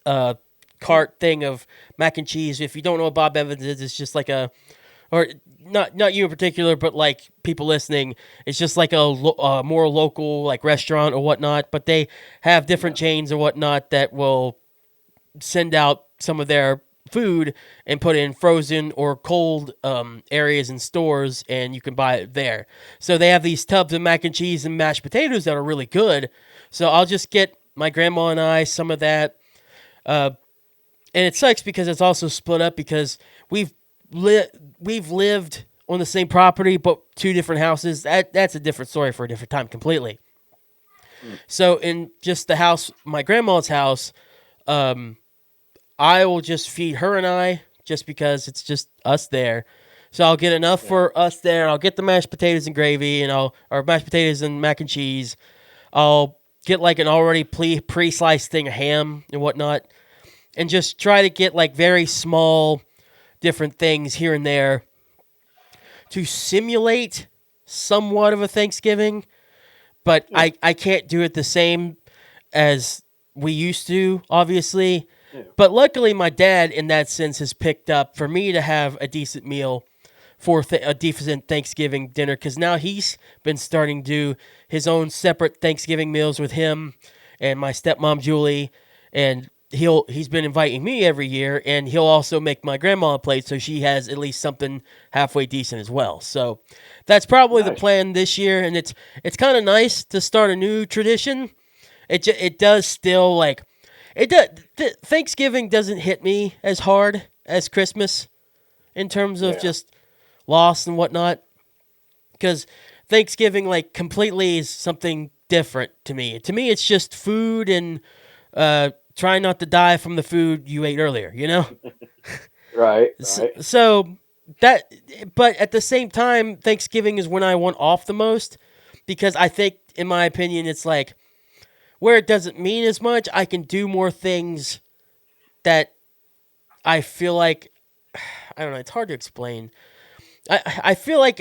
cart thing of mac and cheese. If you don't know what Bob Evans is, it's just like or not you in particular, but like people listening, it's just like a more local like restaurant or whatnot. But they have different chains or whatnot that will send out some of their food and put it in frozen or cold areas in stores, and you can buy it there. So they have these tubs of mac and cheese and mashed potatoes that are really good. So I'll just get my grandma and I some of that. And it sucks because it's also split up because we've lived on the same property but two different houses. That's a different story for a different time completely. So in just the house, my grandma's house, I will just feed her and I just because it's just us there. So I'll get enough for us there. I'll get the mashed potatoes and gravy, and or mashed potatoes and mac and cheese. I'll get like an already pre-sliced thing of ham and whatnot, and just try to get like very small different things here and there to simulate somewhat of a Thanksgiving, but I can't do it the same as we used to, obviously. Yeah. But luckily, my dad, in that sense, has picked up for me to have a decent meal for a decent Thanksgiving dinner, because now he's been starting to do his own separate Thanksgiving meals with him and my stepmom, Julie, and he's been inviting me every year, and he'll also make my grandma a plate so she has at least something halfway decent as well. So that's probably the plan this year, and it's kind of nice to start a new tradition. It does still like it does. Thanksgiving doesn't hit me as hard as Christmas in terms of just loss and whatnot, because Thanksgiving like completely is something different to me. To me, it's just food and try not to die from the food you ate earlier, you know? Right. So that, but at the same time, Thanksgiving is when I want off the most, because I think, in my opinion, it's like where it doesn't mean as much, I can do more things that I feel like, I don't know, it's hard to explain. I feel like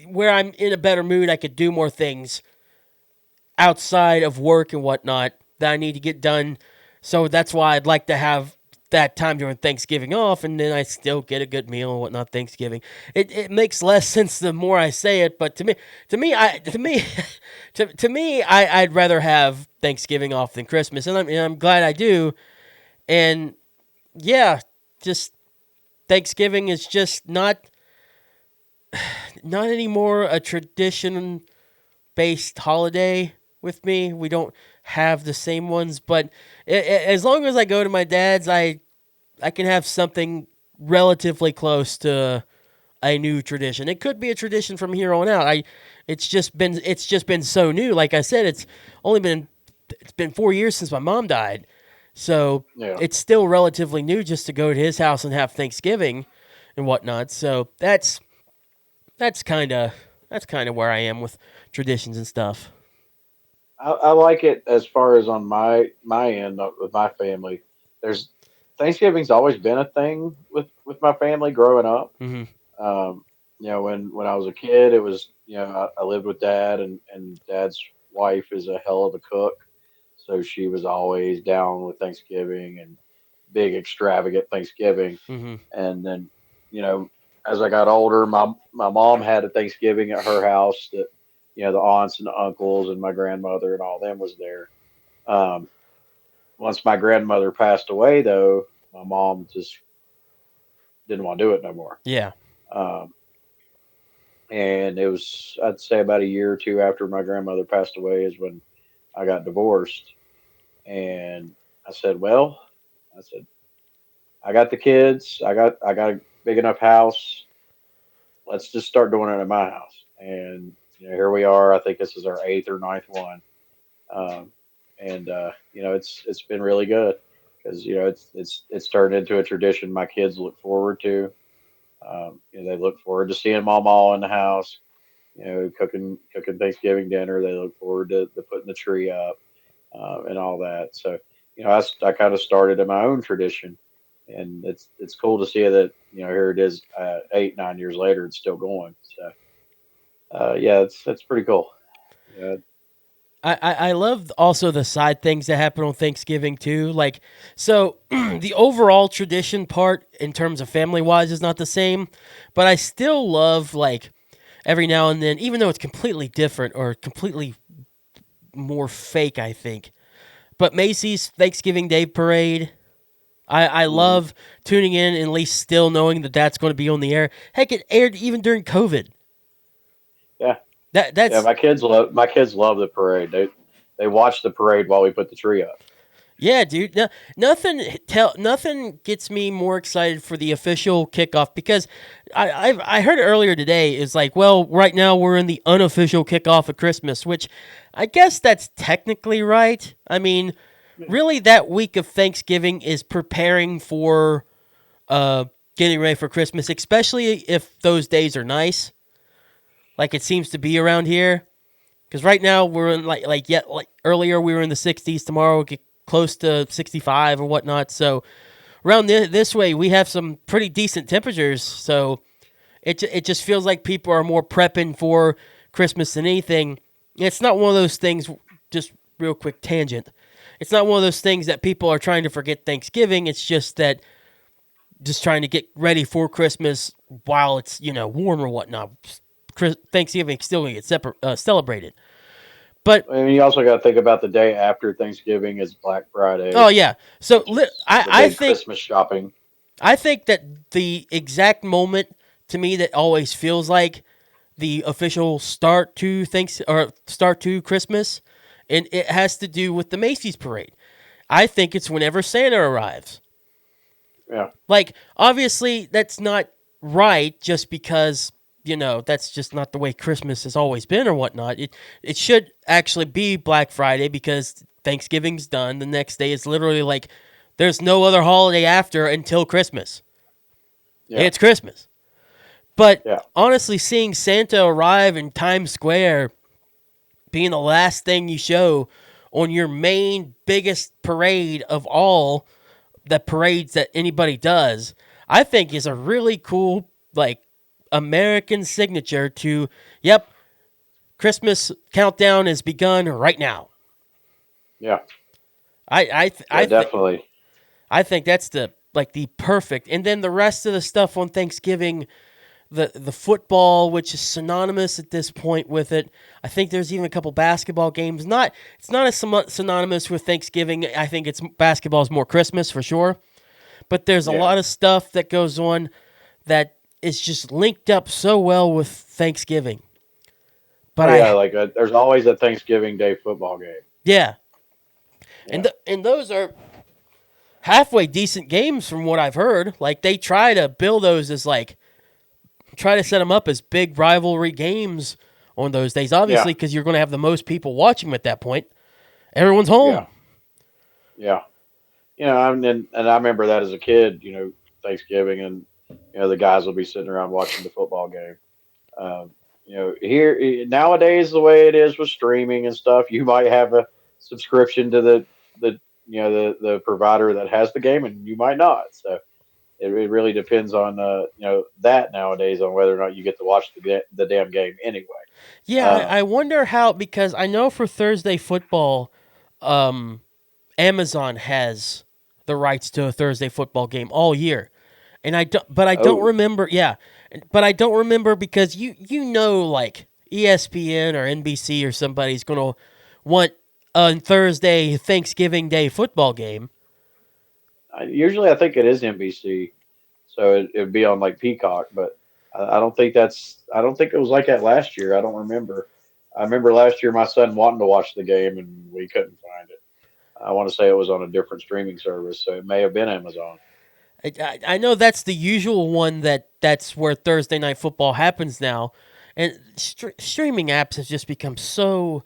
where I'm in a better mood, I could do more things outside of work and whatnot that I need to get done. So that's why I'd like to have that time during Thanksgiving off, and then I still get a good meal and whatnot Thanksgiving. It makes less sense the more I say it, but to me, I'd rather have Thanksgiving off than Christmas, and I'm glad I do. And yeah, just Thanksgiving is just not anymore a tradition-based holiday with me. We don't have the same ones, but as long as I go to my dad's, I can have something relatively close to a new tradition. It could be a tradition from here on out. It's just been so new. Like I said, it's been 4 years since my mom died, so it's still relatively new just to go to his house and have Thanksgiving and whatnot. So that's kind of where I am with traditions and stuff. I like it as far as on my end with my family. There's Thanksgiving's always been a thing with my family growing up. Mm-hmm. When I was a kid, it was I lived with Dad, and Dad's wife is a hell of a cook, so she was always down with Thanksgiving and big extravagant Thanksgiving. Mm-hmm. And then as I got older, my mom had a Thanksgiving at her house that the aunts and the uncles and my grandmother and all them was there. Once my grandmother passed away, though, my mom just didn't want to do it no more. Yeah. And it was, I'd say, about a year or two after my grandmother passed away is when I got divorced. And I said, I got the kids. I got a big enough house. Let's just start doing it at my house. And here we are. I think this is our 8th or 9th one. It's been really good because it's turned into a tradition my kids look forward to. They look forward to seeing Mama in the house, cooking Thanksgiving dinner. They look forward to putting the tree up and all that. So I kind of started in my own tradition, and it's cool to see that here it is 8-9 years later, it's still going. So that's pretty cool. Yeah. I love also the side things that happen on Thanksgiving too. Like, so the overall tradition part in terms of family wise is not the same, but I still love like every now and then, even though it's completely different or completely more fake, I think. But Macy's Thanksgiving Day Parade I love tuning in and at least still knowing that that's going to be on the air. Heck, it aired even during COVID. Yeah. That's yeah. My kids love the parade. They watch the parade while we put the tree up. Yeah, dude. No, nothing gets me more excited for the official kickoff because I heard earlier today is like, well, right now we're in the unofficial kickoff of Christmas, which I guess that's technically right. I mean, really, that week of Thanksgiving is preparing for getting ready for Christmas, especially if those days are nice, like it seems to be around here. Because right now we're in like earlier we were in the 60s. Tomorrow we'll get close to 65 or whatnot. So around this way we have some pretty decent temperatures. So it just feels like people are more prepping for Christmas than anything. It's not one of those things. Just real quick tangent. It's not one of those things that people are trying to forget Thanksgiving. It's just that just trying to get ready for Christmas while it's warm or whatnot. Thanksgiving still going to get celebrated. But I mean, you also got to think about the day after Thanksgiving is Black Friday. Oh yeah, so I think Christmas shopping. I think that the exact moment to me that always feels like the official start to Christmas, and it has to do with the Macy's parade. I think it's whenever Santa arrives. Yeah. Like obviously that's not right, just because. That's just not the way Christmas has always been or whatnot. It should actually be Black Friday because Thanksgiving's done. The next day is literally like there's no other holiday after until Christmas. Yeah. It's Christmas. But honestly, seeing Santa arrive in Times Square being the last thing you show on your main biggest parade of all the parades that anybody does, I think is a really cool American signature to, yep, Christmas countdown has begun right now. Yeah. I definitely. I think that's the perfect. And then the rest of the stuff on Thanksgiving, the football, which is synonymous at this point with it. I think there's even a couple basketball games. It's not as synonymous with Thanksgiving. I think basketball is more Christmas for sure. But there's a lot of stuff that goes on that is just linked up so well with Thanksgiving. But there's always a Thanksgiving Day football game. Yeah. And those are halfway decent games from what I've heard. Like they try to build those as try to set them up as big rivalry games on those days, obviously, because you're going to have the most people watching them at that point. Everyone's home. Yeah. And I remember that as a kid, Thanksgiving, and the guys will be sitting around watching the football game. Here nowadays, the way it is with streaming and stuff, you might have a subscription to the provider that has the game, and you might not. So it really depends on that nowadays on whether or not you get to watch the damn game anyway. Yeah, I wonder how, because I know for Thursday football, Amazon has the rights to a Thursday football game all year. And I don't remember. Yeah, but I don't remember because like ESPN or NBC or somebody's gonna want a Thursday Thanksgiving Day football game. Usually, I think it is NBC, so it'd be on like Peacock. But I don't think it was like that last year. I don't remember. I remember last year my son wanting to watch the game and we couldn't find it. I want to say it was on a different streaming service, so it may have been Amazon. I know that's the usual one that's where Thursday Night Football happens now. And streaming apps have just become so...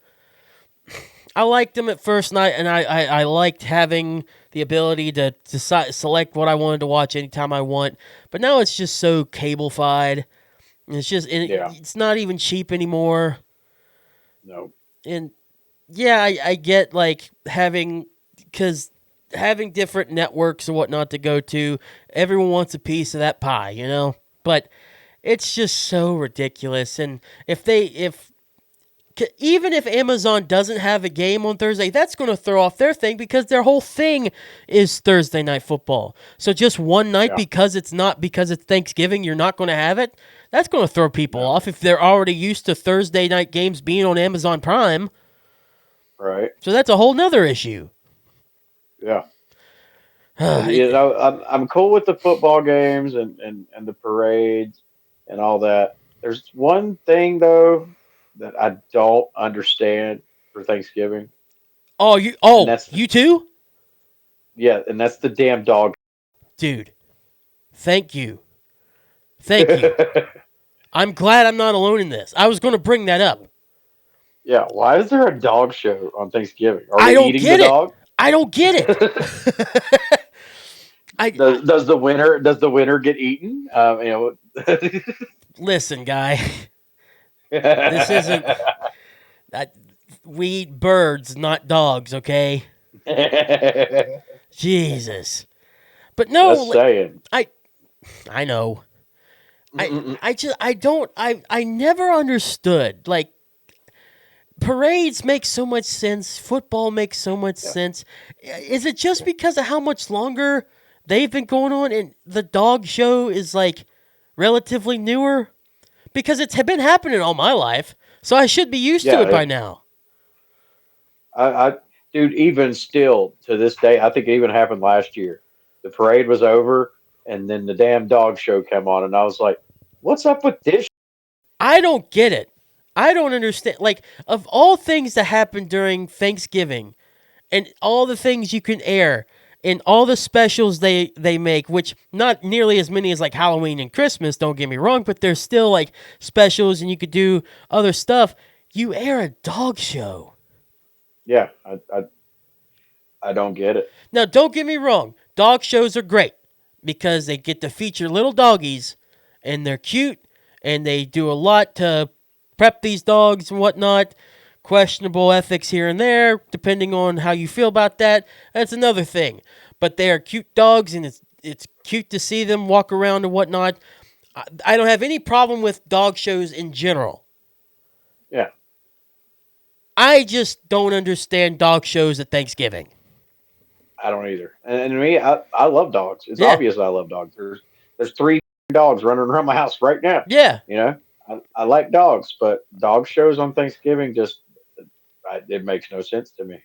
I liked them at first night, and I liked having the ability to select what I wanted to watch anytime I want. But now it's just so cable-fied. It's just... It's not even cheap anymore. No. And, yeah, I get, having... Because... having different networks and whatnot to go to, everyone wants a piece of that pie, But it's just so ridiculous. And even if Amazon doesn't have a game on Thursday, that's going to throw off their thing because their whole thing is Thursday Night Football. So just one night because it's Thanksgiving, you're not going to have it. That's going to throw people off if they're already used to Thursday night games being on Amazon Prime. Right. So that's a whole nother issue. Yeah. You know, I'm cool with the football games and the parades and all that. There's one thing though that I don't understand for Thanksgiving, and that's You too? and that's the damn dog. Dude, thank you. Thank you. I'm glad I'm not alone in this. I was going to bring that up. Yeah, why is there a dog show on Thanksgiving? Are I we don't eating get the it. dog? I don't get it. Does the winner get eaten? You know. Listen, guy. This isn't. We eat birds, not dogs. Okay. Jesus. But no, Just saying. I know. I never understood. Like, parades make so much sense. Football makes so much sense. Is it just because of how much longer they've been going on and the dog show is like relatively newer? Because it's been happening all my life, so I should be used to it by now. Dude, even still to this day, I think it even happened last year. The parade was over, and then the damn dog show came on, and I was like, "What's up with this?" I don't get it. I don't understand. Like, of all things that happen during Thanksgiving, and all the things you can air, and all the specials they make, which not nearly as many as like Halloween and Christmas, don't get me wrong, but there's still like specials, and you could do other stuff. You air a dog show. Yeah, I don't get it. Now, don't get me wrong. Dog shows are great because they get to feature little doggies, and they're cute, and they do a lot to prep these dogs and whatnot. Questionable ethics here and there, depending on how you feel about that. That's another thing. But they are cute dogs, and it's cute to see them walk around and whatnot. I don't have any problem with dog shows in general. Yeah. I just don't understand dog shows at Thanksgiving. I don't either. And to me, I love dogs. It's obvious I love dogs. There's 3 dogs running around my house right now. Yeah. You know, I like dogs, but dog shows on Thanksgiving it makes no sense to me.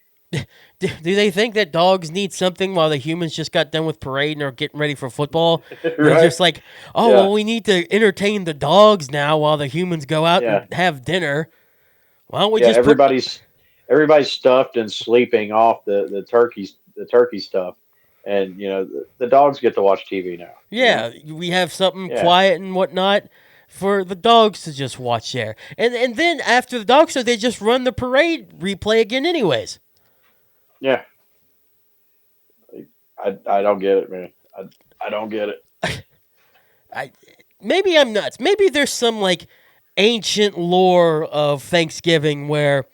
Do they think that dogs need something while the humans just got done with parade and are getting ready for football? Right. They're just like, well, we need to entertain the dogs now while the humans go out and have dinner. Why don't we just everybody's stuffed and sleeping off the turkey stuff, and you know the dogs get to watch TV now. Yeah, we have something quiet and whatnot for the dogs to just watch there, and then after the dog show, they just run the parade replay again, anyways. Yeah, I don't get it, man. I don't get it. Maybe I'm nuts. Maybe there's some like ancient lore of Thanksgiving where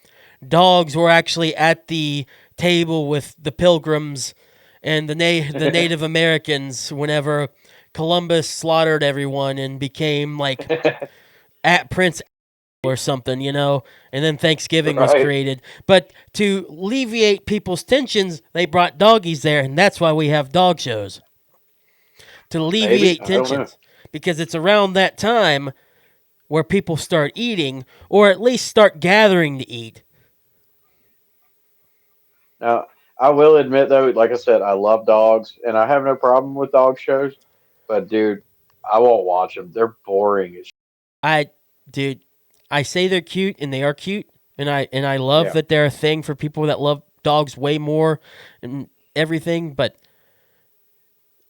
dogs were actually at the table with the Pilgrims and the Native Americans whenever Columbus slaughtered everyone and became like at Prince or something, you know, and then Thanksgiving was created. But to alleviate people's tensions, they brought doggies there, and that's why we have dog shows. To alleviate tensions. Because it's around that time where people start eating, or at least start gathering to eat. Now, I will admit, though, like I said, I love dogs, and I have no problem with dog shows. But, dude, I won't watch them. They're boring as shit. I say they're cute, and they are cute, and I love that they're a thing for people that love dogs way more and everything, but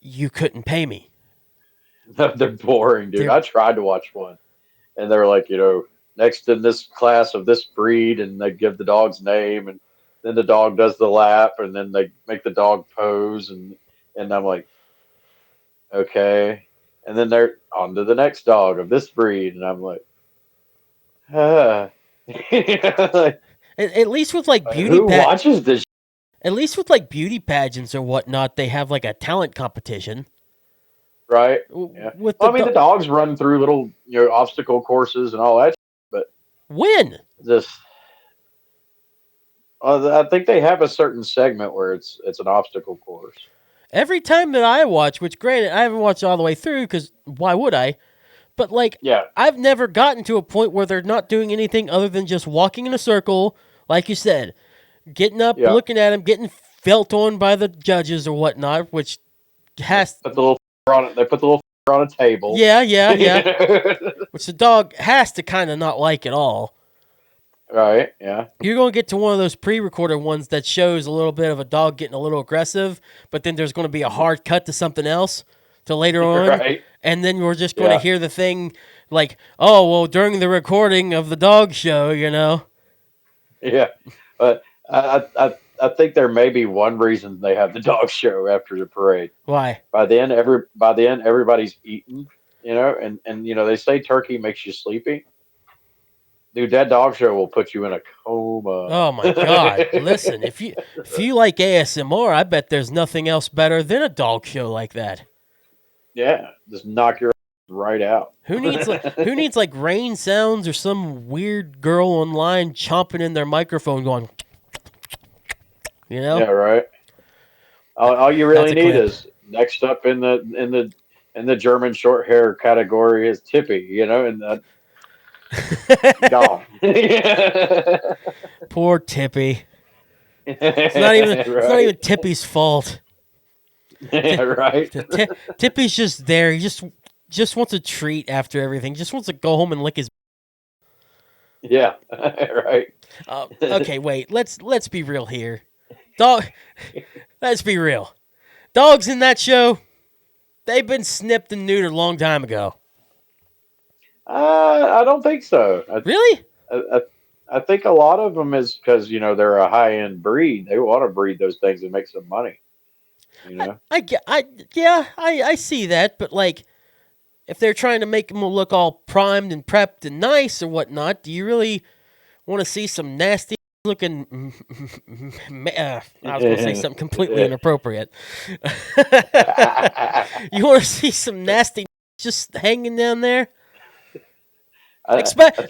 you couldn't pay me. They're boring, dude. I tried to watch one, and they're like, you know, next in this class of this breed, and they give the dog's name, and then the dog does the lap, and then they make the dog pose, and I'm like, okay. And then they're on to the next dog of this breed, and I'm like, At least with like beauty who watches this? At least with like beauty pageants or whatnot, they have like a talent competition. Right. Yeah. The dogs run through little, you know, obstacle courses and all that, but when? I think they have a certain segment where it's an obstacle course. Every time that I watch, which granted I haven't watched all the way through because why would I? But like, I've never gotten to a point where they're not doing anything other than just walking in a circle, like you said, getting up, looking at them, getting felt on by the judges or whatnot, which has Put the little on it. They put the little on a table. yeah, which the dog has to kind of not like at all. Right. Yeah. You're going to get to one of those pre-recorded ones that shows a little bit of a dog getting a little aggressive, but then there's going to be a hard cut to something else to later on. Right. And then we're just going to hear the thing like, oh, well, during the recording of the dog show, Yeah. But I think there may be one reason they have the dog show after the parade. Why? By the end, everybody's eaten, and they say turkey makes you sleepy. Dude, that dog show will put you in a coma. Oh my God! Listen, if you like ASMR, I bet there's nothing else better than a dog show like that. Yeah, just knock your right out. Who needs like rain sounds or some weird girl online chomping in their microphone going, Yeah, right. All you really need is next up in the German short hair category is Tippy, and gone. Poor Tippy. It's not even Tippy's fault. Yeah, right. Tippy's just there. He just wants a treat after everything. Just wants to go home and lick his. Yeah, right. Okay, wait. Let's be real here. Let's be real. Dogs in that show, they've been snipped and neutered a long time ago. I don't think so. Really? I think a lot of them is because they're a high end breed. They want to breed those things and make some money. I see that, but like, if they're trying to make them look all primed and prepped and nice or whatnot, do you really want to see some nasty looking? I was going to say something completely inappropriate. You want to see some nasty just hanging down there? Especially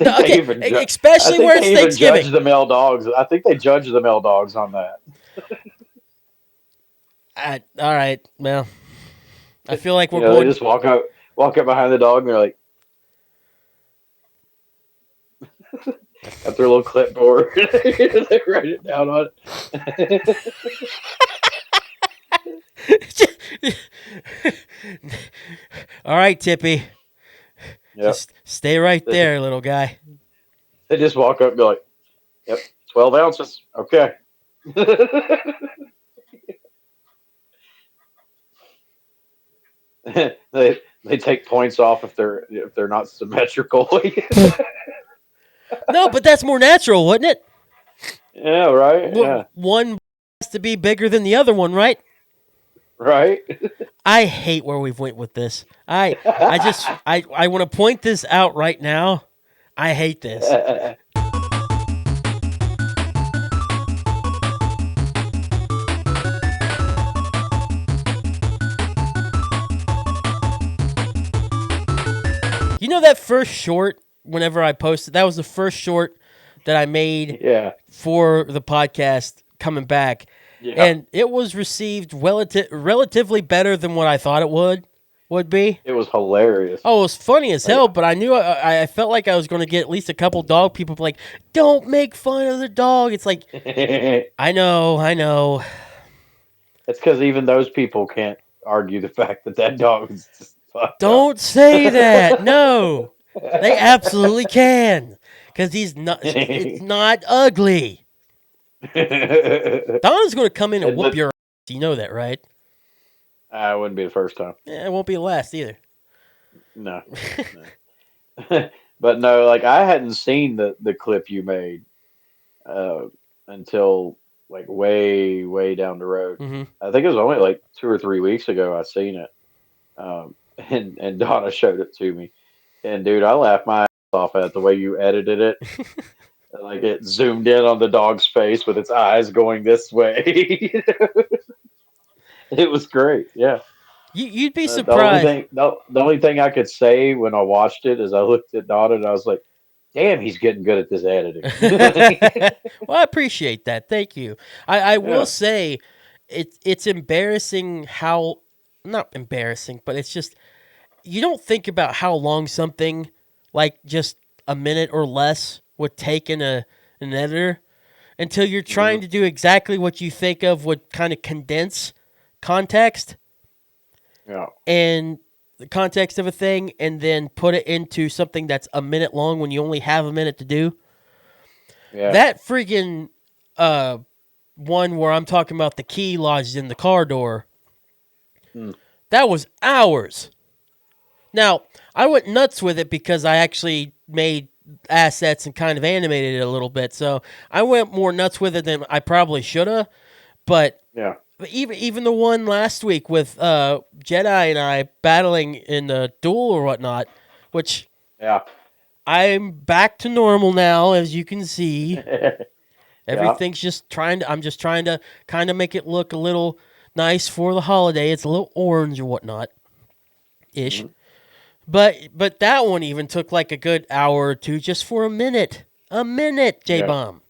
where it's Thanksgiving. Judge the male dogs. I think they judge the male dogs on that. All right, well, I feel like we're going. They just walk up behind the dog, and they're like, got their little clipboard. They write it down on it. All right, Tippy. Yep. Just stay right there, little guy. They just walk up and be like, "Yep, 12 ounces. Okay." they take points off if they're not symmetrical. No, but that's more natural, wouldn't it? Yeah, right. Yeah. One has to be bigger than the other one, right? Right. I hate where we've went with this. I want to point this out right now. I hate this. You know that first short, whenever I posted, that was the first short that I made for the podcast coming back. Yeah. And it was received relatively better than what I thought it would be. It was hilarious. Oh, it was funny as hell, but I knew I felt like I was going to get at least a couple dog people like, don't make fun of the dog. It's like, I know. It's because even those people can't argue the fact that dog is just fucked Don't say that. No. They absolutely can. Because it's not ugly. Donna's going to come in and whoop your ass. You know that, right? It wouldn't be the first time. Yeah, it won't be the last either. No. But no, like I hadn't seen the clip you made until like way down the road. Mm-hmm. I think it was only like 2 or 3 weeks ago I seen it. And Donna showed it to me. And dude, I laughed my ass off at the way you edited it. Like it zoomed in on the dog's face with its eyes going this way. It was great. Yeah. You'd be surprised. The only thing I could say when I watched it is I looked at Donna and I was like, damn, he's getting good at this editing. Well, I appreciate that. Thank you. I will say it's embarrassing how, not embarrassing, but it's just, you don't think about how long something like just a minute or less would take in an editor. until you're trying to do exactly what you think of would kind of condense context. Yeah. And the context of a thing, and then put it into something that's a minute long when you only have a minute to do. Yeah. That freaking one where I'm talking about the key lodged in the car door. That was hours. Now, I went nuts with it because I actually made assets and kind of animated it a little bit. So I went more nuts with it than I probably should have. But yeah, even the one last week with Jedi and I battling in the duel or whatnot, which I'm back to normal now, as you can see. Everything's just I'm just trying to kind of make it look a little nice for the holiday. It's a little orange or whatnot ish. But that one even took like a good hour or two just for a minute. A minute, J-Bomb.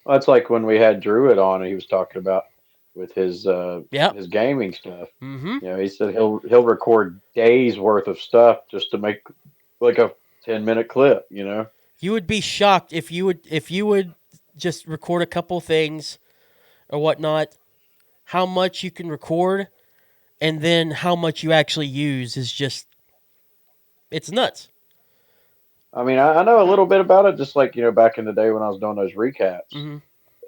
Well, that's like when we had Druid on and he was talking about with his his gaming stuff. Mm-hmm. You know, he said he'll record days worth of stuff just to make like a 10-minute clip, you know. You would be shocked if you would just record a couple things or whatnot, how much you can record, and then how much you actually use is just, it's nuts. I mean, I know a little bit about it, just like, you know, back in the day when I was doing those recaps.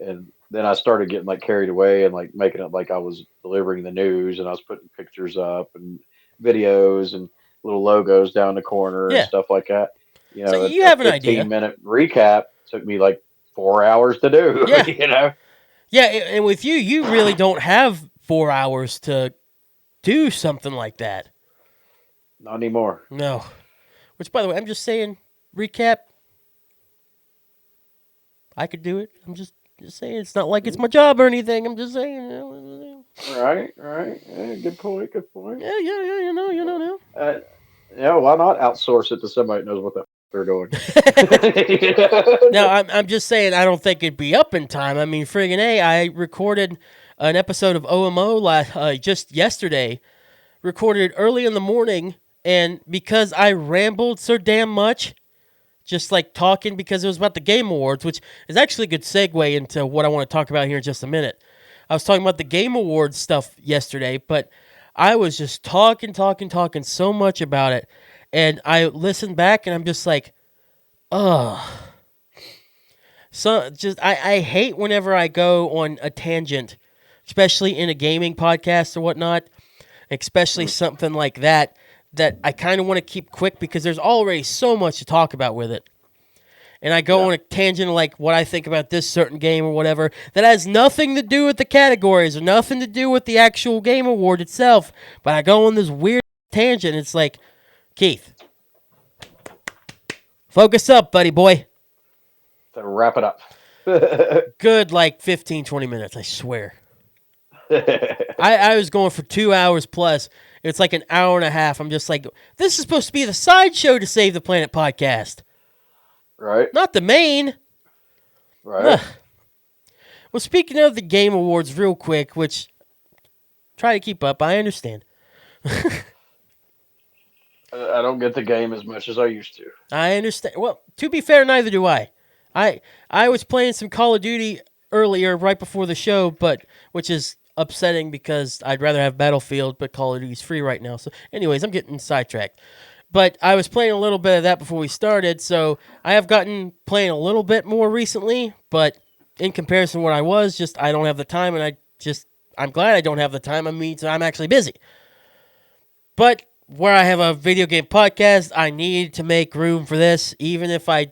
And then I started getting like carried away and like making it like I was delivering the news, and I was putting pictures up and videos and little logos down the corner and stuff like that. You know, so you have an idea. 15-minute recap took me like 4 hours to do. Yeah. You know. Yeah, and with you really don't have 4 hours to do something like that. Not anymore. No. Which, by the way, I'm just saying, recap. I could do it. I'm just saying, it's not like it's my job or anything. I'm just saying. Right. Yeah, good point. Yeah. You know now. Yeah, why not outsource it to somebody that knows what they're doing? No, I'm just saying I don't think it'd be up in time. I mean, friggin' A, I recorded an episode of OMO just yesterday. Recorded it early in the morning, and because I rambled so damn much, just like talking because it was about the Game Awards, which is actually a good segue into what I want to talk about here in just a minute. I was talking about the Game Awards stuff yesterday, but I was just talking so much about it. And I listened back and I'm just like, ugh. So just I hate whenever I go on a tangent, especially in a gaming podcast or whatnot, especially something like that I kind of want to keep quick because there's already so much to talk about with it. And I go on a tangent like what I think about this certain game or whatever that has nothing to do with the categories or nothing to do with the actual game award itself. But I go on this weird tangent. It's like, Keith, focus up, buddy boy. To wrap it up. Good, like 15, 20 minutes, I swear. I was going for 2 hours plus. It's like an hour and a half. I'm just like, this is supposed to be the sideshow to Save the Planet podcast. Right. Not the main. Right. Ugh. Well, speaking of the Game Awards real quick, which try to keep up, I understand. I don't get the game as much as I used to. I understand. Well, to be fair, neither do I. I was playing some Call of Duty earlier, right before the show, but which is upsetting because I'd rather have Battlefield, but Call of Duty's free right now. So, anyways, I'm getting sidetracked. But I was playing a little bit of that before we started, so I have gotten playing a little bit more recently, but in comparison to what I was, just I don't have the time, and I'm glad I don't have the time. I mean, so I'm actually busy. But where I have a video game podcast, I need to make room for this, even if I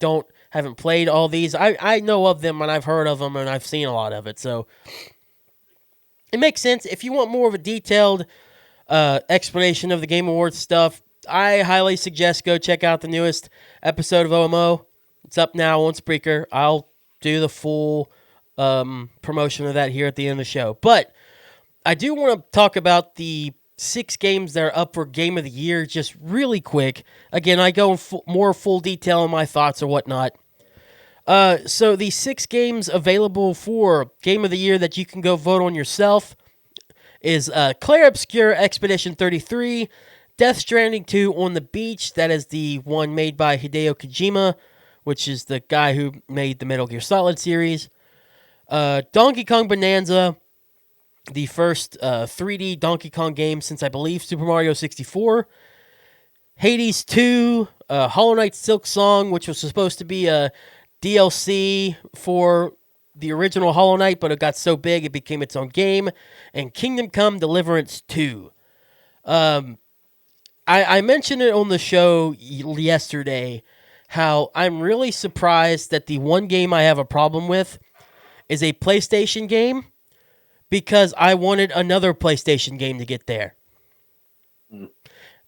haven't played all these. I know of them, and I've heard of them, and I've seen a lot of it, so it makes sense. If you want more of a detailed explanation of the Game Awards stuff, I highly suggest go check out the newest episode of OMO. It's up now on Spreaker. I'll do the full promotion of that here at the end of the show. But I do want to talk about the 6 games that are up for Game of the Year just really quick. Again, I go in more full detail on my thoughts or whatnot. So the 6 games available for Game of the Year that you can go vote on yourself is Clair Obscur Expedition 33, Death Stranding 2 On the Beach. That is the one made by Hideo Kojima, which is the guy who made the Metal Gear Solid series. Donkey Kong Bonanza, the first 3D Donkey Kong game since I believe Super Mario 64. Hades 2, Hollow Knight Silk Song, which was supposed to be a DLC for the original Hollow Knight, but it got so big it became its own game. And Kingdom Come Deliverance 2. I mentioned it on the show yesterday how I'm really surprised that the one game I have a problem with is a PlayStation game because I wanted another PlayStation game to get there.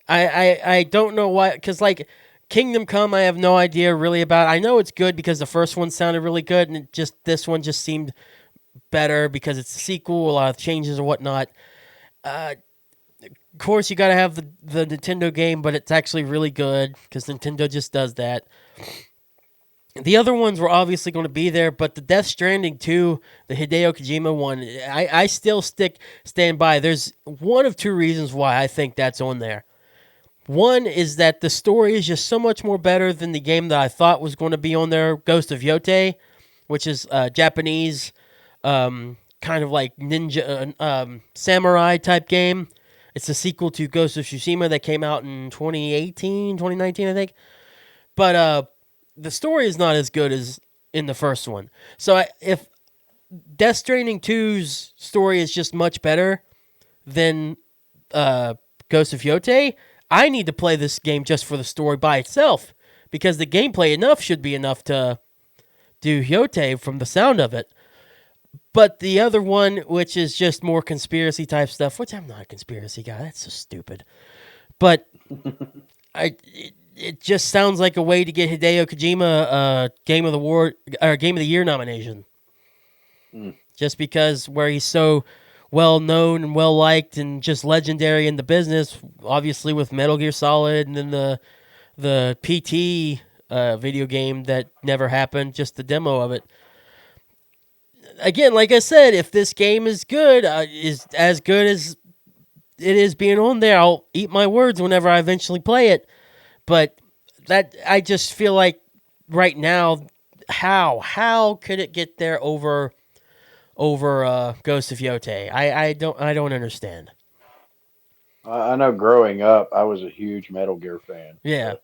I don't know why, because like Kingdom Come I have no idea really about. I know it's good because the first one sounded really good, and this one just seemed better because it's a sequel, a lot of changes or whatnot. Of course, you got to have the Nintendo game, but it's actually really good because Nintendo just does that. The other ones were obviously going to be there, but the Death Stranding 2, the Hideo Kojima one, I still stand by. There's one of two reasons why I think that's on there. One is that the story is just so much more better than the game that I thought was going to be on there, Ghost of Yotei, which is a Japanese kind of like ninja samurai type game. It's a sequel to Ghost of Tsushima that came out in 2019, I think. But the story is not as good as in the first one. So if Death Stranding 2's story is just much better than Ghost of Yotei, I need to play this game just for the story by itself because the gameplay should be enough to do Yotei from the sound of it. But the other one, which is just more conspiracy type stuff, which I'm not a conspiracy guy, that's so stupid. But it just sounds like a way to get Hideo Kojima Game of the Year nomination. Just because where he's so well known and well liked and just legendary in the business, obviously with Metal Gear Solid and then the PT video game that never happened, just the demo of it. Again, like I said, if this game is good, is as good as it is being on there, I'll eat my words whenever I eventually play it. But that I just feel like right now, how could it get there over Ghost of Yotei? I don't understand. I know growing up, I was a huge Metal Gear fan. Yeah.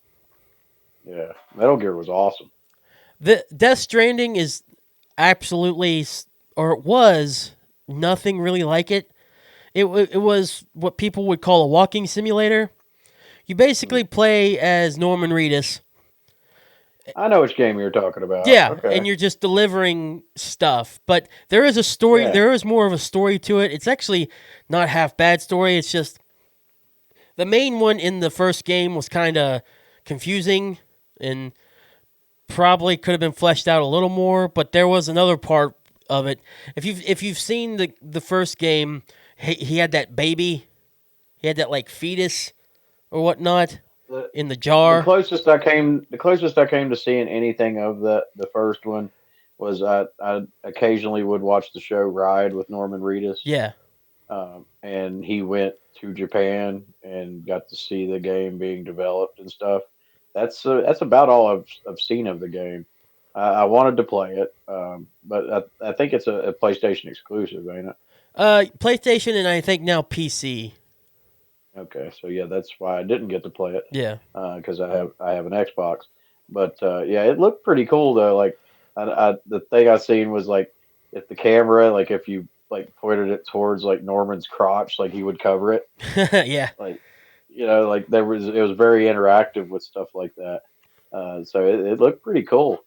Yeah, Metal Gear was awesome. The Death Stranding is absolutely, or it was, nothing really like it. It was what people would call a walking simulator. You basically play as Norman Reedus. I know which game you're talking about. Yeah, Okay. and you're just delivering stuff. But there is a story. Yeah. There is more of a story to it. It's actually not half bad story. It's just the main one in the first game was kind of confusing and probably could have been fleshed out a little more. But there was another part of it. If you've seen the first game, he had that baby. He had that like fetus or whatnot in the jar. The closest I came to seeing anything of the first one was I occasionally would watch the show Ride with Norman Reedus. Yeah. And he went to Japan and got to see the game being developed and stuff. That's about all I've seen of the game. I wanted to play it, but I think it's a PlayStation exclusive, ain't it? PlayStation and I think now PC. Okay, so yeah, that's why I didn't get to play it. Yeah, because I have an Xbox. But yeah, it looked pretty cool though. Like the thing I seen was like if the camera, like if you like pointed it towards like Norman's crotch, like he would cover it. Yeah, like like it was very interactive with stuff like that. So it looked pretty cool.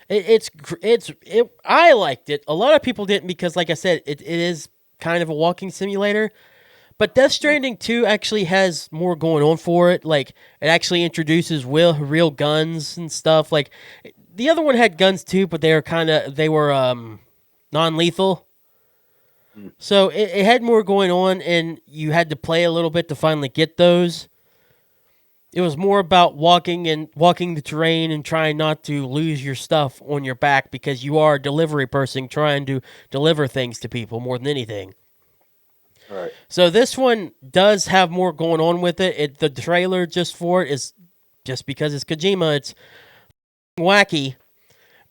I liked it. A lot of people didn't because, like I said, it is kind of a walking simulator. But Death Stranding 2 actually has more going on for it. Like, it actually introduces real guns and stuff. Like, the other one had guns too, but they were non-lethal. So it had more going on, and you had to play a little bit to finally get those. It was more about walking the terrain and trying not to lose your stuff on your back because you are a delivery person trying to deliver things to people more than anything. Right. So this one does have more going on with it. The trailer just for it is just because it's Kojima. It's wacky,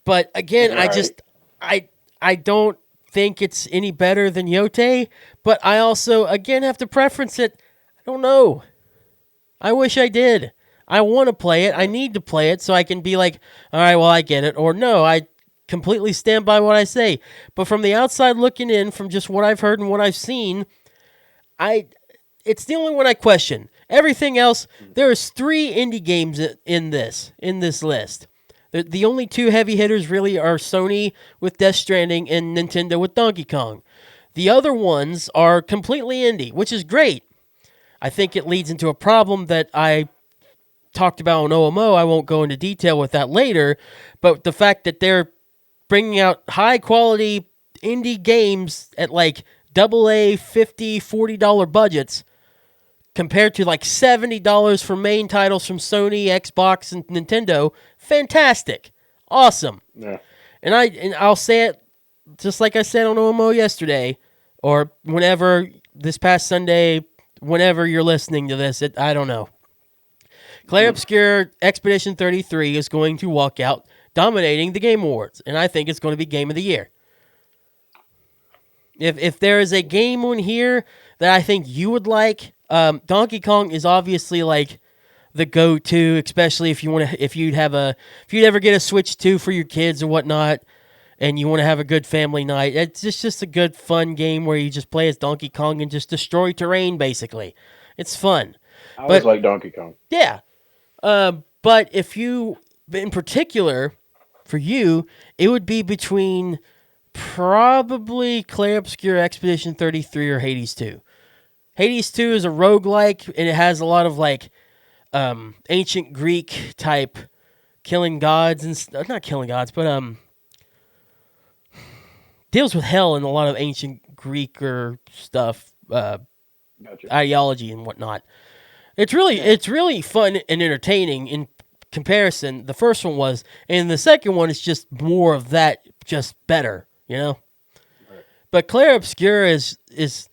but again, Right. I don't think it's any better than Yote, but I also, again, have to preference it. I don't know. I wish I did. I want to play it. I need to play it so I can be like, all right, well, I get it. Or no, I completely stand by what I say. But from the outside looking in, from just what I've heard and what I've seen, it's the only one I question. Everything else, there's 3 indie games in this list. The only 2 heavy hitters really are Sony with Death Stranding and Nintendo with Donkey Kong. The other ones are completely indie, which is great. I think it leads into a problem that I talked about on OMO. I won't go into detail with that later, but the fact that they're bringing out high quality indie games at like AA, $50, $40 budgets compared to like $70 for main titles from Sony, Xbox, and Nintendo. Fantastic. Awesome. Yeah. And I'll say it just like I said on OMO yesterday, or whenever this past Sunday, whenever you're listening to this, I don't know. Clair Obscur Expedition 33 is going to walk out dominating the Game Awards, and I think it's going to be Game of the Year. If there is a game on here that I think you would like, Donkey Kong is obviously like the go-to, especially if you'd ever get a Switch 2 for your kids or whatnot, and you want to have a good family night. It's just a good, fun game where you just play as Donkey Kong and just destroy terrain, basically. It's fun. I always like Donkey Kong. Yeah. But if you, in particular, for you, it would be between probably Clair Obscur Expedition 33 or Hades 2. Hades 2 is a roguelike, and it has a lot of, like, ancient Greek type killing gods and not killing gods, but deals with hell and a lot of ancient Greek or stuff, ideology and whatnot. It's really fun and entertaining in comparison. The first one was, and the second one is just more of that, just better, you know. Right. But Clair Obscur is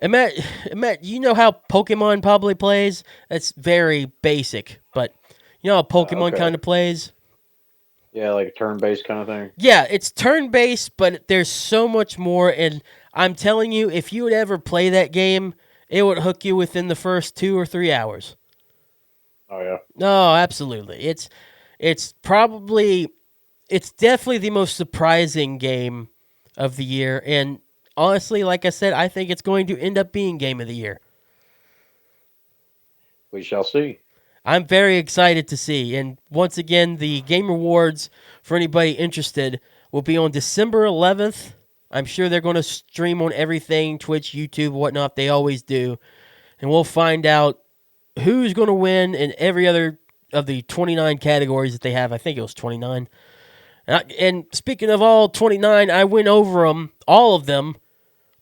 Matt, you know how Pokemon probably plays? That's very basic, but you know how Pokemon kind of plays? Yeah, like a turn-based kind of thing? Yeah, it's turn-based, but there's so much more, and I'm telling you, if you would ever play that game, it would hook you within the first 2 or 3 hours. Oh, yeah? No, absolutely. It's definitely the most surprising game of the year, and honestly, like I said, I think it's going to end up being Game of the Year. We shall see. I'm very excited to see. And once again, the Game Awards, for anybody interested, will be on December 11th. I'm sure they're going to stream on everything, Twitch, YouTube, whatnot. They always do. And we'll find out who's going to win in every other of the 29 categories that they have. I think it was 29. And speaking of all 29, I went over them, all of them,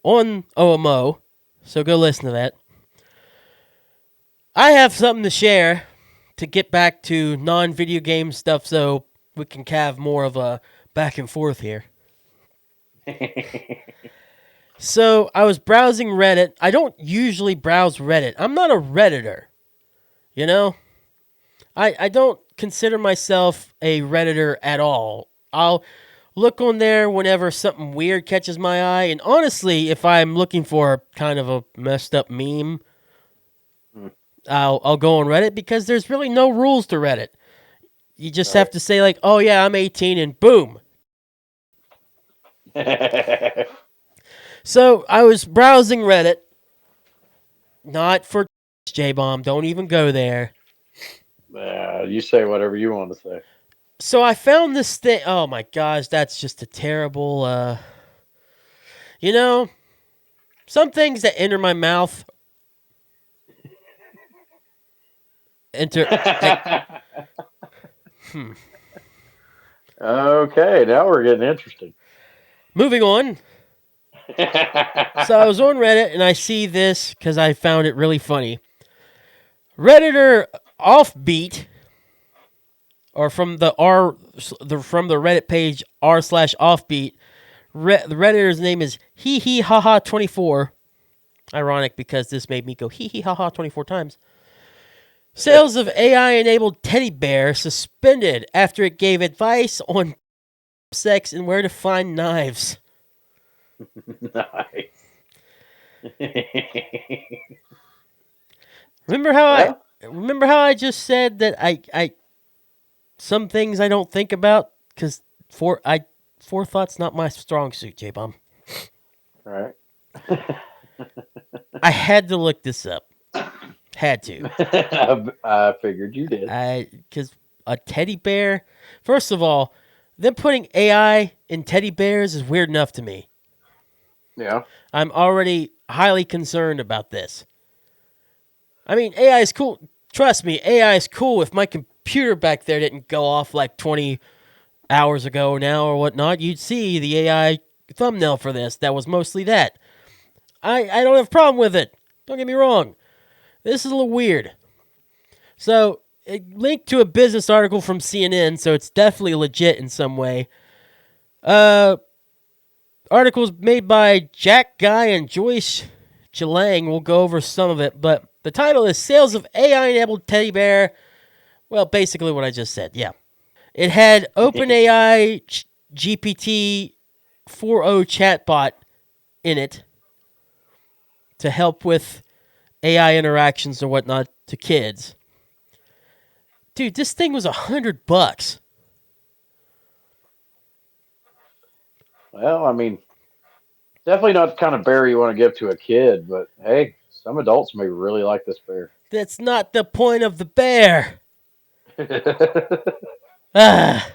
on OMO. So go listen to that. I have something to share to get back to non-video game stuff so we can have more of a back and forth here. So I was browsing Reddit. I don't usually browse Reddit. I'm not a Redditor. You know? I don't consider myself a Redditor at all. I'll look on there whenever something weird catches my eye. And honestly, if I'm looking for kind of a messed up meme, I'll go on Reddit because there's really no rules to Reddit. You just have to say like, oh yeah, I'm 18 and boom. So I was browsing Reddit. Not for J-Bomb. Don't even go there. You say whatever you want to say. So I found this thing. Oh my gosh, that's just a terrible, you know, some things that enter my mouth enter. Okay, now we're getting interesting. Moving on. So I was on Reddit and I see this because I found it really funny. Redditor Offbeat, or from the Reddit page r/offbeat, the Redditor's name is hehehaha24. Ironic because this made me go hehehaha 24 times. Sales of AI-enabled teddy bear suspended after it gave advice on sex and where to find knives. Nice. Remember how Well- I just said that I some things I don't think about because forethought's not my strong suit, J Bomb. Right. I had to look this up. Had to. I figured you did. Because a teddy bear. First of all, them putting AI in teddy bears is weird enough to me. Yeah. I'm already highly concerned about this. I mean, AI is cool. Trust me, AI is cool. If my computer back there didn't go off like 20 hours ago now or whatnot, you'd see the AI thumbnail for this. That was mostly that. I don't have a problem with it. Don't get me wrong. This is a little weird. So, it linked to a business article from CNN, so it's definitely legit in some way. Articles made by Jack Guy and Joyce Chilang. We'll go over some of it, but the title is Sales of AI-Enabled Teddy Bear. Well, basically what I just said, yeah. It had OpenAI GPT 4.0 chatbot in it to help with AI interactions or whatnot to kids. Dude, this thing was $100. Well, I mean, definitely not the kind of bear you want to give to a kid, but hey, some adults may really like this bear. That's not the point of the bear. Ah.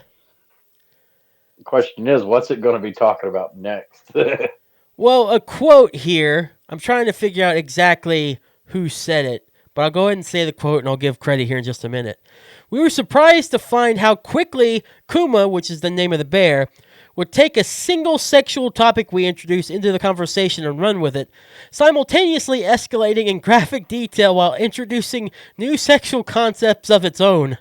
The question is, what's it going to be talking about next? Well, a quote here. I'm trying to figure out exactly who said it, but I'll go ahead and say the quote and I'll give credit here in just a minute. We were surprised to find how quickly Kuma, which is the name of the bear, would take a single sexual topic we introduce into the conversation and run with it, simultaneously escalating in graphic detail while introducing new sexual concepts of its own.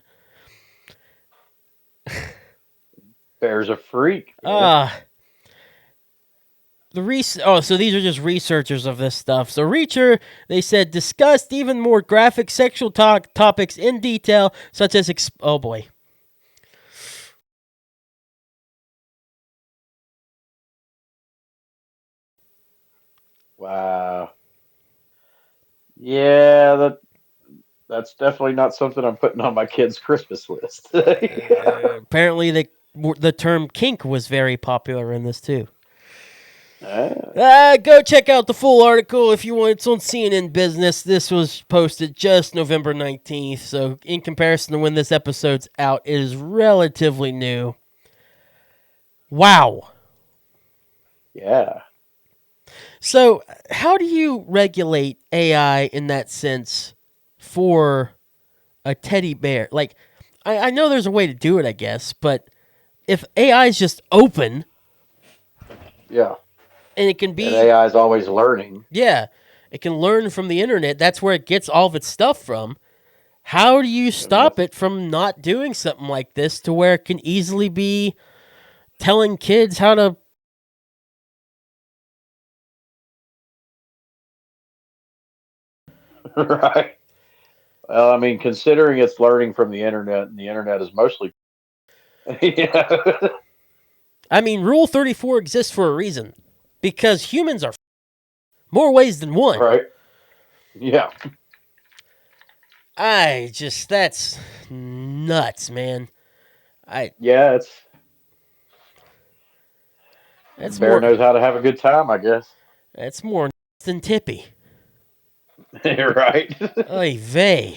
Bear's a freak. So these are just researchers of this stuff. So Reacher, they said, discussed even more graphic sexual topics in detail, such as oh boy. Wow. Yeah, that's definitely not something I'm putting on my kid's Christmas list. Apparently, the term kink was very popular in this too. Go check out the full article if you want. It's on CNN Business. This was posted just November 19th, so in comparison to when this episode's out, it is relatively new. Wow. Yeah. So, how do you regulate AI in that sense for a teddy bear? Like, I know there's a way to do it, I guess, but if AI is just open, yeah, and it can be, and AI is always learning. Yeah, it can learn from the internet. That's where it gets all of its stuff from. How do you stop it from not doing something like this to where it can easily be telling kids how to? Right. Well, I mean, considering it's learning from the internet, and the internet is mostly. Yeah. I mean, Rule 34 exists for a reason. Because humans are more ways than one. Right. Yeah. That's nuts, man. Yeah, That's bear more, knows how to have a good time, I guess. That's more nuts than Tippy. Right. Oy vey.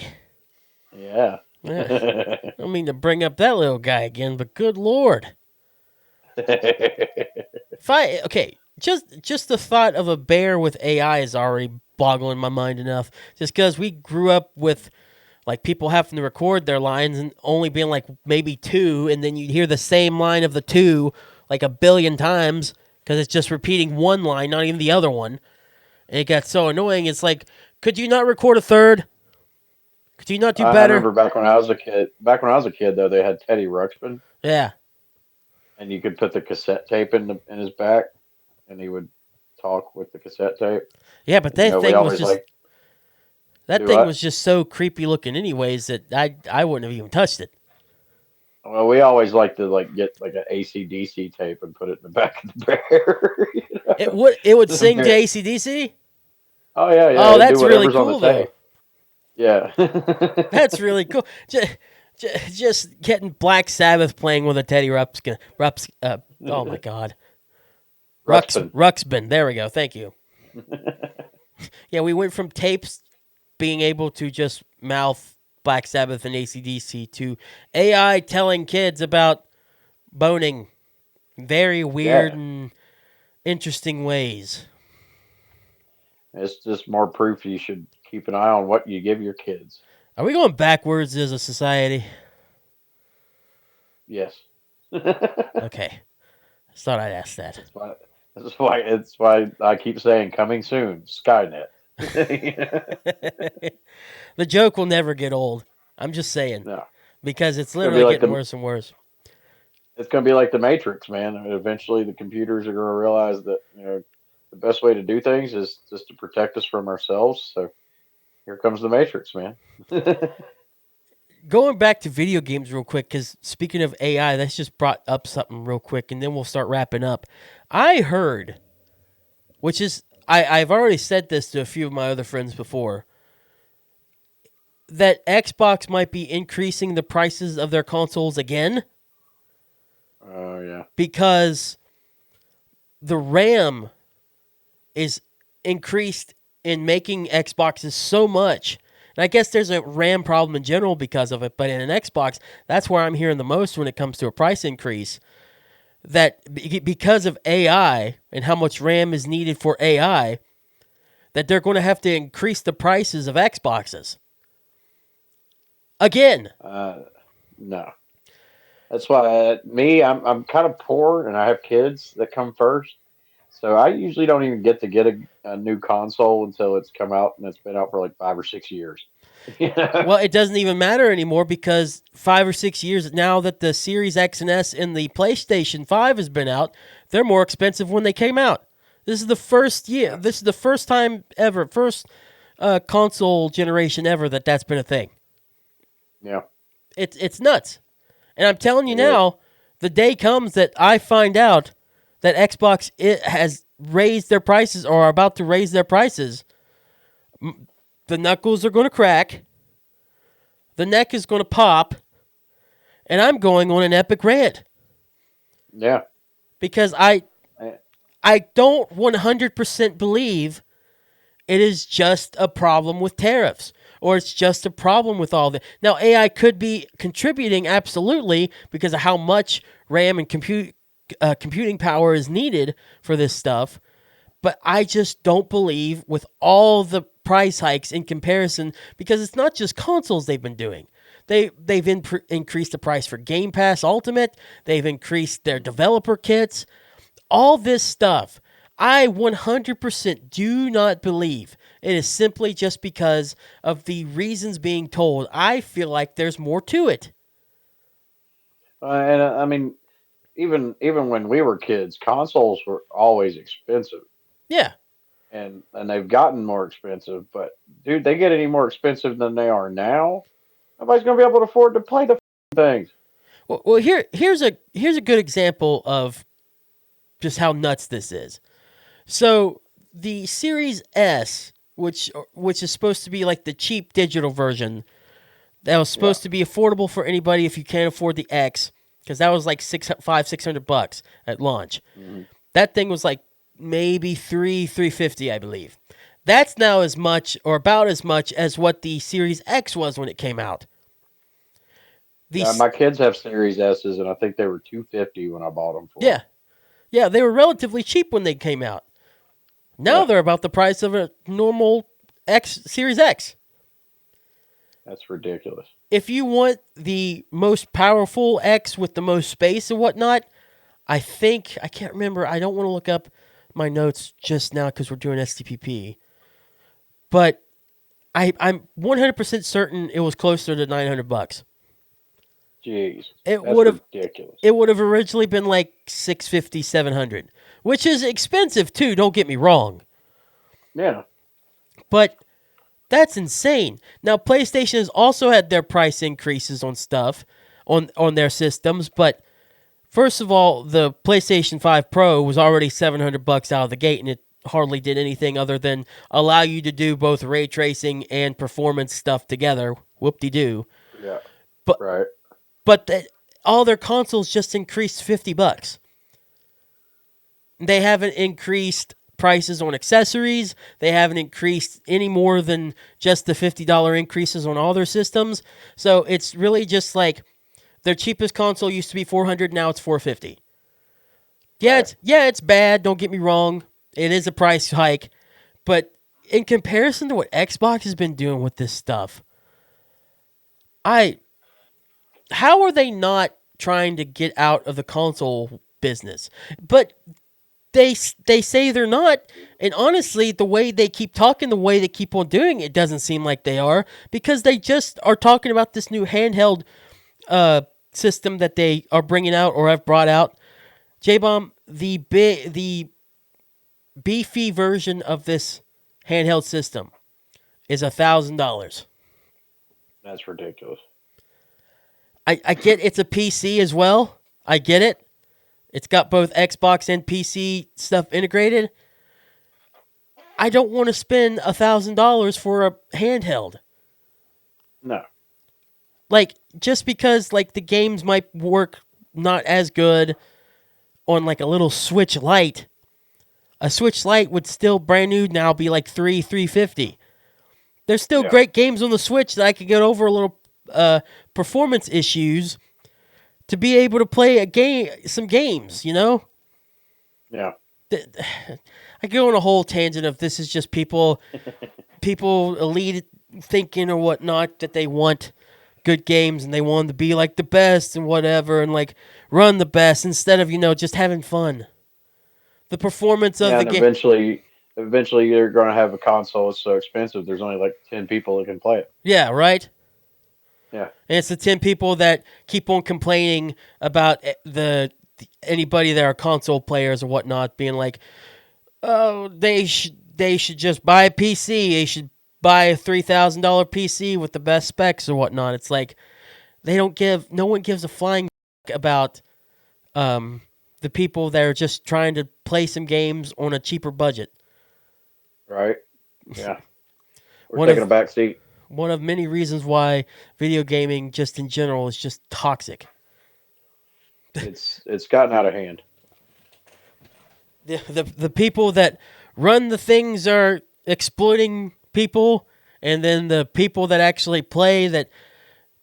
Yeah. I don't mean to bring up that little guy again, but good lord. Just the thought of a bear with AI is already boggling my mind enough. Just because we grew up with like people having to record their lines and only being like maybe two, and then you'd hear the same line of the two like a billion times because it's just repeating one line, not even the other one. And it got so annoying. It's like, could you not record a third? Could you not do better? I remember back when I was a kid, though, they had Teddy Ruxpin. Yeah. And you could put the cassette tape in his back, and he would talk with the cassette tape. Yeah, but that thing was just was just so creepy looking, anyways, that I wouldn't have even touched it. Well, we always like to get like an AC/DC tape and put it in the back of the bear. It would sing to Bear- AC/DC? Oh yeah, yeah. Oh, It'd do that's really whatever's on the cool though. tape. Yeah. That's really cool. Just getting Black Sabbath playing with a Teddy Ruxpin. Oh my God. Ruxpin. There we go. Thank you. Yeah, we went from tapes being able to just mouth Black Sabbath and AC/DC to AI telling kids about boning very weird and interesting ways. It's just more proof you should keep an eye on what you give your kids. Are we going backwards as a society? Yes. Okay. I thought I'd ask that. That's why I keep saying coming soon, Skynet. The joke will never get old. I'm just saying. No. Because it's gonna be literally like getting the- worse and worse. It's going to be like the Matrix, man. I mean, eventually, the computers are going to realize that the best way to do things is just to protect us from ourselves. So here comes the Matrix, man. Going back to video games real quick, because speaking of AI, that's just brought up something real quick, and then we'll start wrapping up. I heard, which is, I've already said this to a few of my other friends before, that Xbox might be increasing the prices of their consoles again. Oh, yeah. Because the RAM is increased in making Xboxes so much. And I guess there's a RAM problem in general because of it, but in an Xbox, that's where I'm hearing the most when it comes to a price increase. That because of AI and how much RAM is needed for AI, that they're going to have to increase the prices of Xboxes. Again. No. That's why I'm kind of poor and I have kids that come first. So I usually don't even get a new console until it's come out and it's been out for like 5 or 6 years. Well, it doesn't even matter anymore because 5 or 6 years now that the Series X and S and the PlayStation 5 has been out, they're more expensive when they came out. This is the first year. This is the first time ever, first console generation ever that's been a thing. Yeah. It's nuts. And I'm telling you now, the day comes that I find out that Xbox has raised their prices or are about to raise their prices. The knuckles are going to crack. The neck is going to pop. And I'm going on an epic rant. Yeah. Because I don't 100% believe it is just a problem with tariffs. Or it's just a problem with all that. Now, AI could be contributing, absolutely, because of how much RAM and computing power is needed for this stuff. But I just don't believe with all the price hikes in comparison, because it's not just consoles they've been doing. They've increased the price for Game Pass Ultimate. They've increased their developer kits. All this stuff. I 100% do not believe it is simply just because of the reasons being told. I feel like there's more to it. And I mean, even when we were kids, consoles were always expensive. Yeah. And they've gotten more expensive, but dude, they get any more expensive than they are now. Nobody's gonna be able to afford to play the things. Well, here's a good example of just how nuts this is. So the Series S, which is supposed to be like the cheap digital version, that was supposed to be affordable for anybody if you can't afford the X, because that was like $600 at launch. Mm-hmm. That thing was like maybe $350, I believe. That's now as much or about as much as what the Series X was when it came out. My kids have Series S's, and I think they were $250 when I bought them for. Yeah, they were relatively cheap when they came out. Now they're about the price of a normal Series X. That's ridiculous. If you want the most powerful X with the most space and whatnot, I can't remember. I don't want to look up my notes just now because we're doing STPP. But I'm 100% certain it was closer to $900. Jeez, It that's would have ridiculous. It would have originally been like $650, $700, which is expensive too. Don't get me wrong. Yeah, but that's insane. Now PlayStation has also had their price increases on stuff. on their systems. But first of all, the PlayStation 5 Pro was already $700 out of the gate, and it hardly did anything other than allow you to do both ray tracing and performance stuff together. Whoop-de-doo. Yeah. But right. But all their consoles just increased $50. They haven't increased prices on accessories. They haven't increased any more than just the $50 increases on all their systems. So it's really just like their cheapest console used to be $400, now it's $450. Yeah, it's bad. Don't get me wrong. It is a price hike, but in comparison to what Xbox has been doing with this stuff, how are they not trying to get out of the console business? But they say they're not, and honestly, the way they keep talking, the way they keep on doing it, doesn't seem like they are, because they just are talking about this new handheld system that they are bringing out or have brought out. J-Bomb, the beefy version of this handheld system is $1,000. That's ridiculous. I get it's a PC as well. I get it. It's got both Xbox and PC stuff integrated. I don't want to spend $1,000 for a handheld. No. Like, just because like the games might work not as good on like a little Switch Lite. A Switch Lite would still brand new now be like $350. There's still great games on the Switch that I could get over a little performance issues to be able to play some games, you know? Yeah. I go on a whole tangent of this is just people elite thinking or whatnot that they want good games and they want them to be like the best and whatever and like run the best instead of, just having fun. The performance of the game. Eventually you're going to have a console that's so expensive there's only like 10 people that can play it. Yeah, right? Yeah. And it's the 10 people that keep on complaining about anybody that are console players or whatnot being like, oh, they should just buy a PC. They should buy a $3,000 PC with the best specs or whatnot. It's like no one gives a flying about the people that are just trying to play some games on a cheaper budget. Right. Yeah. We're taking a back seat. One of many reasons why video gaming just in general is just toxic. It's gotten out of hand. The people that run the things are exploiting people, and then the people that actually play that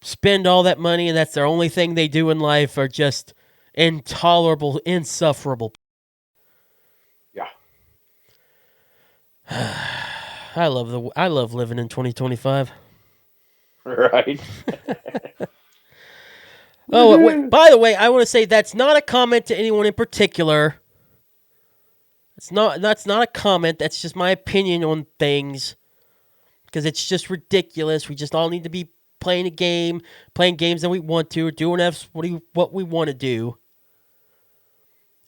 spend all that money and that's their only thing they do in life are just intolerable, insufferable. Yeah. I love living in 2025. Right. Oh, wait, by the way, I want to say that's not a comment to anyone in particular. That's not a comment. That's just my opinion on things. Because it's just ridiculous. We just all need to be playing a game, playing games that we want to, or doing what we want to do.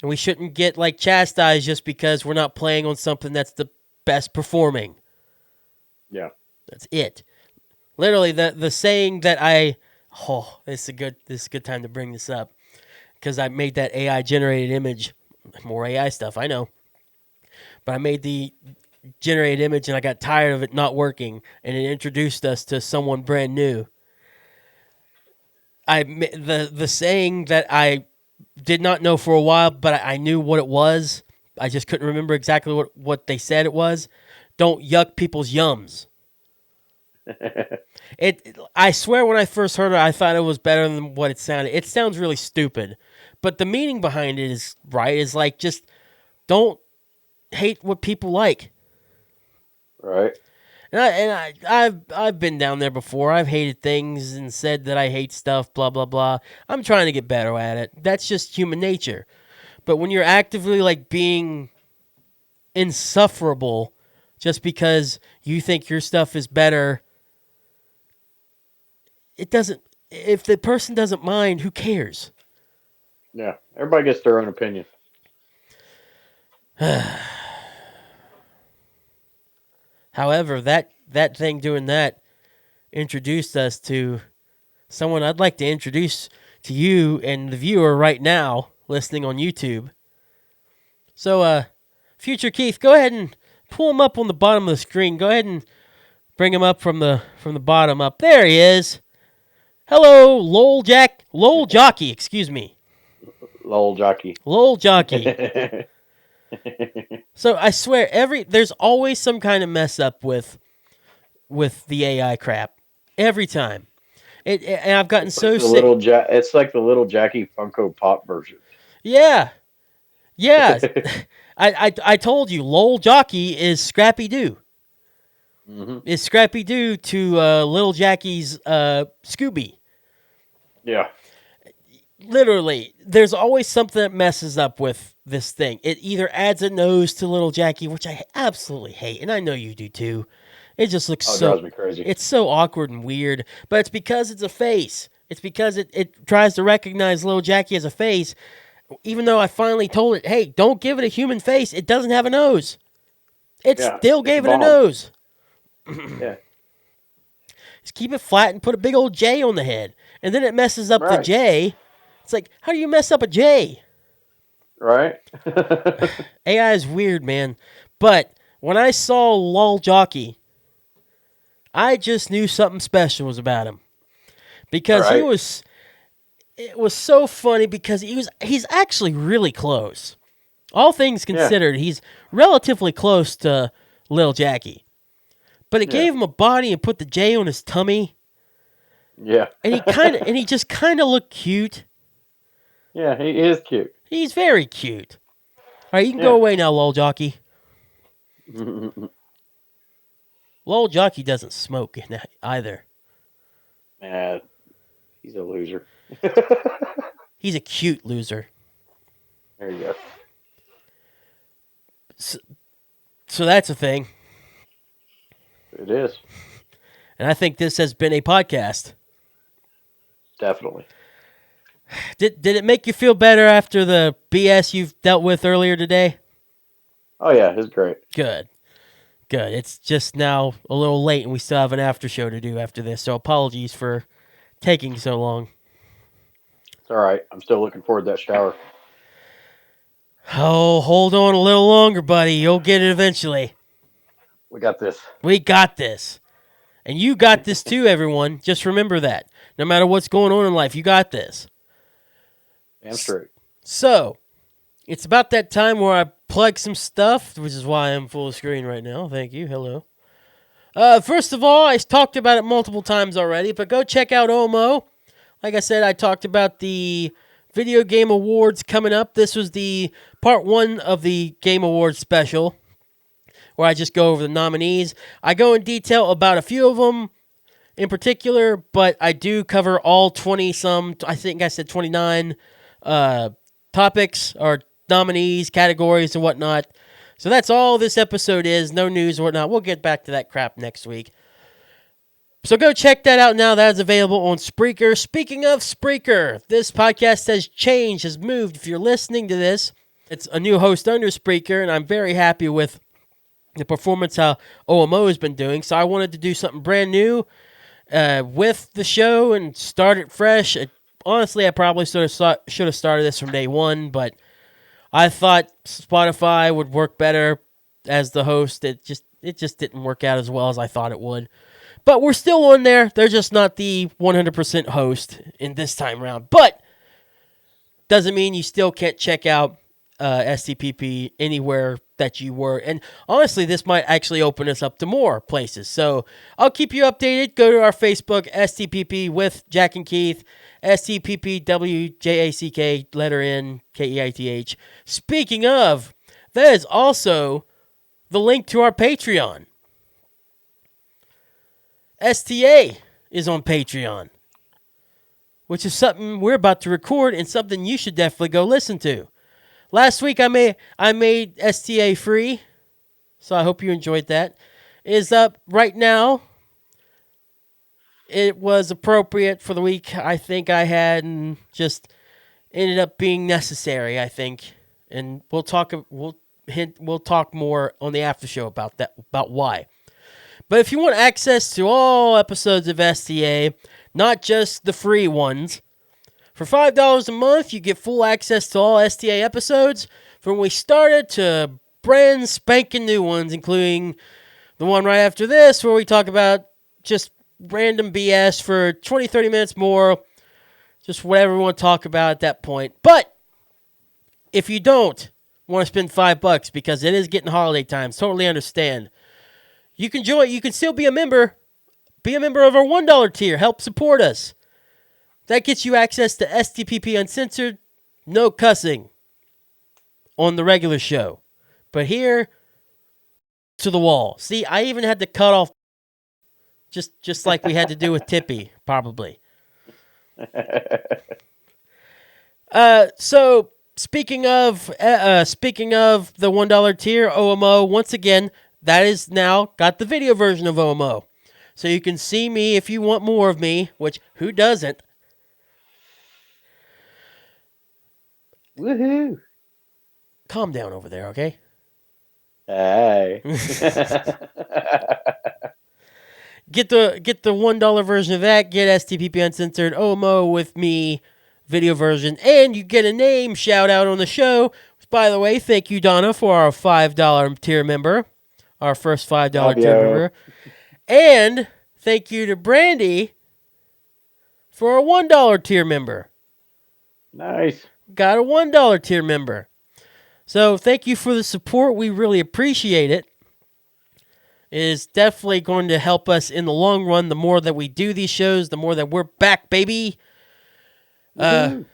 And we shouldn't get like chastised just because we're not playing on something that's the best performing. Yeah. That's it. Literally, the saying that this is a good time to bring this up because I made that AI generated image. More AI stuff, I know. But I made the generated image and I got tired of it not working, and it introduced us to someone brand new. The saying that I did not know for a while, but I knew what it was. I just couldn't remember exactly what they said it was. Don't yuck people's yums. I swear when I first heard it, I thought it was better than what it sounded. It sounds really stupid, but the meaning behind it is right. Is like just don't hate what people like. Right. And I've been down there before. I've hated things and said that I hate stuff. Blah blah blah. I'm trying to get better at it. That's just human nature. But when you're actively like being insufferable just because you think your stuff is better. It doesn't. If the person doesn't mind, who cares? Yeah, everybody gets their own opinion. However, that thing doing that introduced us to someone I'd like to introduce to you and the viewer right now listening on YouTube. So, future Keith, go ahead and pull him up on the bottom of the screen. Go ahead and bring him up from the bottom up. There he is. Hello, Lol Jockey, excuse me. Lol Jockey. Lol Jockey. So I swear, there's always some kind of mess up with the AI crap. Every time. And I've gotten so sick. It's like the little Jackie Funko Pop version. Yeah. Yeah. I told you, Lol Jockey is Scrappy Doo. Mm-hmm. It's Scrappy Doo to Little Jackie's Scooby. Yeah. Literally, there's always something that messes up with this thing. It either adds a nose to Little Jackie, which I absolutely hate, and I know you do too. It just looks it drives me crazy. It's so awkward and weird, but it's because it's a face. It's because it tries to recognize Little Jackie as a face, even though I finally told it, hey, don't give it a human face. It doesn't have a nose. It still gave it a nose. Yeah. Just keep it flat and put a big old J on the head. And then it messes up the J. It's like, how do you mess up a J? Right? AI is weird, man. But when I saw Lol Jockey, I just knew something special was about him. Because it was so funny because he's actually really close. All things considered, he's relatively close to Lil Jackie. But it gave him a body and put the J on his tummy. Yeah. And he just kind of looked cute. Yeah, he is cute. He's very cute. All right, you can go away now, Lol Jockey. Lol Jockey doesn't smoke either. Man, he's a loser. He's a cute loser. There you go. So that's a thing. It is. And I think this has been a podcast. Definitely. Did it make you feel better after the BS you've dealt with earlier today? Oh, yeah, it's great. Good. It's just now a little late, and we still have an after show to do after this, so apologies for taking so long. It's all right. I'm still looking forward to that shower. Oh, hold on a little longer, buddy. You'll get it eventually. We got this. We got this. And you got this too, everyone. Just remember that. No matter what's going on in life, you got this. Damn straight. So, it's about that time where I plug some stuff, which is why I'm full screen right now. Thank you. Hello. First of all, I talked about it multiple times already, but go check out OMO. Like I said, I talked about the Video Game Awards coming up. This was the part 1 of the Game Awards special, where I just go over the nominees. I go in detail about a few of them in particular, but I do cover all 20-some, I think I said 29 topics or nominees, categories, and whatnot. So that's all this episode is. No news or whatnot. We'll get back to that crap next week. So go check that out now. That is available on Spreaker. Speaking of Spreaker, this podcast has changed, has moved. If you're listening to this, it's a new host under Spreaker, and I'm very happy with the performance how OMO has been doing. So I wanted to do something brand new with the show and start it fresh. Honestly, I probably should have started this from day one, but I thought Spotify would work better as the host. It just didn't work out as well as I thought it would. But we're still on there. They're just not the 100% host in this time round. But doesn't mean you still can't check out STPP anywhere that you were. And honestly, this might actually open us up to more places. So I'll keep you updated. Go to our Facebook, STPP with Jack and Keith. STPPWJACK, letter N, KEITH. Speaking of, that is also the link to our Patreon. STA is on Patreon, which is something we're about to record and something you should definitely go listen to. Last week I made STA free, so I hope you enjoyed that. It is up right now. It was appropriate for the week I think I had and just ended up being necessary, I think. And we'll talk more on the after show about that, about why. But if you want access to all episodes of STA, not just the free ones, For $5 a month, you get full access to all STA episodes from when we started to brand spanking new ones, including the one right after this where we talk about just random BS for 20, 30 minutes more, just whatever we want to talk about at that point. But if you don't want to spend $5 because it is getting holiday times, totally understand. You can join. You can still be a member. Be a member of our $1 tier. Help support us. That gets you access to STPP Uncensored, no cussing on the regular show. But here, to the wall. See, I even had to cut off just like we had to do with Tippy, probably. So speaking of the $1 tier, OMO, once again, that is now got the video version of OMO. So you can see me if you want more of me, which who doesn't? Woohoo! Calm down over there, okay? Hey. Get the $1 version of that. Get STPP Uncensored, OMO with me, video version, and you get a name shout out on the show. By the way, thank you, Donna, for our $5 tier member, our first $5 tier member, and thank you to Brandy for a $1 tier member. Nice. Got a $1 tier member. So thank you for the support. We really appreciate it. It is definitely going to help us in the long run. The more that we do these shows, the more that we're back, baby. So,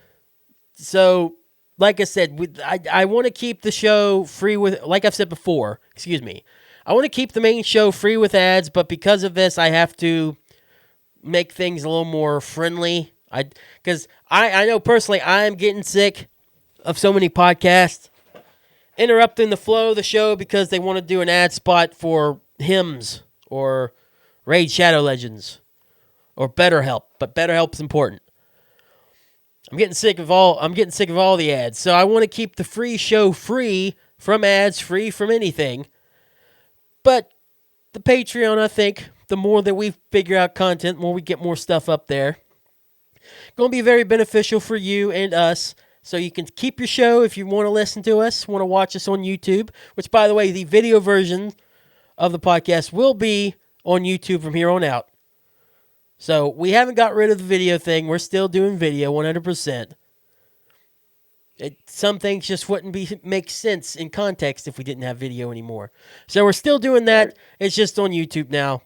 like I said, I want to keep the show free with, like I've said before, I want to keep the main show free with ads, but because of this, I have to make things a little more friendly. Because I know personally, I'm getting sick of so many podcasts interrupting the flow of the show because they want to do an ad spot for hymns or Raid Shadow Legends or BetterHelp, but BetterHelp's important. I'm getting sick of all the ads. So I want to keep the free show free from ads, free from anything. But the Patreon, I think, the more that we figure out content, the more we get more stuff up there. Going to be very beneficial for you and us. So you can keep your show if you want to listen to us, want to watch us on YouTube, which, by the way, the video version of the podcast will be on YouTube from here on out. So we haven't got rid of the video thing. We're still doing video 100%. Some things just wouldn't make sense in context if we didn't have video anymore. So we're still doing that. It's just on YouTube now.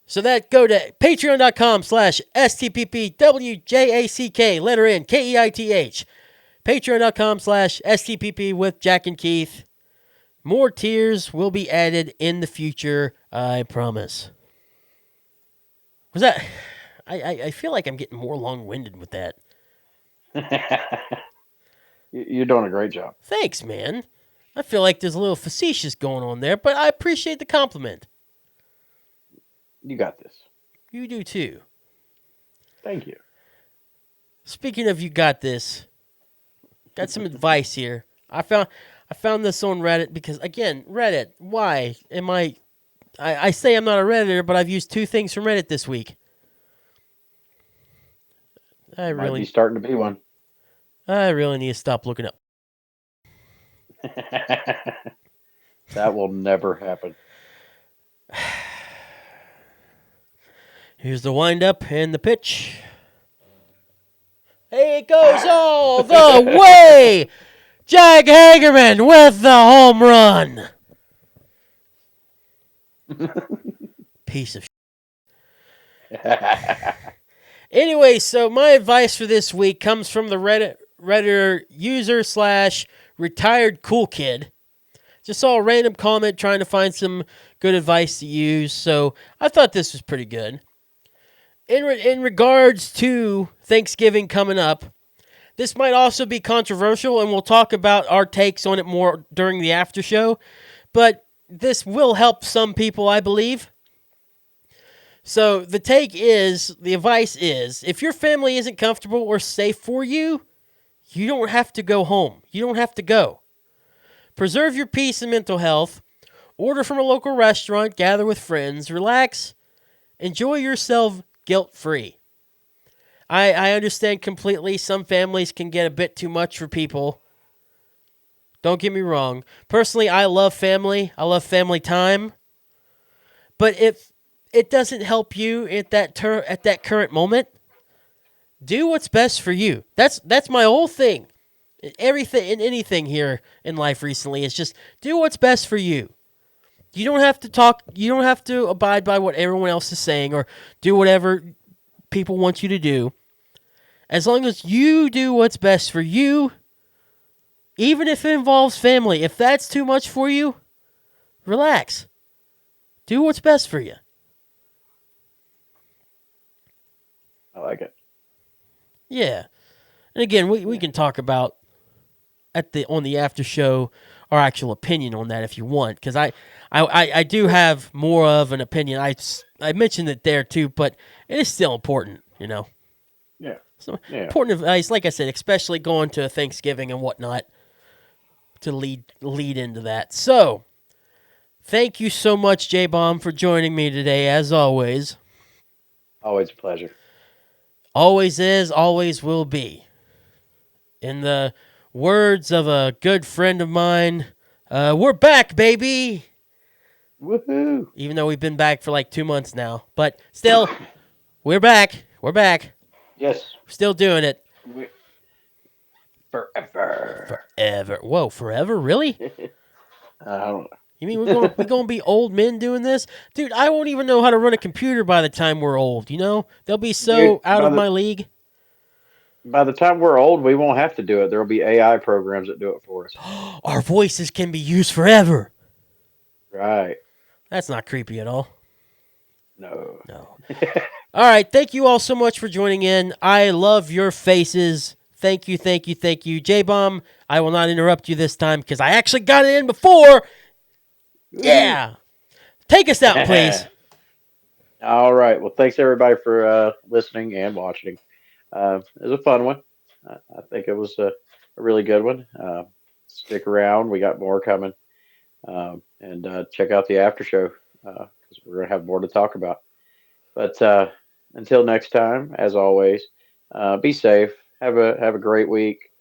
So go to patreon.com/STPPWJACK, letter N, KEITH. Patreon.com/STPP with Jack and Keith. More tiers will be added in the future, I promise. Was that? I feel like I'm getting more long-winded with that. You're doing a great job. Thanks, man. I feel like there's a little facetious going on there, but I appreciate the compliment. You got this. You do too. Thank you. Speaking of you got this, got some advice here. I found this on Reddit because, again, Reddit, why am I say I'm not a Redditor, but I've used 2 things from Reddit this week. Might be starting to be one. I really need to stop looking up. That will never happen. Here's the wind-up and the pitch. It goes all the way! Jag Hagerman with the home run! Piece of shit. Anyway, so my advice for this week comes from the Redditor user / retired cool kid. Just saw a random comment trying to find some good advice to use, so I thought this was pretty good. In regards to Thanksgiving coming up, this might also be controversial, and we'll talk about our takes on it more during the after show, but this will help some people, I believe. So the advice is, if your family isn't comfortable or safe for you, you don't have to go home. You don't have to go. Preserve your peace and mental health. Order from a local restaurant. Gather with friends. Relax. Enjoy yourself guilt-free. I understand completely. Some families can get a bit too much for people. Don't get me wrong. Personally, I love family. I love family time. But if it doesn't help you at that current moment, do what's best for you. That's my whole thing. Everything and anything here in life recently is just do what's best for you. You don't have to talk. You don't have to abide by what everyone else is saying or do whatever people want you to do. As long as you do what's best for you, even if it involves family, if that's too much for you, relax. Do what's best for you. I like it. Yeah. And again, we can talk about on the after show our actual opinion on that if you want, because I do have more of an opinion. I mentioned it there too, but it is still important, you know. Yeah. So important advice, like I said, especially going to Thanksgiving and whatnot to lead into that. So, thank you so much, J-Bomb, for joining me today, as always. Always a pleasure. Always is, always will be. In the words of a good friend of mine, we're back, baby! Woohoo! Even though we've been back for like 2 months now. But still, we're back. We're back. Yes. We're still doing it. Forever. Forever. Whoa, forever? Really? I don't know. You mean we're going to be old men doing this? Dude, I won't even know how to run a computer by the time we're old, you know? They'll be so out of my league. By the time we're old, we won't have to do it. There will be AI programs that do it for us. Our voices can be used forever. Right. That's not creepy at all. No. All right. Thank you all so much for joining in. I love your faces. Thank you, thank you, thank you. J-Bomb, I will not interrupt you this time because I actually got it in before. Yeah. Take us out, please. All right. Well, thanks everybody for listening and watching. It was a fun one. I think it was a really good one. Stick around. We got more coming. And check out the after show because we're going to have more to talk about. But until next time, as always, be safe. Have a great week.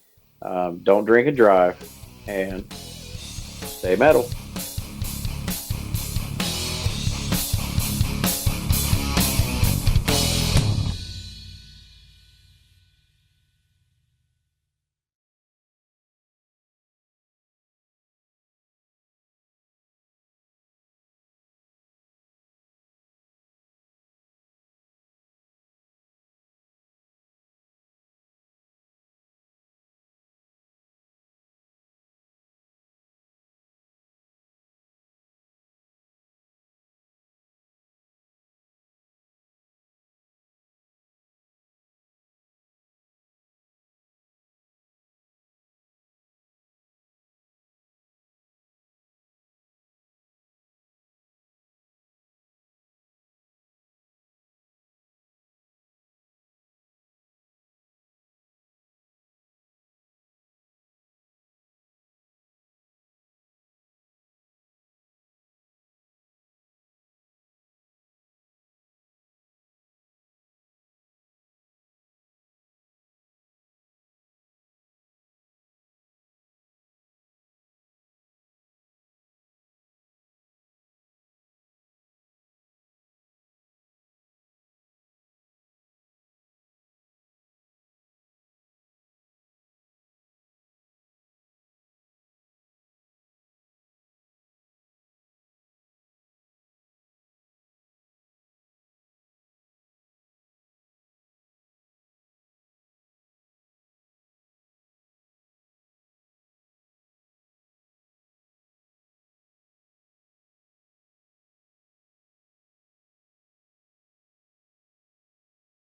Don't drink and drive. And stay metal.